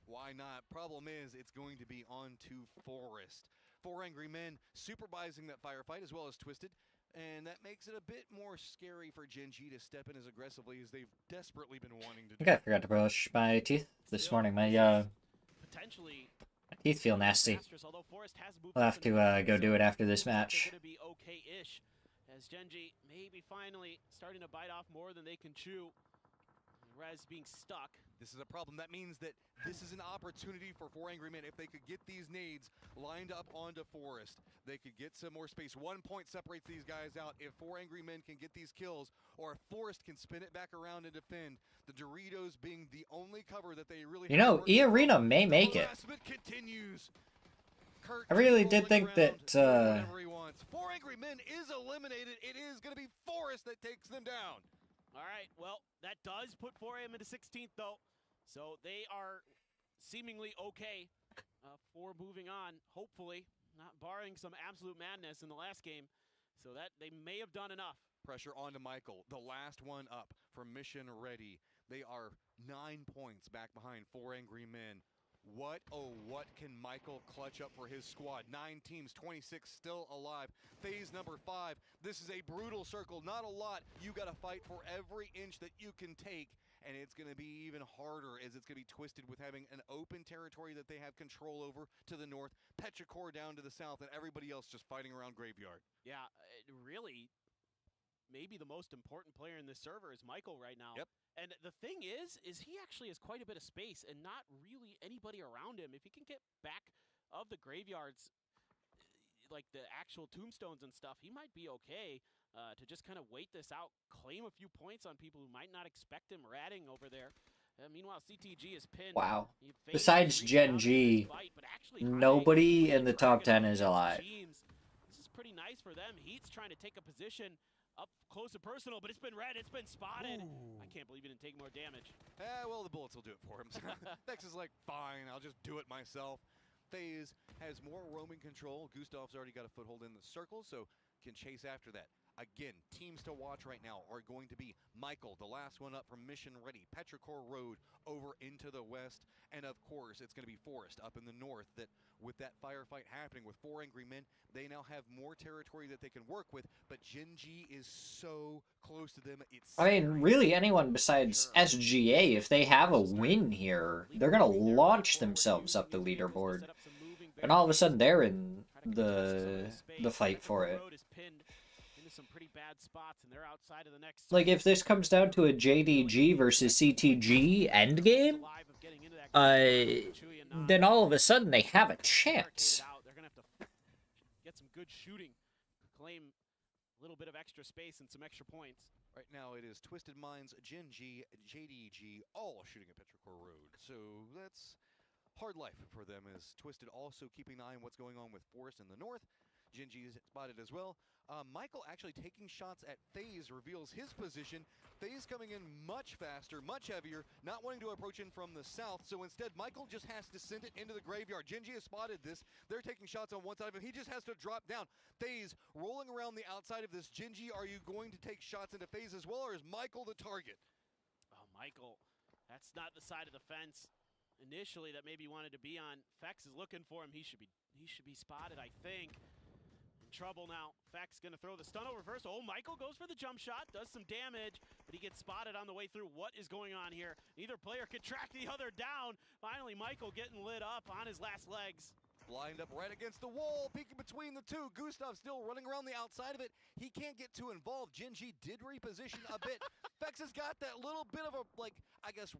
Why not? Problem is, it's going to be on to Forest. 4 Angry Men supervising that firefight as well as Twisted. And that makes it a bit more scary for Gen G to step in as aggressively as they've desperately been wanting to do. Okay, I forgot to brush my teeth this morning. My Potentially teeth feel nasty. disastrous, although Forest has moved I'll have up to in the go do it after this they're match. going to be okay-ish as Gen G maybe finally starting to bite off more than they can chew. Rez being stuck. This is a problem. That means that this is an opportunity for 4 Angry Men. If they could get these nades lined up onto Forest, they could get some more space. 1 point separates these guys out. If 4 Angry Men can get these kills, or if Forest can spin it back around and defend, the Doritos being the only cover that they really You have know, to work E with. Arena may make it. Harassment continues. Kurt I really rolling did think around, that whatever he wants. 4 Angry Men is eliminated. It is going to be Forest that takes them down. All right, well, that does put 4AM into 16th, though. So they are seemingly okay for moving on, hopefully, not barring some absolute madness in the last game. So that they may have done enough. Pressure onto Michael, the last one up from Mission Ready. They are 9 points back behind 4 Angry Men. What, oh, what can Michael clutch up for his squad? 9 teams, 26 still alive. Phase number 5. This is a brutal circle, not a lot. You got to fight for every inch that you can take, and it's going to be even harder as it's going to be Twisted with having an open territory that they have control over to the north, Petrichor down to the south, and everybody else just fighting around Graveyard. Yeah, really, maybe the most important player in this server is Michael right now. Yep. And the thing is he actually has quite a bit of space and not really anybody around him. If he can get back of the graveyards, like the actual tombstones and stuff, he might be okay to just kind of wait this out, claim a few points on people who might not expect him ratting over there. Meanwhile, CTG is pinned. Wow. He faded Besides to Gen rebound G, this fight, but actually nobody in the top 10 is alive. This is pretty nice for them. Heat's trying to take a position up close and personal, but it's been read, it's been spotted. I can't believe he didn't take more damage. Well, the bullets will do it for him. Vex is like, fine, I'll just do it myself. FaZe has more roaming control. Gustav's already got a foothold in the circle, so can chase after that. Again, teams to watch right now are going to be Michael, the last one up from Mission Ready, Petrichor Road over into the west, and of course it's going to be Forest up in the north. That with that firefight happening with 4 angry men, they now have more territory that they can work with, but Gen G is so close to them. It's I mean, really anyone besides SGA, if they have a win here, they're going to launch themselves up the leaderboard. And all of a sudden they're in the fight for it. Some pretty bad spots, and they're outside of the next. Like, if this comes down to a JDG versus CTG endgame, then all of a sudden they have a chance. They're gonna have to get some good shooting, claim a little bit of extra space and some extra points. Right now it is Twisted Minds, Gen G, JDG, all shooting at Petrichor Road. So that's hard life for them, as Twisted also keeping an eye on what's going on with Forest in the north. Gen G is spotted as well. Michael actually taking shots at FaZe reveals his position. FaZe coming in much faster, much heavier, not wanting to approach in from the south, so instead Michael just has to send it into the graveyard. Gen G has spotted this. They're taking shots on one side of him. He just has to drop down. FaZe rolling around the outside of this. Gen G, are you going to take shots into FaZe as well, or is Michael the target? Oh, Michael, that's not the side of the fence initially that maybe he wanted to be on. Fex is looking for him. He should be spotted, I think. Trouble now. Fex gonna throw the stun over first. Oh, Michael goes for the jump shot, does some damage, but he gets spotted on the way through. What is going on here? Neither player could track the other down. Finally, Michael getting lit up on his last legs. Lined up right against the wall, peeking between the two. Gustav still running around the outside of it. He can't get too involved. Gen G did reposition a bit. Fex has got that little bit of a, like, I guess,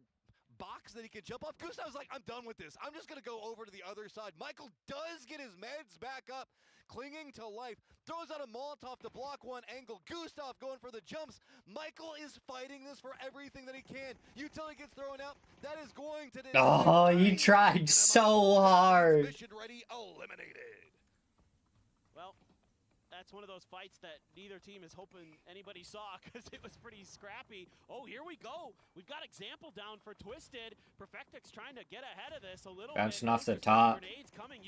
box that he could jump off. Gustav's like, I'm done with this. I'm just going to go over to the other side. Michael does get his meds back up, clinging to life. Throws out a Molotov to block one angle. Gustav going for the jumps. Michael is fighting this for everything that he can. Utility gets thrown out. That is going to... Oh, he tried so hard. Mission ready, eliminated. Well, that's one of those fights that neither team is hoping anybody saw, because it was pretty scrappy. Oh, here we go. We've got example down for Twisted. Perfectix trying to get ahead of this a little Bouncing bit. off the top.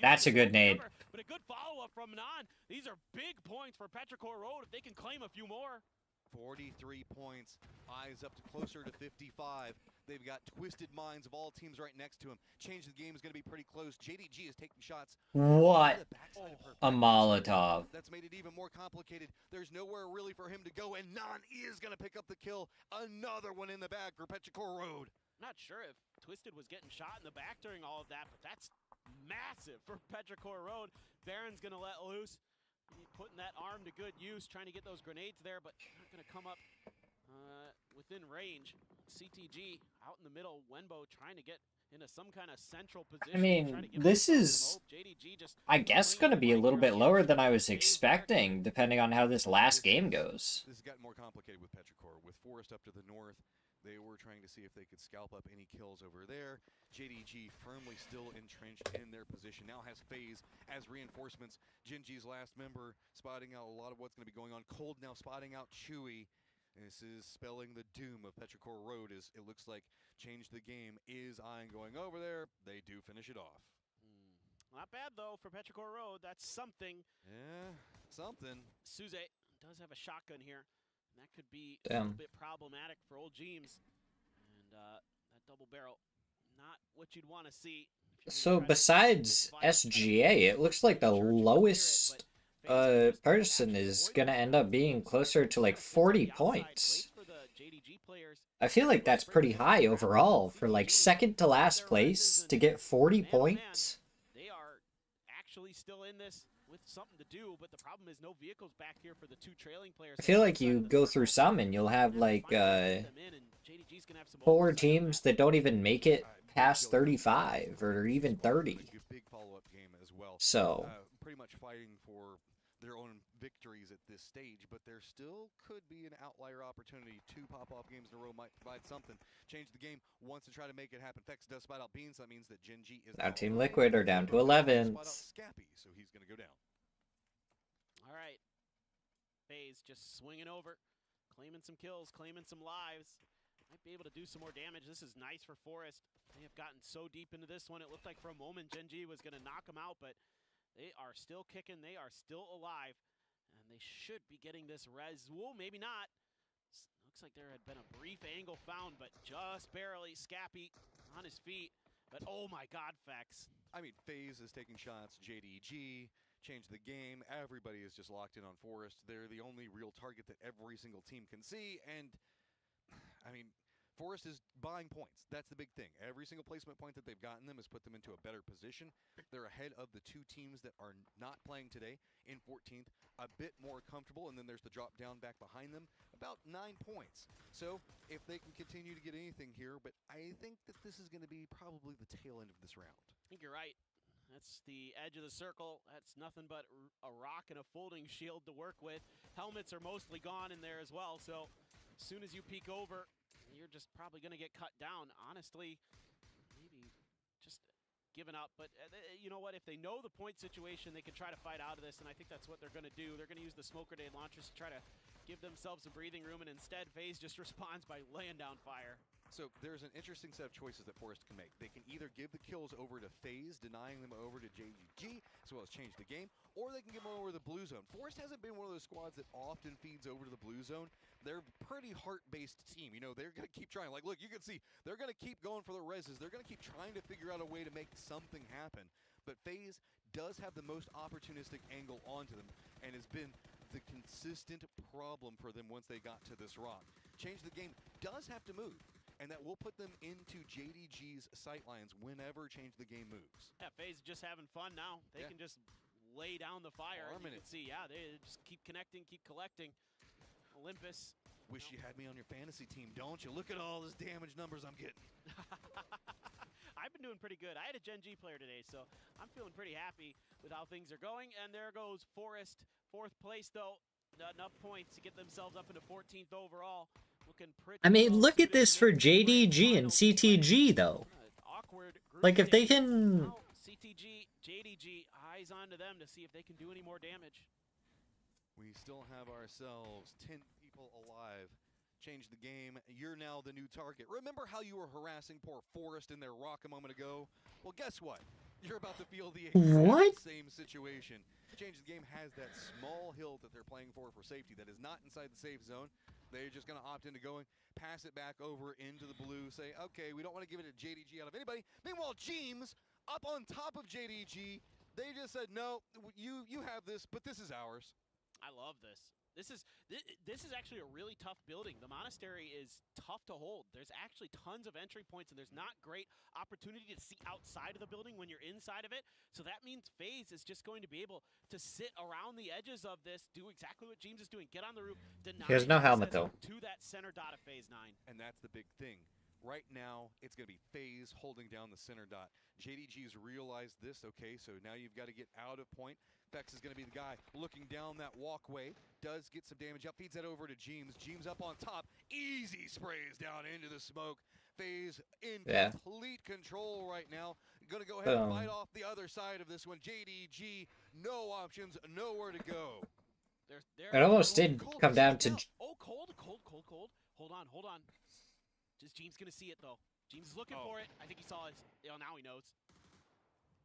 That's a good nade. But a good follow-up from Nan. These are big points for Petrichor Road if they can claim a few more. 43 points, eyes up to closer to 55. They've got Twisted Minds of all teams right next to him. Change the game is going to be pretty close. JDG is taking shots. What a Molotov. That's made it even more complicated. There's nowhere really for him to go, and Nan is going to pick up the kill. Another one in the bag for Petrichor Road. Not sure if Twisted was getting shot in the back during all of that, but that's massive for Petrichor Road. Baron's going to let loose. Putting that arm to good use, trying to get those grenades there, but not going to come up within range. CTG out in the middle. Wenbo trying to get into some kind of central position. I mean, this is, I guess, going to be a little bit lower than I was expecting, depending on how this last game goes. This has gotten more complicated with Petrichor. With Forest up to the north, they were trying to see if they could scalp up any kills over there. JDG firmly still entrenched in their position. Now has FaZe as reinforcements. Gen G's last member spotting out a lot of what's going to be going on. Cold now spotting out Chewy. This is spelling the doom of Petrichor Road, as it looks like Change the Game is eyeing going over there. They do finish it off. Not bad, though, for Petrichor Road. That's something. Yeah, something. Suze does have a shotgun here. And that could be a Damn. little bit problematic for old James. And that double barrel, not what you'd want to see. So besides SGA, it looks like the lowest person is gonna end up being closer to like 40 points. I feel like that's pretty high overall for like second to last place to get 40 points. They are actually still in this with something to do, but the problem is no vehicles back here for the two trailing players. I feel like you go through some and you'll have like 4 teams that don't even make it past 35 or even 30. Big follow-up game as well. So pretty much fighting for their own victories at this stage, but there still could be an outlier opportunity. 2 pop-off games in a row might provide something. Change the game wants to try to make it happen. Fex does spot out Beans. That means that Gen G is now Team Liquid are down to 11. Spot out Scappy, so he's going to go down. All right. FaZe FaZe just swinging over, claiming some kills, claiming some lives. Might be able to do some more damage. This is nice for Forest. They have gotten so deep into this one. It looked like for a moment Gen G was going to knock them out, but they are still kicking. They are still alive, and they should be getting this res. Well, maybe not. Looks like there had been a brief angle found, but just barely. Scappy on his feet. But oh my God, Fex. I mean, FaZe is taking shots. JDG changed the game. Everybody is just locked in on Forest. They're the only real target that every single team can see. And, I mean, Forest is buying points. That's the big thing. Every single placement point that they've gotten them has put them into a better position. They're ahead of the two teams that are not playing today in 14th, a bit more comfortable, and then there's the drop down back behind them, about 9 points. So if they can continue to get anything here, but I think that this is going to be probably the tail end of this round. I think you're right. That's the edge of the circle. That's nothing but a rock and a folding shield to work with. Helmets are mostly gone in there as well, so as soon as you peek over, you're just probably going to get cut down. Honestly, maybe just giving up. But you know what? If they know the point situation, they can try to fight out of this, and I think that's what they're going to do. They're going to use the smoke grenade launchers to try to give themselves some breathing room, and instead, FaZe just responds by laying down fire. So there's an interesting set of choices that Forest can make. They can either give the kills over to FaZe, denying them over to JDG, as well as change the game, or they can give them over to the blue zone. Forest hasn't been one of those squads that often feeds over to the blue zone. They're a pretty heart-based team. You know, they're going to keep trying. Like, look, you can see they're going to keep going for the reses. They're going to keep trying to figure out a way to make something happen. But FaZe does have the most opportunistic angle onto them and has been the consistent problem for them once they got to this rock. Change the game does have to move, and that will put them into JDG's sightlines whenever Change the Game moves. Yeah, FaZe just having fun now. They can just lay down the fire. You can see, yeah, they just keep connecting, keep collecting. Olympus. Wish you had me on your fantasy team, don't you? Look at all those damage numbers I'm getting. I've been doing pretty good. I had a Gen G player today, so I'm feeling pretty happy with how things are going. And there goes Forest, 4th place, though. Not enough points to get themselves up into 14th overall. Looking pretty. I mean, look at this for JDG and CTG, though. Like, if they can... CTG, JDG, eyes onto them to see if they can do any more damage. We still have ourselves 10 people alive. Change the game. You're now the new target. Remember how you were harassing poor Forest in their rock a moment ago? Well, guess what? You're about to feel the exact same situation. Change the game has that small hill that they're playing for safety that is not inside the safe zone. They're just going to opt into going, pass it back over into the blue, say, okay, we don't want to give it to JDG out of anybody. Meanwhile, Jeems, up on top of JDG, they just said, no, you have this, but this is ours. I love this. This is actually a really tough building. The monastery is tough to hold. There's actually tons of entry points, and there's not great opportunity to see outside of the building when you're inside of it. So that means FaZe is just going to be able to sit around the edges of this, do exactly what Jeems is doing, get on the roof, deny He has no helmet, though. to that center dot of FaZe 9. And that's the big thing. Right now, it's going to be FaZe holding down the center dot. JDG's realized this, okay, so now you've got to get out of point. Fex is going to be the guy looking down that walkway. Does get some damage up, feeds that over to Jeems. Jeems up on top, easy sprays down into the smoke. FaZe in complete control right now. Going to go ahead and fight off the other side of this one. JDG, no options, nowhere to go. It almost did come down to... Oh, cold. Hold on. Is Jeems going to see it, though? Jeems is looking for it. I think he saw it. Now he knows.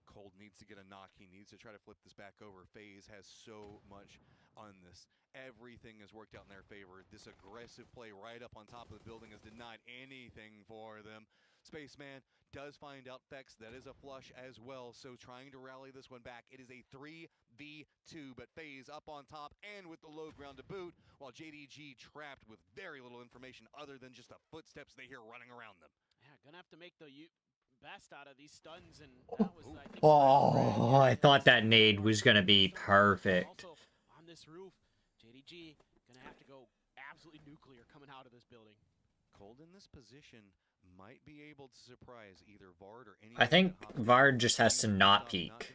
Cold needs to get a knock. He needs to try to flip this back over. FaZe has so much on this. Everything has worked out in their favor. This aggressive play right up on top of the building has denied anything for them. Spaceman does find out Fex. That is a flush as well. So trying to rally this one back. It is a 3v2, but FaZe up on top and with the low ground to boot, while JDG trapped with very little information other than just the footsteps they hear running around them. Yeah, gonna have to make the best out of these stuns, and that was, I think, I thought that nade was going to be perfect. Also, on this roof, JDG gonna have to go absolutely nuclear coming out of this building. Cold in this position might be able to surprise either Vard or any. I think Vard just has to not peek.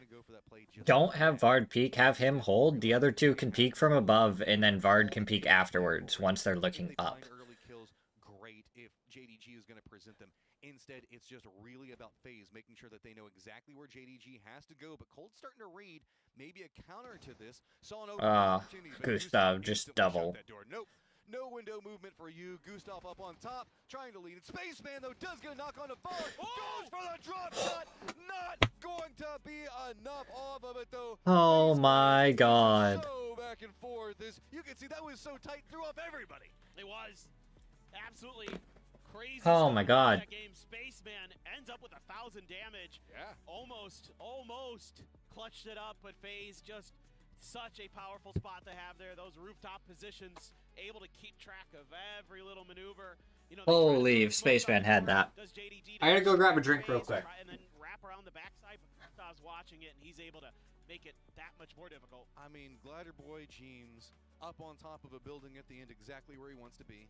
Don't have Vard peek, have him hold. The other two can peek from above, and then Vard can peek afterwards once they're looking up. Early kills, great if JDG is going to present them Instead, it's just really about FaZe, making sure that they know exactly where JDG has to go. But Cold's starting to read maybe a counter to this. Saw an open opportunity, but Gustav just instantly shut double. that door. Nope. No window movement for you. Gustav up on top, trying to lead it. Spaceman, though, does get a knock on the bar. Goes for the drop shot. Not going to be enough off of it, though. Oh my god. So back and forth. You can see that was so tight, threw off everybody. It was absolutely crazy. Oh stuff my in god. That game. Spaceman ends up with 1,000 damage. Yeah. Almost clutched it up, but FaZe just such a powerful spot to have there. Those rooftop positions, able to keep track of every little maneuver. You know, Holy, if Spaceman had that. I gotta go grab a drink real quick. And then wrap around the backside, but Gustav's watching it, and he's able to make it that much more difficult. I mean, Glider Boy James up on top of a building at the end, exactly where he wants to be.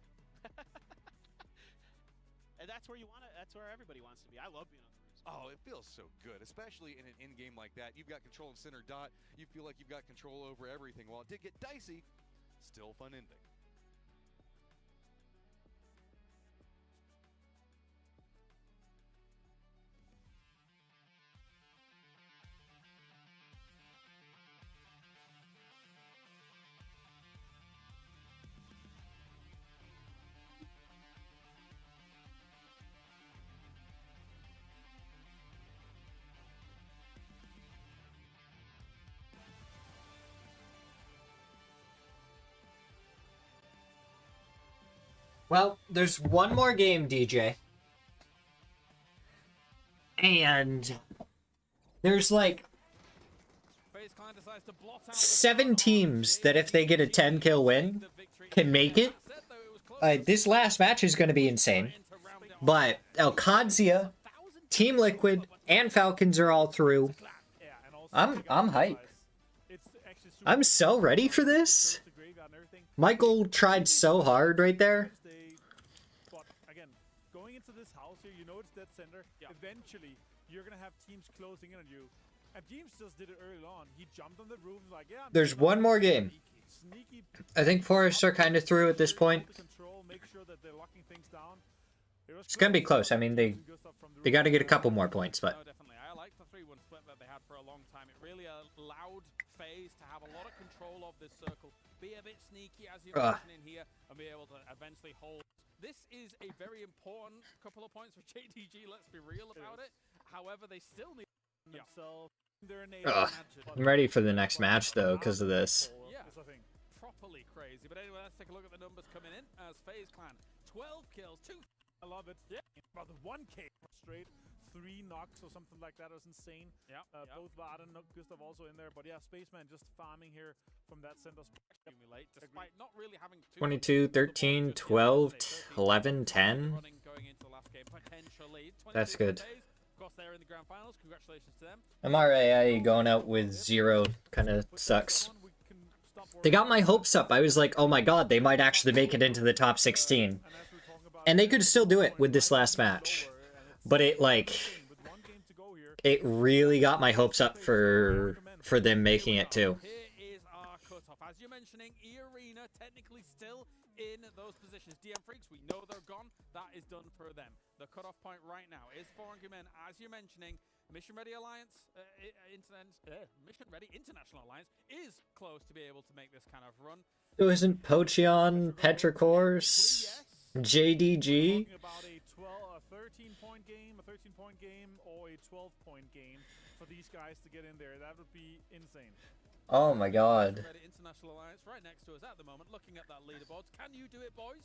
And that's where you want to. That's where everybody wants to be. I love being on the roof. Oh, it feels so good, especially in an end game like that. You've got control of center dot. You feel like you've got control over everything. While it did get dicey, still fun ending. Well, there's one more game, DJ. And there's like 7 teams that if they get a 10 kill win can make it. This last match is going to be insane. But Alcadzia, Team Liquid, and Falcons are all through. I'm hype. I'm so ready for this. Michael tried so hard right there. But again, going into this house here, you know it's dead center. Eventually, you're gonna have teams closing in on you. And James just did it early on. He jumped on the roof like, yeah. There's one more game. I think Forest are kind of through at this point. Make sure that they're locking things down. It's gonna be close. I mean, they got to get a couple more points, but. No, definitely. I like the 3-1 split that they had for a long time. It really allowed FaZe to have a lot of control of this circle, be a bit sneaky as you're mentioning here, and be able to eventually hold. This is a very important couple of points for JDG. Let's be real about it. However, they still need themselves. I'm ready for the next match though, because of this. Yeah, properly crazy. But anyway, let's take a look at the numbers coming in as FaZe Clan 12 kills, 2. I love it. Yeah, about the 1K straight. 3 knocks or something like that. It was insane. Both Varden and Gustav also in there. But yeah, Spaceman just farming here from that center spot. Accumulate, despite not really having 22, 13, 12, 11, 10. That's good. Of course, they're in the grand finals. Congratulations to them. MRAI going out with 0 kind of sucks. They got my hopes up. I was like, oh my god, they might actually make it into the top 16. And they could still do it with this last match. But it really got my hopes up for them making it too. Here is our cutoff. As you're mentioning, E-Arena technically still in those positions. DM Freaks, we know they're gone. That is done for them. The cutoff point right now is for Men, as you're mentioning. Mission Ready Alliance, Mission Ready International Alliance is close to be able to make this kind of run. So isn't Pocheon, Petrichorus, JDG? About a 13-point game, a 13-point game, or a 12-point game for these guys to get in there. That would be insane. Oh my god. International Alliance right next to us at the moment, looking at that leaderboard. Can you do it, boys?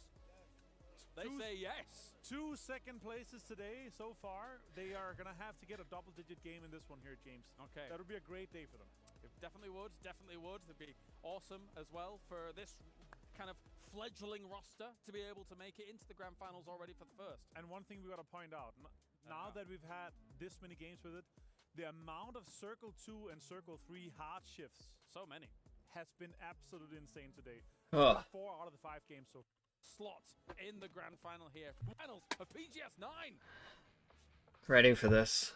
They say yes. 2 second places today so far. They are going to have to get a double-digit game in this one here, James. Okay. That would be a great day for them. It definitely would. Definitely would. It'd be awesome as well for this kind of fledgling roster to be able to make it into the grand finals already for the first. And one thing we got to point out, now that we've had this many games with it, the amount of Circle 2 and Circle 3 hard shifts, so many, has been absolutely insane today. 4 Oh. out of the 5 games so far. Slots in the grand final here. Finals of PGS 9. Ready for this.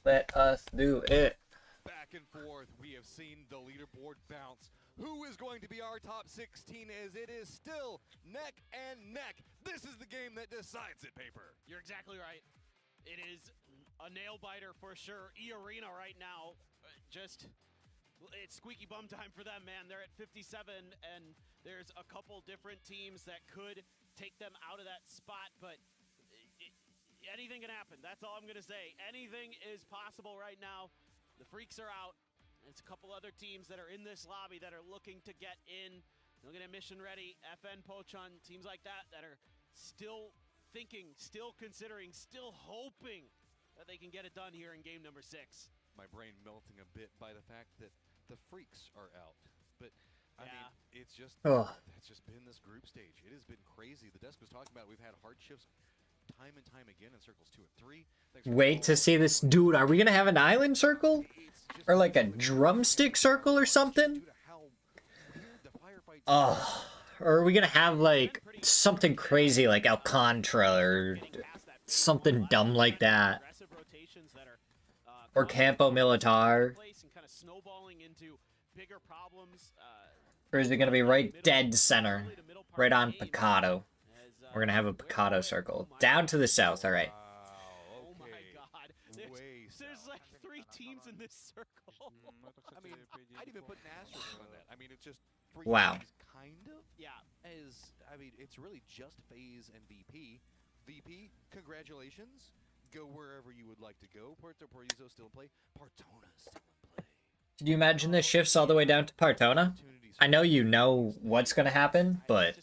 Let us do it. Back and forth, we have seen the leaderboard bounce who is going to be our top 16 as it is still neck and neck. This is the game that decides it, Paper. You're exactly right. It is a nail biter for sure. E-Arena right now, it's squeaky bum time for them, man. They're at 57, and there's a couple different teams that could take them out of that spot, but anything can happen. That's all I'm going to say. Anything is possible right now. The Freaks are out. It's a couple other teams that are in this lobby that are looking to get in. Looking at Mission Ready, FN, Pochon, teams like that are still thinking, still considering, still hoping that they can get it done here in game number 6. My brain melting a bit by the fact that the Freaks are out. But, I mean, it's just, that's just been this group stage. It has been crazy. The desk was talking about we've had hardships time and time again in circles 2 and 3. Wait to see this. Dude, are we gonna have an island circle? Or like a drumstick circle or something? Oh. Or are we gonna have like something crazy like Alcantara or something dumb like that? Or Campo Militar? Or is it gonna be right dead center? Right on Picado? We're gonna have a Picado circle. Down to the south, alright. Oh my god. There's like 3 teams in this circle. I mean, I'd even put an asterisk on that. I mean, it's just 3 Wow. teams, kind of. Yeah. I mean, it's really just FaZe and VP. VP, congratulations. Go wherever you would like to go. Puerto Paraiso still in play. Partona still in play. Did you imagine this shifts all the way down to Partona? I know you know what's gonna happen, but...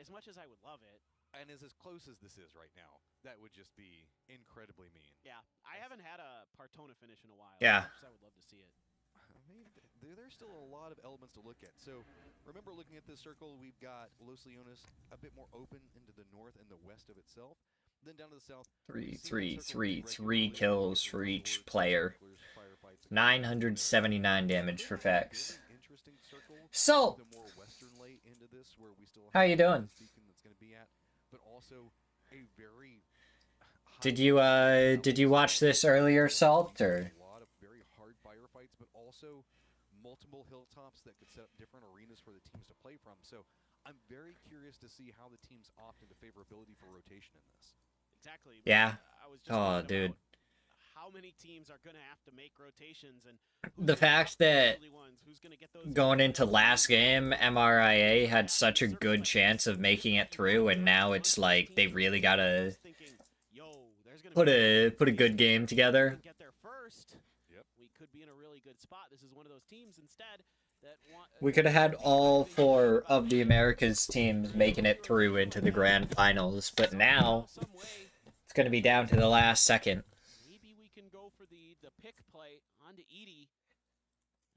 As much as I would love it. And as close as this is right now, that would just be incredibly mean. Yeah, I haven't had a Partona finish in a while. Yeah. As much as I would love to see it. I mean, there's still a lot of elements to look at. So, remember looking at this circle, we've got Los Leones a bit more open into the north and the west of itself. Then down to the south. 3 kills for each player. 979 damage for Fax. So, how you doing? Did you watch this earlier, Salt, or? A lot of very hard firefights, but also multiple hilltops that could set up different arenas for the teams to play from. So I'm very curious to see how the teams opt into favorability for rotation in this. Exactly. Yeah. I was just Oh, dude. how many teams are going to have to make rotations and The fact that going into last game, MRIA had such a good chance of making it through, and now it's like they really gotta put a good game together. get there first. Yep. We could be in a really good spot. This is one of those teams instead that We could have had all 4 of the Americas teams making it through into the grand finals, but now it's gonna be down to the last second. maybe we can go for the pick play onto Edie.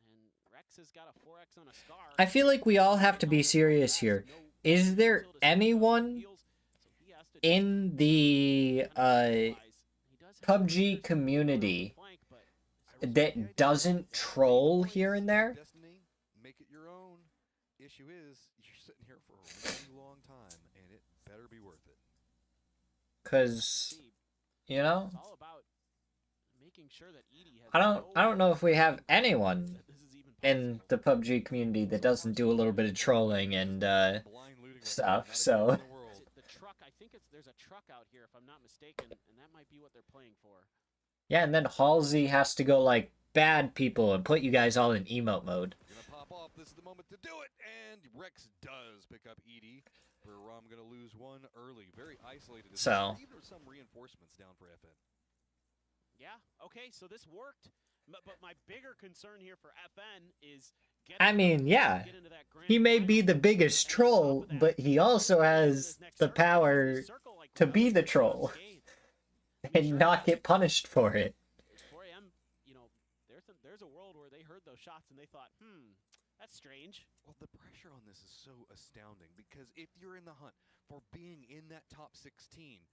And Rex has got a 4x on a Scar. I feel like we all have to be serious here. Is there anyone in the PUBG community that doesn't troll here and there? Make it your own. Issue is, you're sitting here for a really long time, and it better be worth it. Cause, you know, It's all about making sure that Edie has I don't know if we have anyone in the PUBG community that doesn't do a little bit of trolling and stuff. So the truck. I think there's a truck out here, if I'm not mistaken, and that might be what they're playing for. yeah, and then Halsey has to go like bad people and put you guys all in emote mode. Gonna pop off. This is the moment to do it, and Rex does pick up Edie. Rom gonna lose one early, very isolated. So. Even some reinforcements down for FN. Yeah. Okay. So this worked, but my bigger concern here for FN is. I mean, yeah, he may be the biggest troll, but he also has the power to be the troll and not get punished for it. 4 a.m. You know, there's a world where they heard those shots and they thought, that's strange. Well, the pressure on this is so astounding because if you're in the hunt for being in that top 16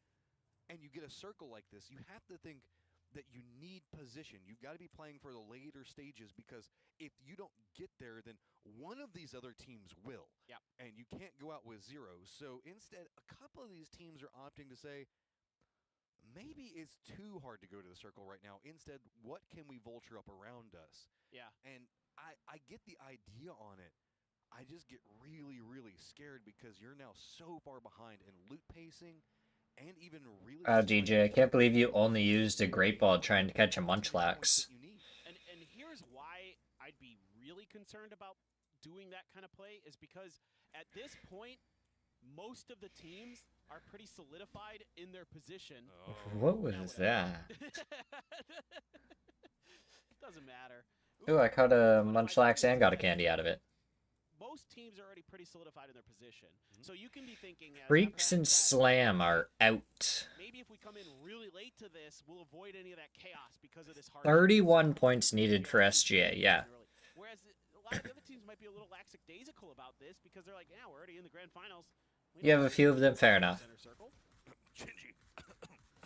and you get a circle like this, you have to think that you need position. You've got to be playing for the later stages because if you don't get there, then one of these other teams will. Yep. And you can't go out with 0. So instead, a couple of these teams are opting to say, maybe it's too hard to go to the circle right now. Instead, what can we vulture up around us? Yeah. And I get the idea on it. I just get really, really scared because you're now so far behind in loot pacing and even really... Wow, DJ, I can't believe you only used a Great Ball trying to catch a Munchlax. And here's why I'd be really concerned about doing that kind of play is because at this point, most of the teams are pretty solidified in their position. What was that? Doesn't matter. Ooh, I caught a Munchlax and got a candy out of it. Most teams are already pretty solidified in their position. So you can be thinking as Freaks and Slam are out. maybe if we come in really late to this, we'll avoid any of that chaos because of this hard 31 points needed for SGA, yeah. Whereas a lot of the other teams might be a little lackadaisical about this because they're like, yeah, we're already in the grand finals. We You have don't a few of them, fair enough. center circle.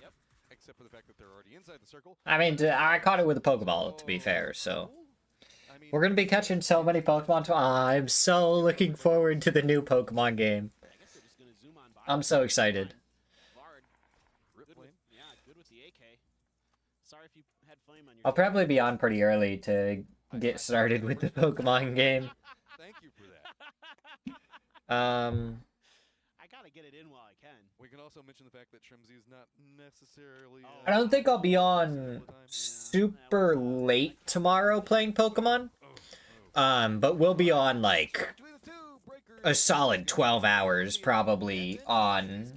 Yep. Except for the fact that they're already inside the circle. I mean, I caught it with a Pokeball, to be fair, so... We're gonna be catching so many Pokemon. I'm so looking forward to the new Pokemon game. I'm so excited. Yeah, good with the AK. Sorry if you had flame on your I'll probably be on pretty early to get started with the Pokemon game. Thank you for that. I gotta get it in while I can. We can also mention the fact that Trimzy is not necessarily... I don't think I'll be on super late tomorrow playing Pokemon. But we'll be on like a solid 12 hours probably on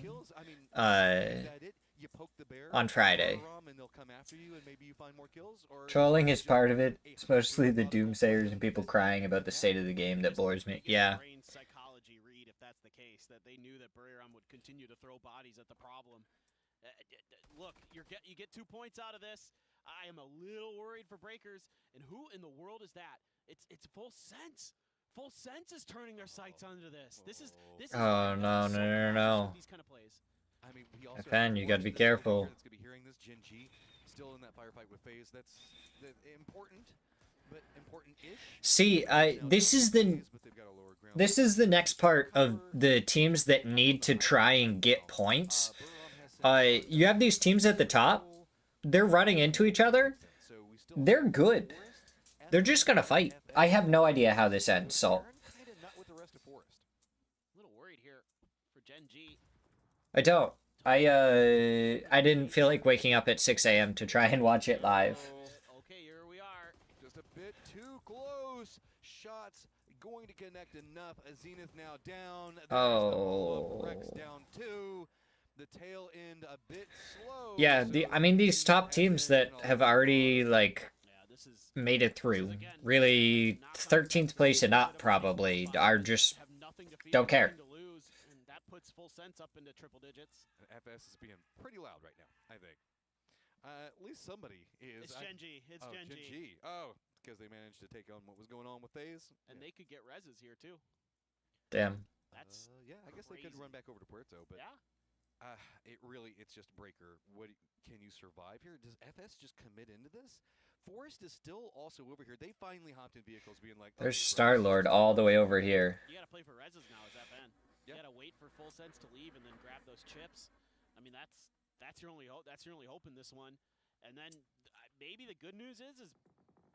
Friday. Trolling is part of it. It's mostly the doomsayers and people crying about the state of the game that bores me. Yeah. Brain psychology read if that's the case, that they knew that Breream would continue to throw bodies at the problem. Look, you get 2 points out of this. I am a little worried for Breakers, and who in the world is that? It's Full Sense. Full Sense is turning their sights onto this. This is Oh no. these kind of plays. I mean, we also Fan, you gotta be careful. That's gonna be hearing this. Gen G still in that firefight with FaZe. That's important, but important-ish. See, this is the next part of the teams that need to try and get points. You have these teams at the top. They're running into each other. They're good. They're just gonna fight. I have no idea how this ends, so. A little worried here for Gen G. I don't. I didn't feel like waking up at 6 a.m. to try and watch it live. Okay, here we are. Just a bit too close. Shots going to connect enough. Zenith now down. Oh. Rex down 2. The tail end a bit slow. Yeah, I mean these top teams that have already like made it through, really 13th place and up probably are just don't care. And that puts Full Sense up into triple digits. FS is being pretty loud right now, I think. At least somebody is. It's Gen G. It's oh, Gen G. Oh, because they managed to take on what was going on with FaZe. And they could get reses here too. Damn. That's yeah, I guess they could run back over to Puerto, but yeah. It's just Breaker. What can you survive here? Does FS just commit into this? Forest is still also over here. They finally hopped in vehicles, being like, There's Star-Lord all the way over here. You gotta play for reses now as FN. You gotta wait for Full Sense to leave and then grab those chips. I mean, that's your only hope. That's your only hope in this one. And then maybe the good news is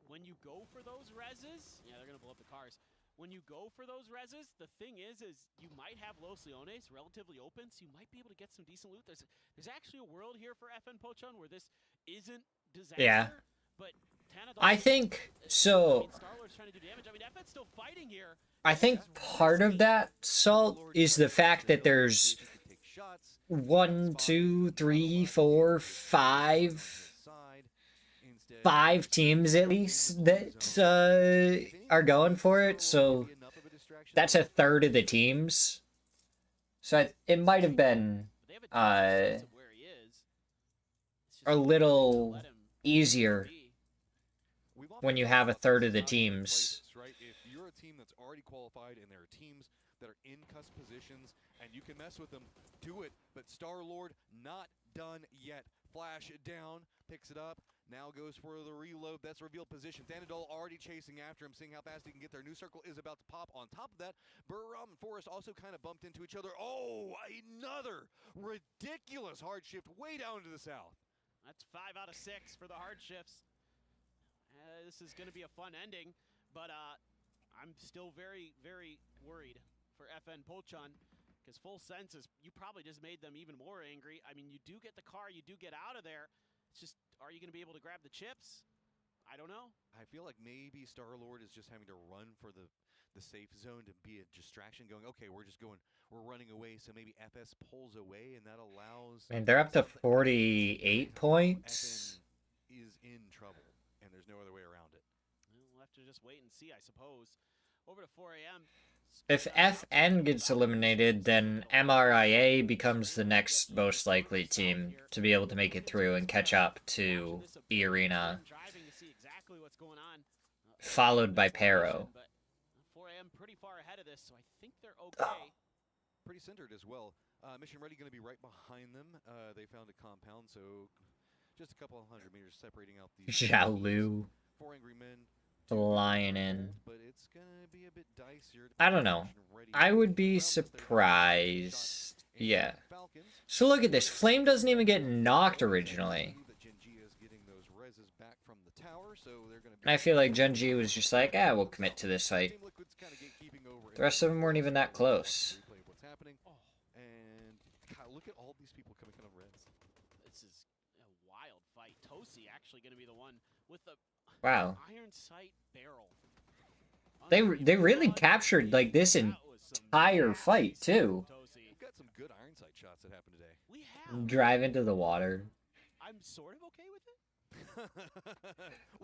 when you go for those reses, yeah, they're gonna blow up the cars. When you go for those reses, the thing is you might have Los Leones relatively open, so you might be able to get some decent loot. There's actually a world here for FN Pochon where this isn't disaster. Yeah. But I think so. Star-Lord's trying to do damage. I mean, FN's still fighting here. I think part of that, Salt, is the fact that there's 1, 2, 3, 4, 5 teams at least that are going for it. So that's a third of the teams. So it might have been a little easier when you have a third of the teams. Right? If you're a team that's already qualified and there are teams that are in cusp positions and you can mess with them, do it. But Star-Lord not done yet. Flash down, picks it up. Now goes for the reload. That's revealed position. Thanadol already chasing after him, seeing how fast he can get there. New circle is about to pop. On top of that, Burram and Forrest also kind of bumped into each other. Oh, another ridiculous hard shift way down to the south. That's 5 out of 6 for the hard shifts. This is going to be a fun ending, but I'm still very, very worried for FN Polchon, because full sense is you probably just made them even more angry. I mean, you do get the car, you do get out of there. It's just, are you going to be able to grab the chips? I don't know. I feel like maybe Star-Lord is just having to run for the safe zone to be a distraction, going, okay, we're running away, so maybe FS pulls away, and that allows... I mean, they're up to 48 points. FN is in trouble, and there's no other way around it. We'll have to just wait and see, I suppose. Over to 4 a.m. If FN gets eliminated, then MRIA becomes the next most likely team to be able to make it through and catch up to E-Arena, followed by Pero. 4 a.m. pretty far ahead of this, so I think they're okay. Pretty centered as well. Mission Ready going to be right behind them. They found a compound, so just a couple of 100 meters separating out these... Zhao Lu. 4 angry men. Flying in. But it's gonna be a bit dicier. I don't know. I would be surprised. Yeah. So look at this. Flame doesn't even get knocked originally. And I feel like Gen G was just like, we'll commit to this fight. The rest of them weren't even that close. And God, look at all these people coming out of reds. This is a wild fight. Tosi actually going to be the one with the Wow. iron sight barrel. They really captured like this entire fight too. We've got some good iron sight shots that happened today. We have. Drive into the water. I'm sort of okay with it.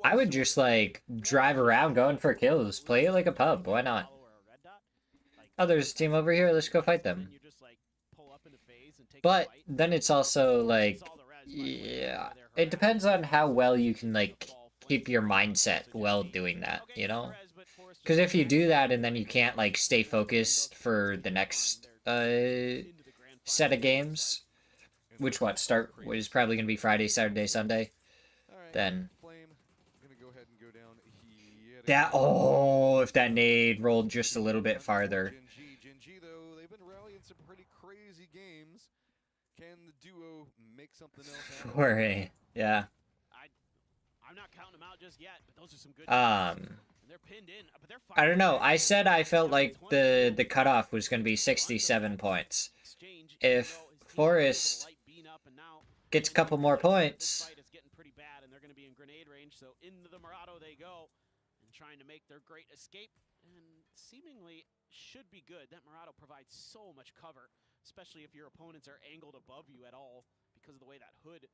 I would just like drive around going for kills. Play it like a pub. Why not? Oh, there's a team over here. Let's go fight them. But then it's also like, yeah, it depends on how well you can like keep your mindset while doing that, you know? Because if you do that and then you can't like stay focused for the next set of games, which is probably gonna be Friday, Saturday, Sunday, then that if that nade rolled just a little bit farther. Gen G though, they've been rallying some pretty crazy games. Can the duo make something else happen? 4A, yeah. I'm not counting them out just yet, but those are some good they're pinned in, but they're I don't know. I said I felt like the cutoff was going to be 67 points. If Forrest gets a couple more points, it's getting pretty bad, and they're going to be in grenade range. So into the Murado they go, and trying to make their great escape, and seemingly should be good. That Murado provides so much cover, especially if your opponents are angled above you at all because of the way that hood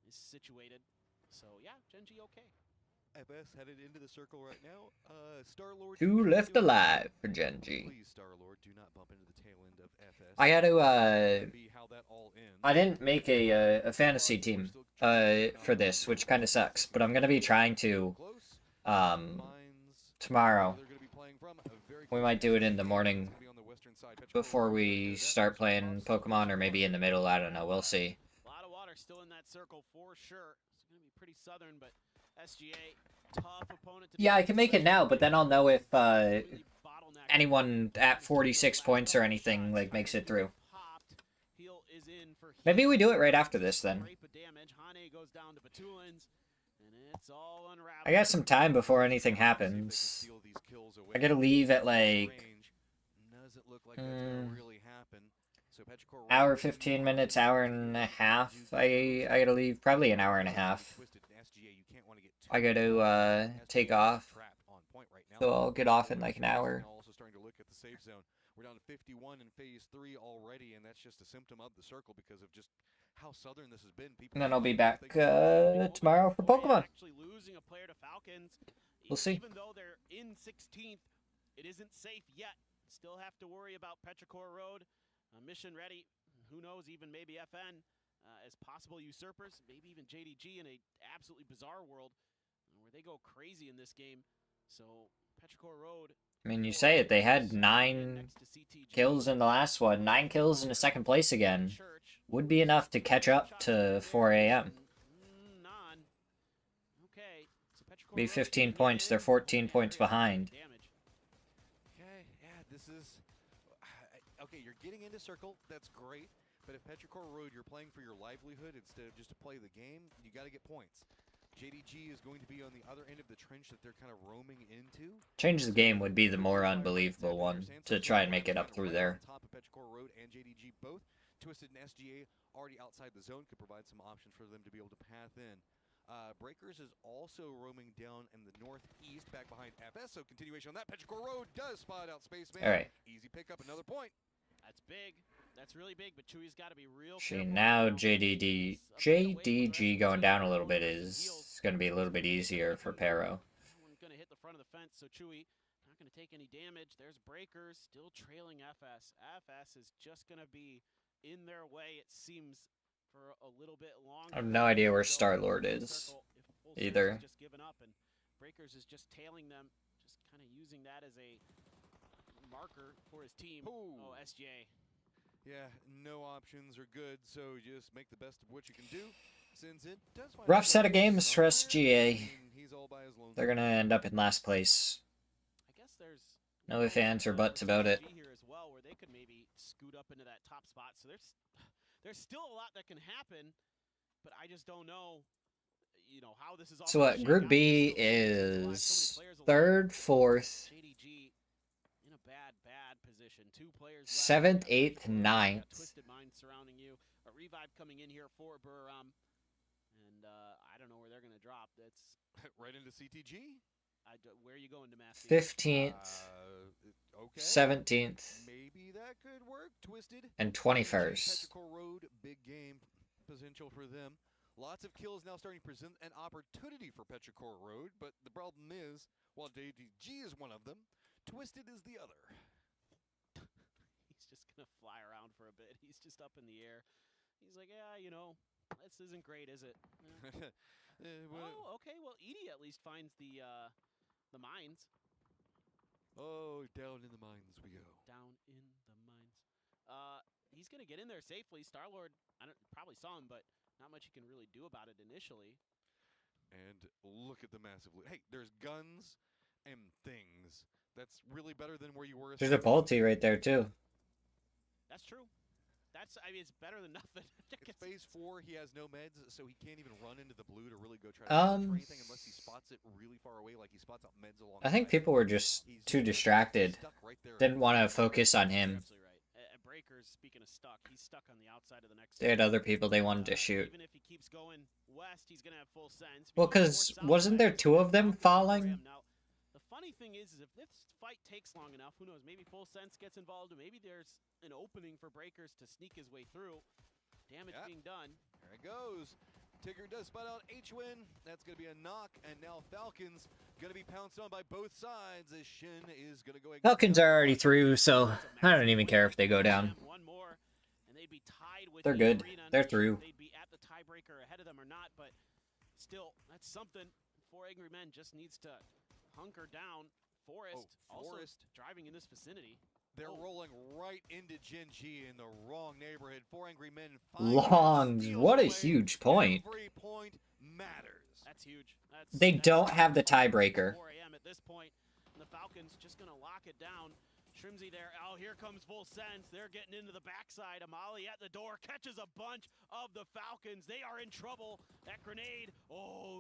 is situated. So yeah, Gen G okay. FS headed into the circle right now. Star-Lord 2 left alive for Gen G. Please, Star-Lord, do not bump into the tail end of FS. I had to I didn't make a fantasy team for this, which kind of sucks, but I'm gonna be trying to tomorrow. We might do it in the morning before we start playing Pokemon, or maybe in the middle. I don't know. We'll see. A lot of water still in that circle for sure. It's going to be pretty southern, but SGA, tough opponent to Yeah, I can make it now, but then I'll know if anyone at 46 points or anything like makes it through. Maybe we do it right after this then. I got some time before anything happens. I gotta leave at like hour 15 minutes, hour and a half. I gotta leave probably an hour and a half. I gotta take off, so I'll get off in like an hour. Also starting to look at the safe zone. We're down to 51 in phase 3 already, and that's just a symptom of the circle because of just how southern this has been. And then I'll be back tomorrow for Pokemon. Actually losing a player to Falcons. We'll see. Even though they're in 16th, it isn't safe yet. Still have to worry about Petrichor Road. Mission Ready. Who knows? Even maybe FN as possible usurpers. Maybe even JDG in a absolutely bizarre world where they go crazy in this game. So Petrichor Road. I mean, you say it. They had 9 kills in the last one. 9 kills in the second place again. Would be enough to catch up to 4 a.m. Be 15 points. They're 14 points behind. Okay, yeah, this is... Okay, you're getting into circle. That's great. But if Petrichor Road, you're playing for your livelihood instead of just to play the game, you got to get points. JDG is going to be on the other end of the trench that they're kind of roaming into. Change the game would be the more unbelievable one to try and make it up through there. Top of Petrichor Road and JDG both. Twisted and SGA already outside the zone could provide some options for them to be able to path in. Breakers is also roaming down in the northeast, back behind FS. So continuation on that. Petrichor Road does spot out Spaceman. All right. Easy pickup, another point. That's big. That's really big, but Chewy's got to be real See, careful now now. JDG going down a little bit is going to be a little bit easier for Pero. We're going to hit the front of the fence, so Chewy not going to take any damage. There's Breakers still trailing FS. FS is just going to be in their way, it seems, for a little bit longer. I have no idea where Star-Lord is either. Just given up, and Breakers is just tailing them, just kind of using that as a marker for his team. Oh, SGA. Yeah, no options are good, so just make the best of what you can do. Since it does find Rough set of games for SGA. he's all by his lonesome. They're going to end up in last place. I guess there's No ifs, ands, or buts about it. here as well, where they could maybe scoot up into that top spot. So there's still a lot that can happen, but I just don't know, you know, how this is all. So what, Group B is 3rd, 4th, JDG in a bad position. 2 players 7th, 8th, 9th. Twisted Mind surrounding you. A revive coming in here for Buram. And I don't know where they're going to drop. That's right into CTG. Where are you going to Massey? 15th, Okay. 17th, Maybe that could work. Twisted and 21st. Petrichor Road, big game potential for them. Lots of kills now starting to present an opportunity for Petrichor Road, but the problem is, while JDG is one of them, Twisted is the other. He's just going to fly around for a bit. He's just up in the air. He's like, yeah, you know, this isn't great, is it? Oh, okay. Well, Edie at least finds the mines. Oh, down in the mines we go. Down in the mines. He's going to get in there safely. Star-Lord, probably saw him, but not much he can really do about it initially. And look at the massive loot. Hey, there's guns and things. That's really better than where you were. There's a Bolty right there, too. That's true. I mean, it's better than nothing. It's phase 4. He has no meds, so he can't even run into the blue to really go try to search for anything unless he spots it really far away, like he spots out meds along. I think people were just too distracted. Didn't want to focus on him. Breakers, speaking of stuck, he's stuck on the outside of the next. They had other people they wanted to shoot. Even if he keeps going west, he's gonna have full sense. Well, because wasn't there 2 of them falling? Now, the funny thing is if this fight takes long enough, who knows? Maybe full sense gets involved, and maybe there's an opening for Breakers to sneak his way through. Damage being done. There it goes. Tigger does spot out H-Win. That's going to be a knock, and now Falcons going to be pounced on by both sides as Shin is going to go. Falcons are already through, so I don't even care if they go down. One more, and they'd be tied with They're the good. arena. They're through. They'd be at the tiebreaker ahead of them or not, but still, that's something. 4 Angry Men just needs to hunker down. Forest also driving in this vicinity. They're rolling right into Gen G in the wrong neighborhood. 4 Angry Men. Longs, what a huge point. Every point matters. That's huge. They don't have the tiebreaker. 4 a.m. at this point, and the Falcons just going to lock it down. Shrimsy there. Oh, here comes full sense. They're getting into the backside. Amali at the door catches a bunch of the Falcons. They are in trouble. That grenade,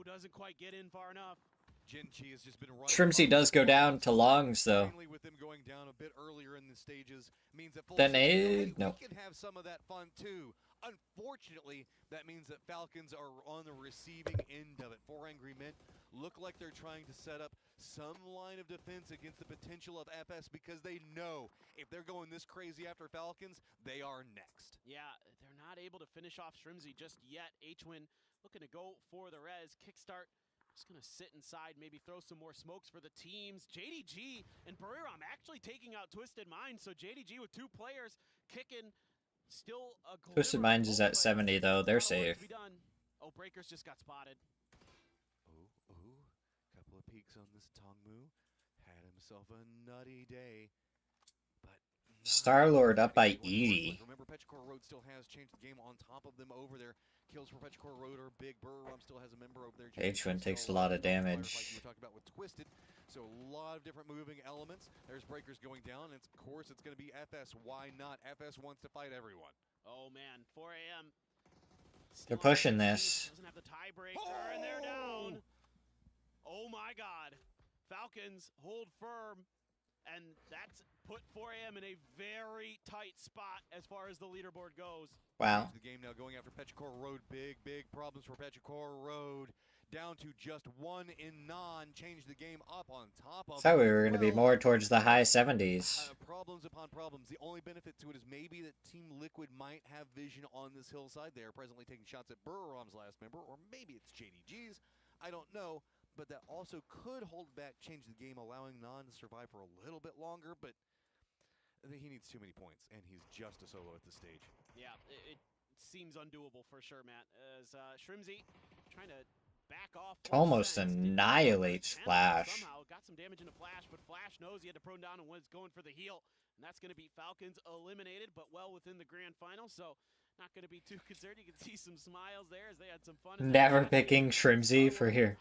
doesn't quite get in far enough. Gen G has just been running. Shrimsy does go down to Longs, though. With them going down a bit earlier in the stages means that Then we no. can have some of that fun too. Unfortunately, that means that Falcons are on the receiving end of it. 4 Angry Men look like they're trying to set up some line of defense against the potential of FS because they know if they're going this crazy after Falcons, they are next. Yeah, they're not able to finish off Shrimsy just yet. H-Win looking to go for the res. Kickstart. Just going to sit inside, maybe throw some more smokes for the teams. JDG and Buriram actually taking out Twisted Minds. So JDG with 2 players kicking. Still a Twisted Minds is at 70, though. They're safe. Oh, Breakers just got spotted. Couple of peeks on this Tongmu. Had himself a nutty day. But Star-Lord up by Edie. Remember, Petrichor Road still has changed the game on top of them over there. Kills for Petrichor Road are big. Burram still has a member over there. H1 takes a lot of damage. Like you were talking about with Twisted. So a lot of different moving elements. There's breakers going down. And of course, it's going to be FS. Why not? FS wants to fight everyone. Oh man, 4 a.m. They're pushing this. Doesn't have the tiebreaker, and they're down. Oh my God, Falcons hold firm, and that's put 4 a.m. in a very tight spot as far as the leaderboard goes. Wow. The game now going after Petrichor Road. Big problems for Petrichor Road. Down to just 1 in non. Change the game up on top of. Thought we were going to be more towards the high 70s. Problems upon problems. The only benefit to it is maybe that Team Liquid might have vision on this hillside. They are presently taking shots at Burram's last member, or maybe it's JDG's. I don't know. But that also could hold back, change the game, allowing Non to survive for a little bit longer. But he needs too many points, and he's just a solo at this stage. Yeah, it seems undoable for sure, Matt. As Shrimzy trying to back off. Almost annihilates Flash. Somehow got some damage into Flash, but Flash knows he had to prone down and was going for the heal. And that's going to be Falcons eliminated, but well within the grand final. So not going to be too concerned. You can see some smiles there as they had some fun. Never picking Shrimzy for here.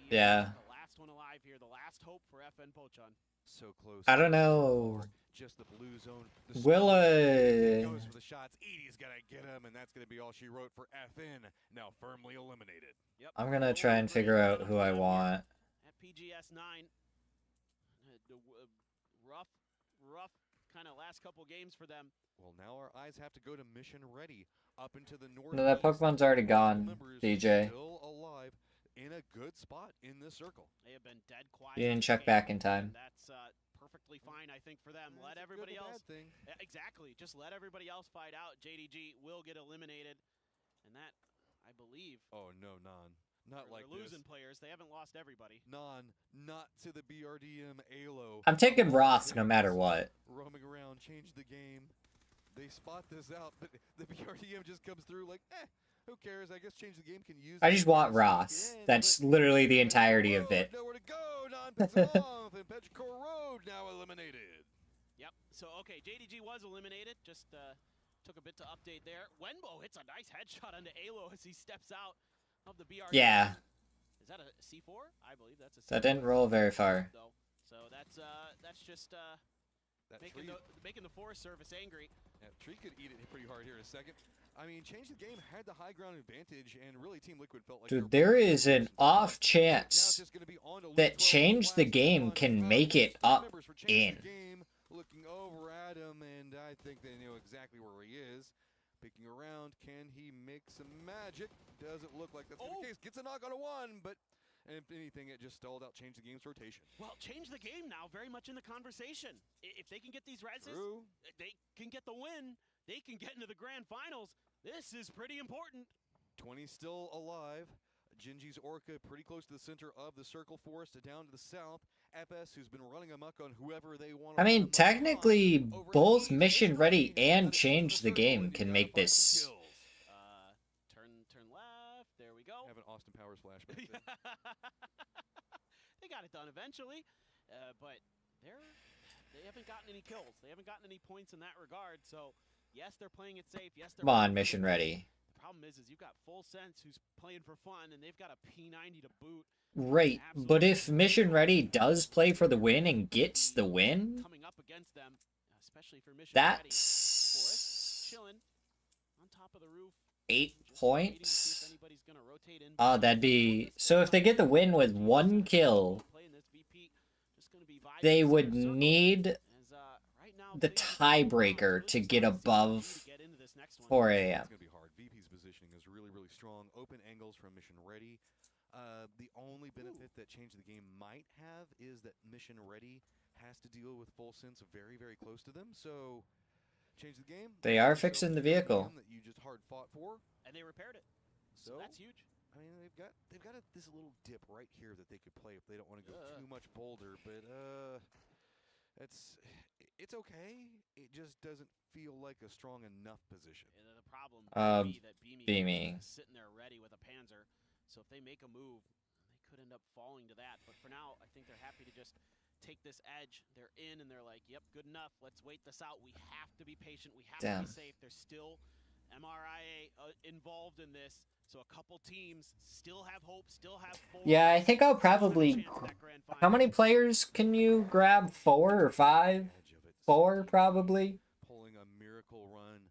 Yeah. The last one alive here, the last hope for FN Pochon. So close. I don't know. Just the blue zone. Will goes for the shots. Edie's gonna get him, and that's gonna be all she wrote for FN. Now firmly eliminated. Yep. I'm gonna try and figure out who I want. At PGS 9, rough kind of last couple games for them. Well, now our eyes have to go to Mission Ready up into the north. No, that Pokemon's already gone, DJ. Still alive in a good spot in this circle. They have been dead quiet. You didn't check back in time. That's perfectly fine, I think, for them. Let everybody else. Exactly. Just let everybody else fight out. JDG will get eliminated, and that, I believe. Oh no, Non. Not like they're losing this. players. They haven't lost everybody. Non, not to the BRDM Alo. I'm taking Roth no matter what. Roaming around, change the game. They spot this out, but the BRDM just comes through like, who cares? I guess change the game can use. I just want Roth. That's literally the entirety of it. Nowhere to go. Non picks it off, and Petrichor Road now eliminated. Yep. So okay, JDG was eliminated. Just took a bit to update there. Wenbo hits a nice headshot onto Alo as he steps out of the BRDM. Yeah. Is that a C4? I believe that's a C4. That didn't roll very far. Though. So that's just making the Forest Service angry. Yeah, Tree could eat it pretty hard here in a second. I mean, Change the Game had the high ground advantage, and really Team Liquid felt like... Dude, there is an off chance that Change the Game can make it up in. Looking over at him, and I think they know exactly where he is. Picking around, can he make some magic? Doesn't look like that's the case. Gets a knock on a 1, but if anything, it just stalled out Change the Game's rotation. Well, Change the Game now very much in the conversation. If they can get these reses, they can get the win. They can get into the grand finals. This is pretty important. 20 still alive. Gingy's Orca pretty close to the center of the circle. Forest down to the south. FS, who's been running amok on whoever they want. I mean, technically, both Mission Ready and Change the Game can make this. Turn left. There we go. Have an Austin Powers flashback. They got it done eventually, but they haven't gotten any kills. They haven't gotten any points in that regard. So yes, they're playing it safe. Yes, they're. Come on, Mission Ready. The problem is you've got Full Sense who's playing for fun, and they've got a P90 to boot. Right, but if Mission Ready does play for the win and gets the win, coming up against them, especially for Mission that's Ready. Forest, chilling on top of the roof. 8 points. That'd be so. If they get the win with 1 kill, they would need the tiebreaker to get above 4 a.m. It's gonna be hard. VP's positioning is really strong. Open angles from Mission Ready. The only benefit that Change the Game might have is that Mission Ready has to deal with Full Sense very close to them. So Change the Game. They are fixing the vehicle that you just hard fought for, and they repaired it. So that's huge. I mean, they've got this little dip right here that they could play if they don't want to go too much boulder. But it's okay. It just doesn't feel like a strong enough position. And the problem would be that Beamy is sitting there ready with a Panzer. So if they make a move, they could end up falling to that. But for now, I think they're happy to just take this edge. They're in and they're like, yep, good enough. Let's wait this out. We have to be patient. We have to Damn. be safe. There's still MRIA involved in this. So a couple teams still have hope, still have 4. Yeah, I think I'll probably... How many players can you grab? 4 or 5? 4, probably?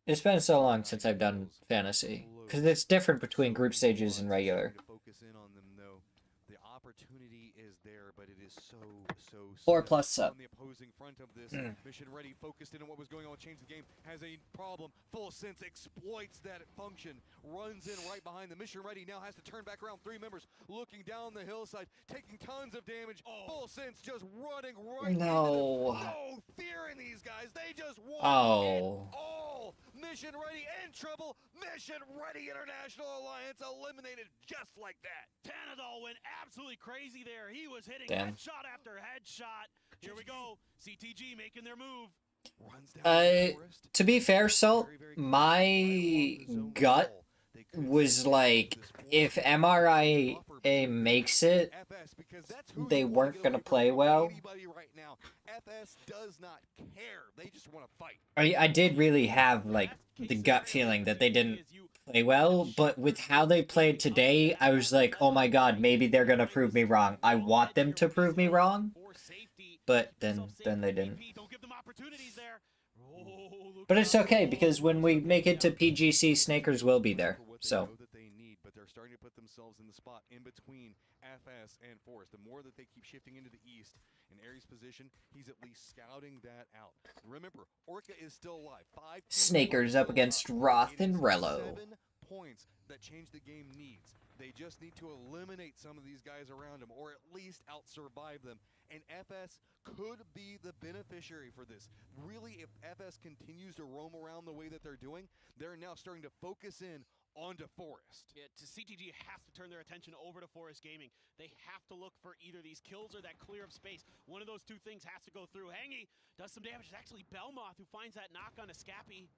It's been so long since I've done fantasy. Because it's different between group stages and regular. Focus in on them, though. The opportunity is there, but it is so 4 plus sub. on the opposing front of this. Mission Ready focused in on what was going on, changed the game, has a problem. Full Sense exploits that function, runs in right behind them. Mission Ready now has to turn back around. 3 members looking down the hillside, taking tons of damage. Full Sense just running right into them. No fear in these guys. They just want Oh. it all. Mission Ready in trouble. Mission Ready International Alliance eliminated just like that. Tanadol went absolutely crazy there. He was hitting Damn. headshot after headshot. Here we go. CTG making their move. To be fair, Salt, my gut was like, if MRIA makes it, they weren't going to play well. FS does not care. They just want to fight. I did really have, like, the gut feeling that they didn't play well, but with how they played today, I was like, oh my god, maybe they're going to prove me wrong. I want them to prove me wrong, but then they didn't. But it's okay, because when we make it to PGC, Snakers will be there, so... But they're starting to put themselves in the spot in between FS and Forest. The more that they keep shifting into the east, in Aries' position, he's at least scouting that out. Remember, Orca is still alive. 5 Snakers up against Roth and Rello. 7 points that Change the Game needs. They just need to eliminate some of these guys around them, or at least out-survive them. And FS could be the beneficiary for this. Really, if FS continues to roam around the way that they're doing, they're now starting to focus in onto Forest. Yeah, CTG has to turn their attention over to Forest Gaming. They have to look for either these kills or that clear of space. One of those two things has to go through. Hangy does some damage. It's actually Belmoth who finds that knock on a Scappy.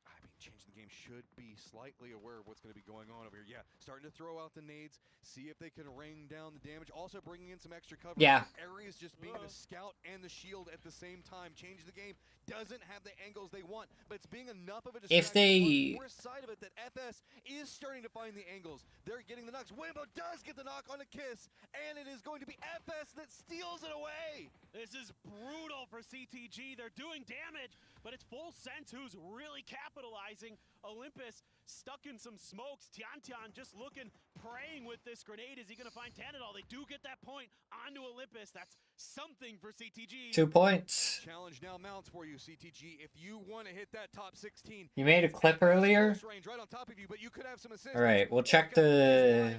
I mean, Change the Game should be slightly aware of what's going to be going on over here. Yeah, starting to throw out the nades, see if they can rain down the damage. Also bringing in some extra cover. Yeah. Aries just being the scout and the shield at the same time. Change the Game doesn't have the angles they want, but it's being enough of a distraction. If they... On the side of it, that FS is starting to find the angles. They're getting the knocks. Wimbo does get the knock on a Kiss, and it is going to be FS that steals it away. This is brutal for CTG. They're doing damage, but it's Full Sense who's really capitalizing. Olympus stuck in some smokes. Tian just looking, praying with this grenade. Is he going to find Tanadol? They do get that point onto Olympus. That's something for CTG. 2 points. Challenge now mounts for you, CTG. If you want to hit that top 16, You made a clip earlier? right on top of you, but you could have some assist. All right, we'll check the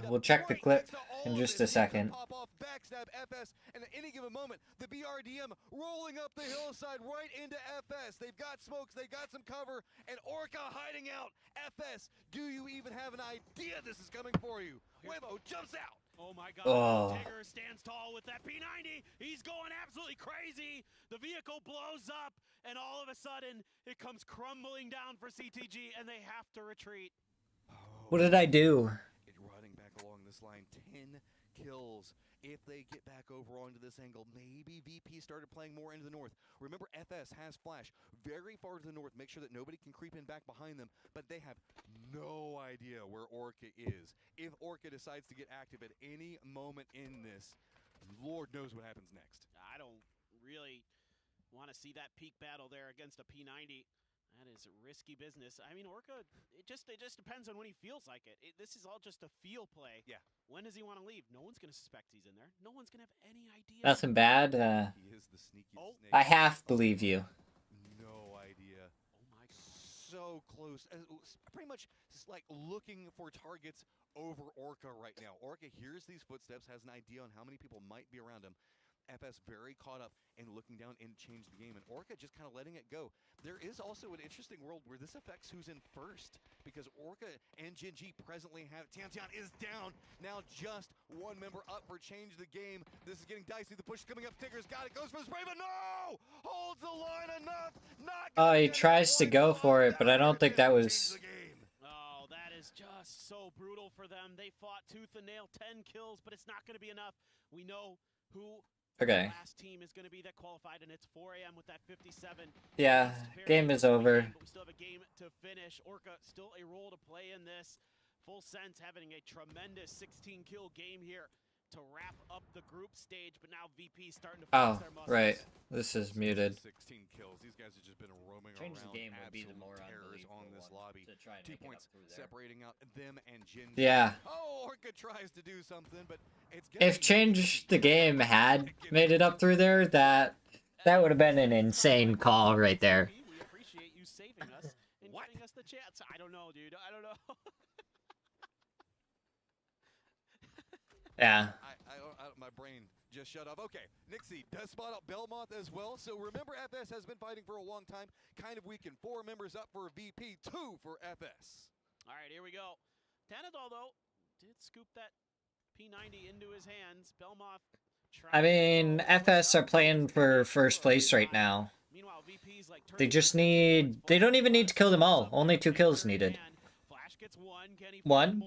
clip in just a second. Pop off, backstab FS, and at any given moment, the BRDM rolling up the hillside right into FS. They've got smokes, they've got some cover, and Orca hiding out. FS, do you even have an idea this is coming for you? Wimbo jumps out. Oh my god, Oh. Tigger stands tall with that P90. He's going absolutely crazy. The vehicle blows up, and all of a sudden, it comes crumbling down for CTG, and they have to retreat. What did I do? Running back along this line, 10 kills. If they get back over onto this angle, maybe VP started playing more into the north. Remember, FS has flash very far to the north. Make sure that nobody can creep in back behind them, but they have no idea where Orca is. If Orca decides to get active at any moment in this, Lord knows what happens next. I don't really want to see that peak battle there against a P90. That is risky business. I mean, Orca, it just depends on when he feels like it. This is all just a feel play. Yeah. When does he want to leave? No one's going to suspect he's in there. No one's going to have any idea. Nothing bad. He is the sneakiest snake. I half believe you. No idea. Oh my god. So close. Pretty much just like looking for targets over Orca right now. Orca hears these footsteps, has an idea on how many people might be around him. FS very caught up and looking down and change the game, and Orca just kind of letting it go. There is also an interesting world where this affects who's in first, because Orca and Gen G presently have Tian is down. Now just one member up for change the game. This is getting dicey. The push is coming up. Tigger's got it. Goes for the spray, but no! Holds the line enough. Not Oh, he tries to go for it, but I don't think that was... Oh, that is just so brutal for them. They fought tooth and nail, 10 kills, but it's not going to be enough. We know who Okay. Last team is going to be that qualified, and it's 4 a.m. with that 57. Yeah, game is over. But we still have a game to finish. Orca still a role to play in this. Full Sense having a tremendous 16-kill game here to wrap up the group stage, but now VP starting to flex their muscles. Right. This is muted. 16 kills. These guys have just been roaming Change the around. game would be the absolute more terrors on this lobby. to try and 2 make it points up through there. separating out them and Jin. Yeah. Oh, Orca tries to do something, but it's If Change the Game had made it up through there, that would have been an insane call right there. We appreciate you saving us and giving us the chance. I don't know, dude. I don't know. Yeah. My brain just shut off. Okay, Nixie does spot out Belmont as well. So remember, FS has been fighting for a long time. Kind of weakened. 4 members up for VP, 2 for FS. All right, here we go. Tanadol, though, did scoop that P90 into his hands. Belmont. I mean, FS are playing for first place right now. They just need... They don't even need to kill them all. Only 2 kills needed. One.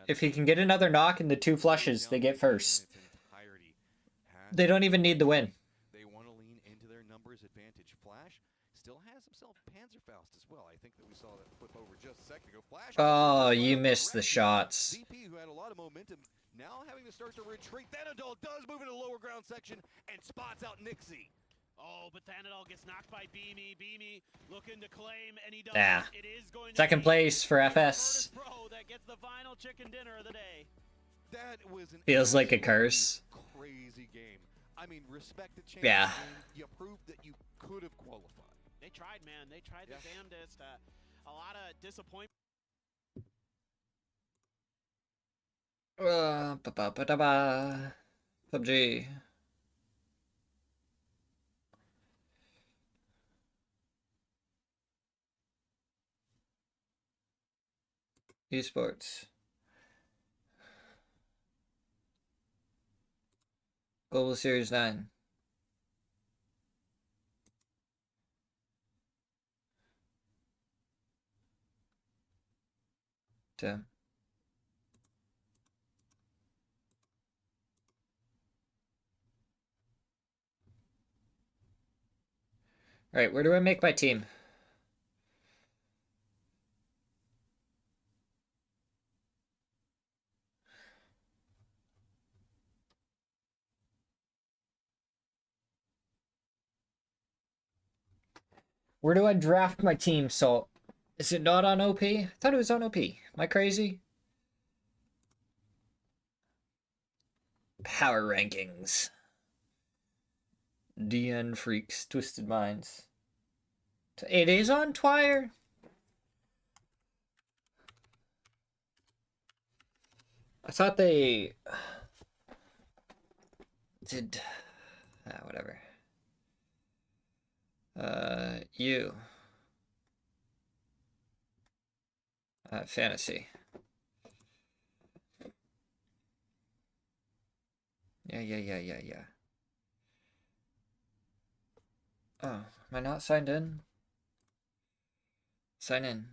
If he can get another knock in the 2 flushes, they get first. They don't even need the win. They want to lean into their numbers advantage. Flash still has himself Panzerfaust as well. I think that we saw that flip over just a second ago. Flash. Oh, you missed the shots. VP, who had a lot of momentum, now having to start to retreat. Thanadol does move into the lower ground section and spots out Nixie. Oh, but Thanadol gets knocked by Beamy. Beamy looking to claim, and he does. Yeah. It is going to Second place for FS. Pro that gets the final chicken dinner of the day. That was an Feels like a curse. crazy game. I mean, respect the chance. Yeah. You proved that you could have qualified. They tried, man. They tried their damnedest. A lot of disappointment. Ba-ba-ba-da-ba. PUBG. Esports. Global Series 9. Damn. Alright, where do I make my team? Where do I draft my team, Salt? Is it not on OP? I thought it was on OP. Am I crazy? Power rankings. DN Freaks, Twisted Minds. It is on Twire? I thought they did. Whatever. You. Fantasy. Yeah. Oh, am I not signed in? Sign in.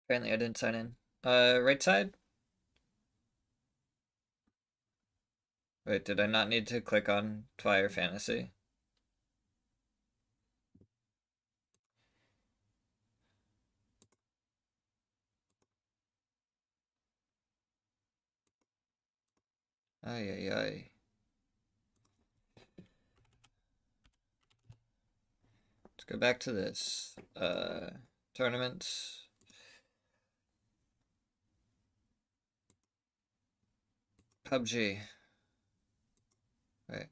Apparently I didn't sign in. Right side? Wait, did I not need to click on Twire Fantasy? Ay. Let's go back to this. Tournaments. PUBG. Right.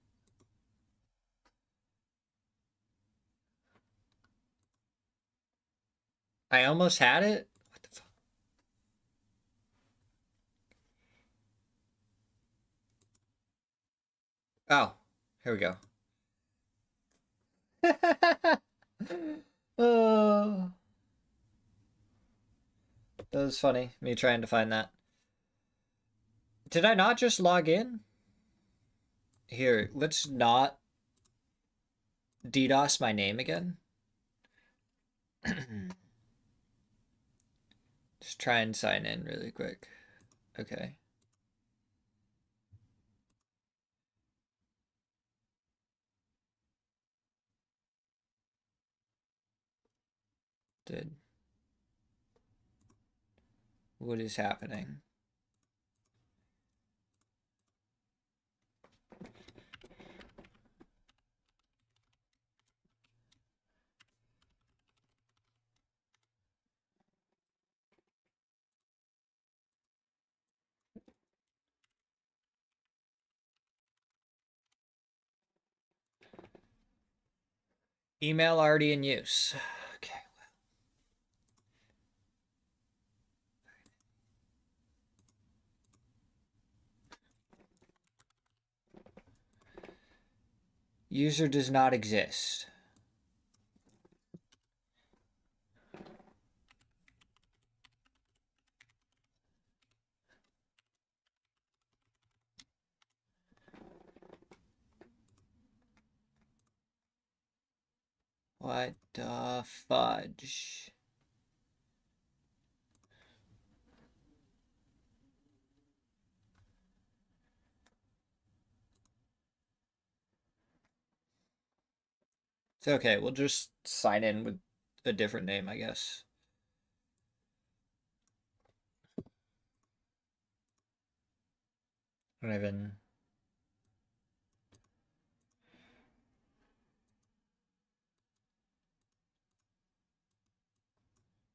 I almost had it? What the fuck? Oh, here we go. Oh. That was funny, me trying to find that. Did I not just log in? Here, let's not DDoS my name again. Just try and sign in really quick. Okay. What is happening? Email already in use. Okay. User does not exist. What the fudge? It's okay, we'll just sign in with a different name, I guess. I don't even...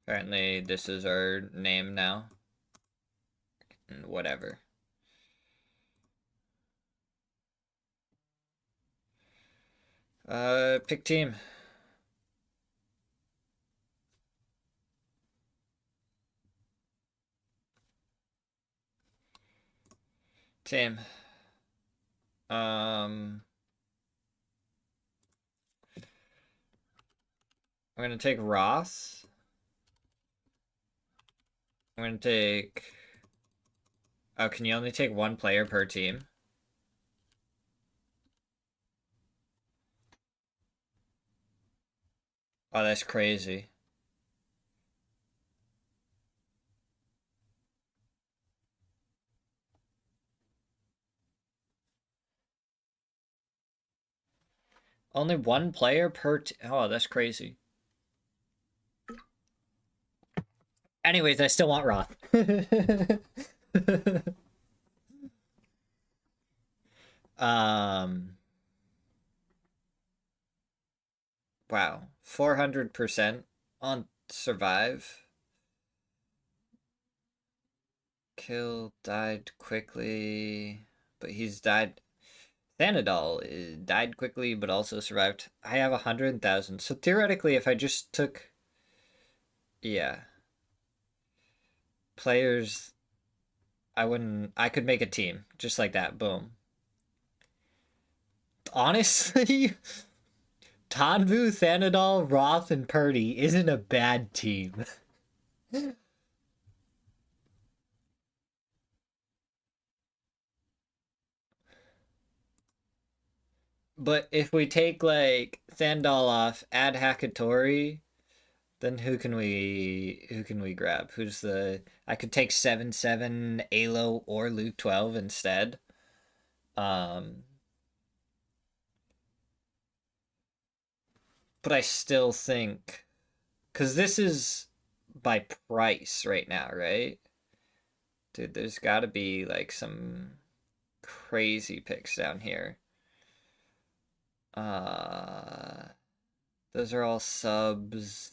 Apparently this is our name now. Whatever. Pick team. Team. I'm gonna take Roth. I'm gonna take... Oh, can you only take one player per team? Oh, that's crazy. Only one player per oh, that's crazy. Anyways, I still want Roth. Wow. 400% on survive. Kill, died quickly, but he's died. Thanadol died quickly, but also survived. I have 100,000. So theoretically, if I just took... Yeah. Players... I could make a team. Just like that. Boom. Honestly... Tanvu, Thanadol, Roth, and Purdy isn't a bad team. But if we take, like, Thandal off, add Hakatori, then who can we grab? Who's the... I could take 7-7, Alo, or Luke 12 instead. But I still think... Because this is by price right now, right? Dude, there's gotta be, like, some crazy picks down here. Those are all subs.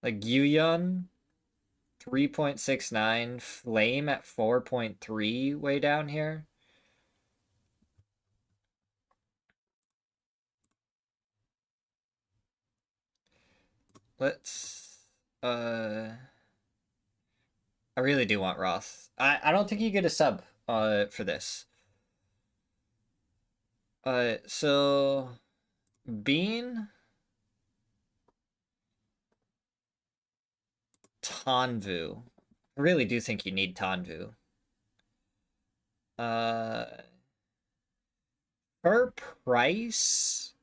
Like Yuyun, 3.69, Flame at 4.3 way down here. Let's I really do want Roth. I don't think you get a sub for this. So Bean, Tanvu. I really do think you need Tanvu. For price,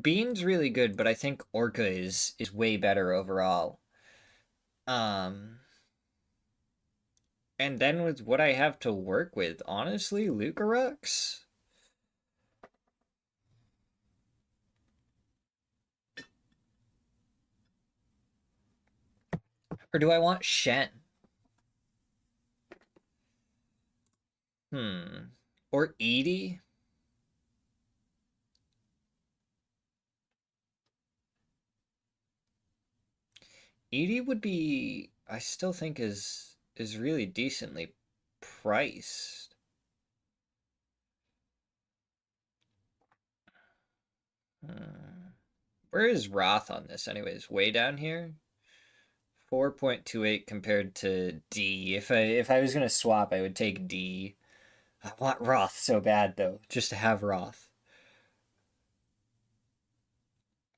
Bean's really good, but I think Orca is way better overall. And then with what I have to work with, honestly, Lucarux? Or do I want Shen? Or Edie? Edie would be, I still think is really decently priced. Where is Roth on this anyways? Way down here? 4.28 compared to D. If I was gonna swap, I would take D. I want Roth so bad though, just to have Roth.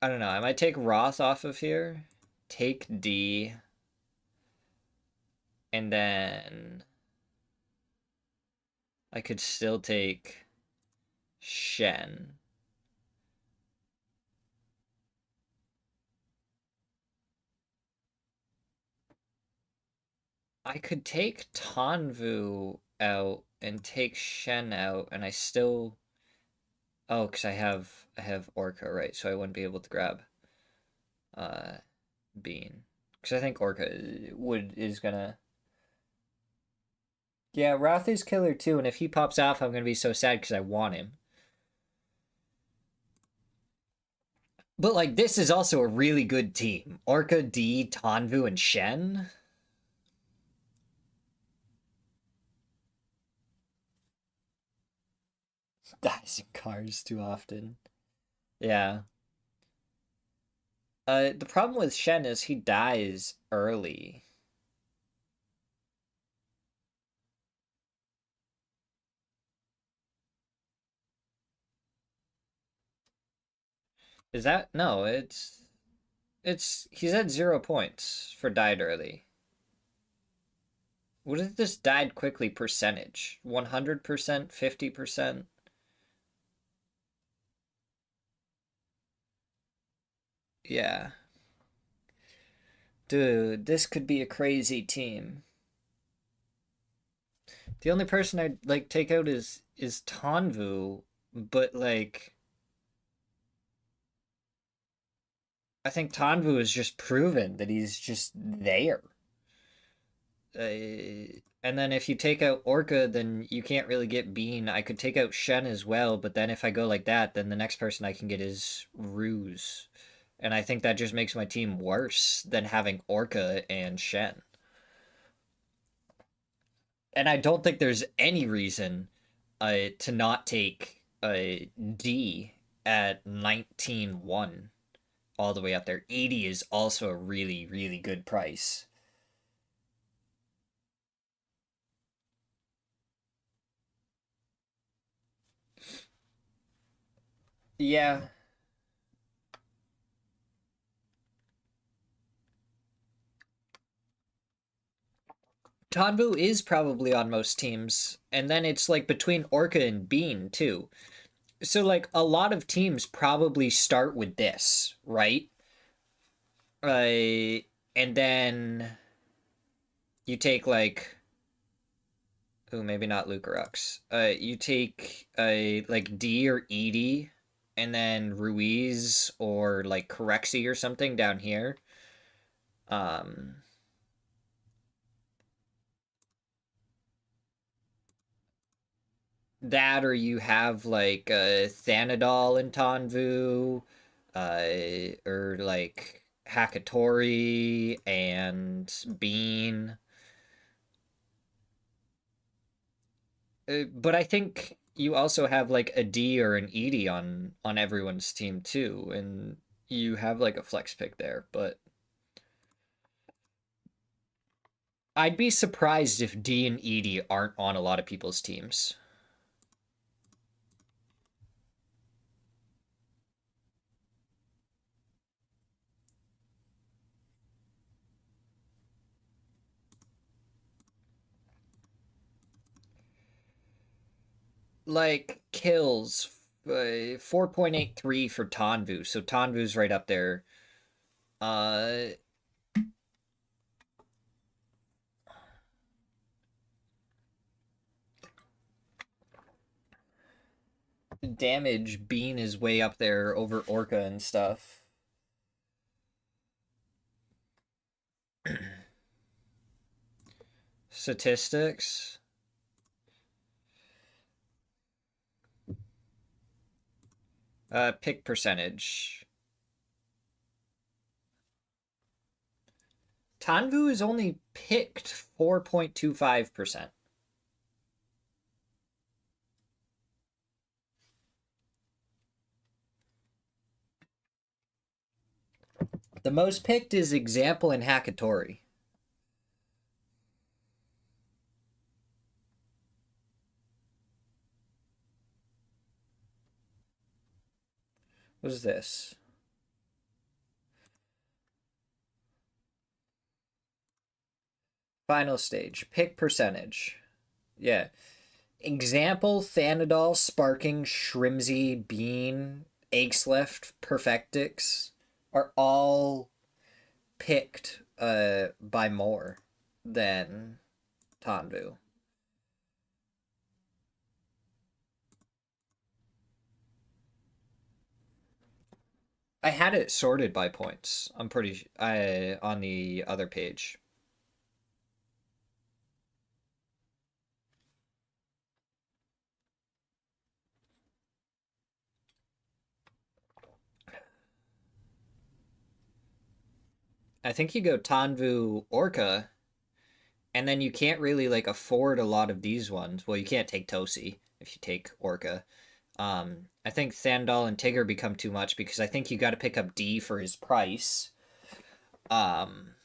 I don't know, I might take Roth off of here. Take D. And then I could still take Shen. I could take Tanvu out and take Shen out, and I still... Oh, because I have Orca, right? So I wouldn't be able to grab Bean. Because I think Orca is gonna... Yeah, Roth is killer too, and if he pops off, I'm gonna be so sad because I want him. But, like, this is also a really good team. Orca, D, Tanvu, and Shen. Dies in cars too often. Yeah. The problem with Shen is he dies early. Is that... No, it's... He's at 0 points for died early. What is this died quickly percentage? 100%? 50%? Yeah. Dude, this could be a crazy team. The only person I'd, like, take out is Tanvu, but, like... I think Tanvu has just proven that he's just there. And then if you take out Orca, then you can't really get Bean. I could take out Shen as well, but then if I go like that, then the next person I can get is Ruse. And I think that just makes my team worse than having Orca and Shen. And I don't think there's any reason to not take D at 19-1 all the way up there. 80 is also a really, really good price. Yeah. Tanvu is probably on most teams, and then it's like between Orca and Bean too. So like a lot of teams probably start with this, right? And then you take like, oh, maybe not Lucarux. You take like D or Edie, and then Ruiz or like Corexy or something down here. That, or you have like Thanadol and Tanvu, or like Hakatori and Bean. But I think you also have like a D or an Edie on everyone's team too, and you have like a flex pick there, but I'd be surprised if D and Edie aren't on a lot of people's teams. like kills 4.83 for Tanvu, so Tanvu's right up there. Damage, Bean is way up there over Orca and stuff. Statistics. Pick percentage. Tanvu is only picked 4.25%. The most picked is Example and Hakatori. What is this? Final stage. Pick percentage. Yeah. Example, Thanadol, Sparking, Shrimsy, Bean, Aexleft, Perfectix are all picked by more than Tanvu. I had it sorted by points. I'm pretty on the other page. I think you go Tanvu, Orca, and then you can't really like afford a lot of these ones. Well, you can't take Tosi if you take Orca. I think Thandal and Tigger become too much because I think you got to pick up D for his price. And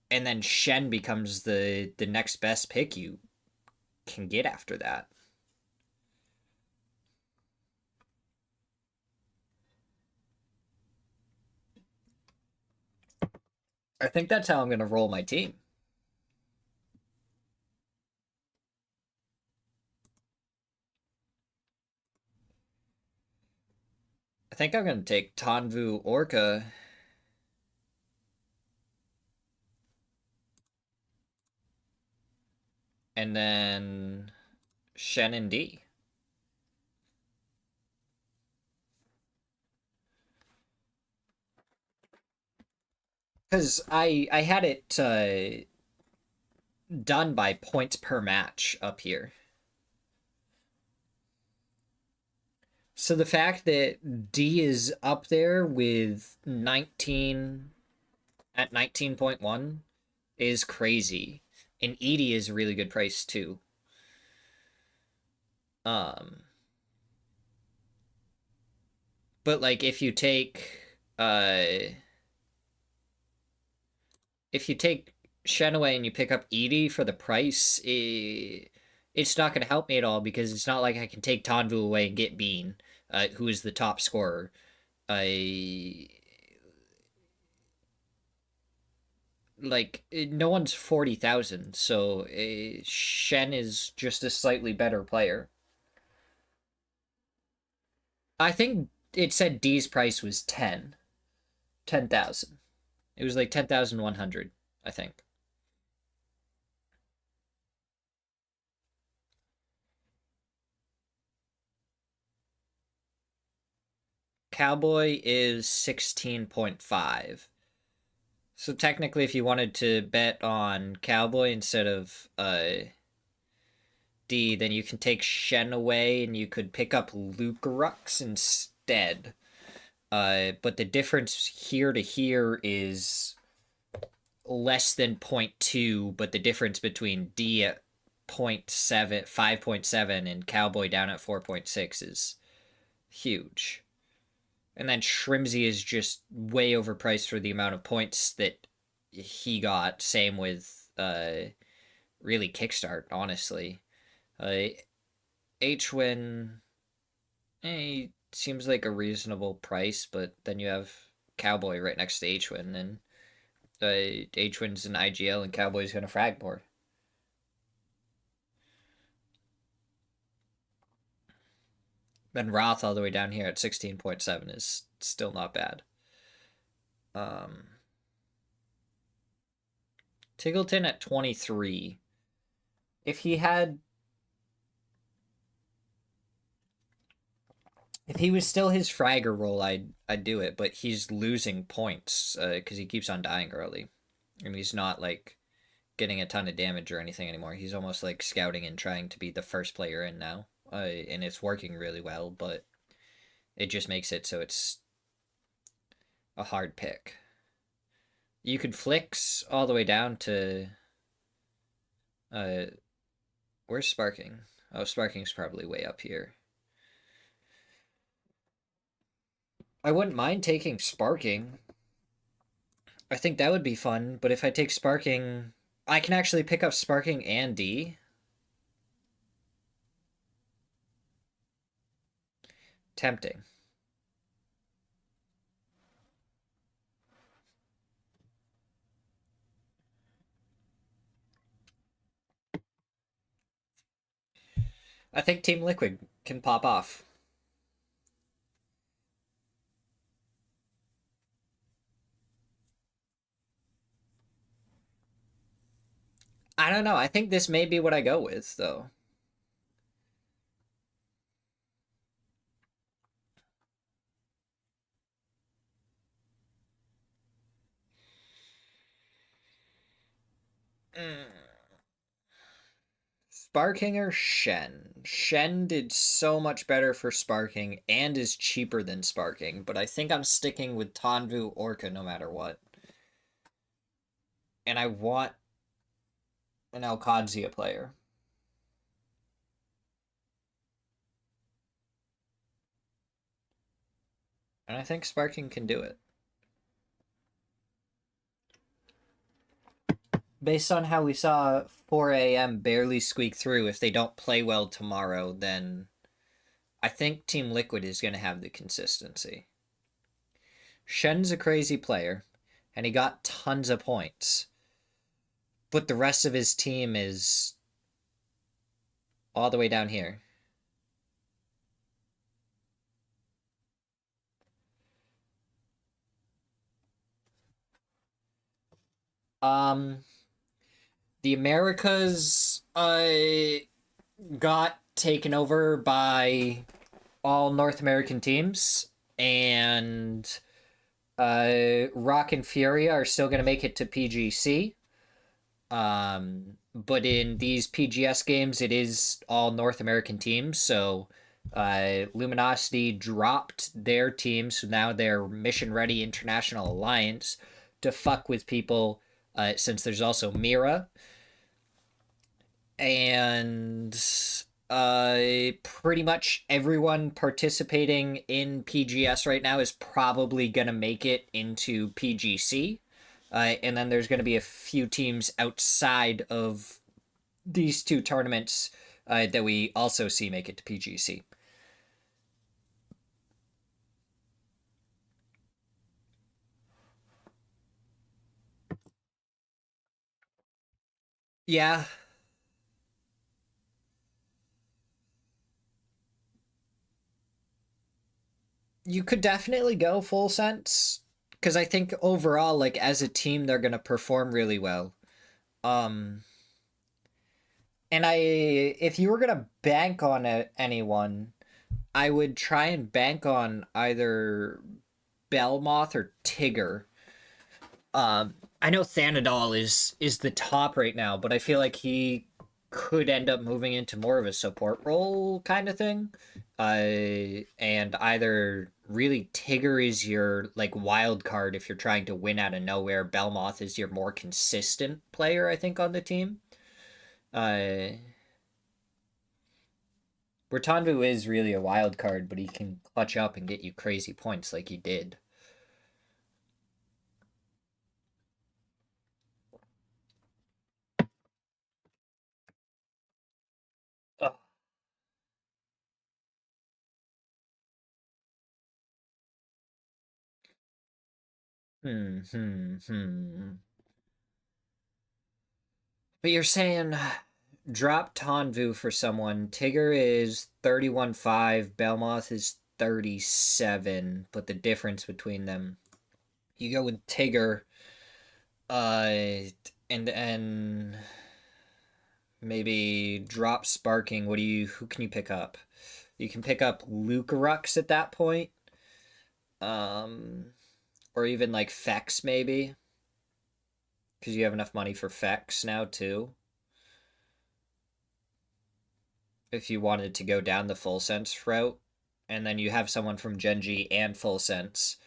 then Shen becomes the next best pick you can get after that. I think that's how I'm going to roll my team. I think I'm going to take Tanvu, Orca. And then Shen and D. Because I had it done by points per match up here. So the fact that D is up there with 19 at 19.1 is crazy. And Edie is a really good price too. But like if you take Shen away and you pick up Edie for the price, it's not going to help me at all because it's not like I can take Tanvu away and get Bean, who is the top scorer. Like, no one's 40,000, so Shen is just a slightly better player. I think it said D's price was 10,000. It was like 10,100, I think. Cowboy is 16.5. So technically, if you wanted to bet on Cowboy instead of D, then you can take Shen away and you could pick up Lucarux instead. But the difference here to here is less than 0.2, but the difference between D at 5.7 and Cowboy down at 4.6 is huge. And then Shrimsy is just way overpriced for the amount of points that he got. Same with really Kickstart, honestly. H-Win seems like a reasonable price, but then you have Cowboy right next to H-Win, and H-Win's an IGL and Cowboy's gonna frag more. Then Roth all the way down here at 16.7 is still not bad. Tiggleton at 23. If he was still his fragger role, I'd do it, but he's losing points because he keeps on dying early. And he's not like getting a ton of damage or anything anymore. He's almost like scouting and trying to be the first player in now. And it's working really well, but it just makes it so it's a hard pick. You could flicks all the way down to... where's Sparking? Oh, Sparking's probably way up here. I wouldn't mind taking Sparking. I think that would be fun, but if I take Sparking... I can actually pick up Sparking and D. Tempting. I think Team Liquid can pop off. I don't know. I think this may be what I go with, though. Sparking or Shen? Shen did so much better for Sparking and is cheaper than Sparking, but I think I'm sticking with Tanvu Orca no matter what. And I want an Alcadzia player. And I think Sparking can do it. Based on how we saw 4 a.m. barely squeak through, if they don't play well tomorrow, then I think Team Liquid is going to have the consistency. Shen's a crazy player, and he got tons of points. But the rest of his team is all the way down here. The Americas got taken over by all North American teams, and Rock and Fury are still going to make it to PGC. But in these PGS games, it is all North American teams, so Luminosity dropped their team, so now they're Mission Ready International Alliance to fuck with people, since there's also Mira. And pretty much everyone participating in PGS right now is probably going to make it into PGC. And then there's going to be a few teams outside of these two tournaments that we also see make it to PGC. Yeah. You could definitely go full sense, because I think overall, like, as a team, they're going to perform really well. And if you were going to bank on anyone, I would try and bank on either Belmoth or Tigger. I know Thanadol is the top right now, but I feel like he could end up moving into more of a support role kind of thing. And either really Tigger is your like wild card if you're trying to win out of nowhere. Belmoth is your more consistent player, I think, on the team. Bertanvu is really a wild card, but he can clutch up and get you crazy points like he did. But you're saying drop Tanvu for someone. Tigger is 31.5, Belmoth is 37, but the difference between them, you go with Tigger, and then maybe drop Sparking. Who can you pick up? You can pick up Lucarux at that point. Or even like Fex maybe. Because you have enough money for Fex now too. If you wanted to go down the Full Sense route. And then you have someone from Gen.G and Full Sense.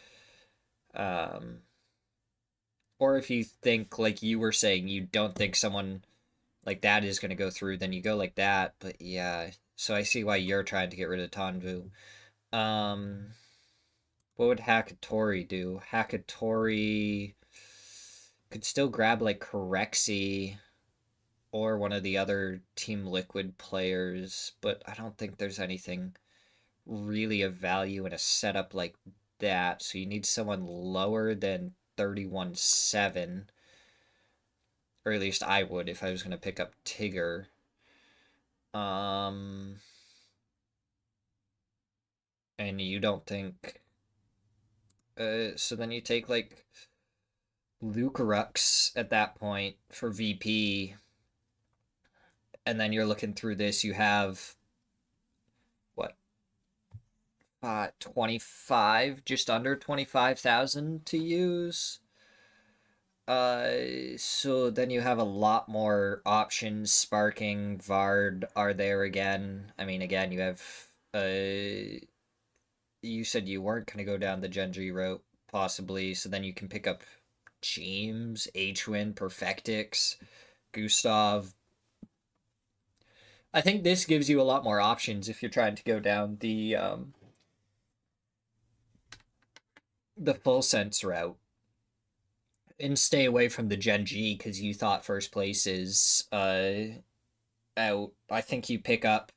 Or if you think, like you were saying, you don't think someone like that is going to go through, then you go like that. But yeah, so I see why you're trying to get rid of Tanvu. What would Hakatori do? Hakatori could still grab like Corexy or one of the other Team Liquid players, but I don't think there's anything really of value in a setup like that. So you need someone lower than 31.7. Or at least I would if I was going to pick up Tigger. And you don't think... so then you take, like, Lucarux at that point for VP. And then you're looking through this, you have... What? 25, just under 25,000 to use. So then you have a lot more options. Sparking, Vard are there again. I mean, again, you have, you said you weren't going to go down the Gen.G route, possibly, so then you can pick up James, Hwin, Perfectix, Gustav. I think this gives you a lot more options if you're trying to go down the Full Sense route. And stay away from the Gen.G because you thought first place is out. I think you pick up...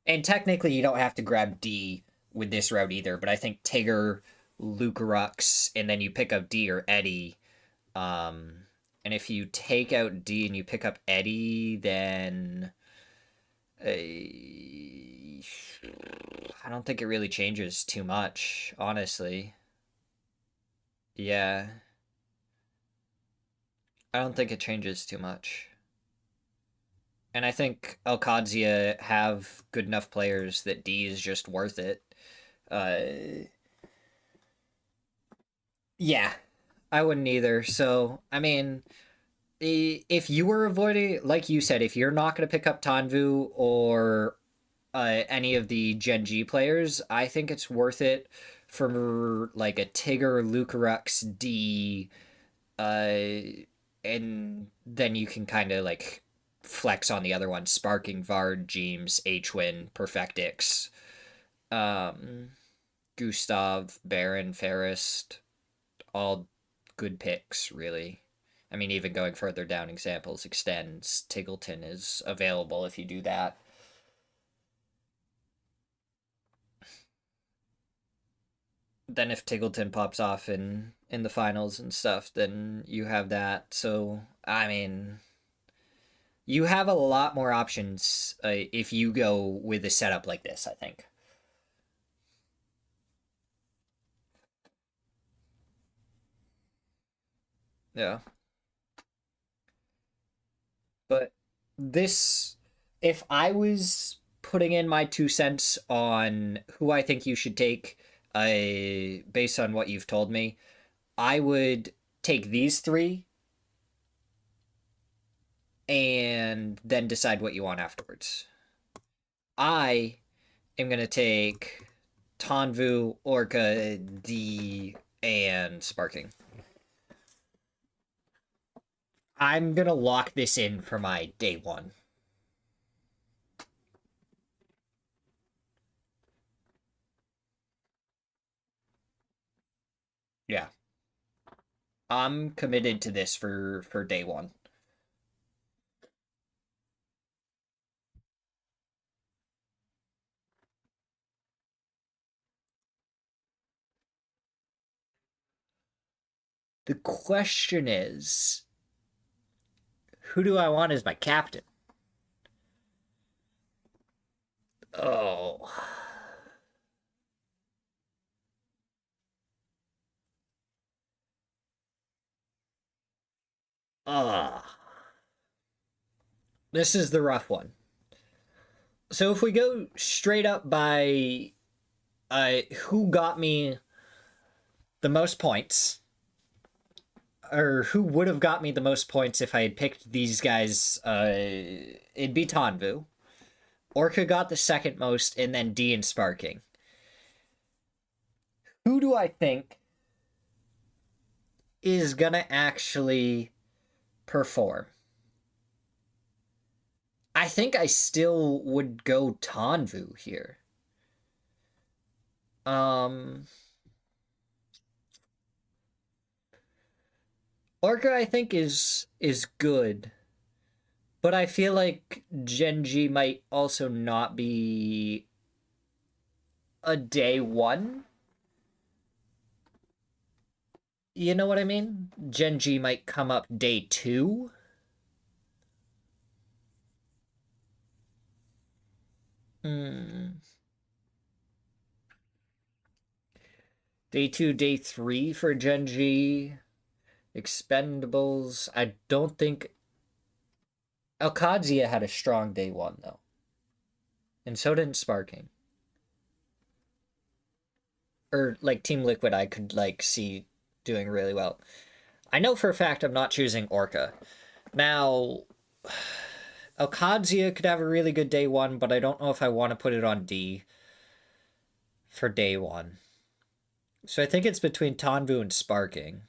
And technically you don't have to grab D with this route either, but I think Tigger, Lucarux, and then you pick up D or Eddie. And if you take out D and you pick up Eddie, then... I don't think it really changes too much, honestly. Yeah. I don't think it changes too much. And I think Alcadzia have good enough players that D is just worth it. Yeah, I wouldn't either. So, I mean, if you were avoiding, like you said, if you're not going to pick up Tanvu or any of the Gen.G players, I think it's worth it for like a Tigger, Lucarux, D, and then you can kind of like flex on the other ones. Sparking, Vard, James, Hwin, Perfectix, Gustav, Baron, Fairest, all good picks, really. I mean, even going further down examples, Extends, Tiggleton is available if you do that. Then if Tiggleton pops off in the finals and stuff, then you have that. So, I mean, you have a lot more options if you go with a setup like this, I think. Yeah. But this, if I was putting in my 2 cents on who I think you should take, based on what you've told me, I would take these 3 and then decide what you want afterwards. I am going to take Tanvu, Orca, D, and Sparking. I'm going to lock this in for my day 1. Yeah. I'm committed to this for day 1. The question is, who do I want as my captain? This is the rough one. So if we go straight up by who got me the most points, or who would have got me the most points if I had picked these guys, it'd be Tanvu. Orca got the second most, and then D and Sparking. Who do I think is gonna actually perform? I think I still would go Tanvu here. Orca, I think, is good. But I feel like Gen.G might also not be a day one. You know what I mean? Gen.G might come up day two. Day 2, day 3 for Gen.G. Expendables. I don't think... Alcadzia had a strong day 1, though. And so didn't Sparking. Or, like, Team Liquid I could, like, see doing really well. I know for a fact I'm not choosing Orca. Now... Alcadzia could have a really good day 1, but I don't know if I want to put it on D for day 1. So I think it's between Tanvu and Sparking.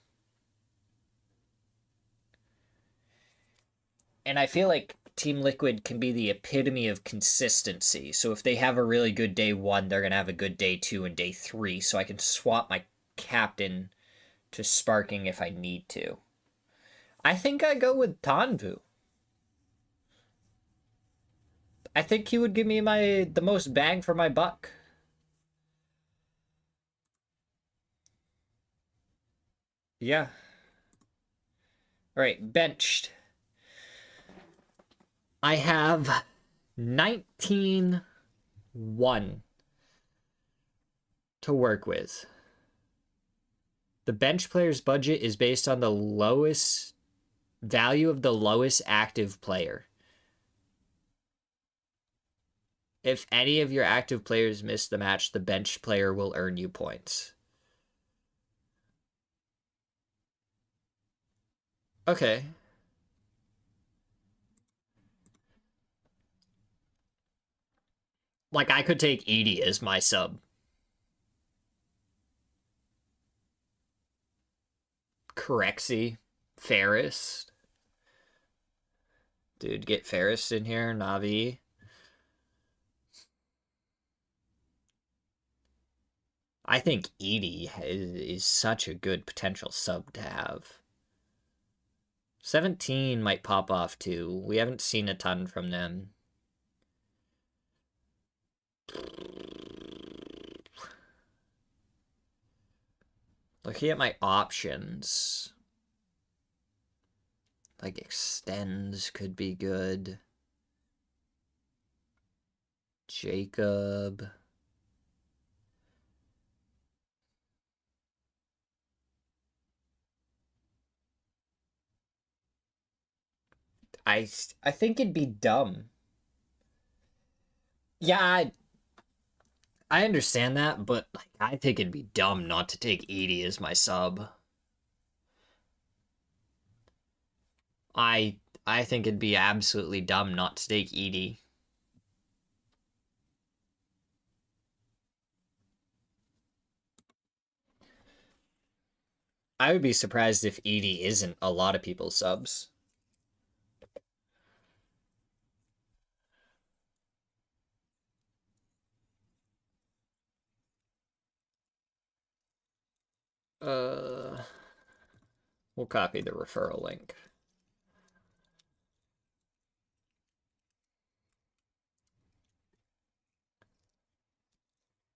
And I feel like Team Liquid can be the epitome of consistency. So if they have a really good day 1, they're going to have a good day 2 and day 3. So I can swap my captain to Sparking if I need to. I think I go with Tanvu. I think he would give me the most bang for my buck. Yeah. Alright, benched. I have 19-1 to work with. The bench player's budget is based on the lowest value of the lowest active player. If any of your active players miss the match, the bench player will earn you points. Okay. Like, I could take Edie as my sub. Correxy. Ferris. Dude, get Ferris in here. Navi. I think Edie is such a good potential sub to have. 17 might pop off too. We haven't seen a ton from them. Looking at my options. Like Extends could be good. Jacob. I think it'd be dumb. Yeah, I understand that, but like, I think it'd be dumb not to take Edie as my sub. I think it'd be absolutely dumb not to take Edie. I would be surprised if Edie isn't a lot of people's subs. We'll copy the referral link.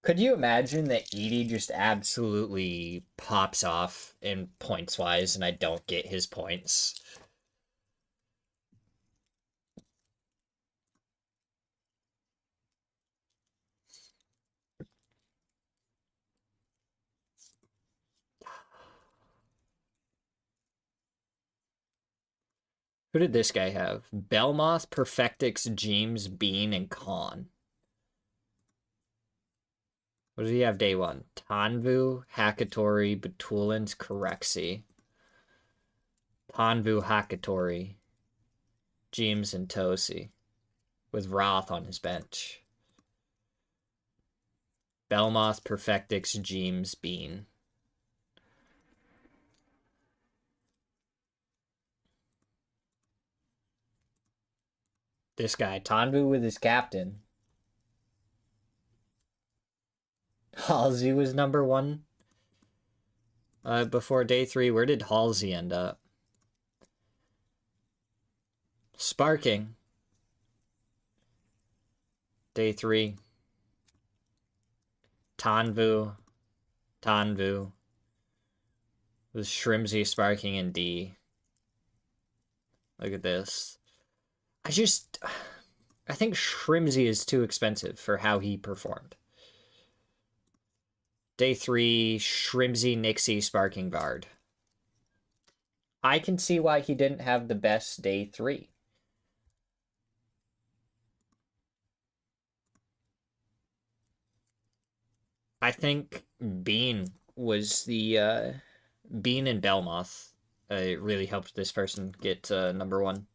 Could you imagine that Edie just absolutely pops off in points-wise and I don't get his points? Who did this guy have? Belmoth, Perfectix, James, Bean, and Khan. What did he have day one? Tanvu, Hakatori, Batulins, Corexi. Tanvu, Hakatori, James, and Tosi. With Roth on his bench. Belmoth, Perfectix, James, Bean. This guy, Tanvu with his captain. Halsey was number one before day 3. Where did Halsey end up? Sparking. Day 3. Tanvu. With Shrimsy, Sparking, and D. Look at this. I think Shrimsy is too expensive for how he performed. Day 3, Shrimsy, Nixie, Sparking, Vard. I can see why he didn't have the best day 3. I think Bean was the Bean and Belmoth really helped this person get number 1.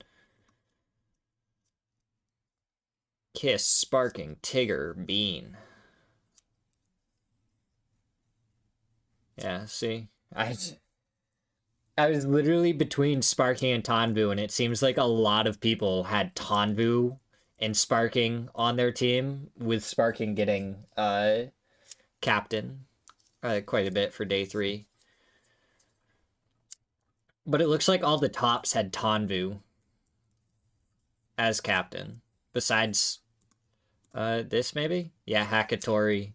Kiss, Sparking, Tigger, Bean. Yeah, see? I was literally between Sparking and Tanvu, and it seems like a lot of people had Tanvu and Sparking on their team, with Sparking getting captain quite a bit for day 3. But it looks like all the tops had Tanvu as captain. Besides this, maybe? Yeah, Hakatori.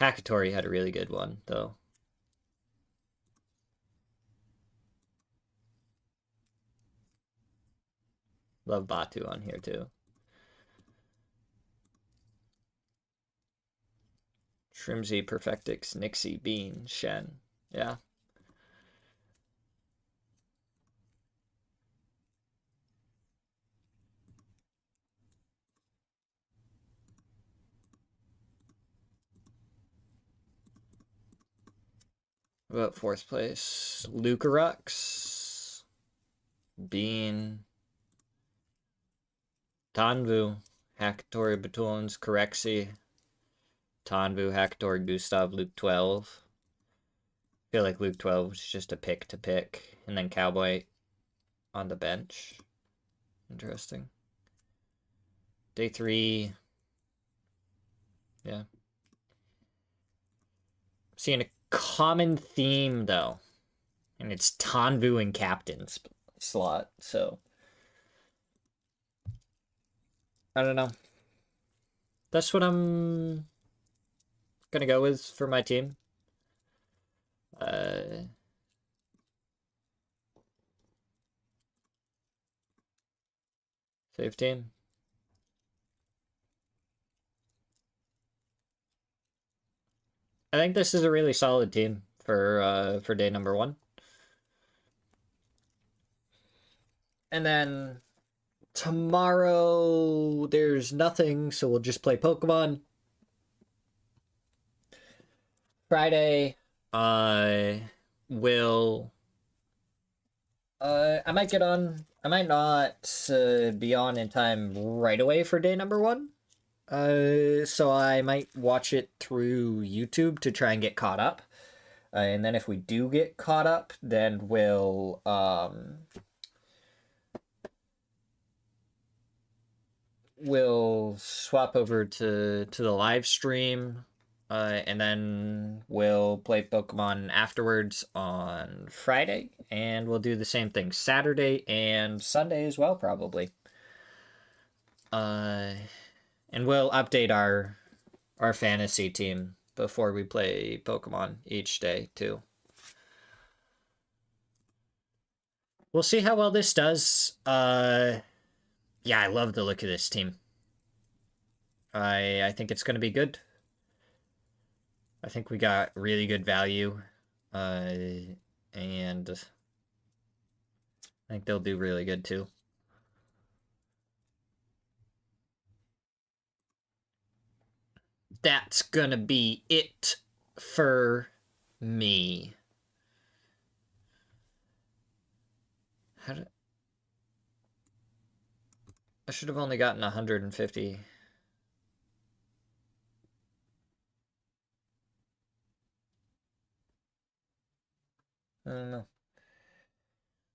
Hakatori had a really good one, though. Love Batu on here, too. Shrimsy, Perfectix, Nixie, Bean, Shen. Yeah. What about 4th place? Lucarux, Bean, Tanvu, Hakatori, Batulins, Corexi, Tanvu, Hakatori, Gustav, Luke 12. I feel like Luke 12 was just a pick to pick, and then Cowboy on the bench. Interesting. Day 3. Yeah. Seeing a common theme, though. And it's Tanvu and captain's slot, so. I don't know. That's what I'm gonna go with for my team. Save team. I think this is a really solid team for day number 1. And then tomorrow there's nothing, so we'll just play Pokemon. Friday, I might get on. I might not be on in time right away for day number 1. So I might watch it through YouTube to try and get caught up. And then if we do get caught up, then we'll swap over to the live stream. And then we'll play Pokemon afterwards on Friday. And we'll do the same thing Saturday and Sunday as well, probably. And we'll update our fantasy team before we play Pokemon each day, too. We'll see how well this does. Yeah, I love the look of this team. I think it's going to be good. I think we got really good value. And I think they'll do really good too. That's gonna be it for me. I should have only gotten 150. I don't know.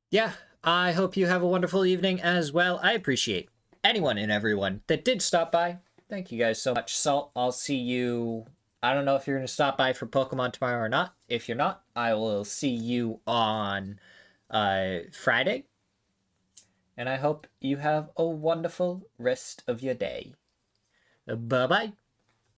Yeah, I hope you have a wonderful evening as well. I appreciate anyone and everyone that did stop by. Thank you guys so much. Salt, I'll see you. I don't know if you're going to stop by for Pokemon tomorrow or not. If you're not, I will see you on Friday. And I hope you have a wonderful rest of your day. Bye-bye.